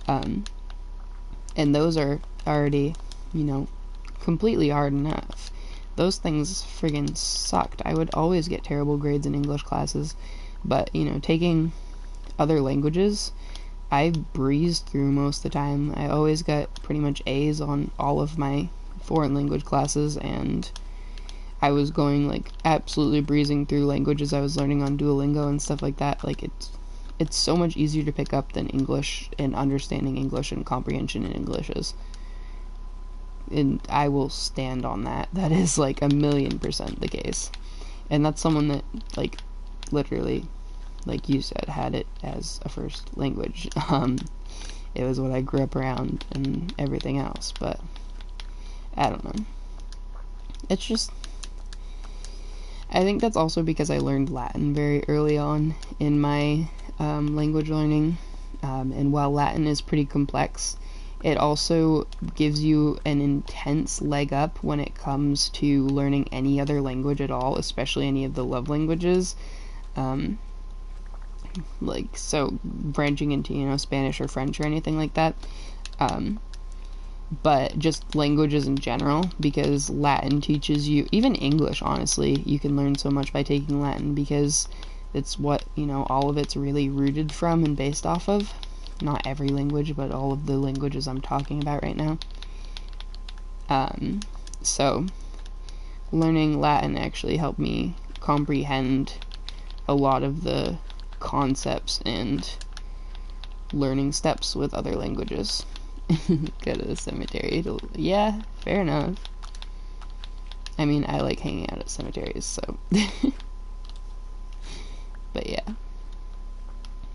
And those are already, you know, completely hard enough. Those things friggin' sucked. I would always get terrible grades in English classes, but, you know, taking other languages, I breezed through most of the time. I always got pretty much A's on all of my foreign language classes, and I was going, like, absolutely breezing through languages I was learning on Duolingo and stuff like that. Like, it's so much easier to pick up than English, and understanding English and comprehension in English is. And I will stand on that. That is, like, 1,000,000% the case. And that's someone that, like, literally, like you said, had it as a first language. It was what I grew up around and everything else, but I don't know. It's just, I think that's also because I learned Latin very early on in my language learning, and while Latin is pretty complex, it also gives you an intense leg up when it comes to learning any other language at all, especially any of the love languages. Like, so branching into, you know, Spanish or French or anything like that. But just languages in general, because Latin teaches you, even English, honestly, you can learn so much by taking Latin, because it's what, you know, all of it's really rooted from and based off of. Not every language, but all of the languages I'm talking about right now. So learning Latin actually helped me comprehend a lot of the concepts and learning steps with other languages. Go to the cemetery. Yeah, fair enough. I mean, I like hanging out at cemeteries, so. But yeah.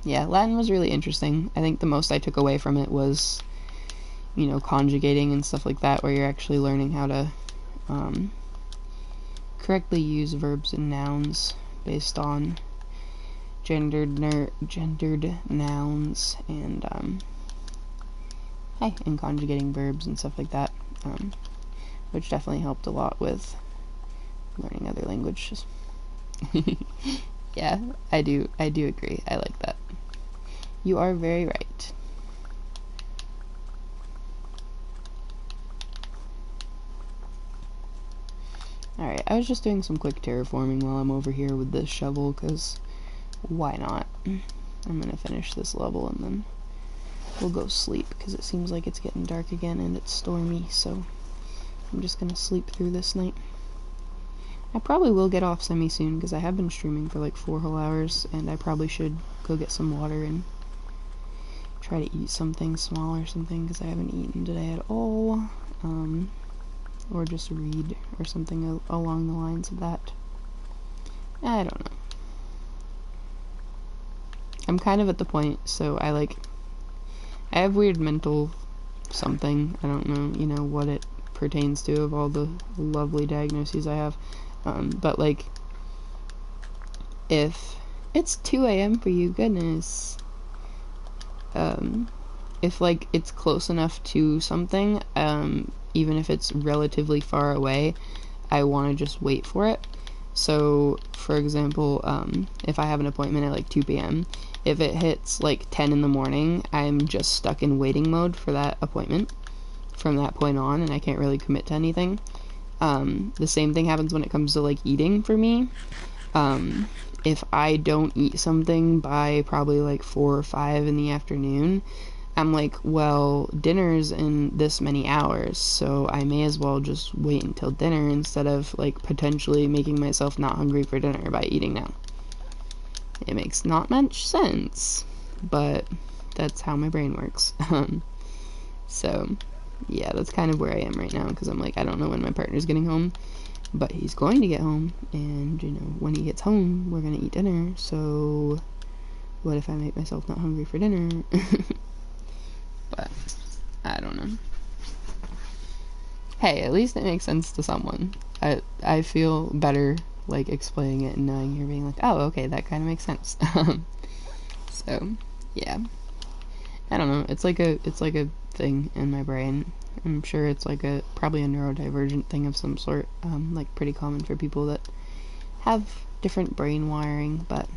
Yeah, Latin was really interesting. I think the most I took away from it was, you know, conjugating and stuff like that, where you're actually learning how to correctly use verbs and nouns based on gendered nouns and and conjugating verbs and stuff like that, which definitely helped a lot with learning other languages. Yeah, I do agree. I like that. You are very right. Alright, I was just doing some quick terraforming while I'm over here with this shovel, because why not? I'm gonna finish this level and then we'll go sleep, because it seems like it's getting dark again and it's stormy, so I'm just gonna sleep through this night. I probably will get off semi soon, because I have been streaming for like 4 whole hours, and I probably should go get some water and try to eat something small or something, because I haven't eaten today at all, or just read or something along the lines of that. I don't know. I'm kind of at the point, so I have weird mental something, I don't know, you know, what it pertains to of all the lovely diagnoses I have, but like, if it's 2 a.m. for you, goodness, if like it's close enough to something, even if it's relatively far away, I want to just wait for it. So, for example, if I have an appointment at like 2 p.m., if it hits like 10 in the morning, I'm just stuck in waiting mode for that appointment from that point on, and I can't really commit to anything. The same thing happens when it comes to like eating for me. If I don't eat something by probably like 4 or 5 in the afternoon, I'm like, well, dinner's in this many hours, so I may as well just wait until dinner instead of like potentially making myself not hungry for dinner by eating now. It makes not much sense, but that's how my brain works. So yeah, that's kind of where I am right now, because I'm like, I don't know when my partner's getting home, but he's going to get home, and, you know, when he gets home, we're gonna eat dinner, so what if I make myself not hungry for dinner? But I don't know. Hey, at least it makes sense to someone. I feel better, like, explaining it and knowing you're being like, oh, okay, that kind of makes sense. So, yeah. I don't know, it's like a thing in my brain I'm sure it's like probably a neurodivergent thing of some sort, like pretty common for people that have different brain wiring, but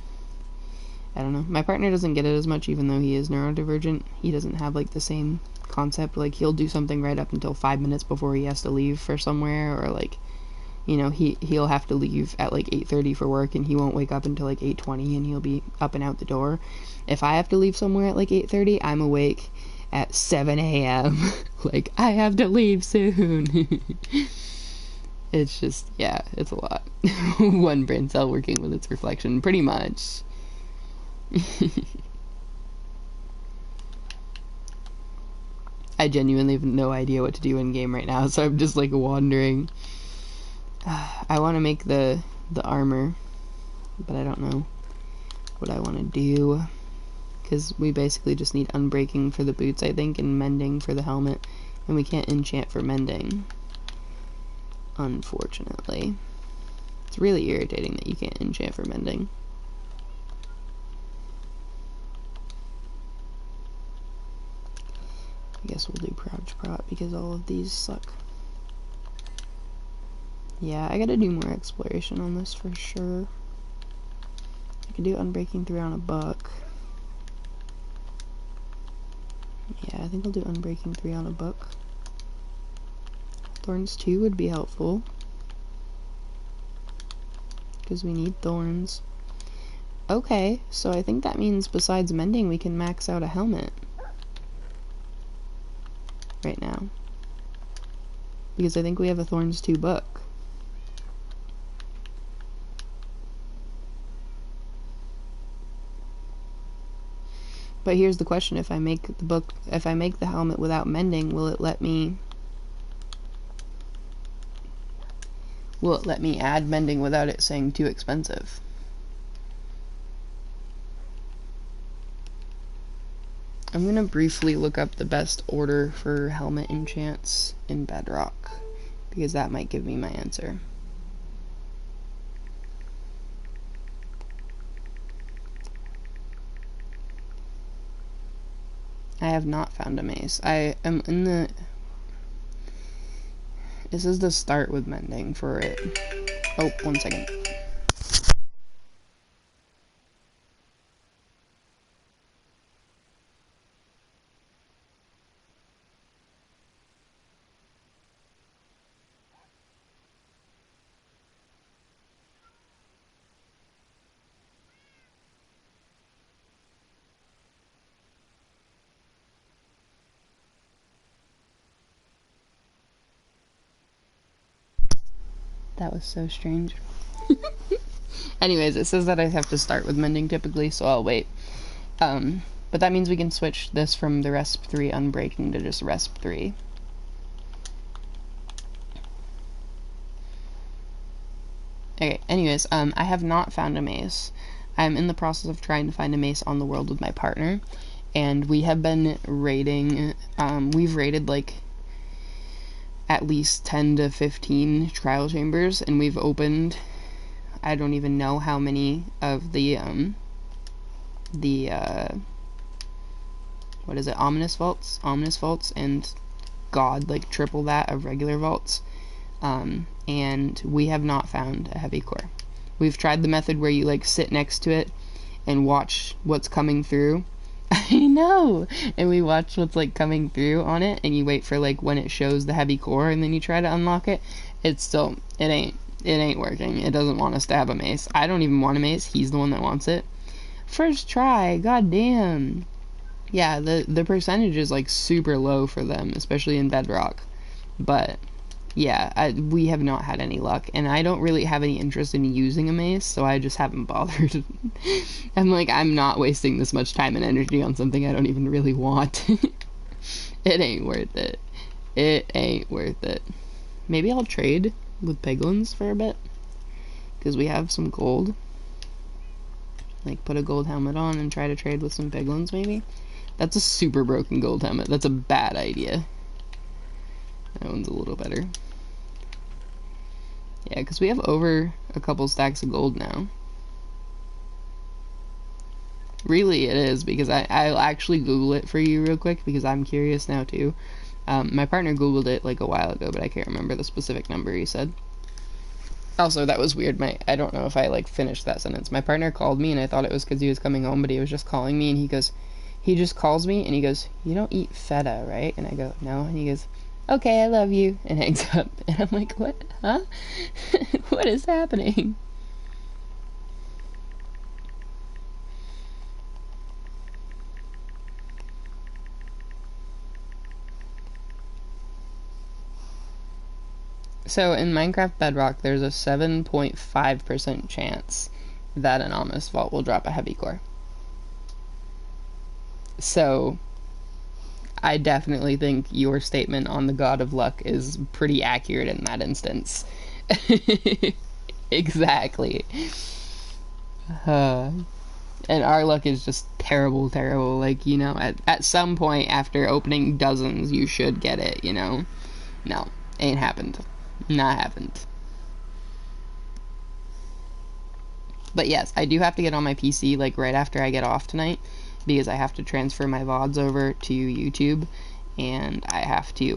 I don't know. My partner doesn't get it as much, even though he is neurodivergent. He doesn't have like the same concept. Like, he'll do something right up until 5 minutes before he has to leave for somewhere, or like, you know, he'll have to leave at like 8:30 for work, and he won't wake up until like 8:20, and he'll be up and out the door. If I have to leave somewhere at like 8:30, I'm awake at 7 a.m. like, I have to leave soon. It's just, yeah, it's a lot. One brain cell working with its reflection, pretty much. I genuinely have no idea what to do in game right now, so I'm just like wandering. I want to make the armor, but I don't know what I want to do, because we basically just need unbreaking for the boots, I think, and mending for the helmet, and we can't enchant for mending, unfortunately. It's really irritating that you can't enchant for mending. I guess we'll do Crouch Prot because all of these suck. Yeah, I gotta do more exploration on this for sure. I could do Unbreaking 3 on a buck. Yeah, I think I'll do Unbreaking 3 on a buck. Thorns 2 would be helpful, because we need thorns. Okay, so I think that means besides mending we can max out a helmet right now, because I think we have a Thorns 2 book. But here's the question: if I make the helmet without mending, will it let me add mending without it saying too expensive? I'm gonna briefly look up the best order for helmet enchants in Bedrock, because that might give me my answer. I have not found a mace. I am in the... This is the start with mending for it. Oh, 1 second. That was so strange. Anyways, it says that I have to start with mending typically, so I'll wait. But that means we can switch this from the Resp 3 Unbreaking to just Resp 3. Okay, anyways, I have not found a mace. I'm in the process of trying to find a mace on the world with my partner, and we have been raiding, we've raided like at least 10 to 15 trial chambers, and we've opened, I don't even know how many of the what is it, ominous vaults, and god, like triple that of regular vaults, and we have not found a heavy core. We've tried the method where you like sit next to it and watch what's coming through. I know! And we watch what's like coming through on it, and you wait for like when it shows the heavy core, and then you try to unlock it. It's still, it ain't working. It doesn't want us to have a mace. I don't even want a mace. He's the one that wants it. First try, god damn. Yeah, the percentage is like super low for them, especially in Bedrock. But yeah, we have not had any luck, and I don't really have any interest in using a mace, so I just haven't bothered. I'm like, I'm not wasting this much time and energy on something I don't even really want. It ain't worth it. It ain't worth it. Maybe I'll trade with piglins for a bit, because we have some gold. Like, put a gold helmet on and try to trade with some piglins, maybe? That's a super broken gold helmet. That's a bad idea. That one's a little better. Yeah, because we have over a couple stacks of gold now. Really, it is, because I'll actually Google it for you real quick, because I'm curious now, too. My partner Googled it like a while ago, but I can't remember the specific number he said. Also, that was weird. I don't know if I like finished that sentence. My partner called me and I thought it was because he was coming home, but he was just calling me, and he just calls me and he goes, "You don't eat feta, right?" And I go, "No." And he goes, "Okay, I love you," and hangs up. And I'm like, "What? Huh? What is happening?" So in Minecraft Bedrock, there's a 7.5% chance that an Amos Vault will drop a heavy core. So I definitely think your statement on the God of Luck is pretty accurate in that instance. Exactly. And our luck is just terrible. Like, you know, at some point after opening dozens, you should get it, you know? No, ain't happened. Not happened. But yes, I do have to get on my PC, like, right after I get off tonight, because I have to transfer my VODs over to YouTube, and I have to,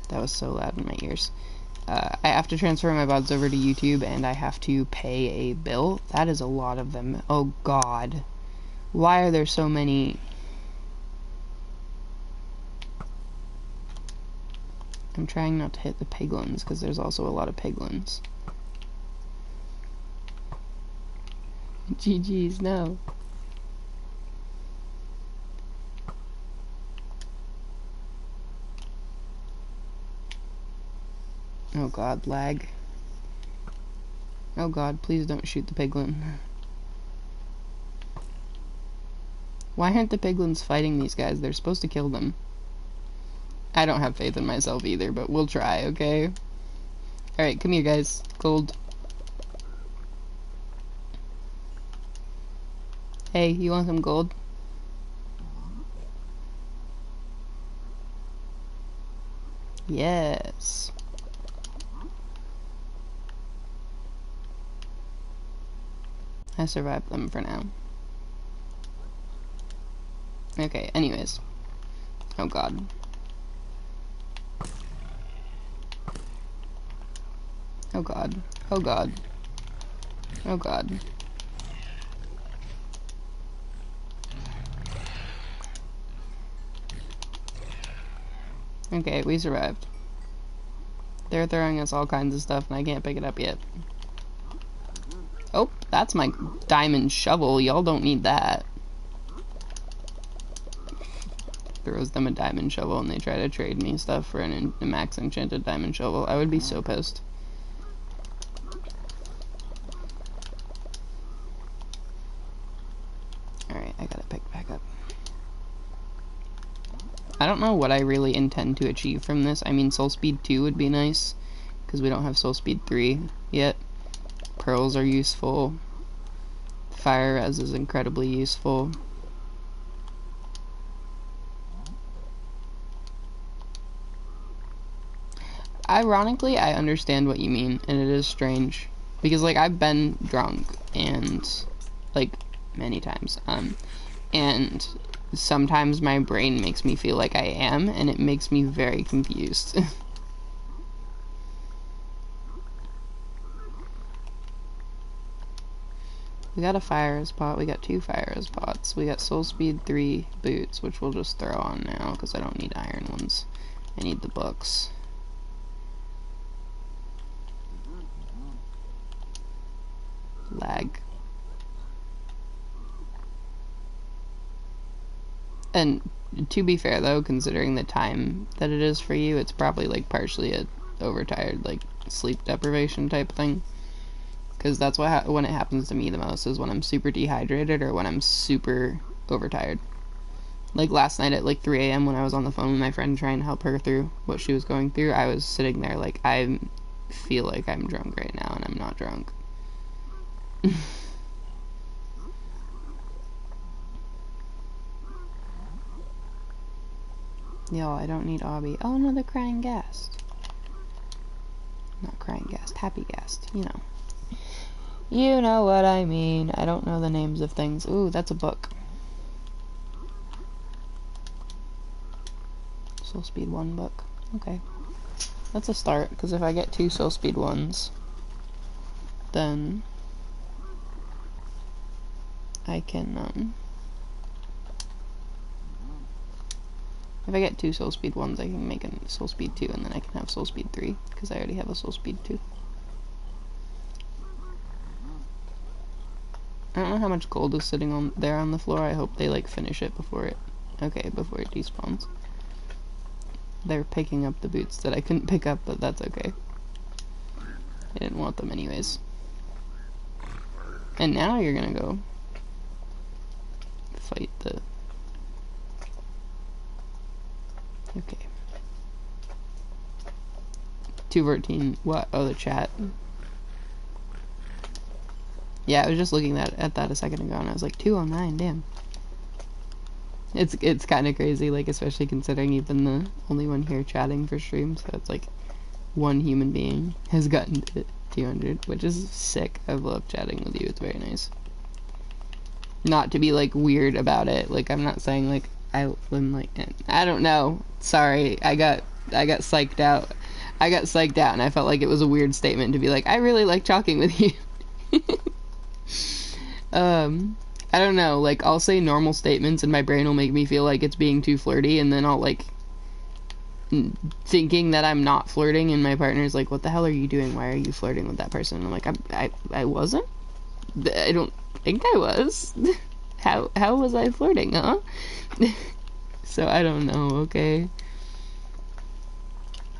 that was so loud in my ears. I have to transfer my VODs over to YouTube, and I have to pay a bill. That is a lot of them. Oh, God. Why are there so many? I'm trying not to hit the piglins, because there's also a lot of piglins. GG's, no. Oh God, lag. Oh God, please don't shoot the piglin. Why aren't the piglins fighting these guys? They're supposed to kill them. I don't have faith in myself either, but we'll try, okay? Alright, come here, guys. Gold. Hey, you want some gold? Yes. I survived them for now. Okay, anyways. Oh God. Oh God. Oh God. Oh God. Okay, we survived. They're throwing us all kinds of stuff and I can't pick it up yet. Oh, that's my diamond shovel. Y'all don't need that. Throws them a diamond shovel and they try to trade me stuff for a max enchanted diamond shovel. I would be so pissed. Alright, I gotta pick back up. I don't know what I really intend to achieve from this. I mean, Soul Speed 2 would be nice, because we don't have Soul Speed 3 yet. Pearls are useful. Fire Res is incredibly useful. Ironically, I understand what you mean, and it is strange. Because, like, I've been drunk, and, like, many times, and sometimes my brain makes me feel like I am, and it makes me very confused. We got a fire res pot, we got 2 fire res pots, we got Soul Speed 3 boots, which we'll just throw on now, because I don't need iron ones. I need the books. Lag. And to be fair though, considering the time that it is for you, it's probably like partially a overtired, like sleep deprivation type thing. Because that's what when it happens to me the most, is when I'm super dehydrated or when I'm super overtired. Like last night at like 3 a.m. when I was on the phone with my friend trying to help her through what she was going through, I was sitting there like, I feel like I'm drunk right now and I'm not drunk. Yo, I don't need Obby. Oh, another crying ghast. Not crying ghast, happy ghast, you know. You know what I mean. I don't know the names of things. Ooh, that's a book. soul speed 1 book. Okay. That's a start, because if I get 2 soul speed 1s, then I can, if I get 2 soul speed 1s, I can make a soul speed 2, and then I can have soul speed 3, because I already have a soul speed 2. I don't know how much gold is sitting on there on the floor. I hope they, like, finish it before it, before it despawns. They're picking up the boots that I couldn't pick up, but that's okay. I didn't want them anyways. And now you're gonna go fight the... Okay. 214, what? Oh, the chat. Yeah, I was just looking at that a second ago, and I was like, 209, damn. It's kind of crazy, like, especially considering you've been the only one here chatting for stream, so it's like, one human being has gotten to 200, which is sick. I've loved chatting with you, it's very nice. Not to be, like, weird about it, like, I'm not saying, like, I'm like, I don't know, sorry, I got psyched out. I got psyched out, and I felt like it was a weird statement to be like, I really like talking with you. I don't know, like, I'll say normal statements and my brain will make me feel like it's being too flirty, and then I'll, like, thinking that I'm not flirting, and my partner's like, what the hell are you doing? Why are you flirting with that person? And I'm like, I wasn't? I don't think I was. How was I flirting, huh? So, I don't know, okay?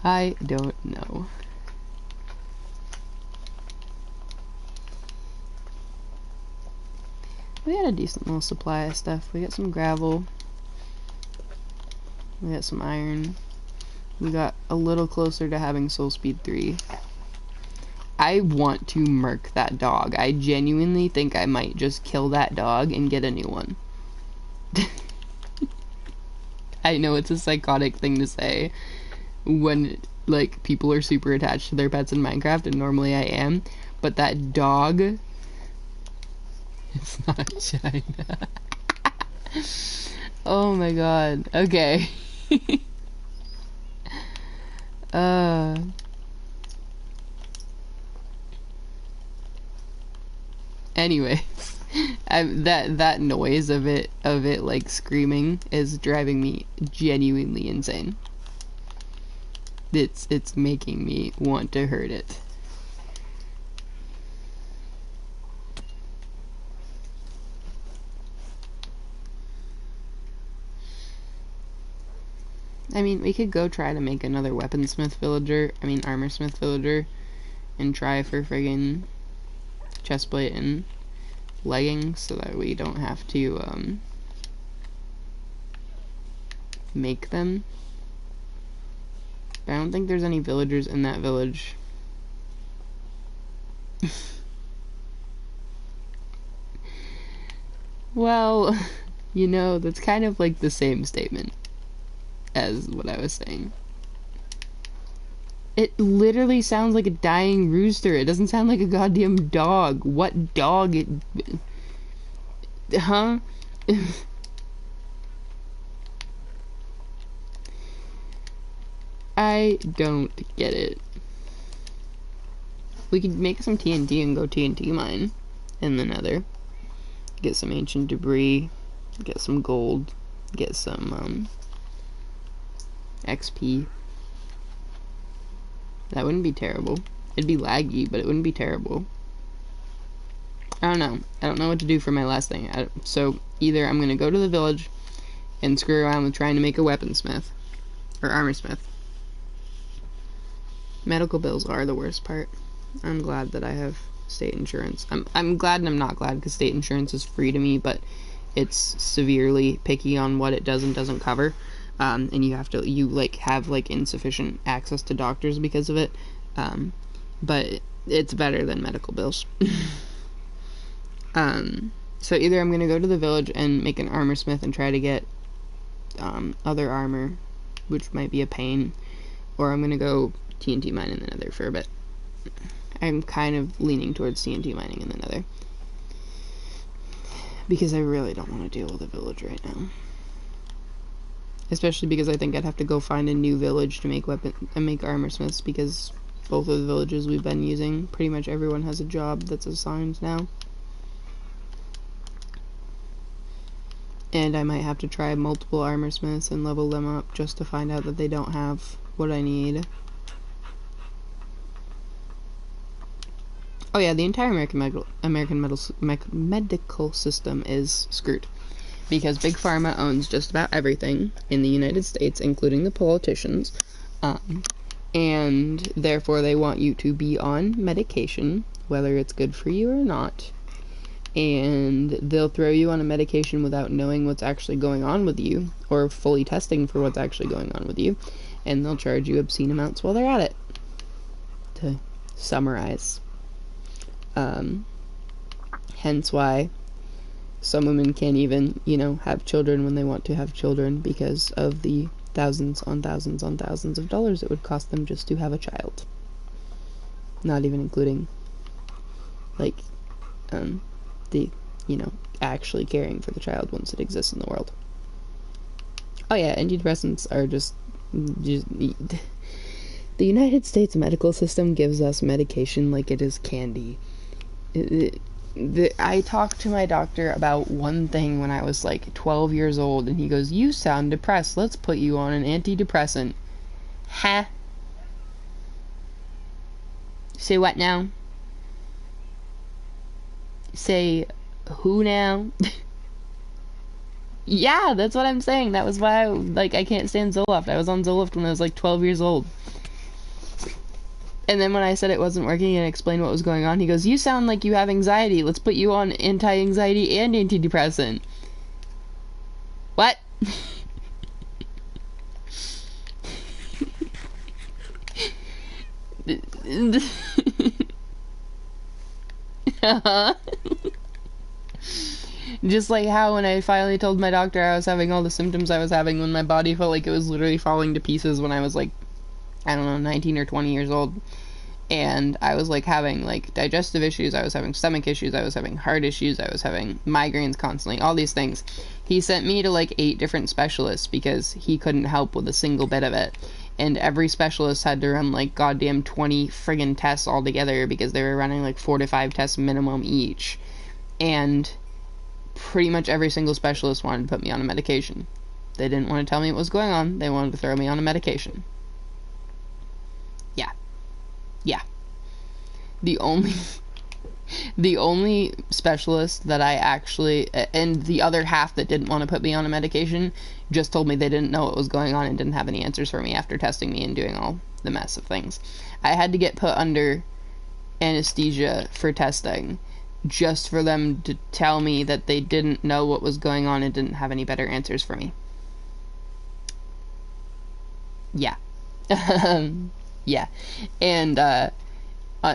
I don't know. We got a decent little supply of stuff. We got some gravel. We got some iron. We got a little closer to having soul speed 3. I want to murk that dog. I genuinely think I might just kill that dog and get a new one. I know it's a psychotic thing to say when, like, people are super attached to their pets in Minecraft, and normally I am, but that dog... It's not China. Oh my god. Okay. Anyways, that noise of it like screaming is driving me genuinely insane. It's making me want to hurt it. I mean, we could go try to make another weaponsmith villager, armorsmith villager, and try for friggin' chestplate and leggings so that we don't have to, make them. But I don't think there's any villagers in that village. Well, you know, that's kind of like the same statement as what I was saying. It literally sounds like a dying rooster. It doesn't sound like a goddamn dog. What dog? Huh? I don't get it. We could make some TNT and go TNT mine in the nether. Get some ancient debris. Get some gold. Get some, XP. That wouldn't be terrible. It'd be laggy, but it wouldn't be terrible. I don't know. I don't know what to do for my last thing. So, either I'm gonna go to the village and screw around with trying to make a weaponsmith. Or armorsmith. Medical bills are the worst part. I'm glad that I have state insurance. I'm glad and I'm not glad, because state insurance is free to me, but it's severely picky on what it does and doesn't cover. And you have insufficient access to doctors because of it. But it's better than medical bills. So either I'm gonna go to the village and make an armorsmith and try to get, other armor, which might be a pain, or I'm gonna go TNT mine in the nether for a bit. I'm kind of leaning towards TNT mining in the nether, because I really don't want to deal with a village right now. Especially because I think I'd have to go find a new village to make armor smiths, because both of the villages we've been using, pretty much everyone has a job that's assigned now. And I might have to try multiple armor smiths and level them up just to find out that they don't have what I need. Oh yeah, the entire American medical system is screwed. Because Big Pharma owns just about everything in the United States, including the politicians. And therefore they want you to be on medication, whether it's good for you or not. And they'll throw you on a medication without knowing what's actually going on with you, or fully testing for what's actually going on with you. And they'll charge you obscene amounts while they're at it. To summarize. Hence why some women can't even, have children when they want to have children, because of the thousands on thousands on thousands of dollars it would cost them just to have a child. Not even including, the, actually caring for the child once it exists in the world. Oh yeah, antidepressants are just the United States medical system gives us medication like it is candy. I talked to my doctor about one thing when I was 12 years old, and he goes, "You sound depressed, let's put you on an antidepressant." Huh? Say what now? Say who now? Yeah, that's what I'm saying. That was why I can't stand Zoloft. I was on Zoloft when I was 12 years old. And then when I said it wasn't working and explained what was going on, he goes, "You sound like you have anxiety. Let's put you on anti-anxiety and antidepressant." What? Just like how when I finally told my doctor I was having all the symptoms I was having, when my body felt like it was literally falling to pieces when I was I don't know, 19 or 20 years old. And I was having digestive issues, I was having stomach issues, I was having heart issues, I was having migraines constantly, all these things. He sent me to 8 different specialists because he couldn't help with a single bit of it. And every specialist had to run goddamn 20 friggin' tests all together, because they were running 4 to 5 tests minimum each. And pretty much every single specialist wanted to put me on a medication. They didn't want to tell me what was going on, they wanted to throw me on a medication. Yeah. The only specialist that I actually, and the other half that didn't want to put me on a medication, just told me they didn't know what was going on and didn't have any answers for me after testing me and doing all the mess of things. I had to get put under anesthesia for testing, just for them to tell me that they didn't know what was going on and didn't have any better answers for me. Yeah. Yeah. And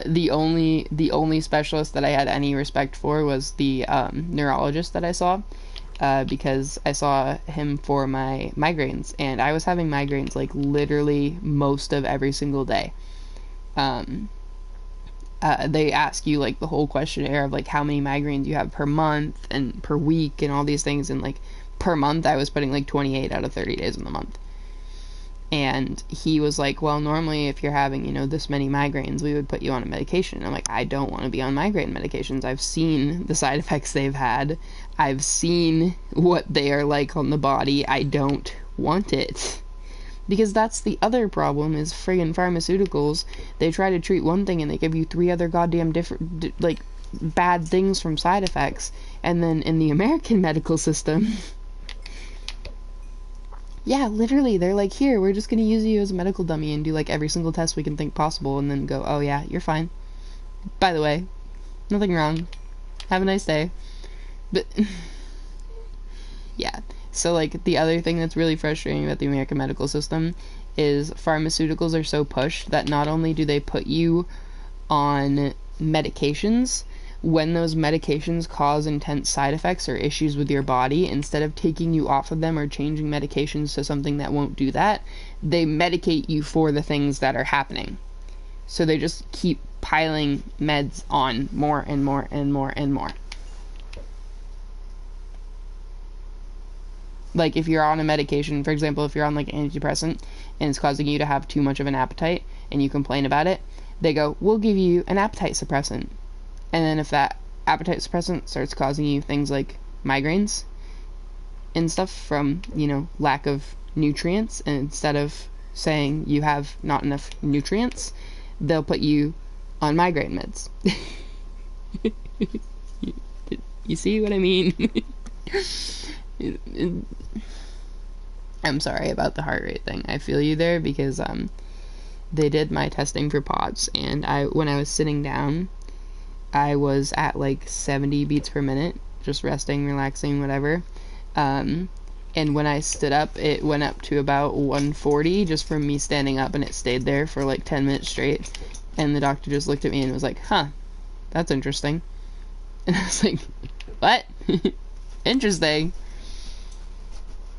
the only specialist that I had any respect for was the neurologist that I saw, because I saw him for my migraines, and I was having migraines literally most of every single day. They ask you the whole questionnaire of how many migraines you have per month and per week and all these things, and per month I was putting 28 out of 30 days in the month. And he was like, "Well, normally if you're having, this many migraines, we would put you on a medication." And I'm like, "I don't want to be on migraine medications. I've seen the side effects they've had. I've seen what they are like on the body. I don't want it." Because that's the other problem, is friggin' pharmaceuticals. They try to treat one thing and they give you 3 other goddamn different, bad things from side effects. And then in the American medical system... Yeah, literally, they're like, "Here, we're just gonna use you as a medical dummy and do every single test we can think possible," and then go, "Oh yeah, you're fine. By the way, nothing wrong. Have a nice day." But yeah, so the other thing that's really frustrating about the American medical system is pharmaceuticals are so pushed that not only do they put you on medications, when those medications cause intense side effects or issues with your body, instead of taking you off of them or changing medications to something that won't do that, they medicate you for the things that are happening. So they just keep piling meds on more and more and more and more. Like, if you're on a medication, for example, if you're on, like, an antidepressant, and it's causing you to have too much of an appetite, and you complain about it, they go, we'll give you an appetite suppressant. And then if that appetite suppressant starts causing you things like migraines and stuff from, you know, lack of nutrients, and instead of saying you have not enough nutrients, they'll put you on migraine meds. You see what I mean? I'm sorry about the heart rate thing. I feel you there, because they did my testing for POTS, and when I was sitting down, I was at like 70 beats per minute, just resting, relaxing, whatever. And when I stood up, it went up to about 140 just from me standing up, and it stayed there for like 10 minutes straight. And the doctor just looked at me and was like, huh, that's interesting. And I was like, what? Interesting.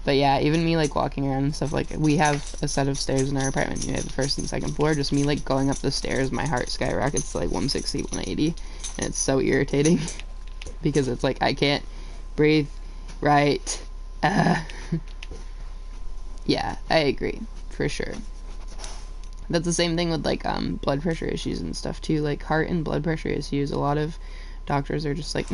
But yeah, even me, like, walking around and stuff, like, we have a set of stairs in our apartment. We have the first and second floor. Just me, like, going up the stairs, my heart skyrockets to, like, 160, 180. And it's so irritating. Because it's like, I can't breathe right. Yeah, I agree. For sure. That's the same thing with, like, blood pressure issues and stuff, too. Like, heart and blood pressure issues. A lot of doctors are just like,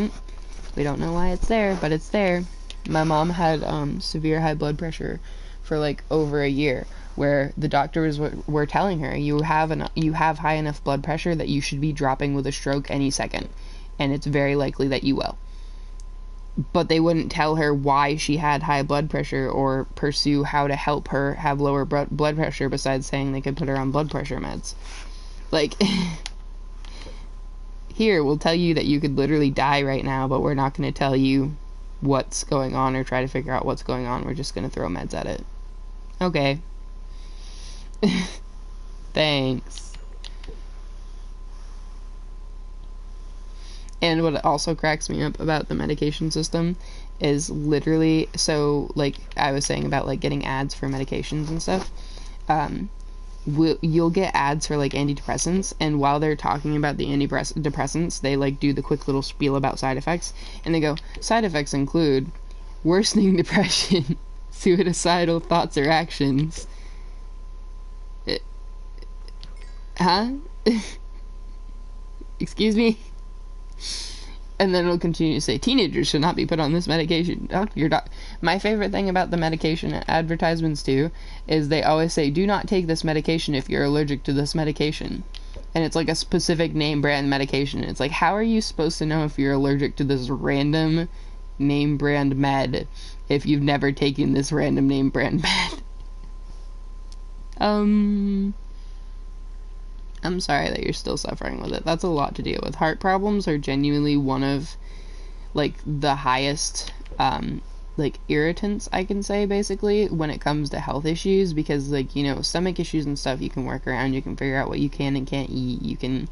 we don't know why it's there, but it's there. My mom had severe high blood pressure for like over a year, where the doctors were telling her, you have high enough blood pressure that you should be dropping with a stroke any second, and it's very likely that you will. But they wouldn't tell her why she had high blood pressure or pursue how to help her have lower blood pressure, besides saying they could put her on blood pressure meds. Like, here, we'll tell you that you could literally die right now, but we're not going to tell you what's going on or try to figure out what's going on. We're just going to throw meds at it. Okay. Thanks. And what also cracks me up about the medication system is literally, so, like, I was saying about, like, getting ads for medications and stuff, you'll get ads for, like, antidepressants, and while they're talking about the antidepressants, they, like, do the quick little spiel about side effects, and they go, side effects include worsening depression, suicidal thoughts or actions. Huh? Excuse me? And then it'll continue to say, teenagers should not be put on this medication. My favorite thing about the medication advertisements, too, is they always say, do not take this medication if you're allergic to this medication. And it's like a specific name brand medication. It's like, how are you supposed to know if you're allergic to this random name brand med if you've never taken this random name brand med? I'm sorry that you're still suffering with it. That's a lot to deal with. Heart problems are genuinely one of, like, the highest, like, irritants, I can say, basically, when it comes to health issues, because, like, you know, stomach issues and stuff you can work around, you can figure out what you can and can't eat, you can,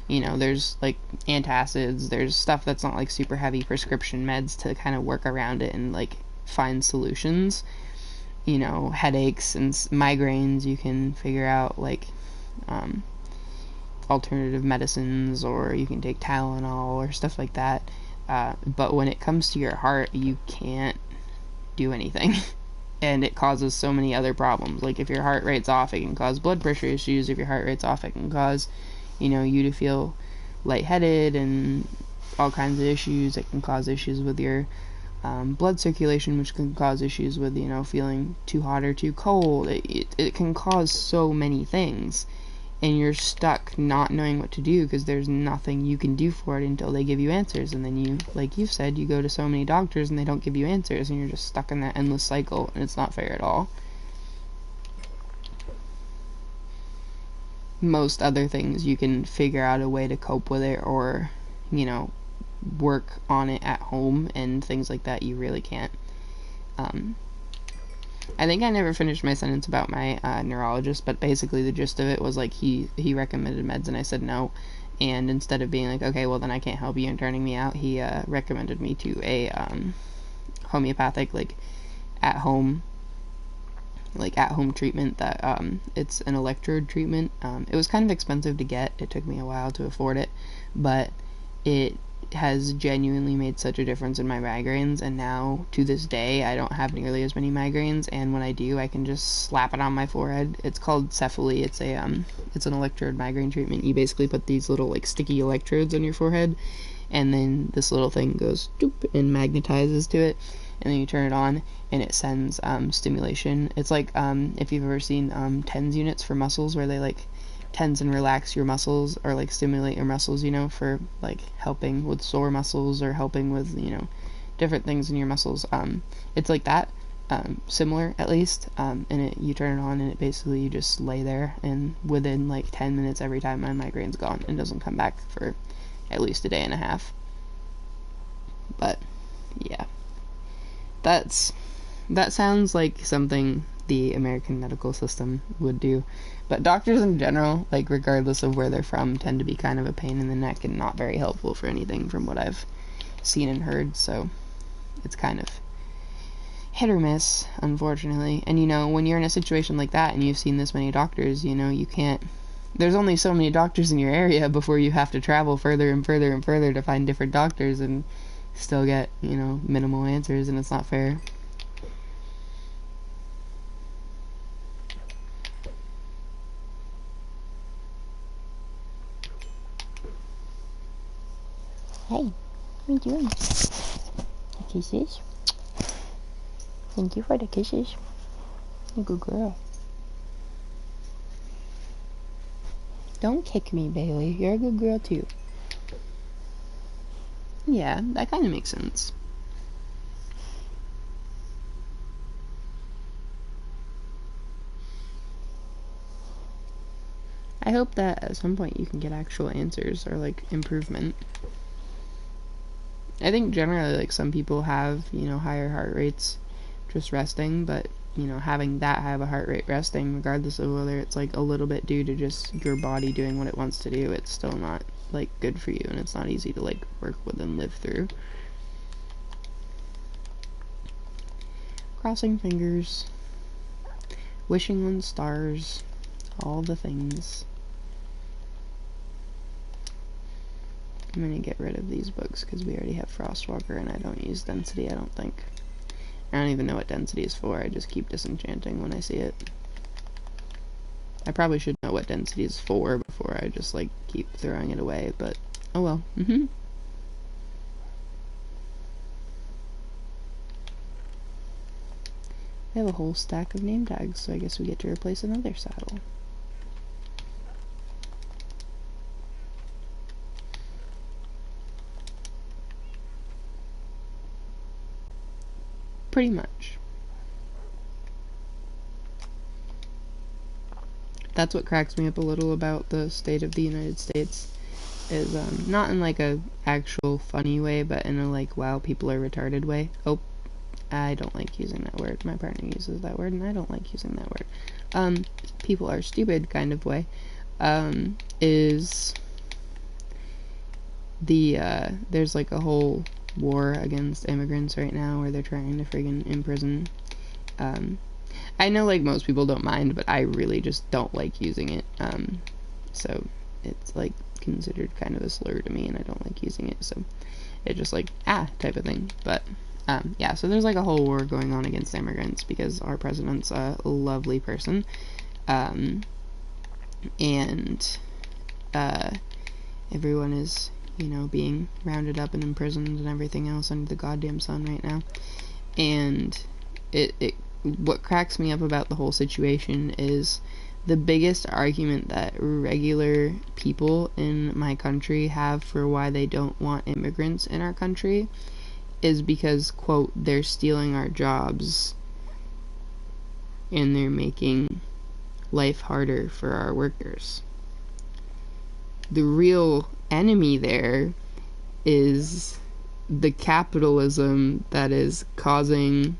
you know, there's, like, antacids, there's stuff that's not, like, super heavy prescription meds to kind of work around it and, like, find solutions. You know, headaches and migraines, you can figure out, like, alternative medicines, or you can take Tylenol or stuff like that, but when it comes to your heart, you can't do anything. And it causes so many other problems. Like, if your heart rate's off, it can cause blood pressure issues. If your heart rate's off, it can cause, you know, you to feel lightheaded and all kinds of issues. It can cause issues with your blood circulation, which can cause issues with, you know, feeling too hot or too cold. It can cause so many things, and you're stuck not knowing what to do because there's nothing you can do for it until they give you answers. And then you, like you've said, you go to so many doctors and they don't give you answers, and you're just stuck in that endless cycle, and it's not fair at all. Most other things you can figure out a way to cope with it, or, you know, work on it at home, and things like that you really can't. I think I never finished my sentence about my neurologist, but basically the gist of it was, like, he recommended meds, and I said no, and instead of being like, okay, well then I can't help you, and turning me out, he recommended me to a homeopathic, like, at-home treatment that, it's an electrode treatment. It was kind of expensive to get. It took me a while to afford it, but it has genuinely made such a difference in my migraines, and now to this day I don't have nearly as many migraines, and when I do I can just slap it on my forehead. It's called Cephaly. It's an electrode migraine treatment. You basically put these little like sticky electrodes on your forehead, and then this little thing goes doop and magnetizes to it, and then you turn it on and it sends stimulation. It's like if you've ever seen TENS units for muscles, where they like tense and relax your muscles, or like stimulate your muscles, you know, for like helping with sore muscles or helping with, you know, different things in your muscles. It's like that, similar at least, and you turn it on and it basically, you just lay there, and within like 10 minutes every time my migraine's gone and doesn't come back for at least a day and a half. But yeah, that sounds like something the American medical system would do. But doctors in general, like regardless of where they're from, tend to be kind of a pain in the neck and not very helpful for anything from what I've seen and heard. So it's kind of hit or miss, unfortunately. And you know, when you're in a situation like that and you've seen this many doctors, you know, you can't, there's only so many doctors in your area before you have to travel further and further and further to find different doctors and still get, you know, minimal answers, and it's not fair. Hey, what are you doing? Kisses? Thank you for the kisses. You're a good girl. Don't kick me, Bailey. You're a good girl, too. Yeah, that kind of makes sense. I hope that at some point you can get actual answers or like improvement. I think generally, like, some people have, you know, higher heart rates just resting, but, you know, having that high of a heart rate resting, regardless of whether it's like a little bit due to just your body doing what it wants to do, it's still not like good for you, and it's not easy to like work with and live through. Crossing fingers, wishing on stars, all the things. I'm gonna get rid of these books because we already have Frostwalker, and I don't use density, I don't think. I don't even know what density is for, I just keep disenchanting when I see it. I probably should know what density is for before I just like keep throwing it away, but oh well. I have a whole stack of name tags, so I guess we get to replace another saddle. Pretty much. That's what cracks me up a little about the state of the United States, is not in like a actual funny way, but in a like, wow, people are retarded way. Oh, I don't like using that word. My partner uses that word, and I don't like using that word. People are stupid kind of way, is the, there's like a whole war against immigrants right now where they're trying to friggin' imprison. I know like most people don't mind, but I really just don't like using it. So it's like considered kind of a slur to me, and I don't like using it, so it's just like, type of thing. But yeah, so there's like a whole war going on against immigrants because our president's a lovely person, and everyone is, you know, being rounded up and imprisoned and everything else under the goddamn sun right now. And what cracks me up about the whole situation is the biggest argument that regular people in my country have for why they don't want immigrants in our country is because, quote, they're stealing our jobs and they're making life harder for our workers. The real enemy there is the capitalism that is causing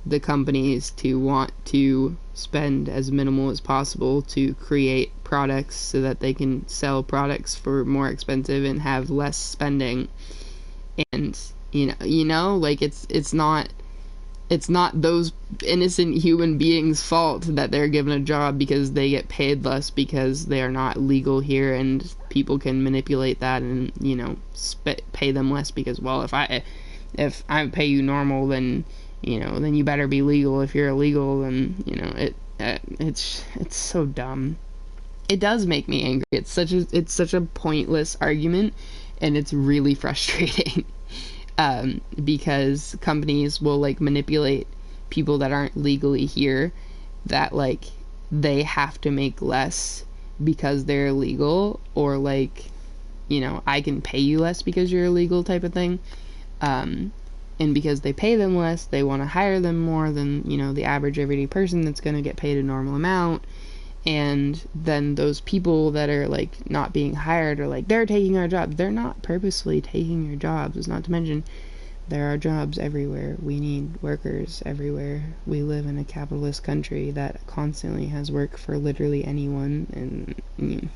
the companies to want to spend as minimal as possible to create products so that they can sell products for more expensive and have less spending. And you know like it's not It's not those innocent human beings' fault that they're given a job because they get paid less because they are not legal here, and people can manipulate that and, you know, pay them less because, well, if I pay you normal, then, you know, then you better be legal. If you're illegal, then, you know, it's so dumb. It does make me angry. It's such a pointless argument, and it's really frustrating. Because companies will, like, manipulate people that aren't legally here, that, like, they have to make less because they're illegal, or, like, you know, I can pay you less because you're illegal type of thing. And because they pay them less, they want to hire them more than, you know, the average everyday person that's going to get paid a normal amount. And then those people that are, like, not being hired are like, they're taking our jobs. They're not purposely taking your jobs. It's not to mention, there are jobs everywhere. We need workers everywhere. We live in a capitalist country that constantly has work for literally anyone. And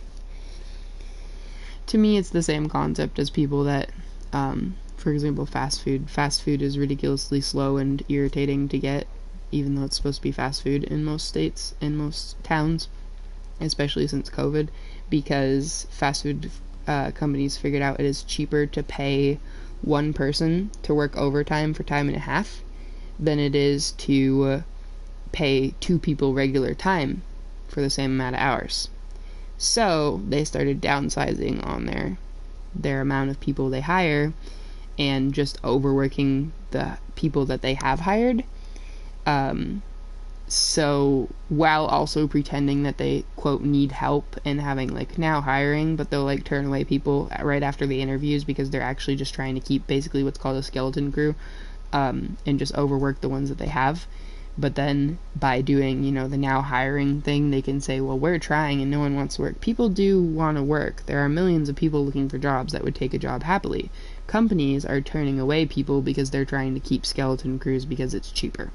to me, it's the same concept as people that, for example, fast food. Fast food is ridiculously slow and irritating to get, even though it's supposed to be fast food in most states, in most towns, especially since COVID, because fast food companies figured out it is cheaper to pay one person to work overtime for time and a half than it is to pay two people regular time for the same amount of hours. So they started downsizing on their amount of people they hire and just overworking the people that they have hired. So while also pretending that they, quote, need help and having, like, now hiring, but they'll, like, turn away people right after the interviews because they're actually just trying to keep basically what's called a skeleton crew, and just overwork the ones that they have. But then by doing, you know, the now hiring thing, they can say, well, we're trying and no one wants to work. People do want to work. There are millions of people looking for jobs that would take a job happily. Companies are turning away people because they're trying to keep skeleton crews because it's cheaper.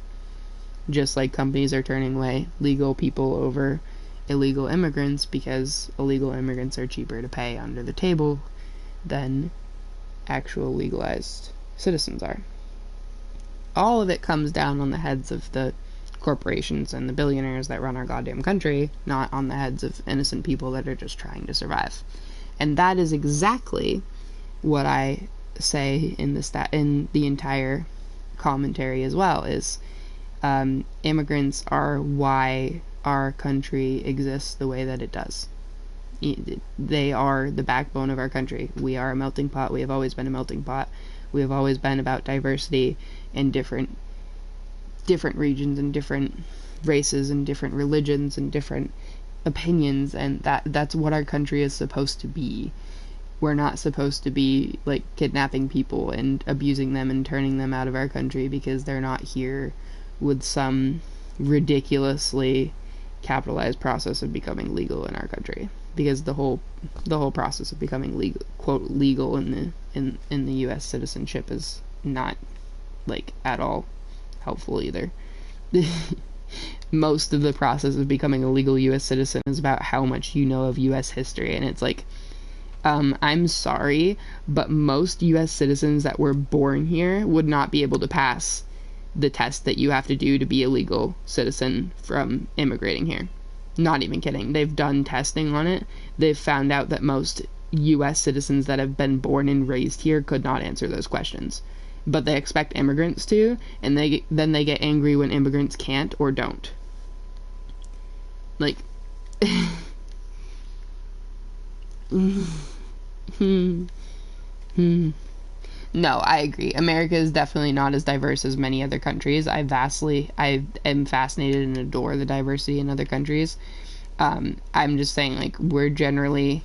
Just like companies are turning away legal people over illegal immigrants because illegal immigrants are cheaper to pay under the table than actual legalized citizens are. All of it comes down on the heads of the corporations and the billionaires that run our goddamn country, not on the heads of innocent people that are just trying to survive. And that is exactly what I say in the entire commentary as well, is immigrants are why our country exists the way that it does. They are the backbone of our country. We are a melting pot. We have always been a melting pot. We have always been about diversity in different regions and different races and different religions and different opinions, and that's what our country is supposed to be. We're not supposed to be, like, kidnapping people and abusing them and turning them out of our country because they're not here with some ridiculously capitalized process of becoming legal in our country. Because the whole process of becoming legal, quote, legal in the U.S. citizenship is not, like, at all helpful either. Most of the process of becoming a legal U.S. citizen is about how much you know of U.S. history, and it's like, I'm sorry, but most U.S. citizens that were born here would not be able to pass the test that you have to do to be a legal citizen from immigrating here. Not even kidding. They've done testing on it. They've found out that most U.S. citizens that have been born and raised here could not answer those questions. But they expect immigrants to, and then they get angry when immigrants can't or don't. Like, No, I agree. America is definitely not as diverse as many other countries. I am fascinated and adore the diversity in other countries. I'm just saying, like, we're generally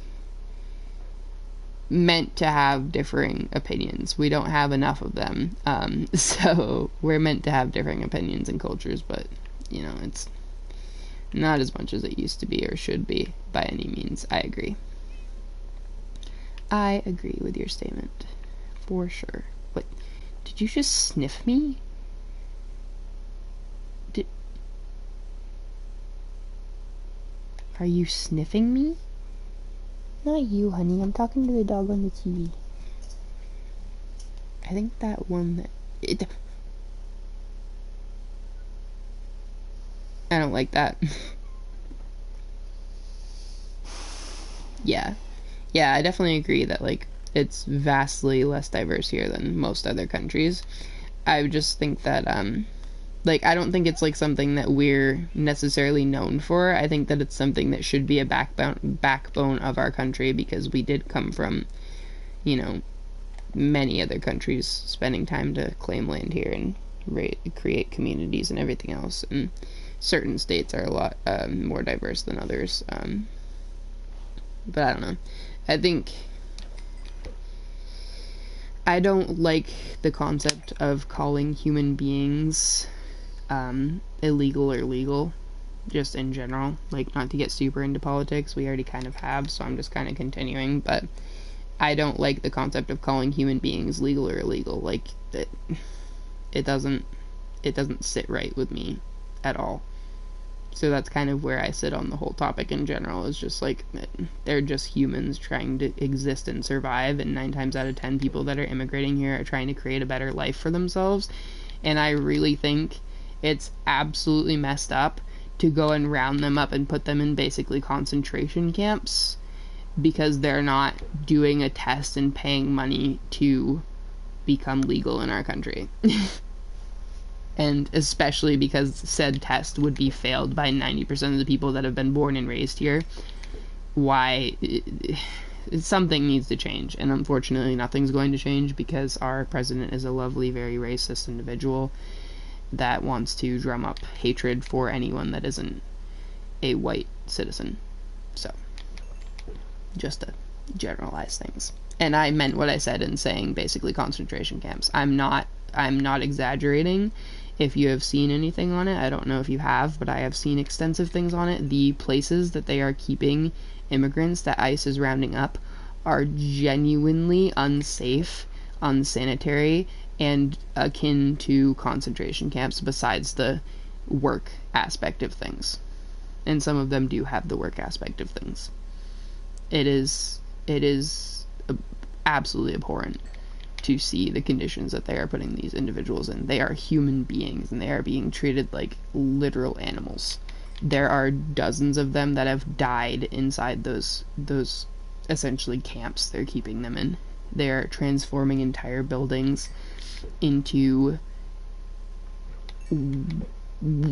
meant to have differing opinions. We don't have enough of them. So we're meant to have differing opinions and cultures, but, you know, it's not as much as it used to be or should be by any means. I agree. I agree with your statement. For sure. What? Did you just sniff me? Are you sniffing me? Not you, honey. I'm talking to the dog on the TV. I think that one I don't like that. Yeah. Yeah, I definitely agree that, like, it's vastly less diverse here than most other countries. I just think that, like, I don't think it's, like, something that we're necessarily known for. I think that it's something that should be a backbone of our country, because we did come from, you know, many other countries spending time to claim land here and create communities and everything else. And certain states are a lot more diverse than others. But I don't know. I think I don't like the concept of calling human beings illegal or legal, just in general. Like, not to get super into politics, we already kind of have, so I'm just kind of continuing, but I don't like the concept of calling human beings legal or illegal. Like, it doesn't sit right with me at all. So that's kind of where I sit on the whole topic in general, is just like, they're just humans trying to exist and survive, and 9 times out of 10 people that are immigrating here are trying to create a better life for themselves. And I really think it's absolutely messed up to go and round them up and put them in basically concentration camps because they're not doing a test and paying money to become legal in our country. And especially because said test would be failed by 90% of the people that have been born and raised here. Why? Something needs to change, and unfortunately nothing's going to change because our president is a lovely, very racist individual that wants to drum up hatred for anyone that isn't a white citizen. So, just to generalize things. And I meant what I said in saying basically concentration camps. I'm not exaggerating. If you have seen anything on it, I don't know if you have, but I have seen extensive things on it. The places that they are keeping immigrants that ICE is rounding up are genuinely unsafe, unsanitary, and akin to concentration camps besides the work aspect of things. And some of them do have the work aspect of things. It is absolutely abhorrent to see the conditions that they are putting these individuals in. They are human beings, and they are being treated like literal animals. There are dozens of them that have died inside those essentially camps they're keeping them in. They're transforming entire buildings into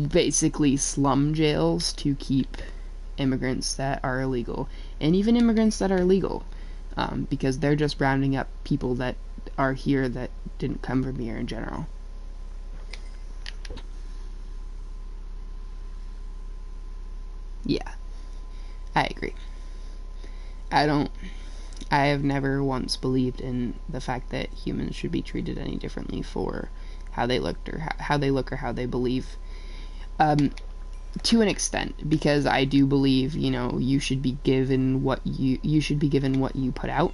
basically slum jails to keep immigrants that are illegal, and even immigrants that are legal, because they're just rounding up people that are here that didn't come from here in general. Yeah, I agree. I have never once believed in the fact that humans should be treated any differently for how they look or how they believe. To an extent, because I do believe, you should be given what you put out.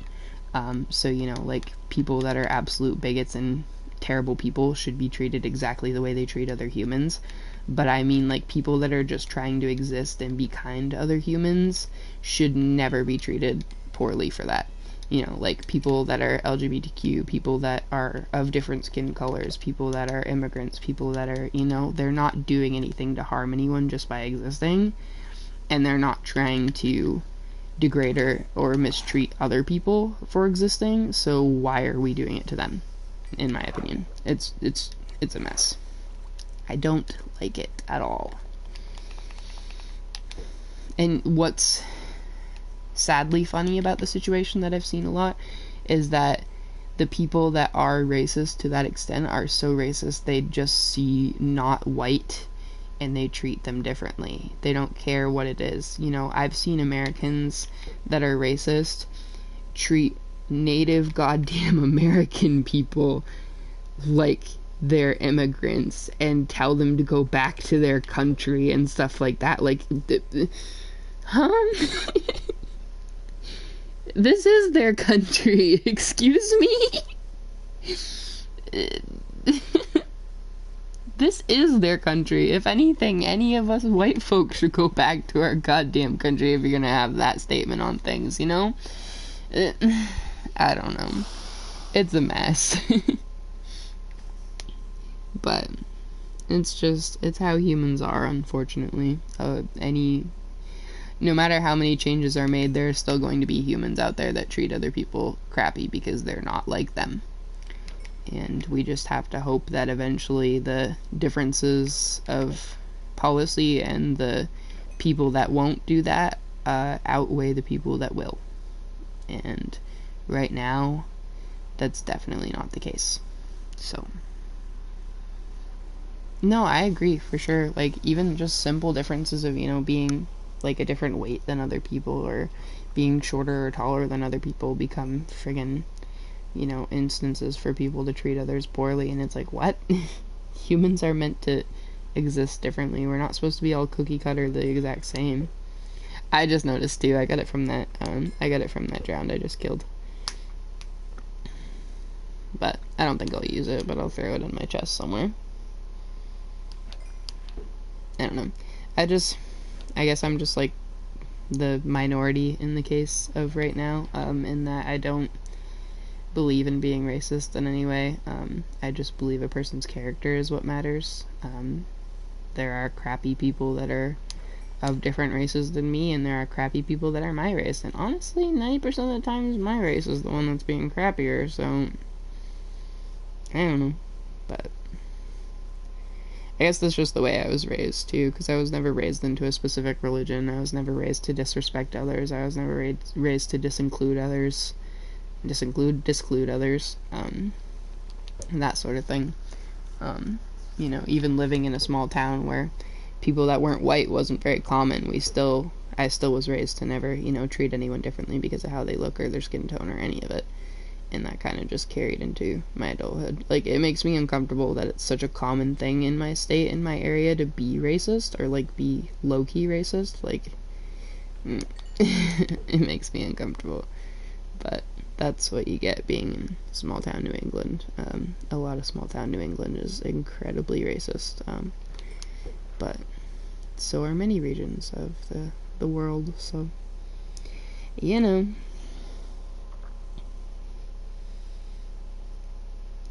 So, like, people that are absolute bigots and terrible people should be treated exactly the way they treat other humans. But I mean, like, people that are just trying to exist and be kind to other humans should never be treated poorly for that. Like, people that are LGBTQ, people that are of different skin colors, people that are immigrants, people that are, they're not doing anything to harm anyone just by existing, and they're not trying to degrade or mistreat other people for existing, so why are we doing it to them? In my opinion, it's a mess. I don't like it at all. And what's sadly funny about the situation that I've seen a lot is that the people that are racist to that extent are so racist they just see not white and they treat them differently. They don't care what it is. I've seen Americans that are racist treat native goddamn American people like they're immigrants and tell them to go back to their country and stuff like that. Like, huh? This is their country. Excuse me? This is their country. If anything, any of us white folks should go back to our goddamn country if you're gonna have that statement on things, I don't know. It's a mess. But It's how humans are, unfortunately. No matter how many changes are made, there are still going to be humans out there that treat other people crappy because they're not like them. And we just have to hope that eventually the differences of policy and the people that won't do that outweigh the people that will. And right now, that's definitely not the case. So, no, I agree for sure. Like, even just simple differences of, being like a different weight than other people, or being shorter or taller than other people, become friggin', instances for people to treat others poorly. And it's like, what? Humans are meant to exist differently. We're not supposed to be all cookie cutter the exact same. I just noticed too. I got it from that drowned I just killed. But I don't think I'll use it, but I'll throw it in my chest somewhere. I don't know. I guess I'm just like the minority in the case of right now, in that I don't believe in being racist in any way. I just believe a person's character is what matters. There are crappy people that are of different races than me, and there are crappy people that are my race, and honestly 90% of the times my race is the one that's being crappier, so I don't know. But I guess that's just the way I was raised too, because I was never raised into a specific religion. I was never raised to disrespect others. I was never raised to disclude others, that sort of thing. Even living in a small town where people that weren't white wasn't very common, I still was raised to never, treat anyone differently because of how they look or their skin tone or any of it. And that kind of just carried into my adulthood. Like, it makes me uncomfortable that it's such a common thing in my state, in my area, to be racist, or, like, be low-key racist. Like, it makes me uncomfortable. But that's what you get being in small-town New England. A lot of small-town New England is incredibly racist. But so are many regions of the world, so,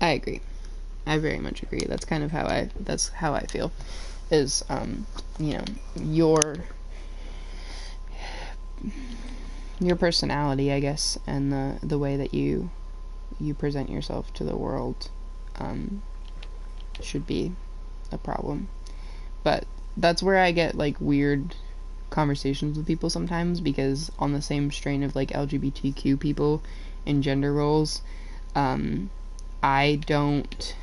I agree. I very much agree. That's kind of how I feel. Is your personality, I guess, and the way that you present yourself to the world should be a problem. But that's where I get like weird conversations with people sometimes, because on the same strain of like LGBTQ people and gender roles, I don't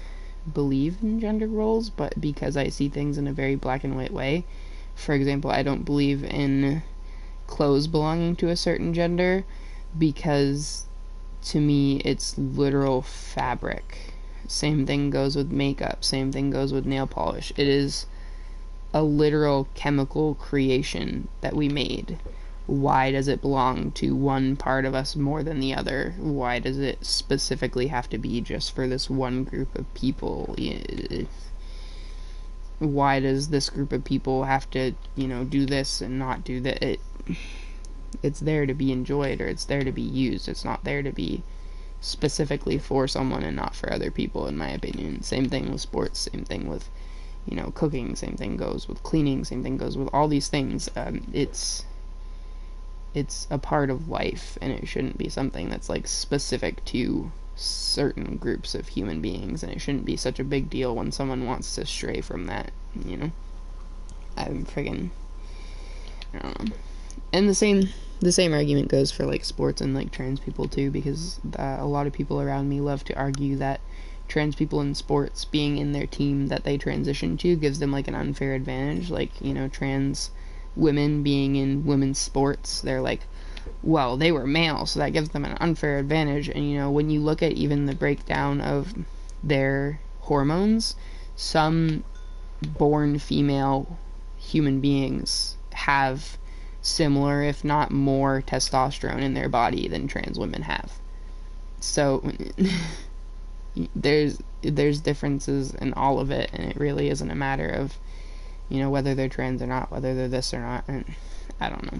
believe in gender roles, but because I see things in a very black and white way. For example, I don't believe in clothes belonging to a certain gender, because to me it's literal fabric. Same thing goes with makeup, same thing goes with nail polish. It is a literal chemical creation that we made. Why does it belong to one part of us more than the other? Why does it specifically have to be just for this one group of people? Why does this group of people have to, do this and not do that? It's there to be enjoyed, or it's there to be used. It's not there to be specifically for someone and not for other people, in my opinion. Same thing with sports, same thing with, cooking, same thing goes with cleaning, same thing goes with all these things. It's a part of life, and it shouldn't be something that's like specific to certain groups of human beings, and it shouldn't be such a big deal when someone wants to stray from that. I'm friggin', I don't know. And the same argument goes for like sports and like trans people too, because a lot of people around me love to argue that trans people in sports being in their team that they transition to gives them like an unfair advantage. Like, trans women being in women's sports, they're like, well, they were male, so that gives them an unfair advantage. And when you look at even the breakdown of their hormones, some born female human beings have similar, if not more, testosterone in their body than trans women have. So there's differences in all of it, and it really isn't a matter of whether they're trans or not, whether they're this or not, and I don't know.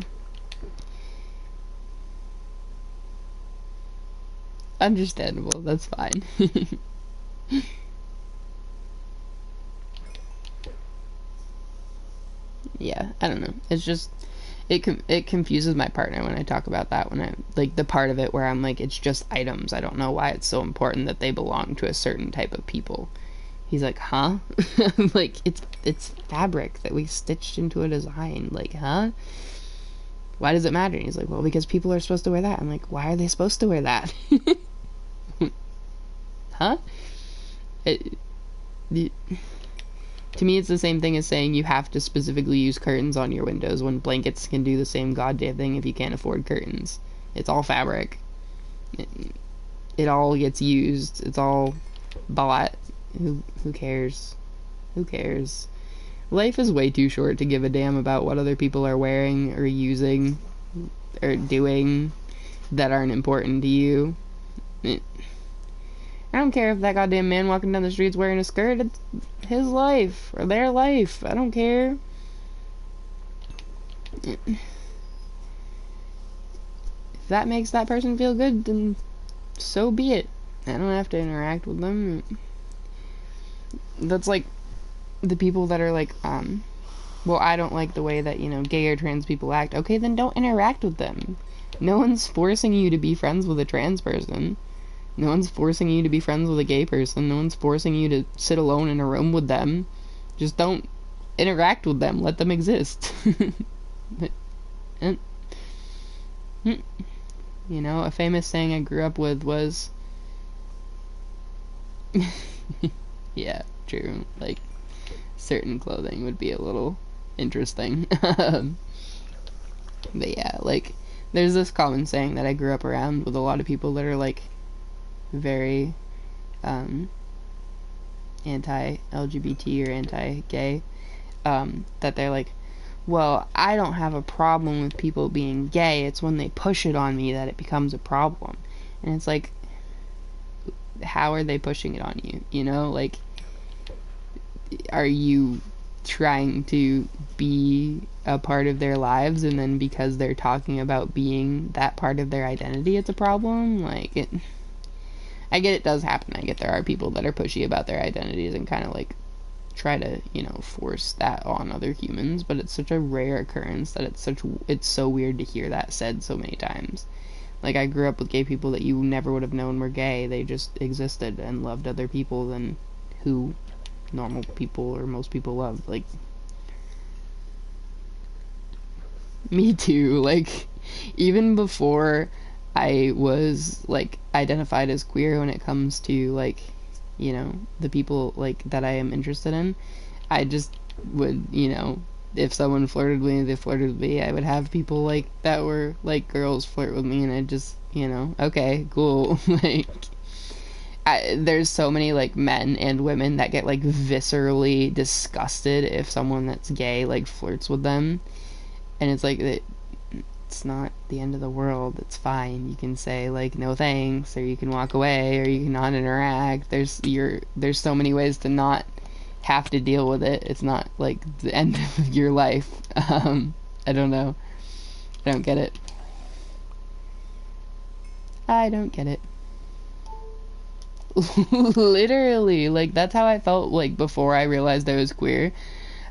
Understandable, that's fine. yeah, I don't know. It's just, it confuses my partner when I talk about that, when I, like, the part of it where I'm like, it's just items. I don't know why it's so important that they belong to a certain type of people. He's like, huh? I'm like, it's fabric that we stitched into a design. Like, huh? Why does it matter? And he's like, well, because people are supposed to wear that. I'm like, why are they supposed to wear that? Huh? It, to me, it's the same thing as saying you have to specifically use curtains on your windows when blankets can do the same goddamn thing if you can't afford curtains. It's all fabric. It all gets used. It's all bought. Who cares? Who cares? Life is way too short to give a damn about what other people are wearing or using or doing that aren't important to you. I don't care if that goddamn man walking down the street's wearing a skirt. It's his life or their life. I don't care. If that makes that person feel good, then so be it. I don't have to interact with them. That's like the people that are like, well, I don't like the way that, you know, gay or trans people act. Okay, then don't interact with them. No one's forcing you to be friends with a trans person. No one's forcing you to be friends with a gay person. No one's forcing you to sit alone in a room with them. Just don't interact with them. Let them exist. You know, a famous saying I grew up with was, yeah, true. Like, certain clothing would be a little interesting. But yeah, like, there's this common saying that I grew up around with a lot of people that are like very anti-LGBT or anti-gay, that they're like, well, I don't have a problem with people being gay, it's when they push it on me that it becomes a problem. And it's like, how are they pushing it on you? You know, like, are you trying to be a part of their lives, and then because they're talking about being that part of their identity, it's a problem? Like, I get it does happen. I get there are people that are pushy about their identities and kind of like try to, you know, force that on other humans, but it's such a rare occurrence that it's so weird to hear that said so many times. Like, I grew up with gay people that you never would have known were gay. They just existed and loved other people than who normal people or most people love. Like, me too. Like, even before I was like identified as queer, when it comes to like, you know, the people like that I am interested in, I just would, you know, if someone flirted with me, they flirted with me. I would have people like that were like girls flirt with me, and I just, you know, okay, cool. Like, there's so many like men and women that get like viscerally disgusted if someone that's gay like flirts with them, and it's like it's not the end of the world. It's fine. You can say like no thanks, or you can walk away, or you can not interact. There's so many ways to not have to deal with it. It's not like the end of your life. I don't know. I don't get it. I don't get it. Literally, like, that's how I felt like before I realized I was queer.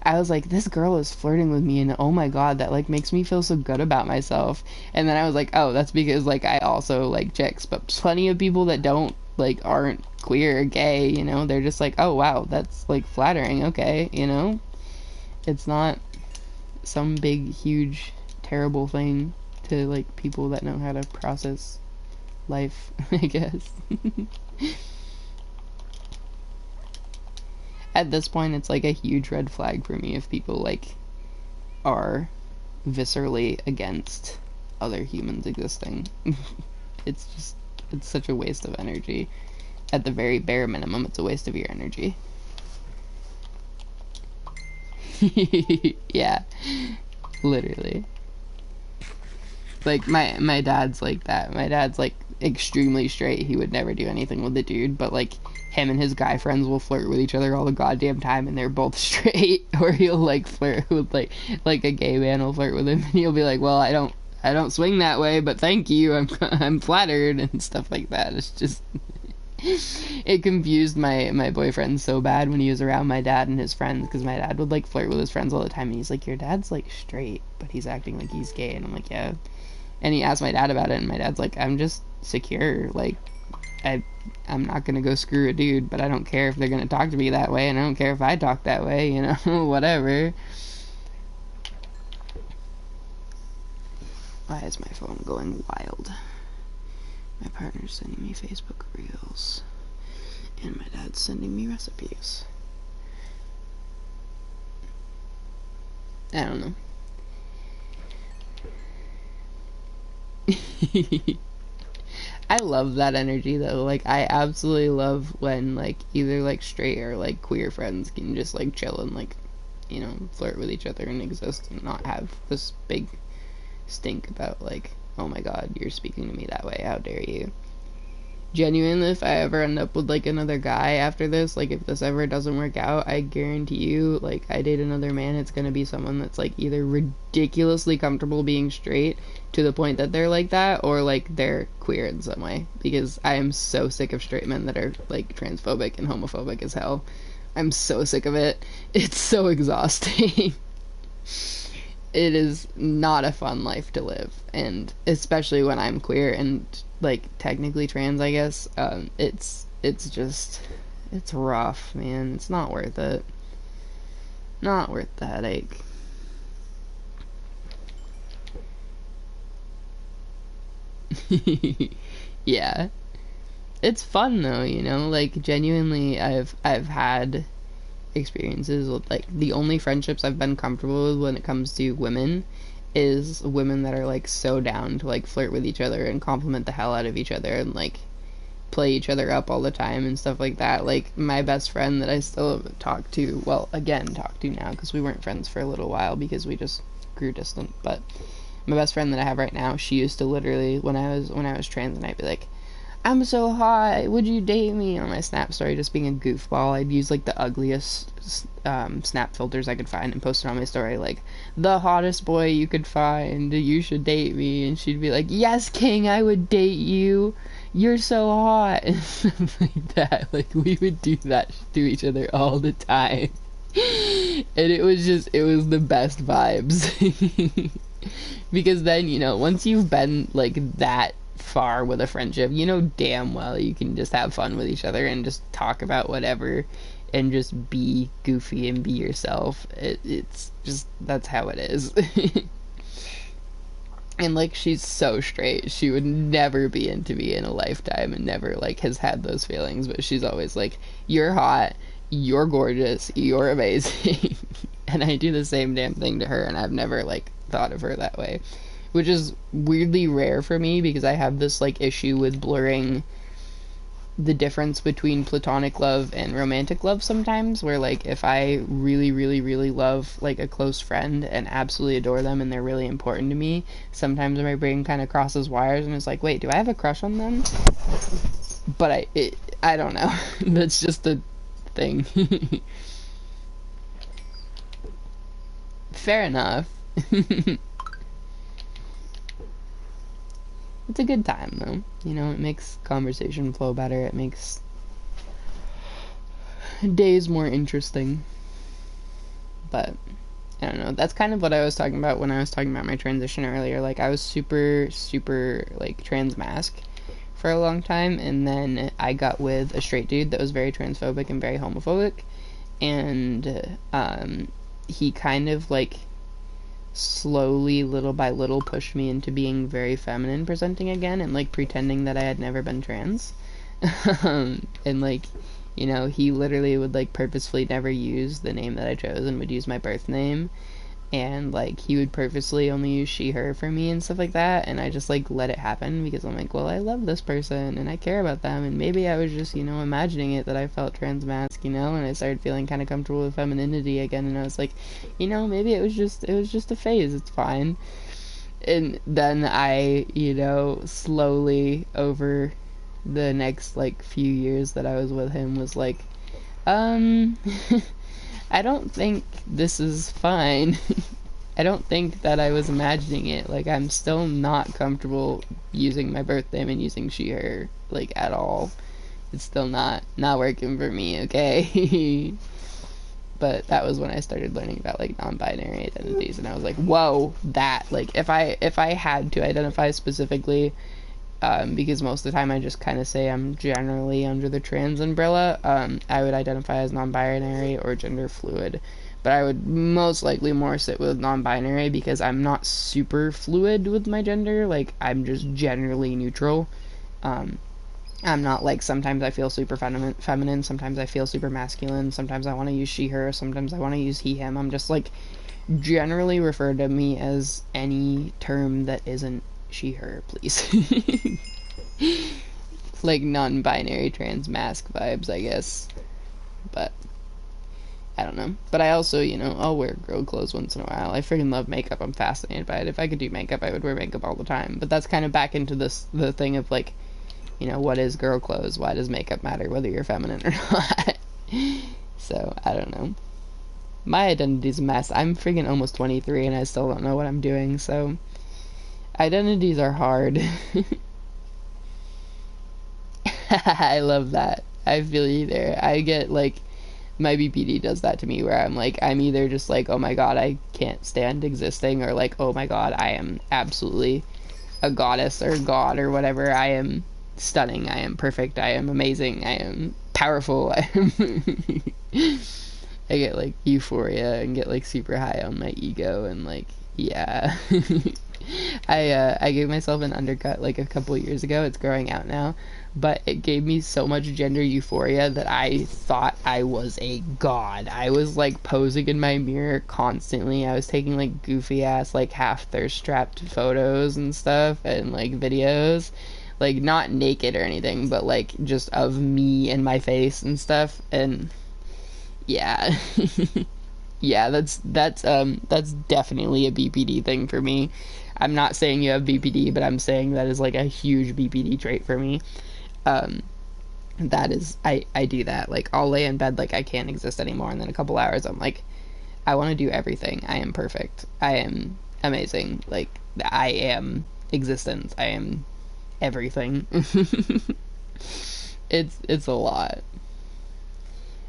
I was like, this girl is flirting with me, and oh my god, that like makes me feel so good about myself. And then I was like, oh, that's because like I also like chicks. But plenty of people that don't like aren't queer or gay, you know, they're just like, oh wow, that's like flattering. Okay, you know, it's not some big huge terrible thing to like people that know how to process life, I guess. At this point, it's like a huge red flag for me if people like are viscerally against other humans existing. It's such a waste of energy. At the very bare minimum, it's a waste of your energy. Yeah, literally. Like, my dad's like that. My dad's like extremely straight. He would never do anything with a dude, but like him and his guy friends will flirt with each other all the goddamn time, and they're both straight. Or he'll like flirt with like a gay man will flirt with him, and he'll be like, well, I don't swing that way, but thank you, I'm flattered, and stuff like that. It's just It confused my boyfriend so bad when he was around my dad and his friends, because my dad would like flirt with his friends all the time, and he's like, your dad's like straight, but he's acting like he's gay. And I'm like, yeah. And he asked my dad about it, and my dad's like, I'm just secure, like I'm not gonna go screw a dude, but I don't care if they're gonna talk to me that way, and I don't care if I talk that way, you know. Whatever. Why is my phone going wild? My partner's sending me Facebook reels, and my dad's sending me recipes. I don't know. I love that energy though. Like, I absolutely love when like either like straight or like queer friends can just like chill and like, you know, flirt with each other and exist and not have this big stink about like, oh my god, you're speaking to me that way, how dare you. Genuinely, if I ever end up with like another guy after this, like if this ever doesn't work out, I guarantee you, like I date another man, it's gonna be someone that's like either ridiculously comfortable being straight to the point that they're like that, or like they're queer in some way, because I am so sick of straight men that are like transphobic and homophobic as hell. I'm so sick of it. It's so exhausting. It is not a fun life to live, and especially when I'm queer and like technically trans, I guess. It's just, it's rough, man. It's not worth it. Not worth the headache. Yeah, it's fun though, you know. Like genuinely, I've had experiences with like the only friendships I've been comfortable with when it comes to women is women that are like so down to like flirt with each other and compliment the hell out of each other and like play each other up all the time and stuff like that. Like my best friend that I still talk to, well, again talk to now because we weren't friends for a little while because we just grew distant, but my best friend that I have right now, she used to literally when I was trans, and I'd be like, I'm so hot, would you date me, on my Snap story, just being a goofball. I'd use like the ugliest Snap filters I could find and post it on my story, like, the hottest boy you could find, you should date me. And she'd be like, yes king, I would date you, you're so hot, and stuff like that. Like, we would do that to each other all the time. And it was the best vibes. Because then, you know, once you've been like that far with a friendship, you know damn well you can just have fun with each other and just talk about whatever and just be goofy and be yourself. It's just, that's how it is. And like, she's so straight, she would never be into me in a lifetime and never like has had those feelings, but she's always like, you're hot, you're gorgeous, you're amazing. And I do the same damn thing to her, and I've never like thought of her that way, which is weirdly rare for me because I have this like issue with blurring the difference between platonic love and romantic love sometimes, where like if I really really really love like a close friend and absolutely adore them and they're really important to me, sometimes my brain kind of crosses wires and is like, wait, do I have a crush on them? But I don't know. That's just a thing. Fair enough. It's a good time though, you know. It makes conversation flow better, it makes days more interesting. But I don't know, that's kind of what I was talking about when I was talking about my transition earlier. Like, I was super like trans mask for a long time, and then I got with a straight dude that was very transphobic and very homophobic, and he kind of like slowly, little by little, pushed me into being very feminine presenting again and like pretending that I had never been trans. And like, you know, he literally would like purposefully never use the name that I chose and would use my birth name, and like he would purposely only use she her for me and stuff like that, and I just like let it happen because I'm like, well, I love this person and I care about them, and maybe I was just, you know, imagining it that I felt trans mask, you know. And I started feeling kind of comfortable with femininity again, and I was like, you know, maybe it was just a phase, it's fine. And then I, you know, slowly over the next like few years that I was with him was like, I don't think this is fine. I don't think that I was imagining it. Like, I'm still not comfortable using my birth name and using she her, like, at all. It's still not working for me, okay? But that was when I started learning about like non-binary identities, and I was like, whoa, that, like, if I had to identify specifically, because most of the time I just kind of say I'm generally under the trans umbrella, I would identify as non-binary or gender fluid. But I would most likely more sit with non-binary because I'm not super fluid with my gender. Like, I'm just generally neutral. I'm not like, sometimes I feel super feminine, sometimes I feel super masculine, sometimes I want to use she, her, sometimes I want to use he, him. I'm just like, generally refer to me as any term that isn't she, her, please. Like non-binary trans mask vibes, I guess. But I don't know. But I also, you know, I'll wear girl clothes once in a while. I freaking love makeup. I'm fascinated by it. If I could do makeup, I would wear makeup all the time. But that's kind of back into the thing of like, you know, what is girl clothes? Why does makeup matter, whether you're feminine or not? So, I don't know. My identity's a mess. I'm freaking almost 23 and I still don't know what I'm doing, so identities are hard. I love that. I feel you there. I get like, my BPD does that to me where I'm like, I'm either just like, oh my god, I can't stand existing, or like, oh my god, I am absolutely a goddess or god or whatever. I am stunning, I am perfect, I am amazing, I am powerful. I get like euphoria and get like super high on my ego, and like, yeah. I gave myself an undercut like a couple years ago. It's growing out now, but it gave me so much gender euphoria that I thought I was a god. I was like posing in my mirror constantly. I was taking like goofy ass like half thirst trapped photos and stuff and like videos, like not naked or anything, but like just of me and my face and stuff. And yeah. Yeah, that's definitely a BPD thing for me. I'm not saying you have BPD, but I'm saying that is like a huge BPD trait for me. That is, I do that. Like, I'll lay in bed like I can't exist anymore, and then a couple hours I'm like, I want to do everything. I am perfect. I am amazing. Like, I am existence. I am everything. It's a lot.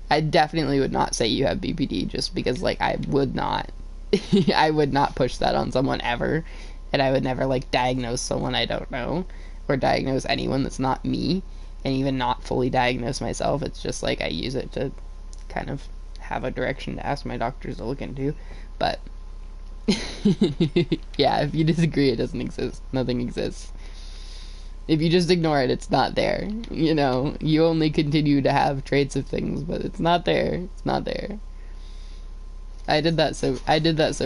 I definitely would not say you have BPD just because, like, I would not I would not push that on someone ever, and I would never like diagnose someone I don't know or diagnose anyone that's not me, and even not fully diagnose myself. It's just like I use it to kind of have a direction to ask my doctors to look into. But yeah, if you disagree, it doesn't exist. Nothing exists. If you just ignore it, it's not there. You know, you only continue to have traits of things, but it's not there. It's not there. I did that so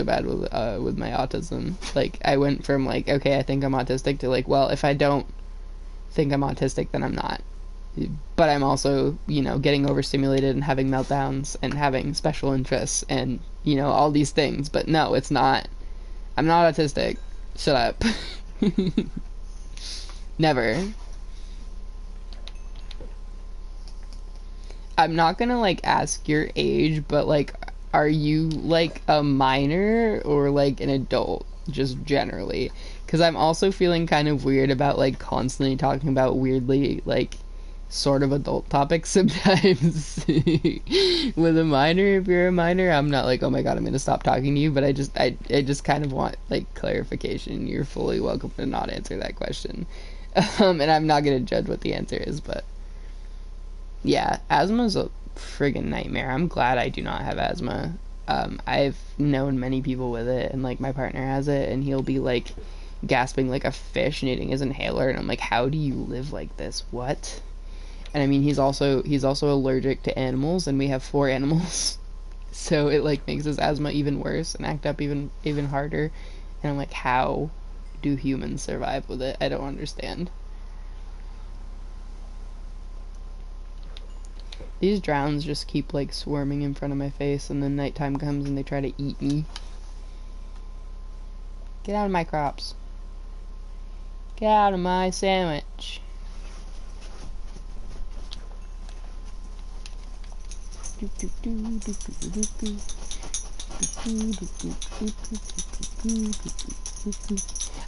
bad with my autism. Like, I went from like, okay, I think I'm autistic, to like, well, if I don't think I'm autistic, then I'm not. But I'm also, you know, getting overstimulated and having meltdowns and having special interests and, you know, all these things. But no, it's not. I'm not autistic. Shut up. Never. I'm not gonna like ask your age, but like, are you like a minor or like an adult, just generally? Because I'm also feeling kind of weird about like constantly talking about weirdly like sort of adult topics sometimes. With a minor, if you're a minor, I'm not like, oh my god, I'm gonna stop talking to you, but I just kind of want like clarification. You're fully welcome to not answer that question. And I'm not gonna judge what the answer is, but yeah, asthma's a friggin' nightmare. I'm glad I do not have asthma. I've known many people with it, and like my partner has it, and he'll be like gasping like a fish needing his inhaler, and I'm like, how do you live like this? What? And I mean, he's also allergic to animals, and we have 4 animals, so it like makes his asthma even worse and act up even harder. And I'm like, how do humans survive with it? I don't understand. These drowns just keep like swarming in front of my face, and then nighttime comes and they try to eat me. Get out of my crops. Get out of my sandwich.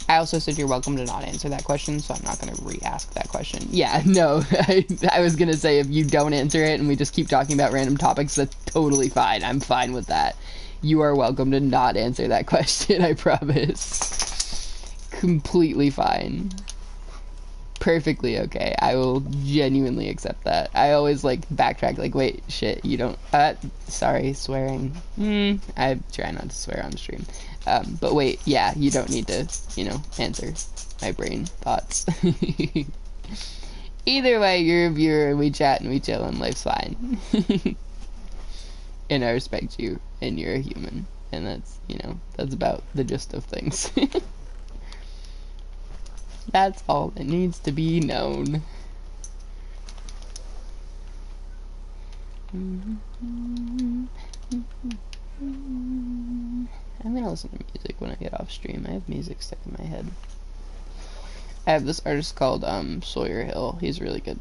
I also said you're welcome to not answer that question, so I'm not going to re-ask that question. Yeah, no, I was going to say if you don't answer it and we just keep talking about random topics, that's totally fine. I'm fine with that. You are welcome to not answer that question, I promise. Completely fine. Perfectly okay. I will genuinely accept that. I always like backtrack, like, wait, shit, you don't, sorry, swearing. I try not to swear on stream. But wait, yeah, you don't need to, you know, answer my brain thoughts. Either way, you're a viewer, and we chat and we chill and life's fine. And I respect you, and you're a human. And that's, you know, that's about the gist of things. That's all that needs to be known. I'm gonna listen to music when I get off stream. I have music stuck in my head. I have this artist called Sawyer Hill. He's really good.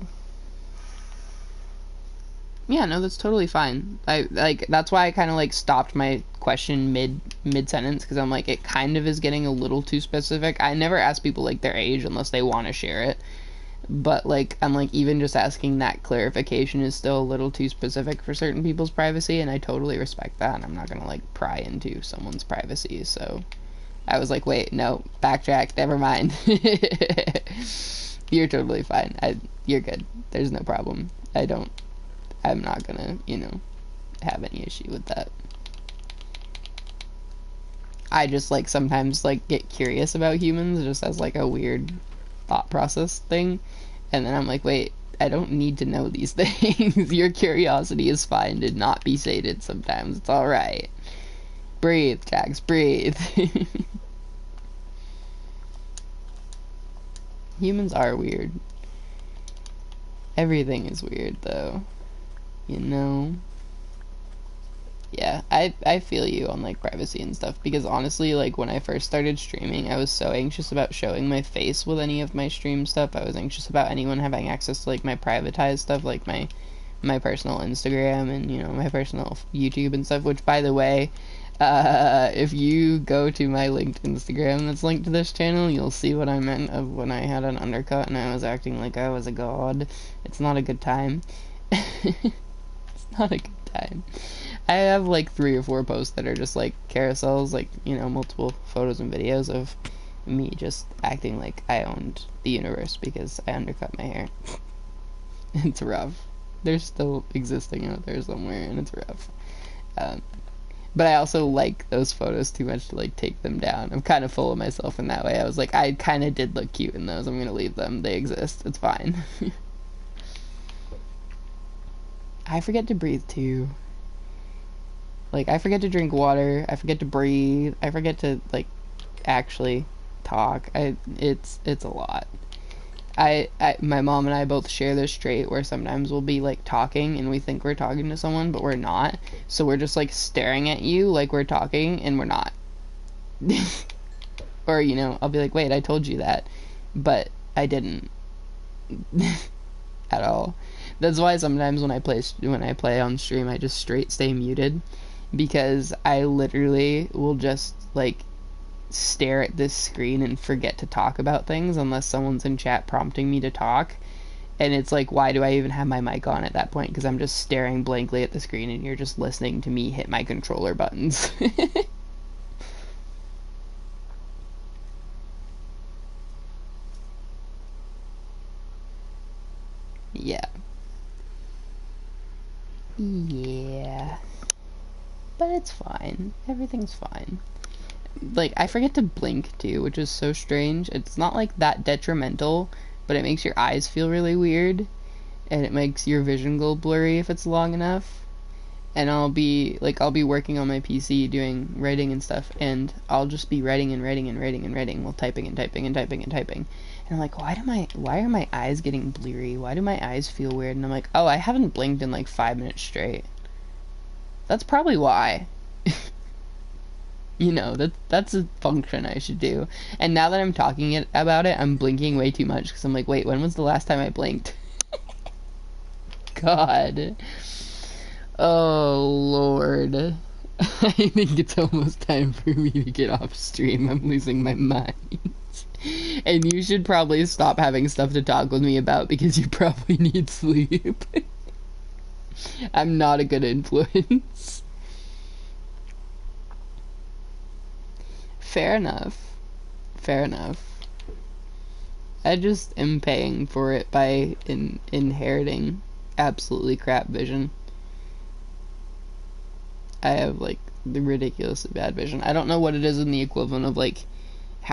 Yeah, no, that's totally fine. I like that's why I kind of like stopped my question mid sentence, because I'm like, it kind of is getting a little too specific. I never ask people like their age unless they want to share it, but like I'm like, even just asking that clarification is still a little too specific for certain people's privacy, and I totally respect that, and I'm not gonna like pry into someone's privacy. So I was like, wait, no, backtrack, never mind. You're totally fine. You're good. There's no problem. I'm not gonna, you know, have any issue with that. I just like sometimes like get curious about humans just as like a weird thought process thing, and then I'm like, wait, I don't need to know these things. Your curiosity is fine to not be sated sometimes. It's alright. Breathe, Jax, breathe. Humans are weird. Everything is weird though. You know? Yeah, I feel you on like privacy and stuff, because honestly, like when I first started streaming, I was so anxious about showing my face with any of my stream stuff. I was anxious about anyone having access to like my privatized stuff, like my personal Instagram and, you know, my personal YouTube and stuff, which, by the way, if you go to my linked Instagram that's linked to this channel, you'll see what I meant of when I had an undercut and I was acting like I was a god. It's not a good time. It's not a good time. I have like 3 or 4 posts that are just like carousels, like, you know, multiple photos and videos of me just acting like I owned the universe because I undercut my hair. It's rough. They're still existing out there somewhere, and it's rough. But I also like those photos too much to like take them down. I'm kind of full of myself in that way. I was like, I kind of did look cute in those. I'm gonna leave them. They exist. It's fine. I forget to breathe too. Like, I forget to drink water. I forget to breathe. I forget to like actually talk. It's a lot. My mom and I both share this trait where sometimes we'll be like talking and we think we're talking to someone, but we're not. So we're just like staring at you like we're talking and we're not. Or, you know, I'll be like, wait, I told you that, but I didn't. At all. That's why sometimes when I play on stream, I just straight stay muted, because I literally will just like stare at this screen and forget to talk about things unless someone's in chat prompting me to talk. And it's like, why do I even have my mic on at that point? Because I'm just staring blankly at the screen and you're just listening to me hit my controller buttons. Yeah. Yeah. But it's fine. Everything's fine. Like, I forget to blink too, which is so strange. It's not like that detrimental, but it makes your eyes feel really weird, and it makes your vision go blurry if it's long enough. And I'll be working on my PC doing writing and stuff, and I'll just be writing and writing and writing and writing while typing and typing and typing and typing. And I'm like, why are my eyes getting bleary? Why do my eyes feel weird? And I'm like, oh, I haven't blinked in like 5 minutes straight. That's probably why. You know, that's a function I should do. And now that I'm talking about it, I'm blinking way too much, because I'm like, wait, when was the last time I blinked? God. Oh, Lord. I think it's almost time for me to get off stream. I'm losing my mind. And you should probably stop having stuff to talk with me about because you probably need sleep. I'm not a good influence. Fair enough. Fair enough. I just am paying for it by inheriting absolutely crap vision. I have, like, the ridiculously bad vision. I don't know what it is in the equivalent of, like,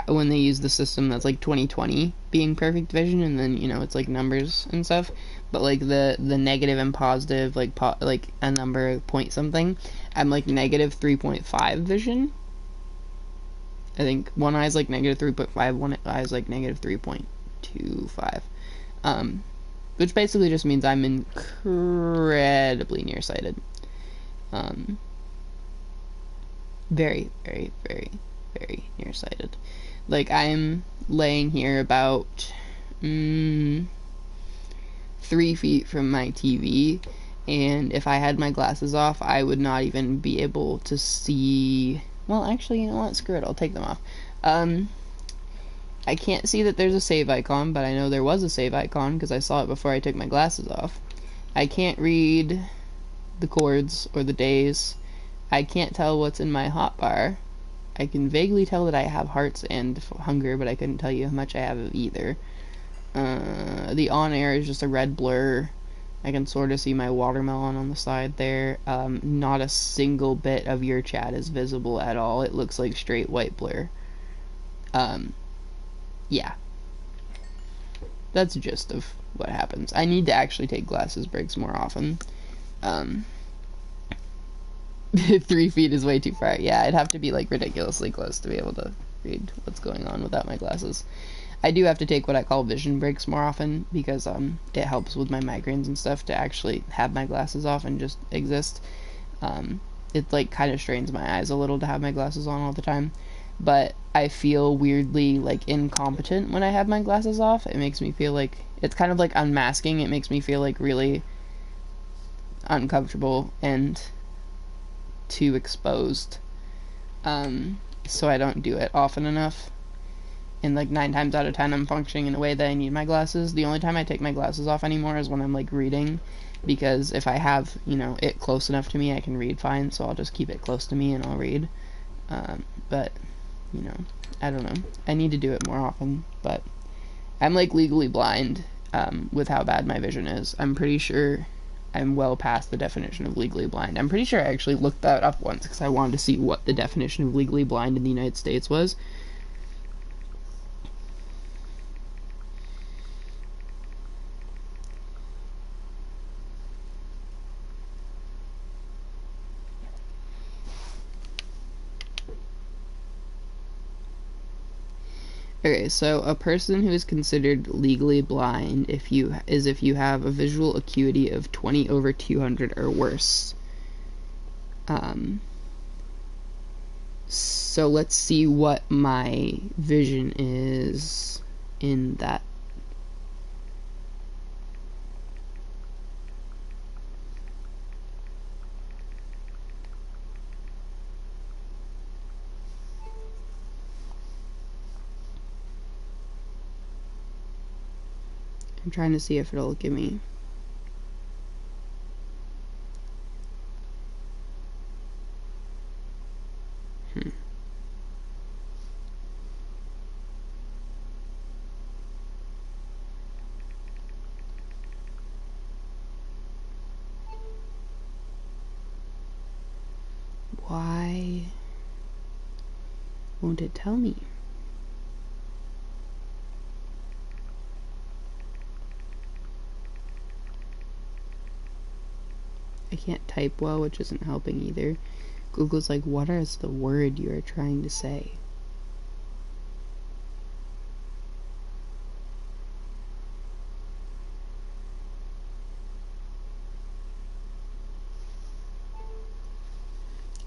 when they use the system that's, like, 20/20 being perfect vision, and then, you know, it's, like, numbers and stuff. But, like, the negative and positive, like, like, a number point something, I'm, like, negative 3.5 vision. I think one eye's, like, negative 3.5, one eye's, like, negative 3.25. Which basically just means I'm incredibly nearsighted. Very, very, very, very nearsighted. Like, I'm laying here about 3 feet from my TV, and if I had my glasses off, I would not even be able to see. Well, actually, you know what? Screw it. I'll take them off. I can't see that there's a save icon, but I know there was a save icon because I saw it before I took my glasses off. I can't read the chords or the days. I can't tell what's in my hotbar. I can vaguely tell that I have hearts and hunger, but I couldn't tell you how much I have of either. The on-air is just a red blur. I can sort of see my watermelon on the side there. Not a single bit of your chat is visible at all. It looks like straight white blur. Yeah. That's the gist of what happens. I need to actually take glasses breaks more often. 3 feet is way too far. Yeah, I'd have to be, like, ridiculously close to be able to read what's going on without my glasses. I do have to take what I call vision breaks more often because it helps with my migraines and stuff to actually have my glasses off and just exist. It, like, kind of strains my eyes a little to have my glasses on all the time, but I feel weirdly, like, incompetent when I have my glasses off. It makes me feel like it's kind of like unmasking. It makes me feel, like, really uncomfortable and too exposed, so I don't do it often enough, and, like, 9 times out of 10 I'm functioning in a way that I need my glasses. The only time I take my glasses off anymore is when I'm, like, reading, because if I have, you know, it close enough to me, I can read fine, so I'll just keep it close to me and I'll read. But, you know, I don't know, I need to do it more often. But I'm, like, legally blind with how bad my vision is. I'm pretty sure I'm well past the definition of legally blind. I'm pretty sure I actually looked that up once because I wanted to see what the definition of legally blind in the United States was. Okay, so a person who is considered legally blind if you have a visual acuity of 20/200 or worse. So let's see what my vision is in that. I'm trying to see if it'll give me. Why won't it tell me? I can't type well, which isn't helping either. Google's like, what is the word you are trying to say?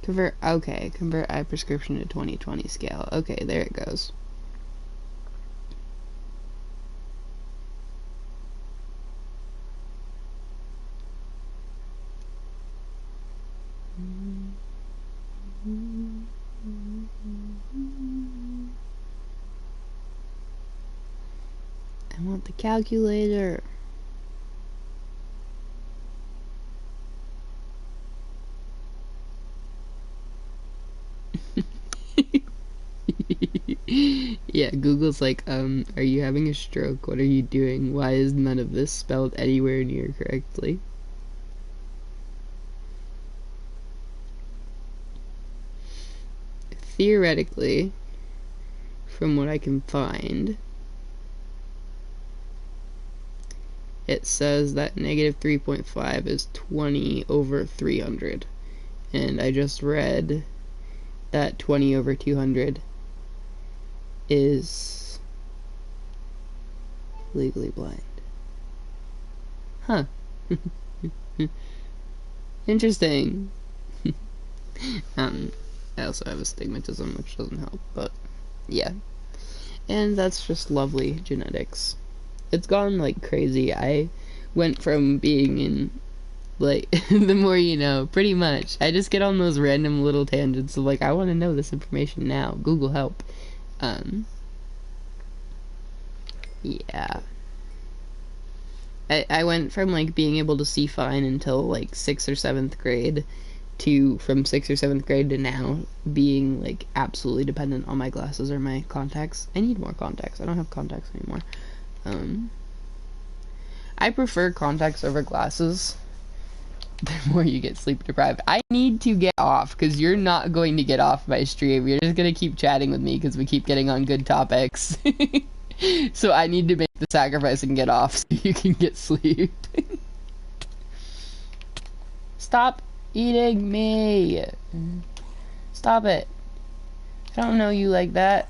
Convert eye prescription to 20/20 scale. Okay, there it goes. I want the calculator. Yeah, Google's like, are you having a stroke? What are you doing? Why is none of this spelled anywhere near correctly? Theoretically, from what I can find, it says that negative 3.5 is 20 over 300. And I just read that 20 over 200 is legally blind. Huh. Interesting. I also have astigmatism, which doesn't help, but yeah. And that's just lovely genetics. It's gone like crazy. I went from being in, like, the more you know, pretty much. I just get on those random little tangents of like, I want to know this information now. Google help. Yeah. I went from like being able to see fine until like 6th or 7th grade to from 6th or 7th grade to now being like absolutely dependent on my glasses or my contacts. I need more contacts. I don't have contacts anymore. I prefer contacts over glasses the more you get sleep deprived. I need to get off because you're not going to get off my stream. You're just going to keep chatting with me because we keep getting on good topics. So I need to make the sacrifice and get off so you can get sleep. Stop eating me. Stop it. I don't know you like that.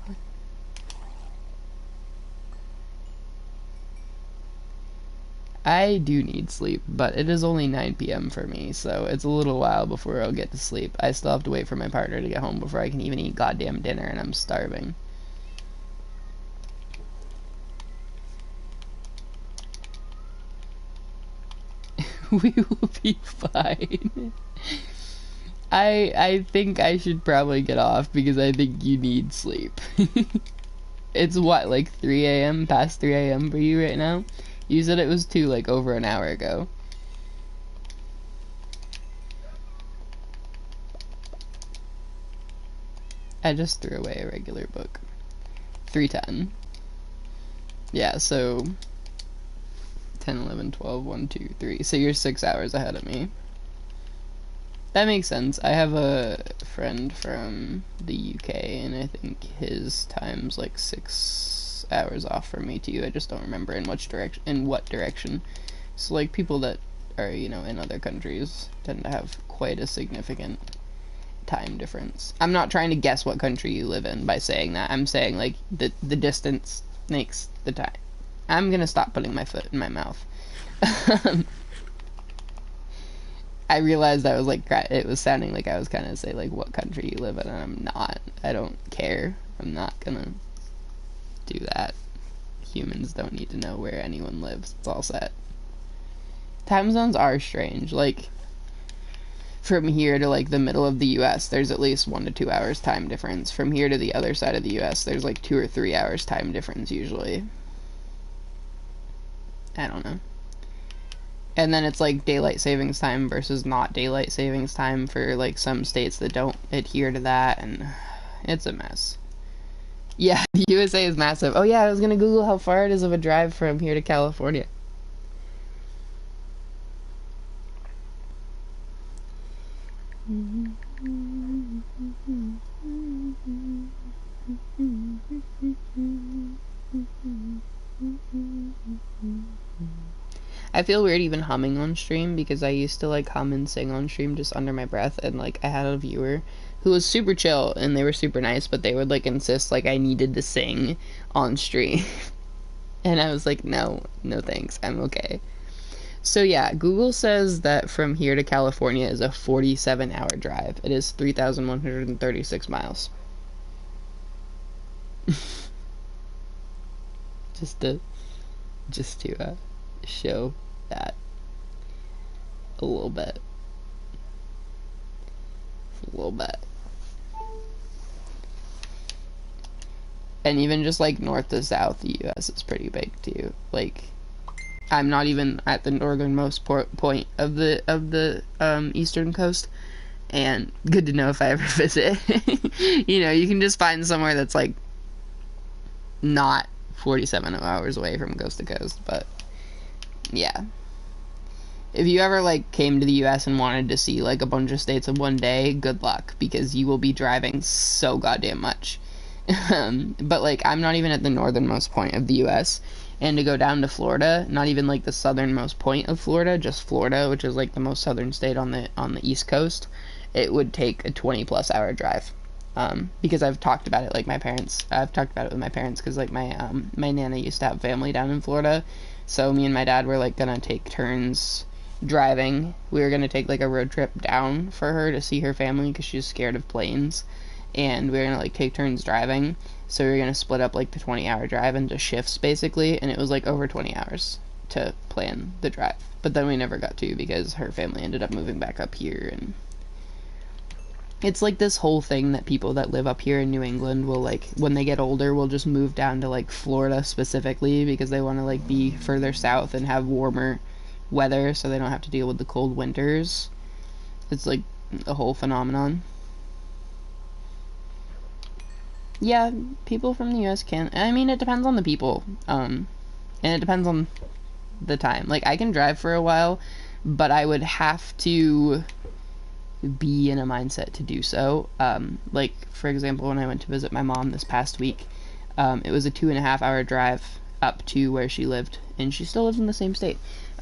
I do need sleep, but it is only 9 p.m. for me, so it's a little while before I'll get to sleep. I still have to wait for my partner to get home before I can even eat goddamn dinner, and I'm starving. We will be fine. I think I should probably get off because I think you need sleep. It's what, like 3 a.m., past 3 a.m. for you right now? You said it was 2, like, over an hour ago. I just threw away a regular book. 3:10. Yeah, so 10, 11, 12, 1, 2, 3. So you're 6 hours ahead of me. That makes sense. I have a friend from the UK, and I think his time's like 6 hours off from me too. I just don't remember in what direction. So like people that are, you know, in other countries tend to have quite a significant time difference. I'm not trying to guess what country you live in by saying that. I'm saying like the distance makes the time. I'm gonna stop putting my foot in my mouth. I realized I was like, it was sounding like I was kind of say like what country you live in, and I'm not. I don't care. I'm not gonna do that. Humans don't need to know where anyone lives. It's all set. Time zones are strange. Like, from here to like the middle of the US, there's at least 1 to 2 hours time difference. From here to the other side of the US, there's like 2 or 3 hours time difference usually. I don't know. And then it's like daylight savings time versus not daylight savings time for like some states that don't adhere to that, and it's a mess. Yeah, the USA is massive. Oh yeah, I was gonna Google how far it is of a drive from here to California. I feel weird even humming on stream because I used to like hum and sing on stream just under my breath, and like I had a viewer who was super chill and they were super nice, but they would like insist like I needed to sing on stream. And I was like, no thanks, I'm okay. So yeah, Google says that from here to California is a 47-hour drive. It is 3,136 miles. just to show that a little bit. And even just like north to south, the U.S. is pretty big too. Like, I'm not even at the northernmost point of the eastern coast, and good to know if I ever visit. You know, you can just find somewhere that's like not 47 hours away from coast to coast. But yeah, if you ever like came to the U.S. and wanted to see like a bunch of states in one day, good luck, because you will be driving so goddamn much. But like, I'm not even at the northernmost point of the U.S., and to go down to Florida, not even like the southernmost point of Florida, just Florida, which is like the most southern state on the East Coast, it would take a 20+ hour drive. Because I've talked about it, like I've talked about it with my parents, because like my nana used to have family down in Florida, so me and my dad were like gonna take turns driving. We were gonna take like a road trip down for her to see her family, because she's scared of planes, and we were gonna like take turns driving. So we were gonna split up like the 20-hour drive into shifts basically, and it was like over 20 hours to plan the drive. But then we never got to, because her family ended up moving back up here, and it's like this whole thing that people that live up here in New England will, like, when they get older, will just move down to like Florida specifically, because they want to like be further south and have warmer weather so they don't have to deal with the cold winters. It's like a whole phenomenon. Yeah, people from the US can. I mean, it depends on the people. And it depends on the time. Like, I can drive for a while, but I would have to be in a mindset to do so. Like, for example, when I went to visit my mom this past week, it was a 2.5-hour drive up to where she lived, and she still lives in the same state.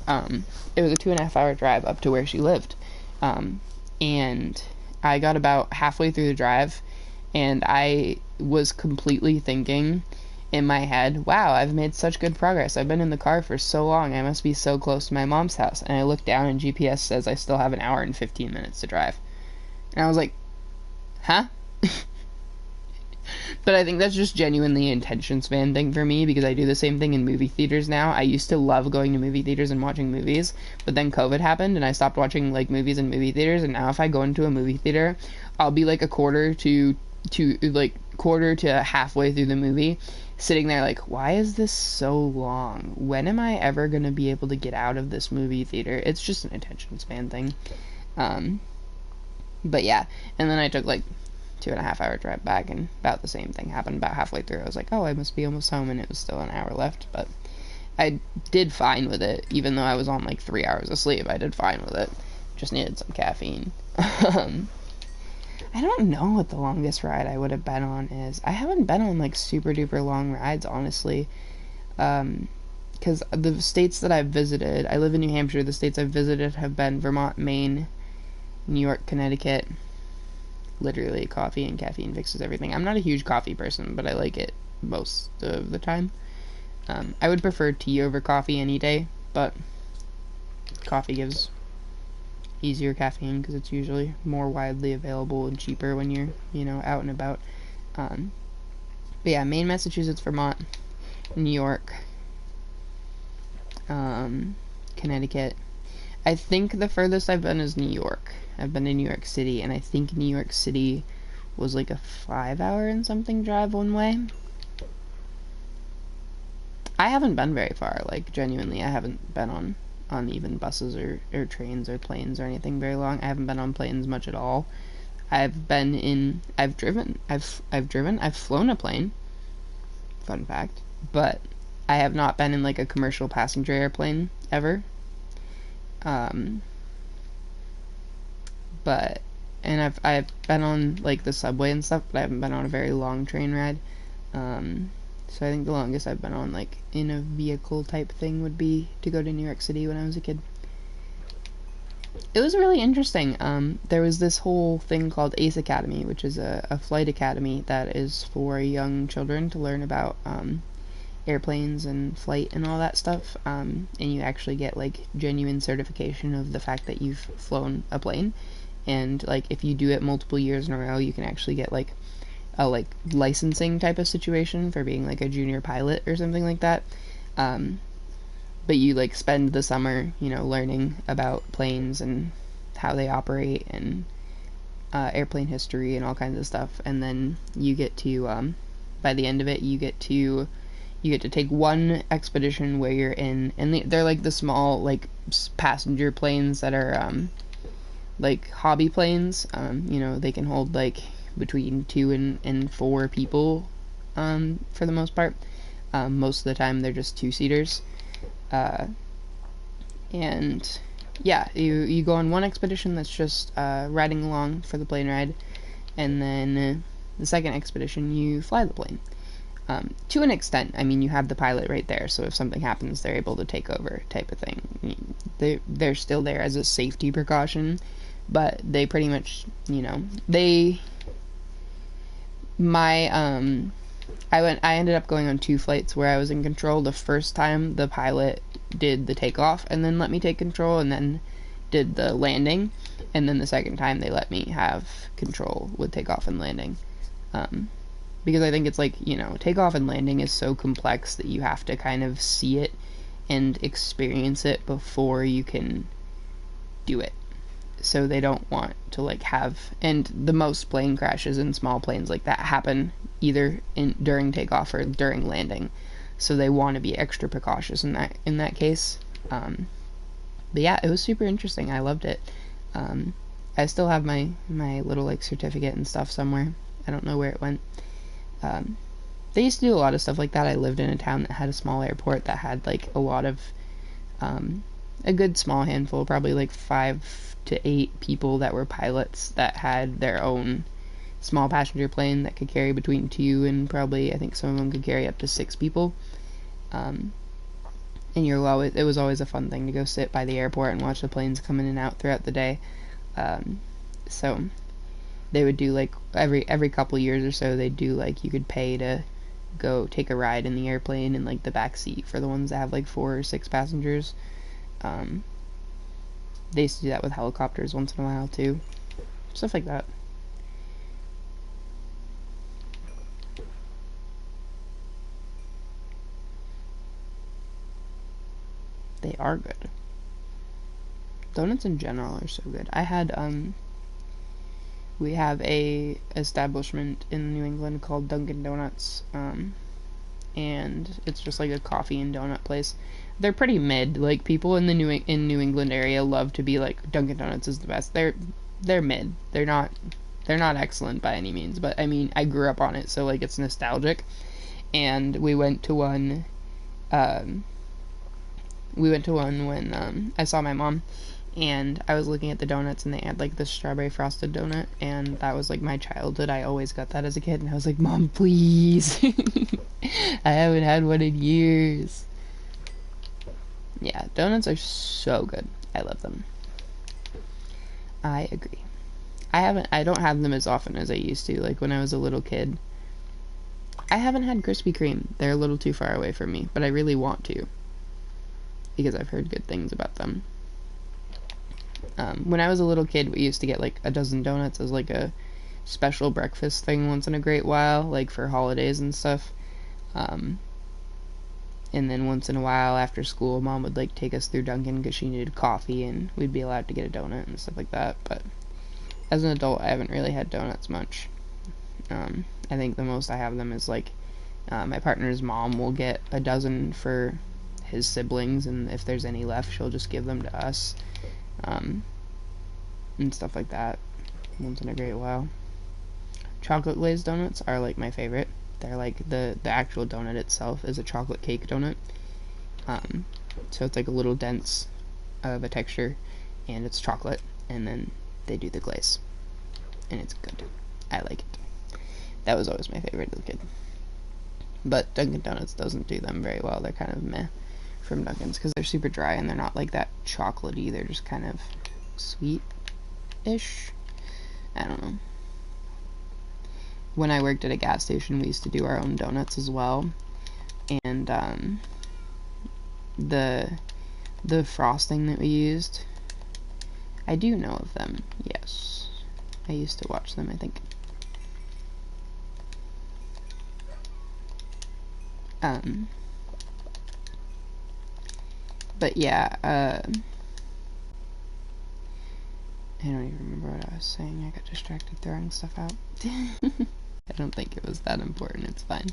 It was a 2.5-hour drive up to where she lived. And I got about halfway through the drive, and I was completely thinking in my head, wow, I've made such good progress. I've been in the car for so long. I must be so close to my mom's house. And I looked down, and GPS says I still have an hour and 15 minutes to drive. And I was like, huh? But I think that's just genuinely an attention span thing for me, because I do the same thing in movie theaters now. I used to love going to movie theaters and watching movies, but then COVID happened, and I stopped watching like movies in movie theaters. And now if I go into a movie theater, I'll be like a quarter to halfway through the movie, sitting there like, why is this so long? When am I ever going to be able to get out of this movie theater? It's just an attention span thing. But yeah, and then I took like 2.5-hour drive back, and about the same thing happened. About halfway through, I was like, oh, I must be almost home, and it was still an hour left. But I did fine with it, even though I was on like 3 hours of sleep. I did fine with it. Just needed some caffeine. I don't know what the longest ride I would have been on is. I haven't been on like super duper long rides, honestly. Because the states that I've visited, I live in New Hampshire, the states I've visited have been Vermont, Maine, New York, Connecticut. Literally, coffee and caffeine fixes everything. I'm not a huge coffee person, but I like it most of the time. I would prefer tea over coffee any day, but coffee gives easier caffeine because it's usually more widely available and cheaper when you're, out and about. But yeah, Maine, Massachusetts, Vermont, New York, Connecticut. I think the furthest I've been is New York. I've been to New York City, and I think New York City was like a 5-hour and something drive one way. I haven't been very far, like, genuinely. I haven't been on even buses or trains or planes or anything very long. I haven't been on planes much at all. I've flown a plane, fun fact, but I have not been in like a commercial passenger airplane ever. And I've been on like the subway and stuff, but I haven't been on a very long train ride. So I think the longest I've been on like in a vehicle type thing would be to go to New York City when I was a kid. It was really interesting. There was this whole thing called ACE Academy, which is a flight academy that is for young children to learn about airplanes and flight and all that stuff. And you actually get like genuine certification of the fact that you've flown a plane. And like if you do it multiple years in a row, you can actually get like a like licensing type of situation for being like a junior pilot or something like that. But you like spend the summer, learning about planes and how they operate and airplane history and all kinds of stuff, and then you get to by the end of it, you get to take one expedition where you're in, and they're like the small like passenger planes that are like hobby planes. You know, they can hold like between 2 and 4 people for the most part. Most of the time they're just 2-seaters. And yeah, you go on one expedition that's just riding along for the plane ride, and then the second expedition you fly the plane. To an extent, I mean, you have the pilot right there, so if something happens, they're able to take over, type of thing. They're still there as a safety precaution, but they pretty much, you know, I ended up going on 2 flights where I was in control. The first time, the pilot did the takeoff and then let me take control, and then did the landing, and then the second time they let me have control with takeoff and landing. Because I think it's like, you know, takeoff and landing is so complex that you have to kind of see it and experience it before you can do it. So they don't want to like have, and the most plane crashes in small planes like that happen either during takeoff or during landing. So they want to be extra precautious in that case. But yeah, it was super interesting. I loved it. I still have my little like certificate and stuff somewhere. I don't know where it went. They used to do a lot of stuff like that. I lived in a town that had a small airport that had like a lot of a good small handful, probably like 5 to 8 people that were pilots that had their own small passenger plane that could carry between 2 and probably, I think some of them could carry up to 6 people. And it was always a fun thing to go sit by the airport and watch the planes come in and out throughout the day. So they would do like every couple years or so, they'd do like, you could pay to go take a ride in the airplane in like the back seat for the ones that have like 4 or 6 passengers. They used to do that with helicopters once in a while too. Stuff like that. They are good. Donuts in general are so good. I had we have a establishment in New England called Dunkin' Donuts, and it's just like a coffee and donut place. They're pretty mid. Like, people in the New England area love to be like, Dunkin' Donuts is the best. They're mid. They're not excellent by any means, but I mean, I grew up on it, so like it's nostalgic. And we went to one when I saw my mom, and I was looking at the donuts, and they had like this strawberry frosted donut, and that was like my childhood. I always got that as a kid, and I was like, Mom, please. I haven't had one in years. Yeah, donuts are so good. I love them. I agree. I don't have them as often as I used to, like when I was a little kid. I haven't had Krispy Kreme. They're a little too far away from me, but I really want to, because I've heard good things about them. When I was a little kid, we used to get like a dozen donuts as like a special breakfast thing once in a great while, like for holidays and stuff. And then once in a while after school, Mom would like take us through Dunkin' because she needed coffee, and we'd be allowed to get a donut and stuff like that. But as an adult, I haven't really had donuts much. I think the most I have them is like my partner's mom will get a dozen for his siblings, and if there's any left, she'll just give them to us, and stuff like that once in a great while. Chocolate glazed donuts are like my favorite. They're like the actual donut itself is a chocolate cake donut, so it's like a little dense of a texture, and it's chocolate, and then they do the glaze, and it's good. I like it. That was always my favorite as a kid. But Dunkin' Donuts doesn't do them very well. They're kind of meh from Dunkin's because they're super dry, and they're not like that chocolatey. They're just kind of sweet-ish. I don't know. When I worked at a gas station, we used to do our own donuts as well. And the frosting that we used, I do know of them. Yes. I used to watch them, I think. But yeah, I don't even remember what I was saying. I got distracted throwing stuff out. I don't think it was that important. It's fine.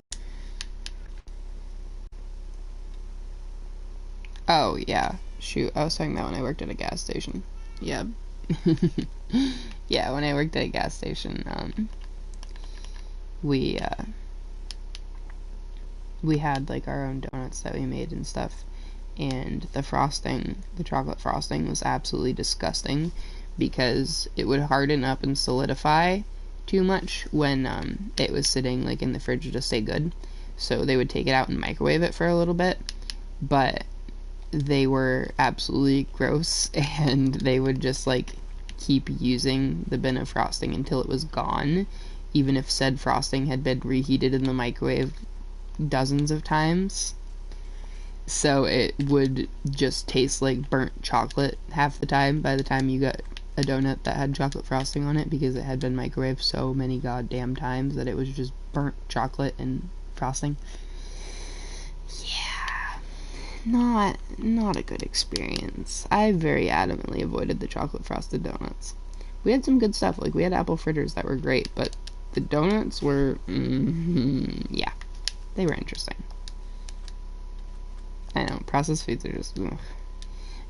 Oh, yeah. Shoot, I was talking about when I worked at a gas station. Yeah. Yeah, when I worked at a gas station, we had, like, our own donuts that we made and stuff. And the frosting, the chocolate frosting, was absolutely disgusting because it would harden up and solidify too much when it was sitting, like, in the fridge to stay good. So they would take it out and microwave it for a little bit, but they were absolutely gross, and they would just, like, keep using the bin of frosting until it was gone, even if said frosting had been reheated in the microwave dozens of times. So it would just taste like burnt chocolate half the time by the time you got a donut that had chocolate frosting on it, because it had been microwaved so many goddamn times that it was just burnt chocolate and frosting. Yeah, not a good experience. I very adamantly avoided the chocolate frosted donuts. We had some good stuff, like we had apple fritters that were great, but the donuts were, yeah, they were interesting. I know, processed foods are just, ugh.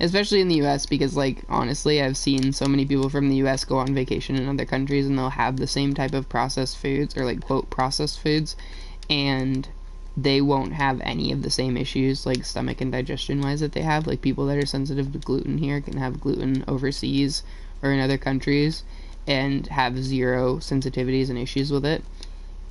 Especially in the US, because, like, honestly, I've seen so many people from the US go on vacation in other countries, and they'll have the same type of processed foods, or, like, quote, processed foods, and they won't have any of the same issues, like, stomach and digestion-wise, that they have. Like, people that are sensitive to gluten here can have gluten overseas or in other countries and have zero sensitivities and issues with it.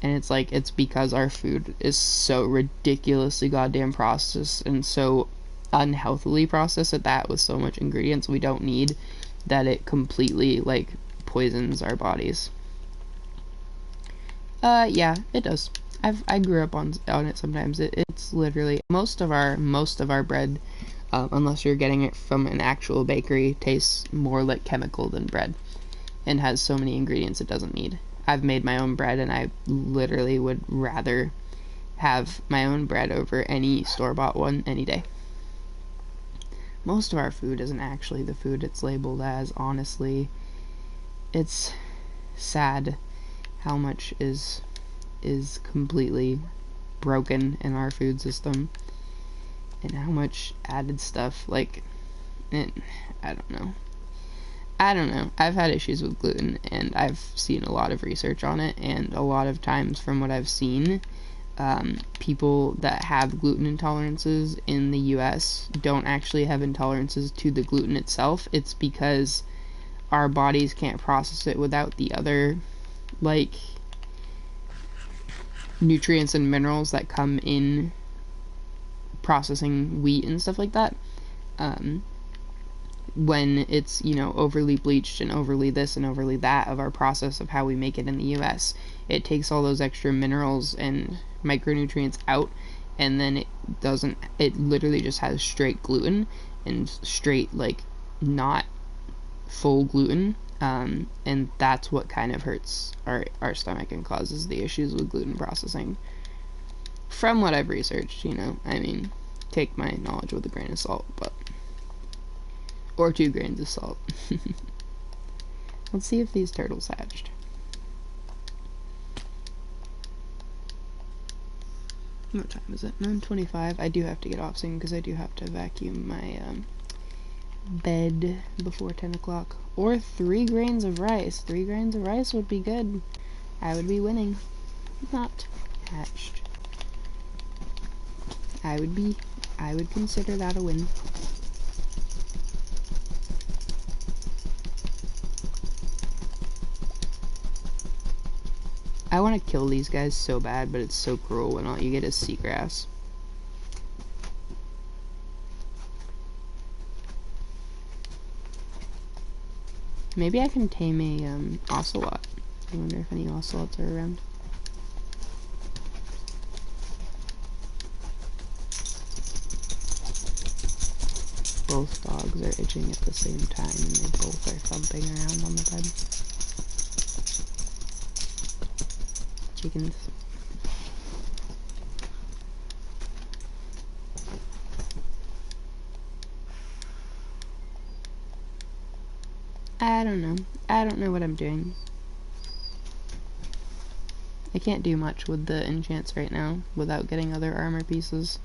And it's like, it's because our food is so ridiculously goddamn processed and so unhealthily processed at that, with so much ingredients we don't need, that it completely, like, poisons our bodies. Yeah, it does. I grew up on it sometimes. It's literally, most of our bread, unless you're getting it from an actual bakery, tastes more like chemical than bread, and has so many ingredients it doesn't need. I've made my own bread, and I literally would rather have my own bread over any store-bought one any day. Most of our food isn't actually the food it's labeled as, honestly. It's sad how much is completely broken in our food system, and how much added stuff, like, I don't know. I've had issues with gluten, and I've seen a lot of research on it, and a lot of times from what I've seen, people that have gluten intolerances in the US don't actually have intolerances to the gluten itself. It's because our bodies can't process it without the other, like, nutrients and minerals that come in processing wheat and stuff like that. When it's, you know, overly bleached and overly this and overly that of our process of how we make it in the US, it takes all those extra minerals and micronutrients out, and then it literally just has straight gluten, and straight, like, not full gluten, and that's what kind of hurts our stomach and causes the issues with gluten processing. From what I've researched, you know, I mean, take my knowledge with a grain of salt, but, or 2 grains of salt. Let's see if these turtles hatched. What time is it? 9:25. I do have to get off soon because I do have to vacuum my bed before 10 o'clock. Or 3 grains of rice. 3 grains of rice would be good. I would be winning. Not hatched. I would consider that a win. I want to kill these guys so bad, but it's so cruel when all you get is seagrass. Maybe I can tame a ocelot. I wonder if any ocelots are around. Both dogs are itching at the same time, and they both are thumping around on the bed. Chickens. I don't know. I don't know what I'm doing. I can't do much with the enchants right now without getting other armor pieces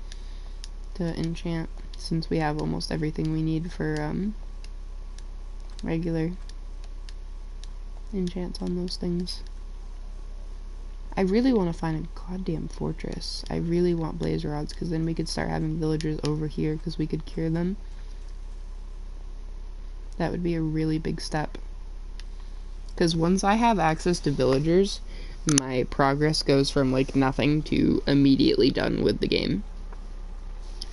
to enchant, since we have almost everything we need for regular enchants on those things. I really want to find a goddamn fortress. I really want blaze rods, because then we could start having villagers over here, because we could cure them. That would be a really big step. Because once I have access to villagers, my progress goes from like nothing to immediately done with the game.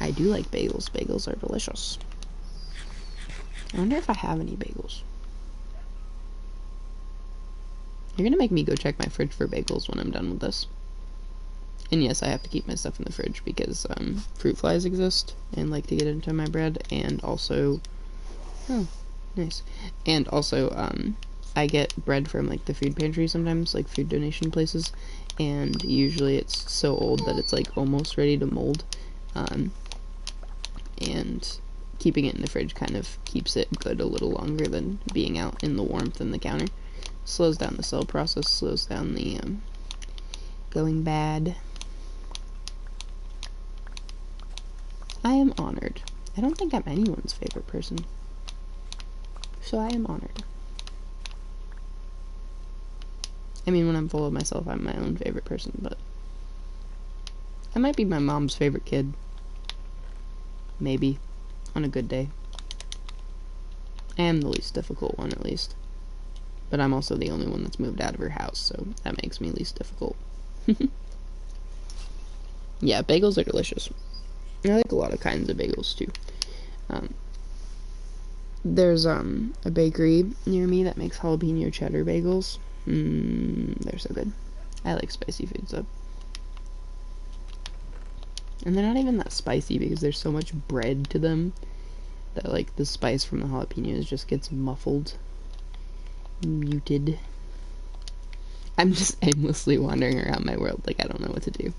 I do like bagels. Bagels are delicious. I wonder if I have any bagels. You're gonna make me go check my fridge for bagels when I'm done with this. And yes, I have to keep my stuff in the fridge because fruit flies exist and like to get into my bread, and also, oh, nice. And also, I get bread from like the food pantry sometimes, like food donation places, and usually it's so old that it's like almost ready to mold. And keeping it in the fridge kind of keeps it good a little longer than being out in the warmth in the counter. Slows down the cell process, slows down the going bad. I am honored. I don't think I'm anyone's favorite person, so I am honored. I mean, when I'm full of myself, I'm my own favorite person, but I might be my mom's favorite kid. Maybe. On a good day. I am the least difficult one, at least. But I'm also the only one that's moved out of her house, so that makes me least difficult. Yeah, bagels are delicious. I like a lot of kinds of bagels, too. There's a bakery near me that makes jalapeno cheddar bagels. They're so good. I like spicy foods, though. And they're not even that spicy because there's so much bread to them that, like, the spice from the jalapenos just gets muffled. Muted. I'm just aimlessly wandering around my world like I don't know what to do.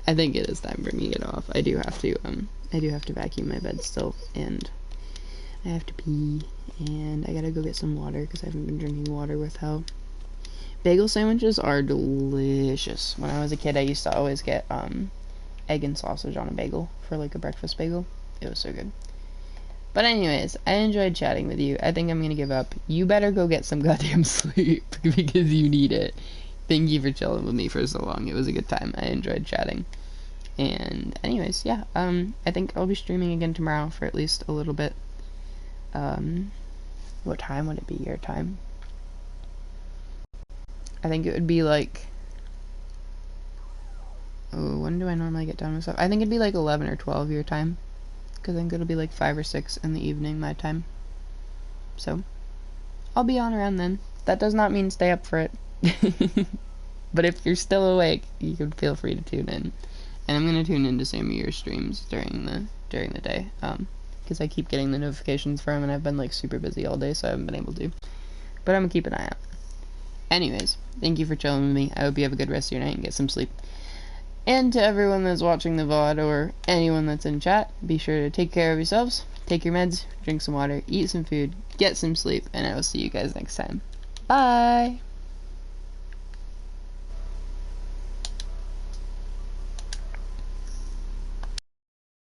I think it is time for me to get off. I do have to vacuum my bed still, and I have to pee, and I gotta go get some water because I haven't been drinking water with how. Bagel sandwiches are delicious. When I was a kid, I used to always get egg and sausage on a bagel for like a breakfast bagel. It was so good. But anyways, I enjoyed chatting with you. I think I'm gonna give up. You better go get some goddamn sleep because you need it. Thank you for chilling with me for so long. It was a good time. I enjoyed chatting. And anyways, yeah, I think I'll be streaming again tomorrow for at least a little bit. What time would it be your time? I think it would be like, oh, when do I normally get done with stuff? I think it'd be like 11 or 12 your time, because I think it'll be like 5 or 6 in the evening my time. So, I'll be on around then. That does not mean stay up for it. But if you're still awake, you can feel free to tune in. And I'm gonna tune into some of your streams during the day, because I keep getting the notifications for them, and I've been like super busy all day, so I haven't been able to. But I'm gonna keep an eye out. Anyways, thank you for chilling with me. I hope you have a good rest of your night and get some sleep. And to everyone that's watching the VOD or anyone that's in chat, be sure to take care of yourselves, take your meds, drink some water, eat some food, get some sleep, and I will see you guys next time. Bye!